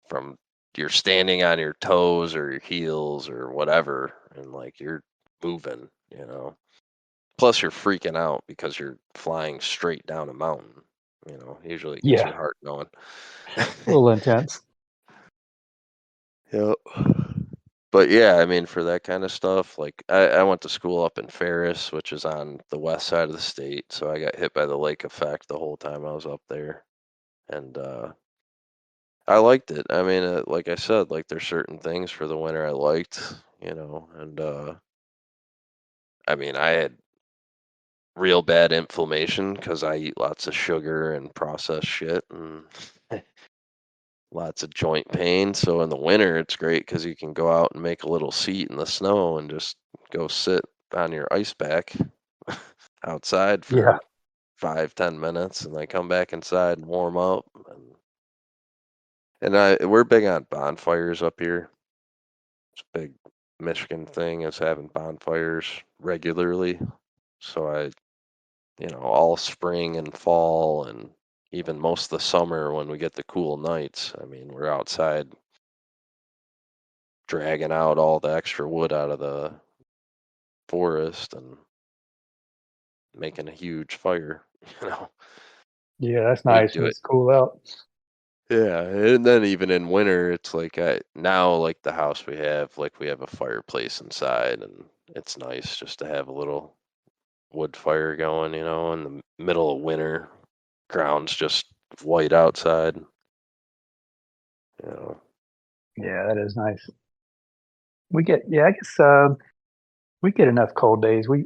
from you're standing on your toes or your heels or whatever, and like you're moving. Plus, you're freaking out because you're flying straight down a mountain. Usually it gets Yeah, your heart going. a little intense. Yep. But yeah, I mean, for that kind of stuff, like I went to school up in Ferris, which is on the west side of the state. So I got hit by the lake effect the whole time I was up there. And I liked it. I mean, like I said, like there's certain things for the winter I liked. And I mean, I had real bad inflammation because I eat lots of sugar and processed shit and lots of joint pain. So in the winter, it's great because you can go out and make a little seat in the snow and just go sit on your ice pack outside Yeah, for 5-10 minutes and then come back inside and warm up. And we're big on bonfires up here. It's a big Michigan thing is having bonfires regularly. So all spring and fall and even most of the summer when we get the cool nights, I mean, we're outside dragging out all the extra wood out of the forest and making a huge fire. you know Yeah, that's We nice do when it. it's cool out. Yeah, and then even in winter, it's like now, like the house we have, like we have a fireplace inside, and it's nice just to have a little wood fire going, in the middle of winter. Ground's just white outside. You know. Yeah, that is nice. We get I guess we get enough cold days. We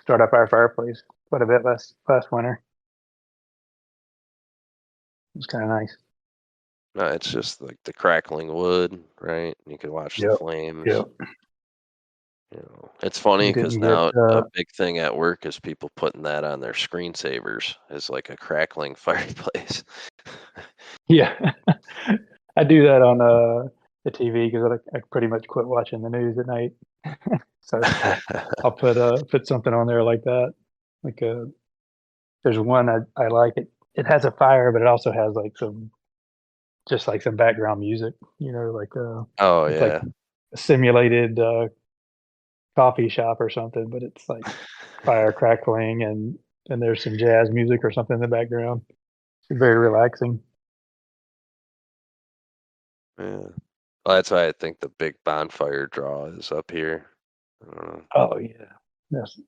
start up our fireplace quite a bit last winter. It's kind of nice. No, it's just like the crackling wood, right? You can watch the Yep. flames. Yep. It's funny We because didn't get now a big thing at work is people putting that on their screensavers as like a crackling fireplace. yeah. I do that on the TV because I pretty much quit watching the news at night. So I'll put something on there like that. Like there's one I like it. It has a fire, but it also has like some background music. Like Oh it's like yeah. a simulated coffee shop or something, but it's like fire crackling and there's some jazz music or something in the background. It's very relaxing. Yeah. Well, that's why I think the big bonfire draw is up here. I don't know. Oh yeah, yes,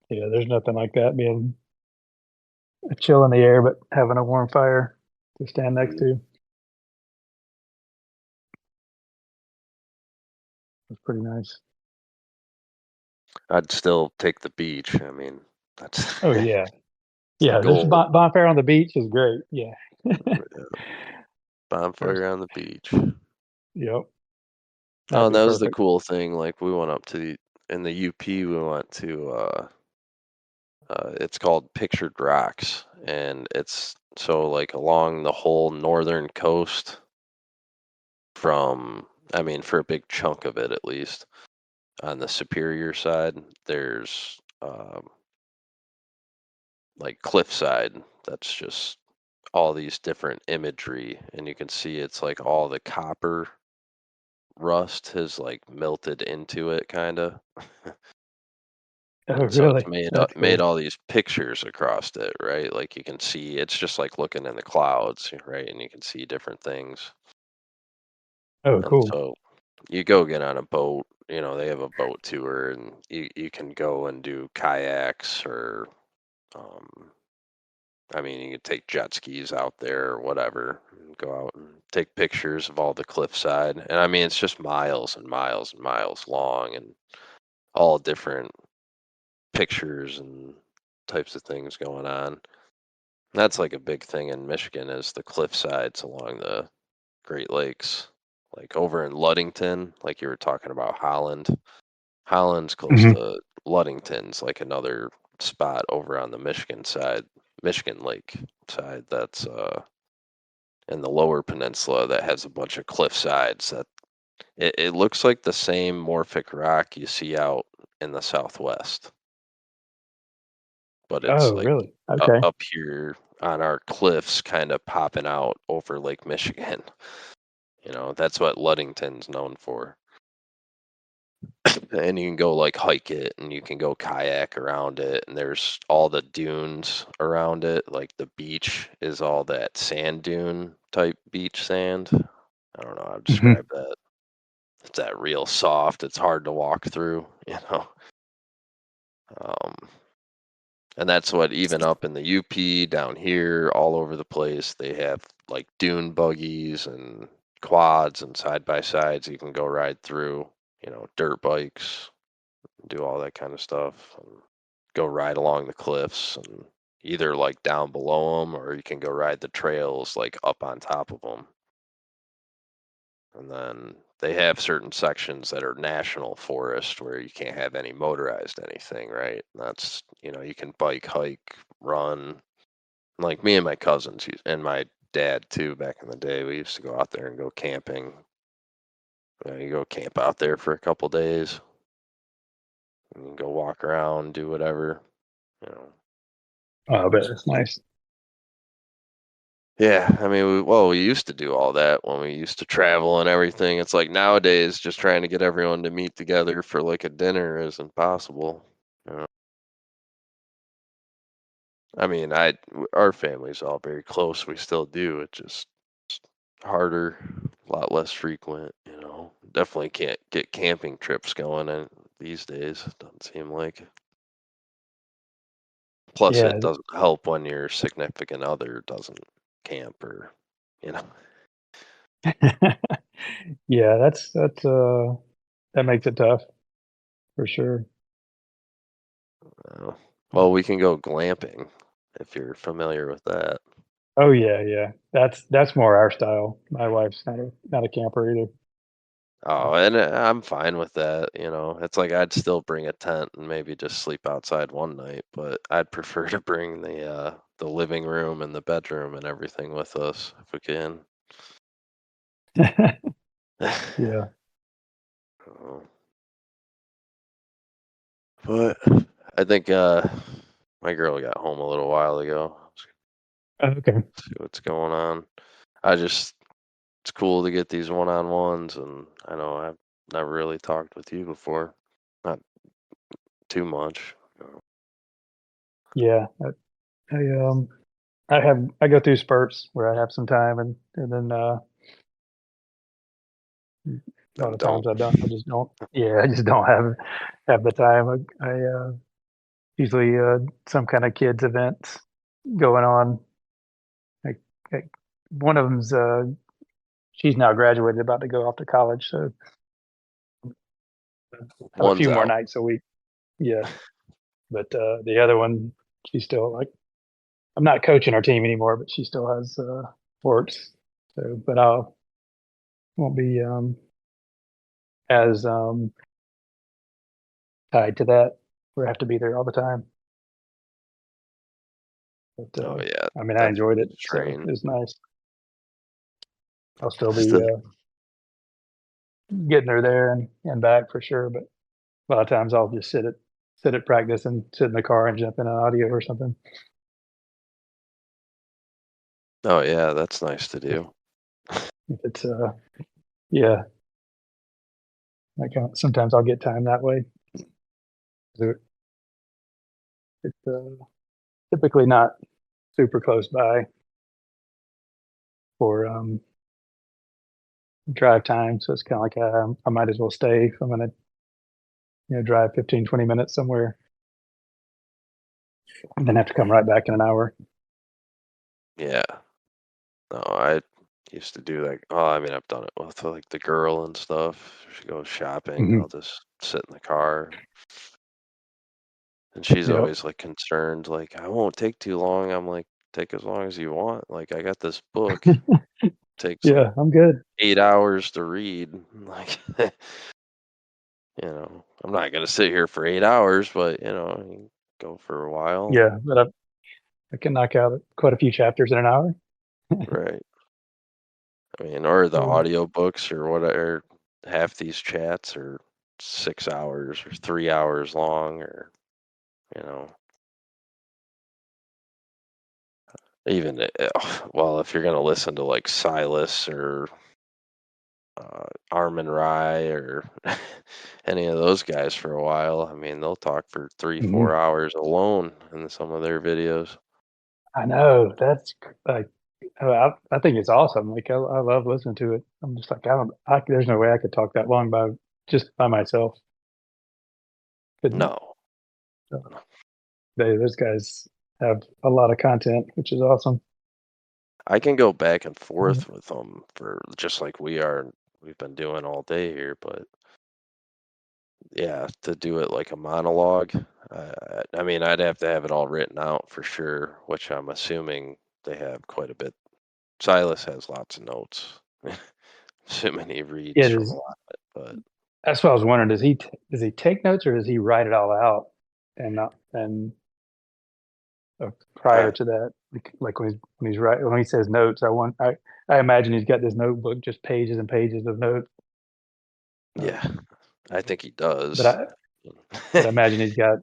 yeah. There's nothing like that being a chill in the air, but having a warm fire to stand next Mm. to. It's pretty nice. I'd still take the beach. I mean, that's Oh yeah, it's the yeah. There's a goal. bonfire on the beach is great. Yeah. There's, Bonfire on the beach. yep, Oh, that'd and be that was the perfect. cool thing. Like we went up to in the UP. We went to it's called Pictured Rocks, and it's so like along the whole northern coast from, I mean, for a big chunk of it at least, on the Superior side, there's like cliffside that's just all these different imagery, and you can see it's like all the copper rust has like melted into it, kind of. Oh And so it's really? made That's made cool. all these pictures across it, right? Like you can see, it's just like looking in the clouds, right? And you can see different things. Oh And cool. so you go get on a boat, they have a boat tour, and you can go and do kayaks, or um, I mean, you can take jet skis out there or whatever, and go out and take pictures of all the cliffside. And I mean, it's just miles and miles and miles long, and all different pictures and types of things going on. That's like a big thing in Michigan is the cliff sides along the Great Lakes. Like over in Ludington, like you were talking about Holland. Holland's close Hmm. to Ludington's like another spot over on the Michigan side, Michigan Lake side, that's in the lower peninsula, that has a bunch of cliff sides that it looks like the same morphic rock you see out in the southwest, but it's Oh like really? Okay. up here on our cliffs kind of popping out over Lake Michigan. That's what Ludington's known for. And you can go like hike it, and you can go kayak around it, and there's all the dunes around it. Like the beach is all that sand dune type beach sand. I don't know how to Hmm. describe that. It's that real soft, it's hard to walk through, Um, and that's what, even up in the UP down here, all over the place, they have like dune buggies and quads and side by sides you can go ride through, dirt bikes, do all that kind of stuff, and go ride along the cliffs, and either like down below them, or you can go ride the trails like up on top of them. And then they have certain sections that are national forest where you can't have any motorized anything, right? And that's, you can bike, hike, run. Like me and my cousins and my dad too, back in the day, we used to go out there and go camping. You go camp out there for a couple days, and you go walk around, do whatever, you know. Oh, I bet it's nice. Yeah, I mean, we used to do all that when we used to travel and everything. It's like nowadays, just trying to get everyone to meet together for like a dinner isn't possible. You know? I mean, our family's all very close. We still do. It's harder, a lot less frequent. Definitely can't get camping trips going these days. It doesn't seem like. Plus, it Yeah, doesn't help when your significant other doesn't camp or, you know. yeah, that makes it tough for sure. Well, we can go glamping if you're familiar with that. Oh yeah, yeah. That's more our style. My wife's not a camper either. Oh, and I'm fine with that. It's like I'd still bring a tent and maybe just sleep outside one night, but I'd prefer to bring the living room and the bedroom and everything with us if we can. Yeah. Oh, But I think my girl got home a little while ago. Okay. See what's going on. It's cool to get these one-on-ones, and I know I've never really talked with you before, not too much. Yeah. I go through spurts where I have some time and then a lot Then of don't. times I don't. I just don't. Yeah, I just don't have the time. I usually some kind of kids events going on. Like, like one of them's she's now graduated, about to go off to college, so have a One's few more out. nights a week. Yeah, but the other one, she's still like, I'm not coaching our team anymore, but she still has sports. So, but I won't be as tied to that where I have to be there all the time. But Oh yeah, I mean, I that's enjoyed a it, good so strain. it's nice. I'll still be Still, getting her there and back for sure. But a lot of times I'll just sit at practice and sit in the car and jump in an audio or something. oh yeah, that's nice to If, do. if it's yeah, like sometimes I'll get time that way. So it's typically not super close by for drive time, so it's kind of like I might as well stay if I'm gonna drive 15, 20 minutes somewhere and then have to come right back in an hour. Yeah. No, I used to do like, oh, I mean, I've done it with like the girl and stuff. She goes shopping. Hmm. I'll just sit in the car. And she's Yep. always like concerned, like, I won't take too long. I'm like, take as long as you want. Like, I got this book. Takes like Yeah, I'm good. 8 hours to read. Like, I'm not gonna sit here for 8 hours, but you can go for a while. Yeah, but I can knock out quite a few chapters in an hour. Right. I mean, or the So, audiobooks or whatever. Half these chats are 6 hours or 3 hours long, or you know, even well, if you're gonna listen to like Silas or Armin Rai or any of those guys for a while, I mean, they'll talk for three, mhm. 4 hours alone in some of their videos. I know that's like I think it's awesome. Like I love listening to it. I'm just like there's no way I could talk that long by just by myself. Couldn't. No, So those guys have a lot of content, which is awesome. I can go back and Mm. forth with them for just like we've been doing all day here, but yeah, to do it like a monologue, I mean, I'd have to have it all written out for sure, which I'm assuming they have quite a bit. Silas has lots of notes, assuming he Yeah, reads from a lot of it, but that's what I was wondering. Does he take notes or does he write it all out and not and prior I, to that, like when he says notes, I imagine he's got this notebook, just pages and pages of notes. yeah, Um, I think he but does. I imagine he's got.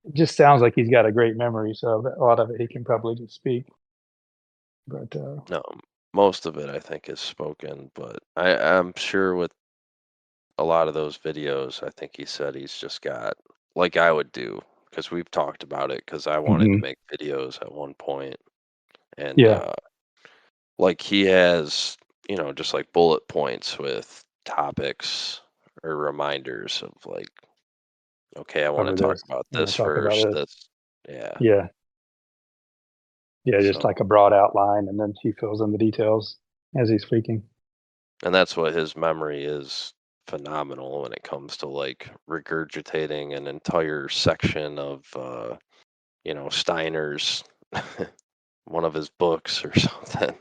It just sounds like he's got a great memory, so a lot of it he can probably just speak. But No, most of it I think is spoken, but I'm sure with a lot of those videos, I think he said he's just got like I would do. because we've talked about it. Because I wanted to Mhm. make videos at one point, and Yeah. like he has, just like bullet points with topics or reminders of like, okay, I want to Cover talk this. about I want this to talk about first. this. This, yeah. Yeah. Yeah, just So, like a broad outline, and then he fills in the details as he's speaking. and that's what his memory is phenomenal when it comes to like regurgitating an entire section of, Steiner's one of his books or something.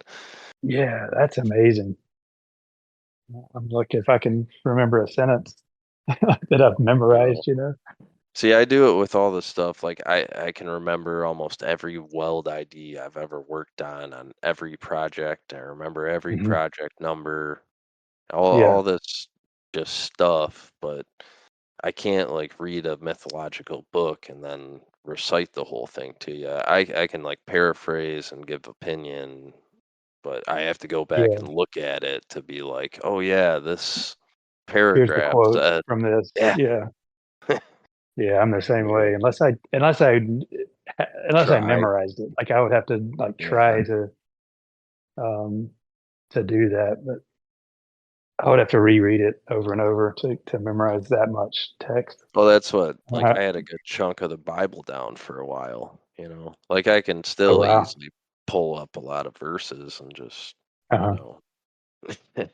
Yeah, that's amazing. I'm looking if I can remember a sentence that I've You know. memorized. See, I do it with all the stuff. Like I can remember almost every weld ID I've ever worked on every project. I remember every Mhm. project number, all Yeah, all this just stuff, but I can't like read a mythological book and then recite the whole thing to you. I can like paraphrase and give opinion, but I have to go back yeah. and look at it to be like, oh yeah, this Here's the paragraph quote said, from this. yeah, Yeah, yeah. I'm the same way. weird. Unless I Try, memorized it, like I would have to like yeah. try um to do that, but I would have to reread it over and over to memorize that much text. Well, that's what, like, Uh, I had a good chunk of the Bible down for a while, you know? Like, I can oh still wow. easily pull up a lot of verses and just, you Uh-huh. know,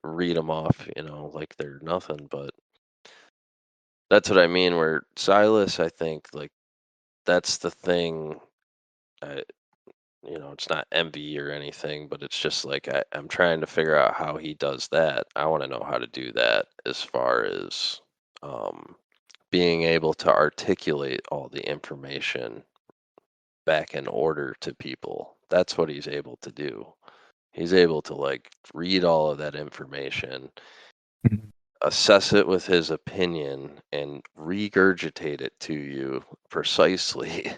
read them off, like they're nothing. But that's what I mean. Where Silas, I think, like, that's the thing. I, it's not envy or anything, but it's just like I'm trying to figure out how he does that. I want to know how to do that as far as um, being able to articulate all the information back in order to people. That's what he's able to do. He's able to like read all of that information, Mhm. assess it with his opinion, and regurgitate it to you precisely,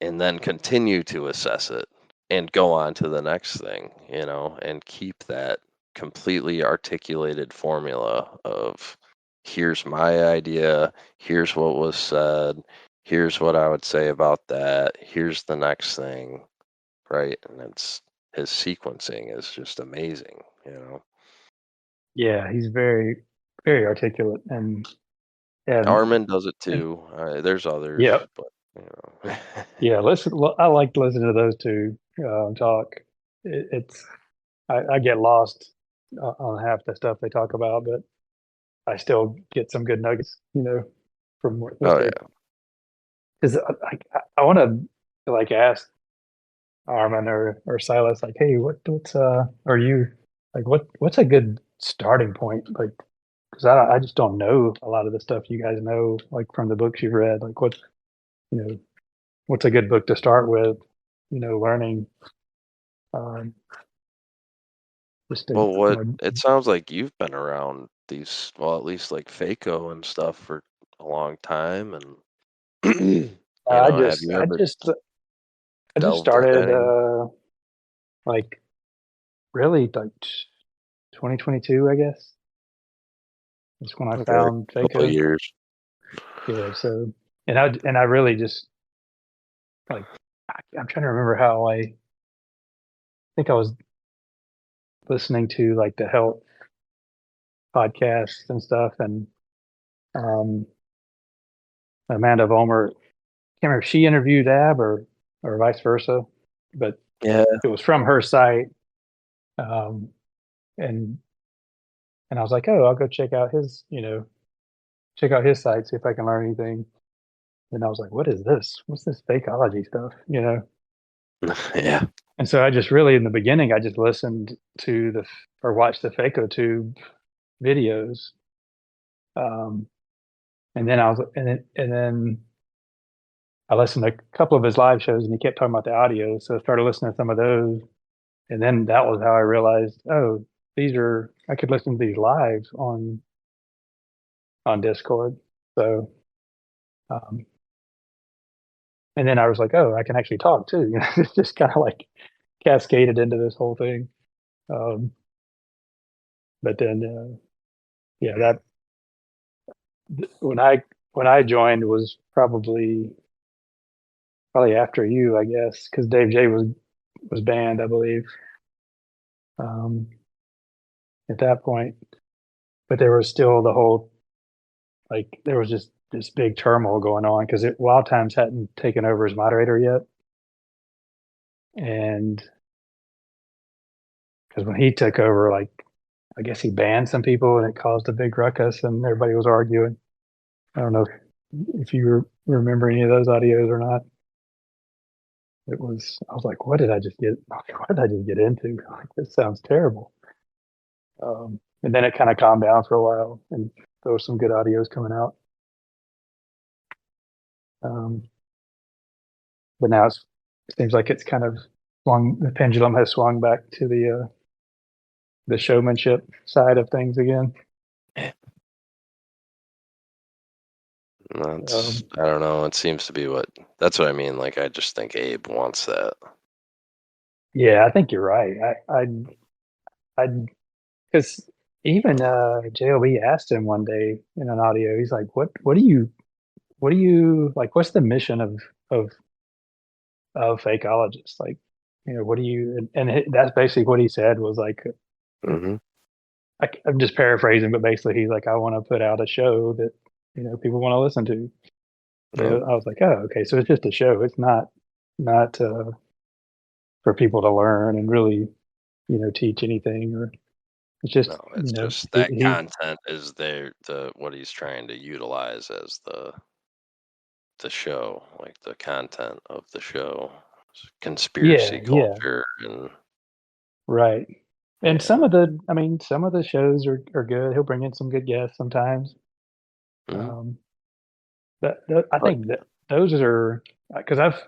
and then continue to assess it and go on to the next thing, and keep that completely articulated formula of here's my idea, here's what was said, here's what I would say about that, here's the next thing, right? And it's his sequencing is just amazing. Yeah, he's very, very articulate, and Armin does it and too. There's others, yeah, but you know. yeah. I like to listen to those two talk. It's I get lost on half the stuff they talk about, but I still get some good nuggets, from what Oh they. yeah. Because I want to like ask Armin or Silas, like, hey, what's are you like what's a good starting point, like, because I just don't know a lot of the stuff you guys know, like from the books you've read, like you know what's a good book to start with, learning, um just to Well, what more. it sounds like you've been around these, well, at least like FACO and stuff for a long time, and I have just you I ever just I just delved into started any? like really like 2022, I guess. That's when I Okay, a found couple of FACO. years. Yeah, so and I really just like I'm trying to remember how I think I was listening to like the health podcasts and stuff, and um, Amanda Vollmer, can't remember if she interviewed Ab or vice versa, but Yeah. it was from her site, um, and I was like, oh, I'll go check out his site, see if I can learn anything. And I was like, what is this? What's this fakeology stuff? Yeah. And so I just really, in the beginning, I just listened to or watched the FacoTube videos. Um, and then and then I listened to a couple of his live shows, and he kept talking about the audio. So I started listening to some of those, and then that was how I realized, oh, I could listen to these live on Discord. So, um, and then I was like, oh, I can actually talk too. It's just kind of like cascaded into this whole thing. Um, but then, yeah, when when I joined was probably after you, I guess, because Dave J was banned, I believe, at that point. But there was still the whole there was just this big turmoil going on because Wild Times hadn't taken over as moderator yet, and because when he took over, I guess he banned some people and it caused a big ruckus and everybody was arguing. I don't know if you remember any of those audios or not. I was like, what did I just get? What did I just get into? Like, this sounds terrible. And then it kind of calmed down for a while, and there were some good audios coming out. But now it seems like it's kind of swung. The pendulum has swung back to the showmanship side of things again. That's I don't know. It seems to be that's what I mean. Like I just think Abe wants that. Yeah, I think you're right. I because even JLB asked him one day in an audio. He's like, what do you like? What's the mission of fakeologists? Like, what do you? That's basically what he said was like. Mm-hmm. I'm just paraphrasing, but basically he's like, I want to put out a show that people want to listen to. Yeah. I was like, oh, okay, so it's just a show. It's not for people to learn and really teach anything, or it's just No, it's just that content is there. What he's trying to utilize as the show, like the content of the show, conspiracy culture, and right. And some of the shows are good. He'll bring in some good guests sometimes. mm-hmm. But I think that those are because I've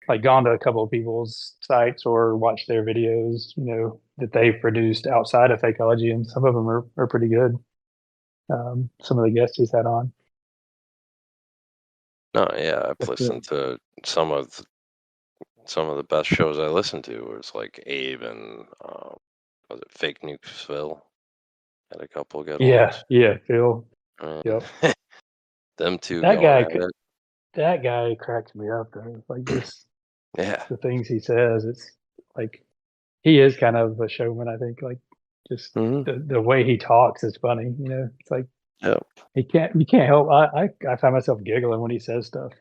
like gone to a couple of people's sites or watched their videos, that they've produced outside of Fakeology, and some of them are pretty good. Some of the guests he's had on. No, yeah, I've listened to some of the best shows I listened to. Was like Abe and was it Fake News Phil? Had a couple good ones. Yeah, Phil. Yep. Them two That going guy at it. That guy cracks me up though. Like just Yeah. the things he says, it's like he is kind of a showman, I think. Like just Mm-hmm. the way he talks is funny, It's like Yep. you can't help I find myself giggling when he says stuff.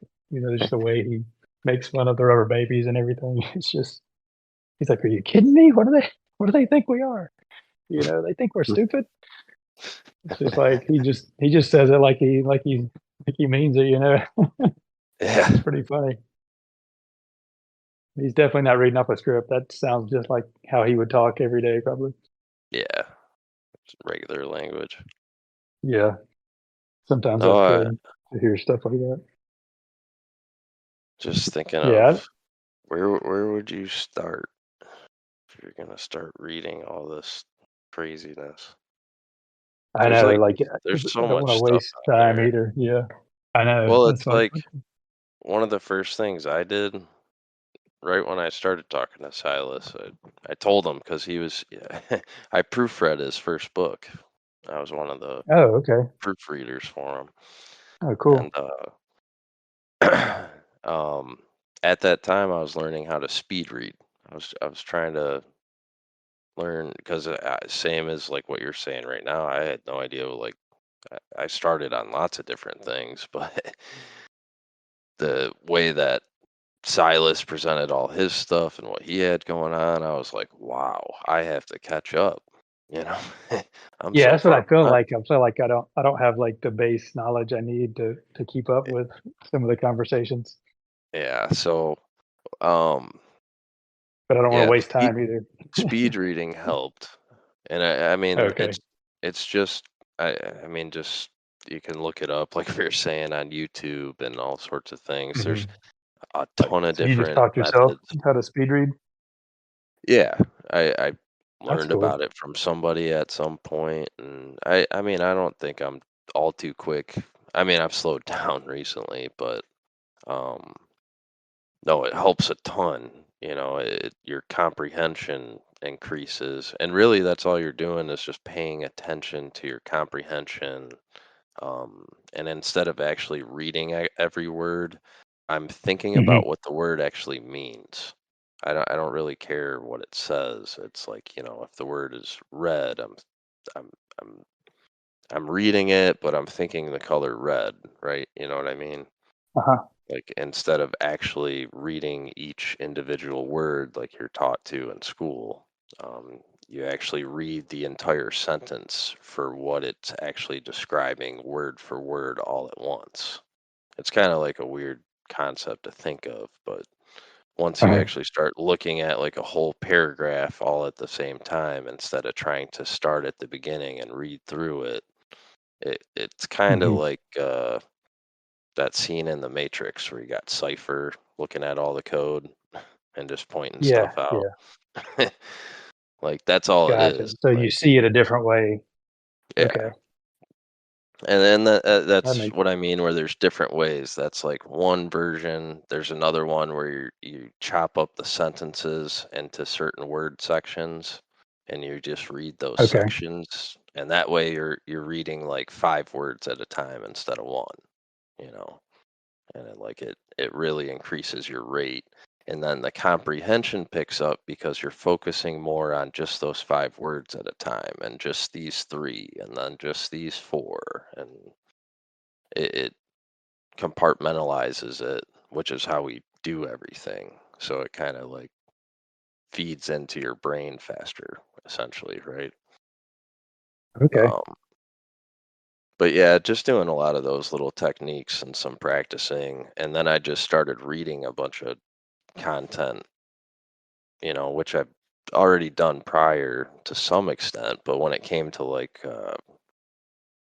Just the way he makes fun of the rubber babies and everything. It's just he's like, are you kidding me? What do they think we are? They think we're stupid. It's just like he just says it like he means it, Yeah. It's pretty funny. He's definitely not reading off a script. That sounds just like how he would talk every day, probably. Yeah. It's regular language. Yeah. Sometimes No, that's good to hear stuff like that. just thinking Yeah. of where would you start if you're gonna start reading all this craziness? I There's know. there's I so don't want much to stuff waste out time there. either. Yeah. I know. Well, That's it's funny. like one of the first things I did right when I started talking to Silas. I told him because he was I proofread his first book. I was one of the Oh, okay. proofreaders for him, Oh, cool. and at that time I was learning how to speed read. I was trying to learn because same as like what you're saying right now. I had no idea. Like I started on lots of different things, but the way that Silas presented all his stuff and what he had going on, I was like, wow, I have to catch up. You know, I'm Yeah, so that's what far I feel behind. like. I feel like I don't have like the base knowledge I need to keep up with some of the conversations. Yeah, so um, But I don't want to yeah, waste time either. speed reading helped, and I mean, Okay. it's just I mean, just you can look it up, like we were saying on YouTube and all sorts of things. There's a ton of So you just different taught yourself methods. how to speed read? Yeah, I That's learned cool. about it from somebody at some point, and I mean, I don't think I'm all too quick. I mean, I've slowed down recently, but um, no, it helps a ton. Your comprehension increases, and really, that's all you're doing is just paying attention to your comprehension And instead of actually reading every word, I'm thinking Hmm. about what the word actually means. I don't really care what it says. It's like, if the word is red, I'm I'm I'm reading it, but I'm thinking the color red, right? You know what I mean? Uh-huh. Like instead of actually reading each individual word like you're taught to in school, you actually read the entire sentence for what it's actually describing word for word all at once. It's kind of like a weird concept to think of, but once you Uh-huh. actually start looking at like a whole paragraph all at the same time instead of trying to start at the beginning and read through it, it's kind of Hmm. like that scene in the Matrix where you got Cypher looking at all the code and just pointing Yeah, stuff out. yeah. Like that's all it Gotcha. is. So you Like, see it a different way. yeah. Okay. And then That that's makes what I mean where there's different ways. That's like one version. There's another one where you chop up the sentences into certain word sections and you just read those okay. sections. And that way you're reading like 5 words at a time instead of one, you know. And it really increases your rate, and then the comprehension picks up because you're focusing more on just those 5 words at a time and just these three and then just these four, and it compartmentalizes it, which is how we do everything, so it kind of like feeds into your brain faster, essentially, right? Okay. um, but yeah, just doing a lot of those little techniques and some practicing, and then I just started reading a bunch of content, which I've already done prior to some extent. But when it came to like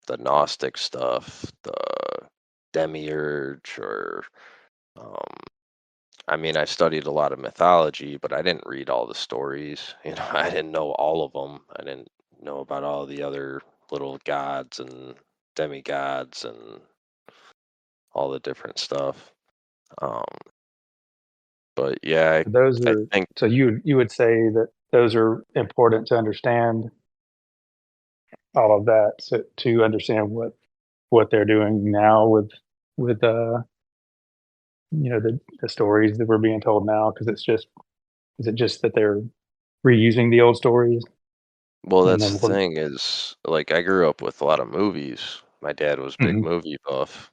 the Gnostic stuff, the demiurge, or um, I mean, I studied a lot of mythology, but I didn't read all the stories. I didn't know all of them. I didn't know about all the other little gods and demigods and all the different stuff. Um, but yeah, Those I are think. so you would say that those are important to understand all of that, so to understand what they're doing now with the stories that we're being told now, because it's just is it just that they're reusing the old stories Well, and that's then the we're thing is, like, I grew up with a lot of movies. My dad was big Mhm. movie buff.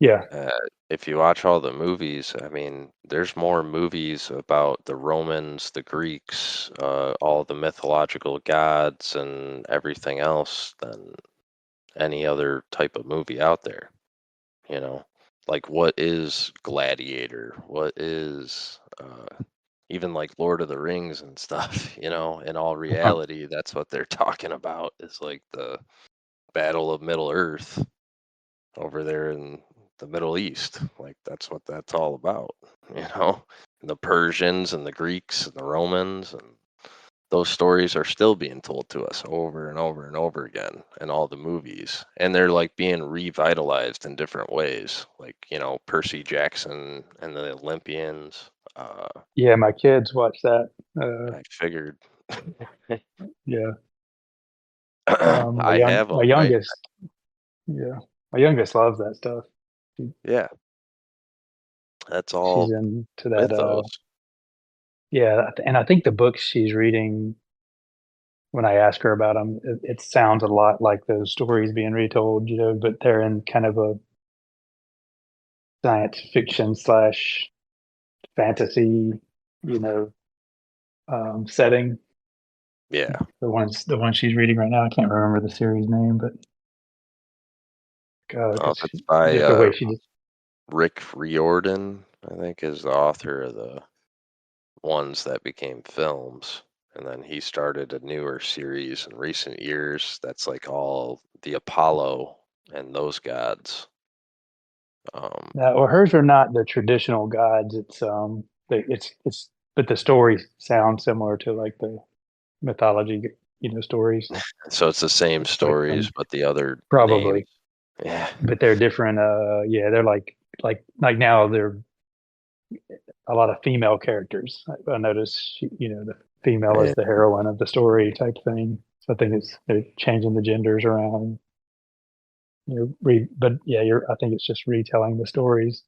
Yeah, Uh, if you watch all the movies, I mean, there's more movies about the Romans, the Greeks, all the mythological gods, and everything else than any other type of movie out there. You know, like what is Gladiator? What is even like Lord of the Rings and stuff? In all uh-huh. reality, that's what they're talking about is like the Battle of Middle Earth over there in the Middle East. Like that's what that's all about, you know? And the Persians and the Greeks and the Romans, and those stories are still being told to us over and over and over again in all the movies. And they're like being revitalized in different ways. Like, Percy Jackson and the Olympians. Yeah, my kids watch that. I figured. Yeah, my I young have my them. youngest, yeah, my youngest loves that stuff. She, Yeah, that's she's all into that. mythos. Yeah, and I think the books she's reading, when I ask her about them, it sounds a lot like those stories being retold, but they're in kind of a science fiction slash fantasy, you know, setting. Yeah. The one she's reading right now, I can't remember the series name, but Oh, because that's by just the way she just Rick Riordan, I think, is the author of the ones that became films. And then he started a newer series in recent years that's like all the Apollo and those gods. Um, well, hers are not the traditional gods. It's but the stories sound similar to like the mythology, stories. so it's the same It's like stories, but the other names. probably, Yeah. but they're different. Yeah, they're like now they're a lot of female characters. I notice, the female Yeah. is the heroine of the story type thing. So I think they're changing the genders around. but yeah, I think it's just retelling the stories.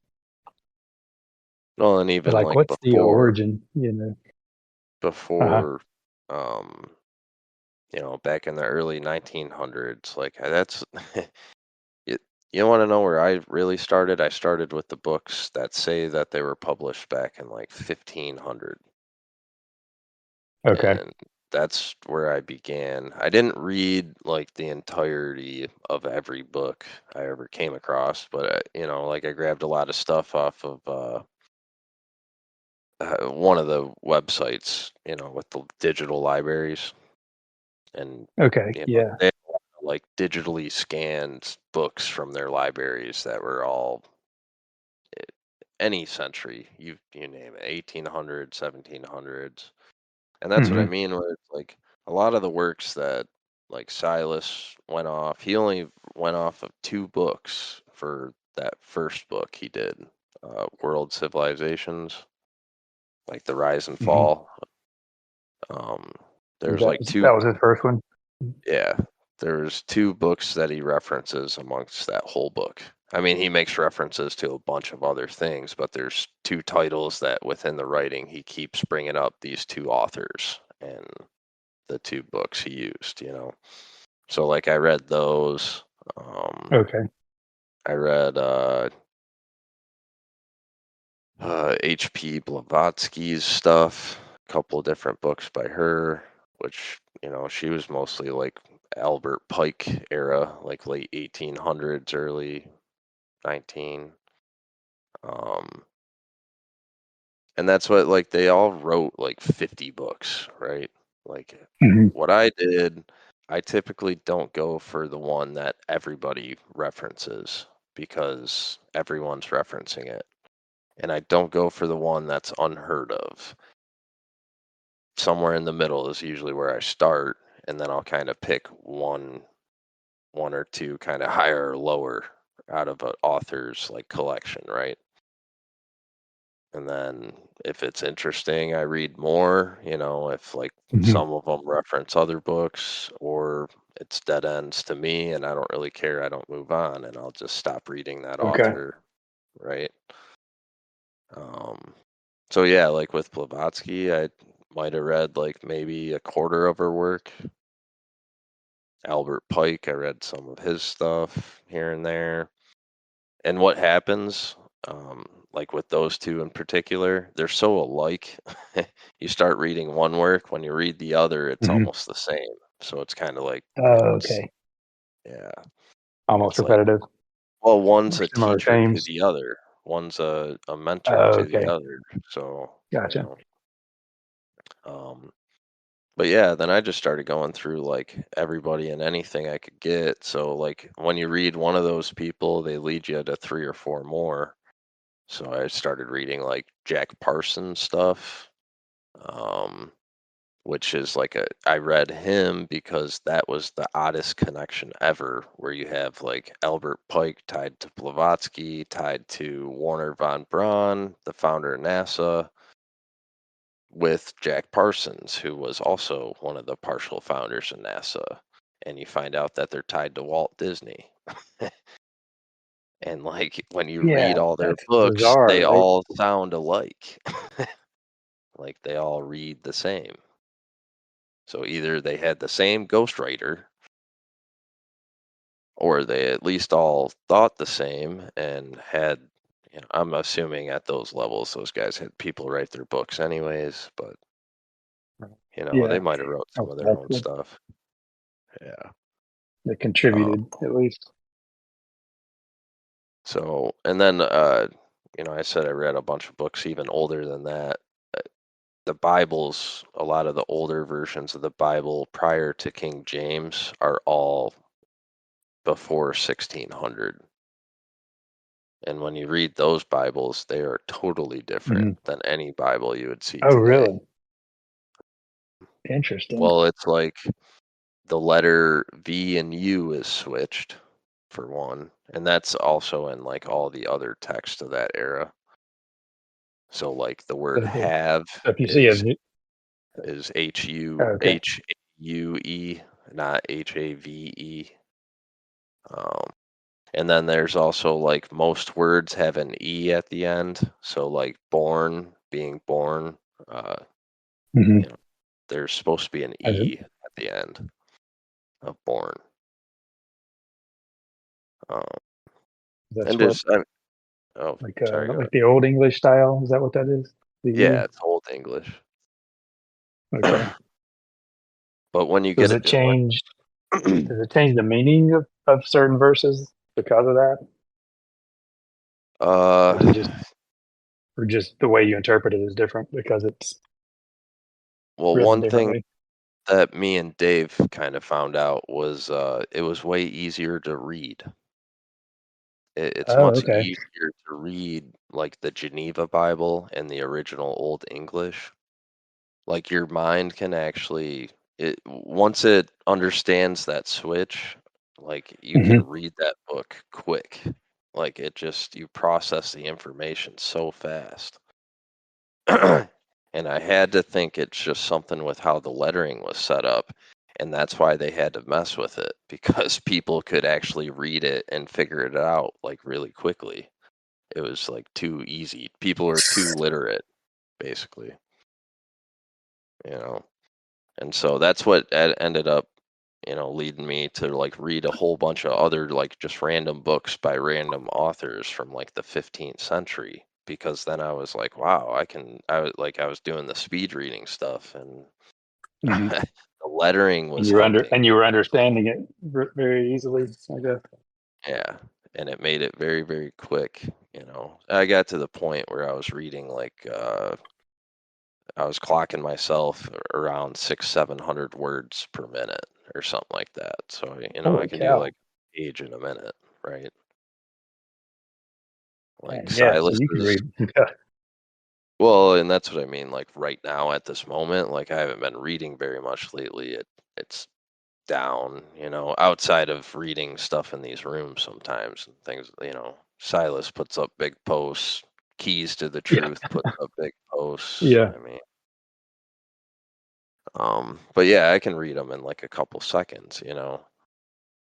Well, and But even like, like what's the origin? before, back in the early 1900s, like that's you, you want to know where I really started? I started with the books that say that they were published back in like 1500. Okay. And that's where I began. I didn't read like the entirety of every book I ever came across, but like I grabbed a lot of stuff off of one of the websites, with the digital libraries, and Okay. Yeah. they had like digitally scanned books from their libraries that were all any century, you name it, 1800s, 1700s. And that's what I Hmm. mean, where it's like a lot of the works that like Silas went off, he only went off of two books for that first book he did, World Civilizations, like the Rise and Hmm. Fall. Um, there's like That two, was his first one. yeah, there's two books that he references amongst that whole book. I mean, he makes references to a bunch of other things, but there's two titles that within the writing he keeps bringing up these two authors and the two books he used. So like I read those. Okay. I read H.P. Blavatsky's stuff, a couple of different books by her, which she was mostly like Albert Pike era, like late 1800s, early 19. Um, and that's what, like, they all wrote like 50 books, right? Like Hmm. what I did, I typically don't go for the one that everybody references because everyone's referencing it. And I don't go for the one that's unheard of. Somewhere in the middle is usually where I start, and then I'll kind of pick one or two kind of higher or lower out of an author's like collection, right? And then if it's interesting, I read more, if like Hmm. some of them reference other books or it's dead ends to me and I don't really care, I don't move on and I'll just stop reading that Okay. author, right? Um, so yeah, like with Blavatsky, I might have read like maybe a quarter of her work. Albert Pike, I read some of his stuff here and there. And what happens, like with those two in particular, they're so alike. You start reading one work, when you read the other, it's Hmm. almost the same. So it's kind of like, Okay. yeah, Almost it's like, repetitive well, one's or a similar teacher to themes. the other, one's a mentor to the Okay. other. So, Gotcha. um, but yeah, then I just started going through like everybody and anything I could get. So, like, when you read one of those people, they lead you to three or four more. So I started reading like Jack Parsons stuff, um, which is like I read him because that was the oddest connection ever, where you have like Albert Pike tied to Blavatsky, tied to Warner von Braun, the founder of NASA, with Jack Parsons, who was also one of the partial founders of NASA. And you find out that they're tied to Walt Disney. And like when you read Yeah, all their that's books, bizarre, they right? all sound alike. Like they all read the same. So either they had the same ghostwriter or they at least all thought the same and had, I'm assuming at those levels, those guys had people write their books anyways, but, they Yeah. might have wrote some Oh, of their that's own good. stuff. Yeah. They Um, contributed at least. so, and then, I said I read a bunch of books even older than that. Uh, The Bibles, a lot of the older versions of the Bible prior to King James are all before 1600. And when you read those Bibles, they are totally different Hmm. than any Bible you would see Oh, today. really? Interesting. Well, it's like the letter V and U is switched for one, and that's also in like all the other text of that era. So like the So word if, have so if you see a is new, is okay. H A U E, not HAVE. And then there's also like most words have an E at the end. So like born, being born, Mhm. you know, there's supposed to be an I E at the end of born. Um, That's and what just, oh, sorry, go ahead. like the old English style. Is that what that is? The Yeah, E? it's Old English. Okay. But when you Does get it it, like, change? Does it change the meaning of certain verses because of that, or is it just uh, or just the way you interpret it is different because it's well, written one thing differently? that me and Dave kind of found out was it was way easier to read. It's Oh, much okay. easier to read like the Geneva Bible and the original Old English. Like your mind can actually once it understands that switch, like you can Hmm. read that book quick. Like it just you process the information so fast. And I had to think it's just something with how the lettering was set up. And that's why they had to mess with it because people could actually read it and figure it out like really quickly. It was like too easy. People are too literate, basically, you know. And so that's what ended up, leading me to like read a whole bunch of other like just random books by random authors from like the 15th century because then I was like, wow, I was doing the speed reading stuff and Hmm. the lettering And was helping. you were understanding it very easily, I guess. Yeah. And it made it very, very quick. I got to the point where I was reading like I was clocking myself around 700 words per minute or something like that. So, I Holy can do cow! like a page in a minute, right? Like Dang, yeah, so you can Silas's. read. Yeah. Well, and that's what I mean. Like right now at this moment, like I haven't been reading very much lately. It's down, outside of reading stuff in these rooms sometimes and things, Silas puts up big posts, Keys to the Yeah. Truth puts up big posts. Yeah. I mean, but yeah, I can read them in like a couple seconds. That's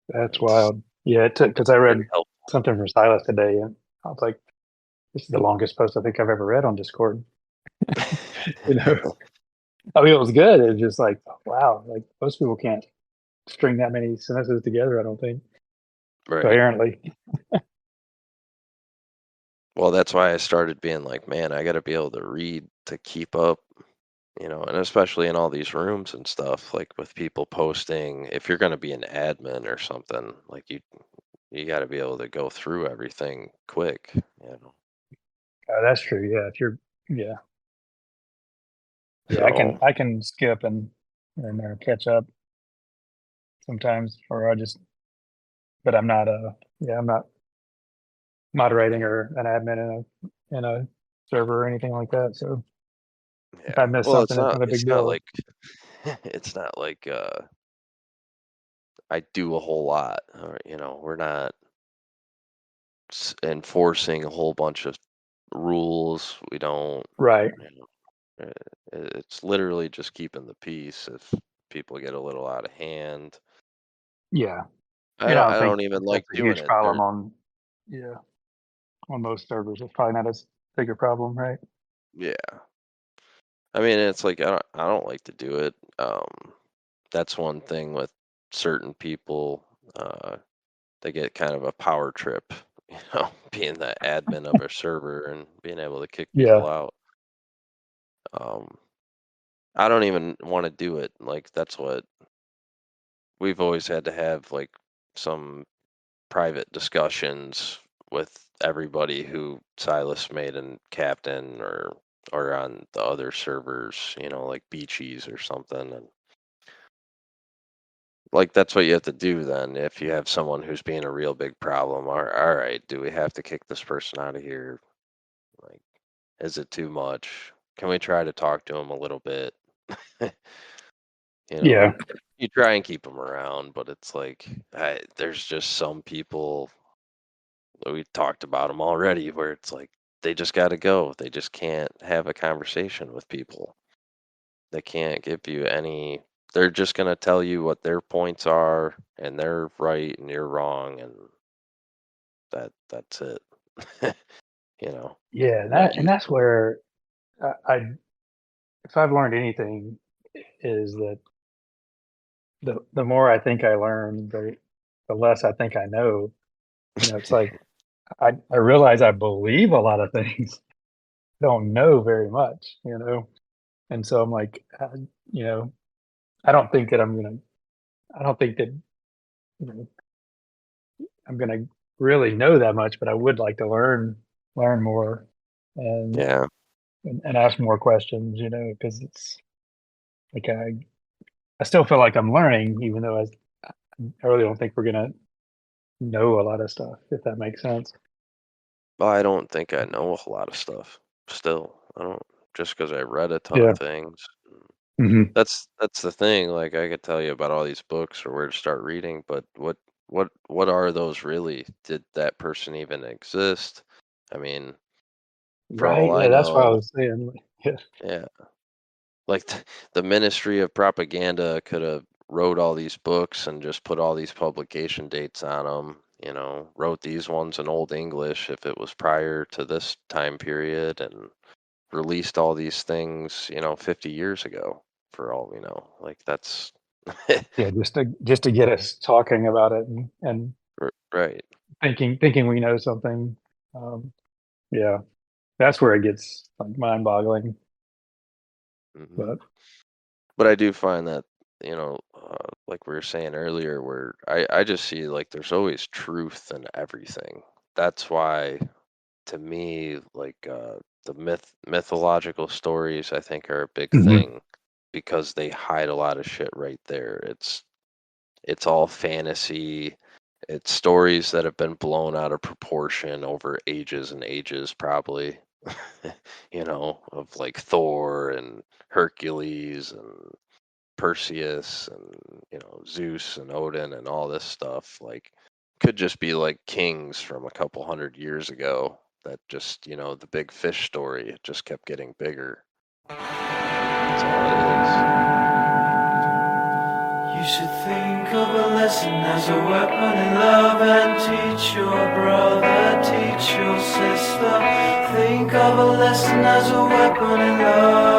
It's wild. Yeah, it took because I very read helpful. something from Silas today, and I was like, "This is the longest post I think I've ever read on Discord." You know, I mean, it was good. It's just like, wow, like most people can't string that many sentences together. I don't think Right. coherently. Well, that's why I started being like, man, I got to be able to read to keep up, and especially in all these rooms and stuff, like with people posting, if you're going to be an admin or something, like you got to be able to go through everything quick. That's true. Yeah, if you're, yeah, yeah, So, I can skip and catch up sometimes, or I just, but I'm not yeah, I'm not moderating or an admin in a server or anything like that. So if I yeah. miss Well, something, it's not a big it's not deal. like it's not like I do a whole lot, or we're not enforcing a whole bunch of rules. We don't, Right. you know, it's literally just keeping the peace if people get a little out of hand. Yeah. I And I don't don't I think don't even like that's a doing huge it. problem on, yeah, on most servers. It's probably not as big a problem, right? Yeah. I mean, it's like I don't like to do it. That's one thing with certain people. They get kind of a power trip, being the admin of a server and being able to kick Yeah. people out. Um, I don't even want to do it. Like that's what we've always had to have, like some private discussions with everybody who Silas made and captain or on the other servers, like Beachies or something. And like that's what you have to do then if you have someone who's being a real big problem. All right, do we have to kick this person out of here? Like, is it too much? Can we try to talk to him a little bit? Yeah. And you try and keep them around, but it's like there's just some people, we talked about them already, where it's like they just got to go. They just can't have a conversation with people. They can't give you any. They're just going to tell you what their points are, and they're right and you're wrong. And that's it. You know, Yeah, not and that's where I if I've learned anything, is that the more I think I learn, the less I think I know. It's like I realize I believe a lot of things, don't know very much, and so I'm like, you know, I don't think that I don't think that you know, I'm gonna really know that much, but I would like to learn more and yeah. and ask more questions, because it's like I still feel like I'm learning, even though I really don't think we're gonna know a lot of stuff, if that makes sense. Well, I don't think I know a whole lot of stuff. Still, I don't, just because I read a ton Yeah. of things. Hmm. That's the thing. Like I could tell you about all these books or where to start reading, but what are those really? Did that person even exist? I mean, for Right. all I Yeah. That's what I know, was saying. Yeah. yeah. Like the Ministry of Propaganda could have wrote all these books and just put all these publication dates on them. Wrote these ones in Old English if it was prior to this time period, and released all these things, 50 years ago. For all we know, like that's Yeah. Just to get us talking about it and right. thinking we know something. Um, yeah. That's where it gets like mind boggling. Hmm. But But I do find that, like we were saying earlier, where I just see like there's always truth in everything. That's why, to me, like the mythological stories, I think are a big Mhm. thing because they hide a lot of shit right there. It's all fantasy. It's stories that have been blown out of proportion over ages and ages, probably. Of like Thor and Hercules and Perseus and Zeus and Odin and all this stuff. Like, could just be like kings from a couple hundred years ago that just the big fish story. It just kept getting bigger. That's all it is. You should think of a lesson as a weapon in love and teach your brother, teach your sister. Think of a lesson as a weapon in love.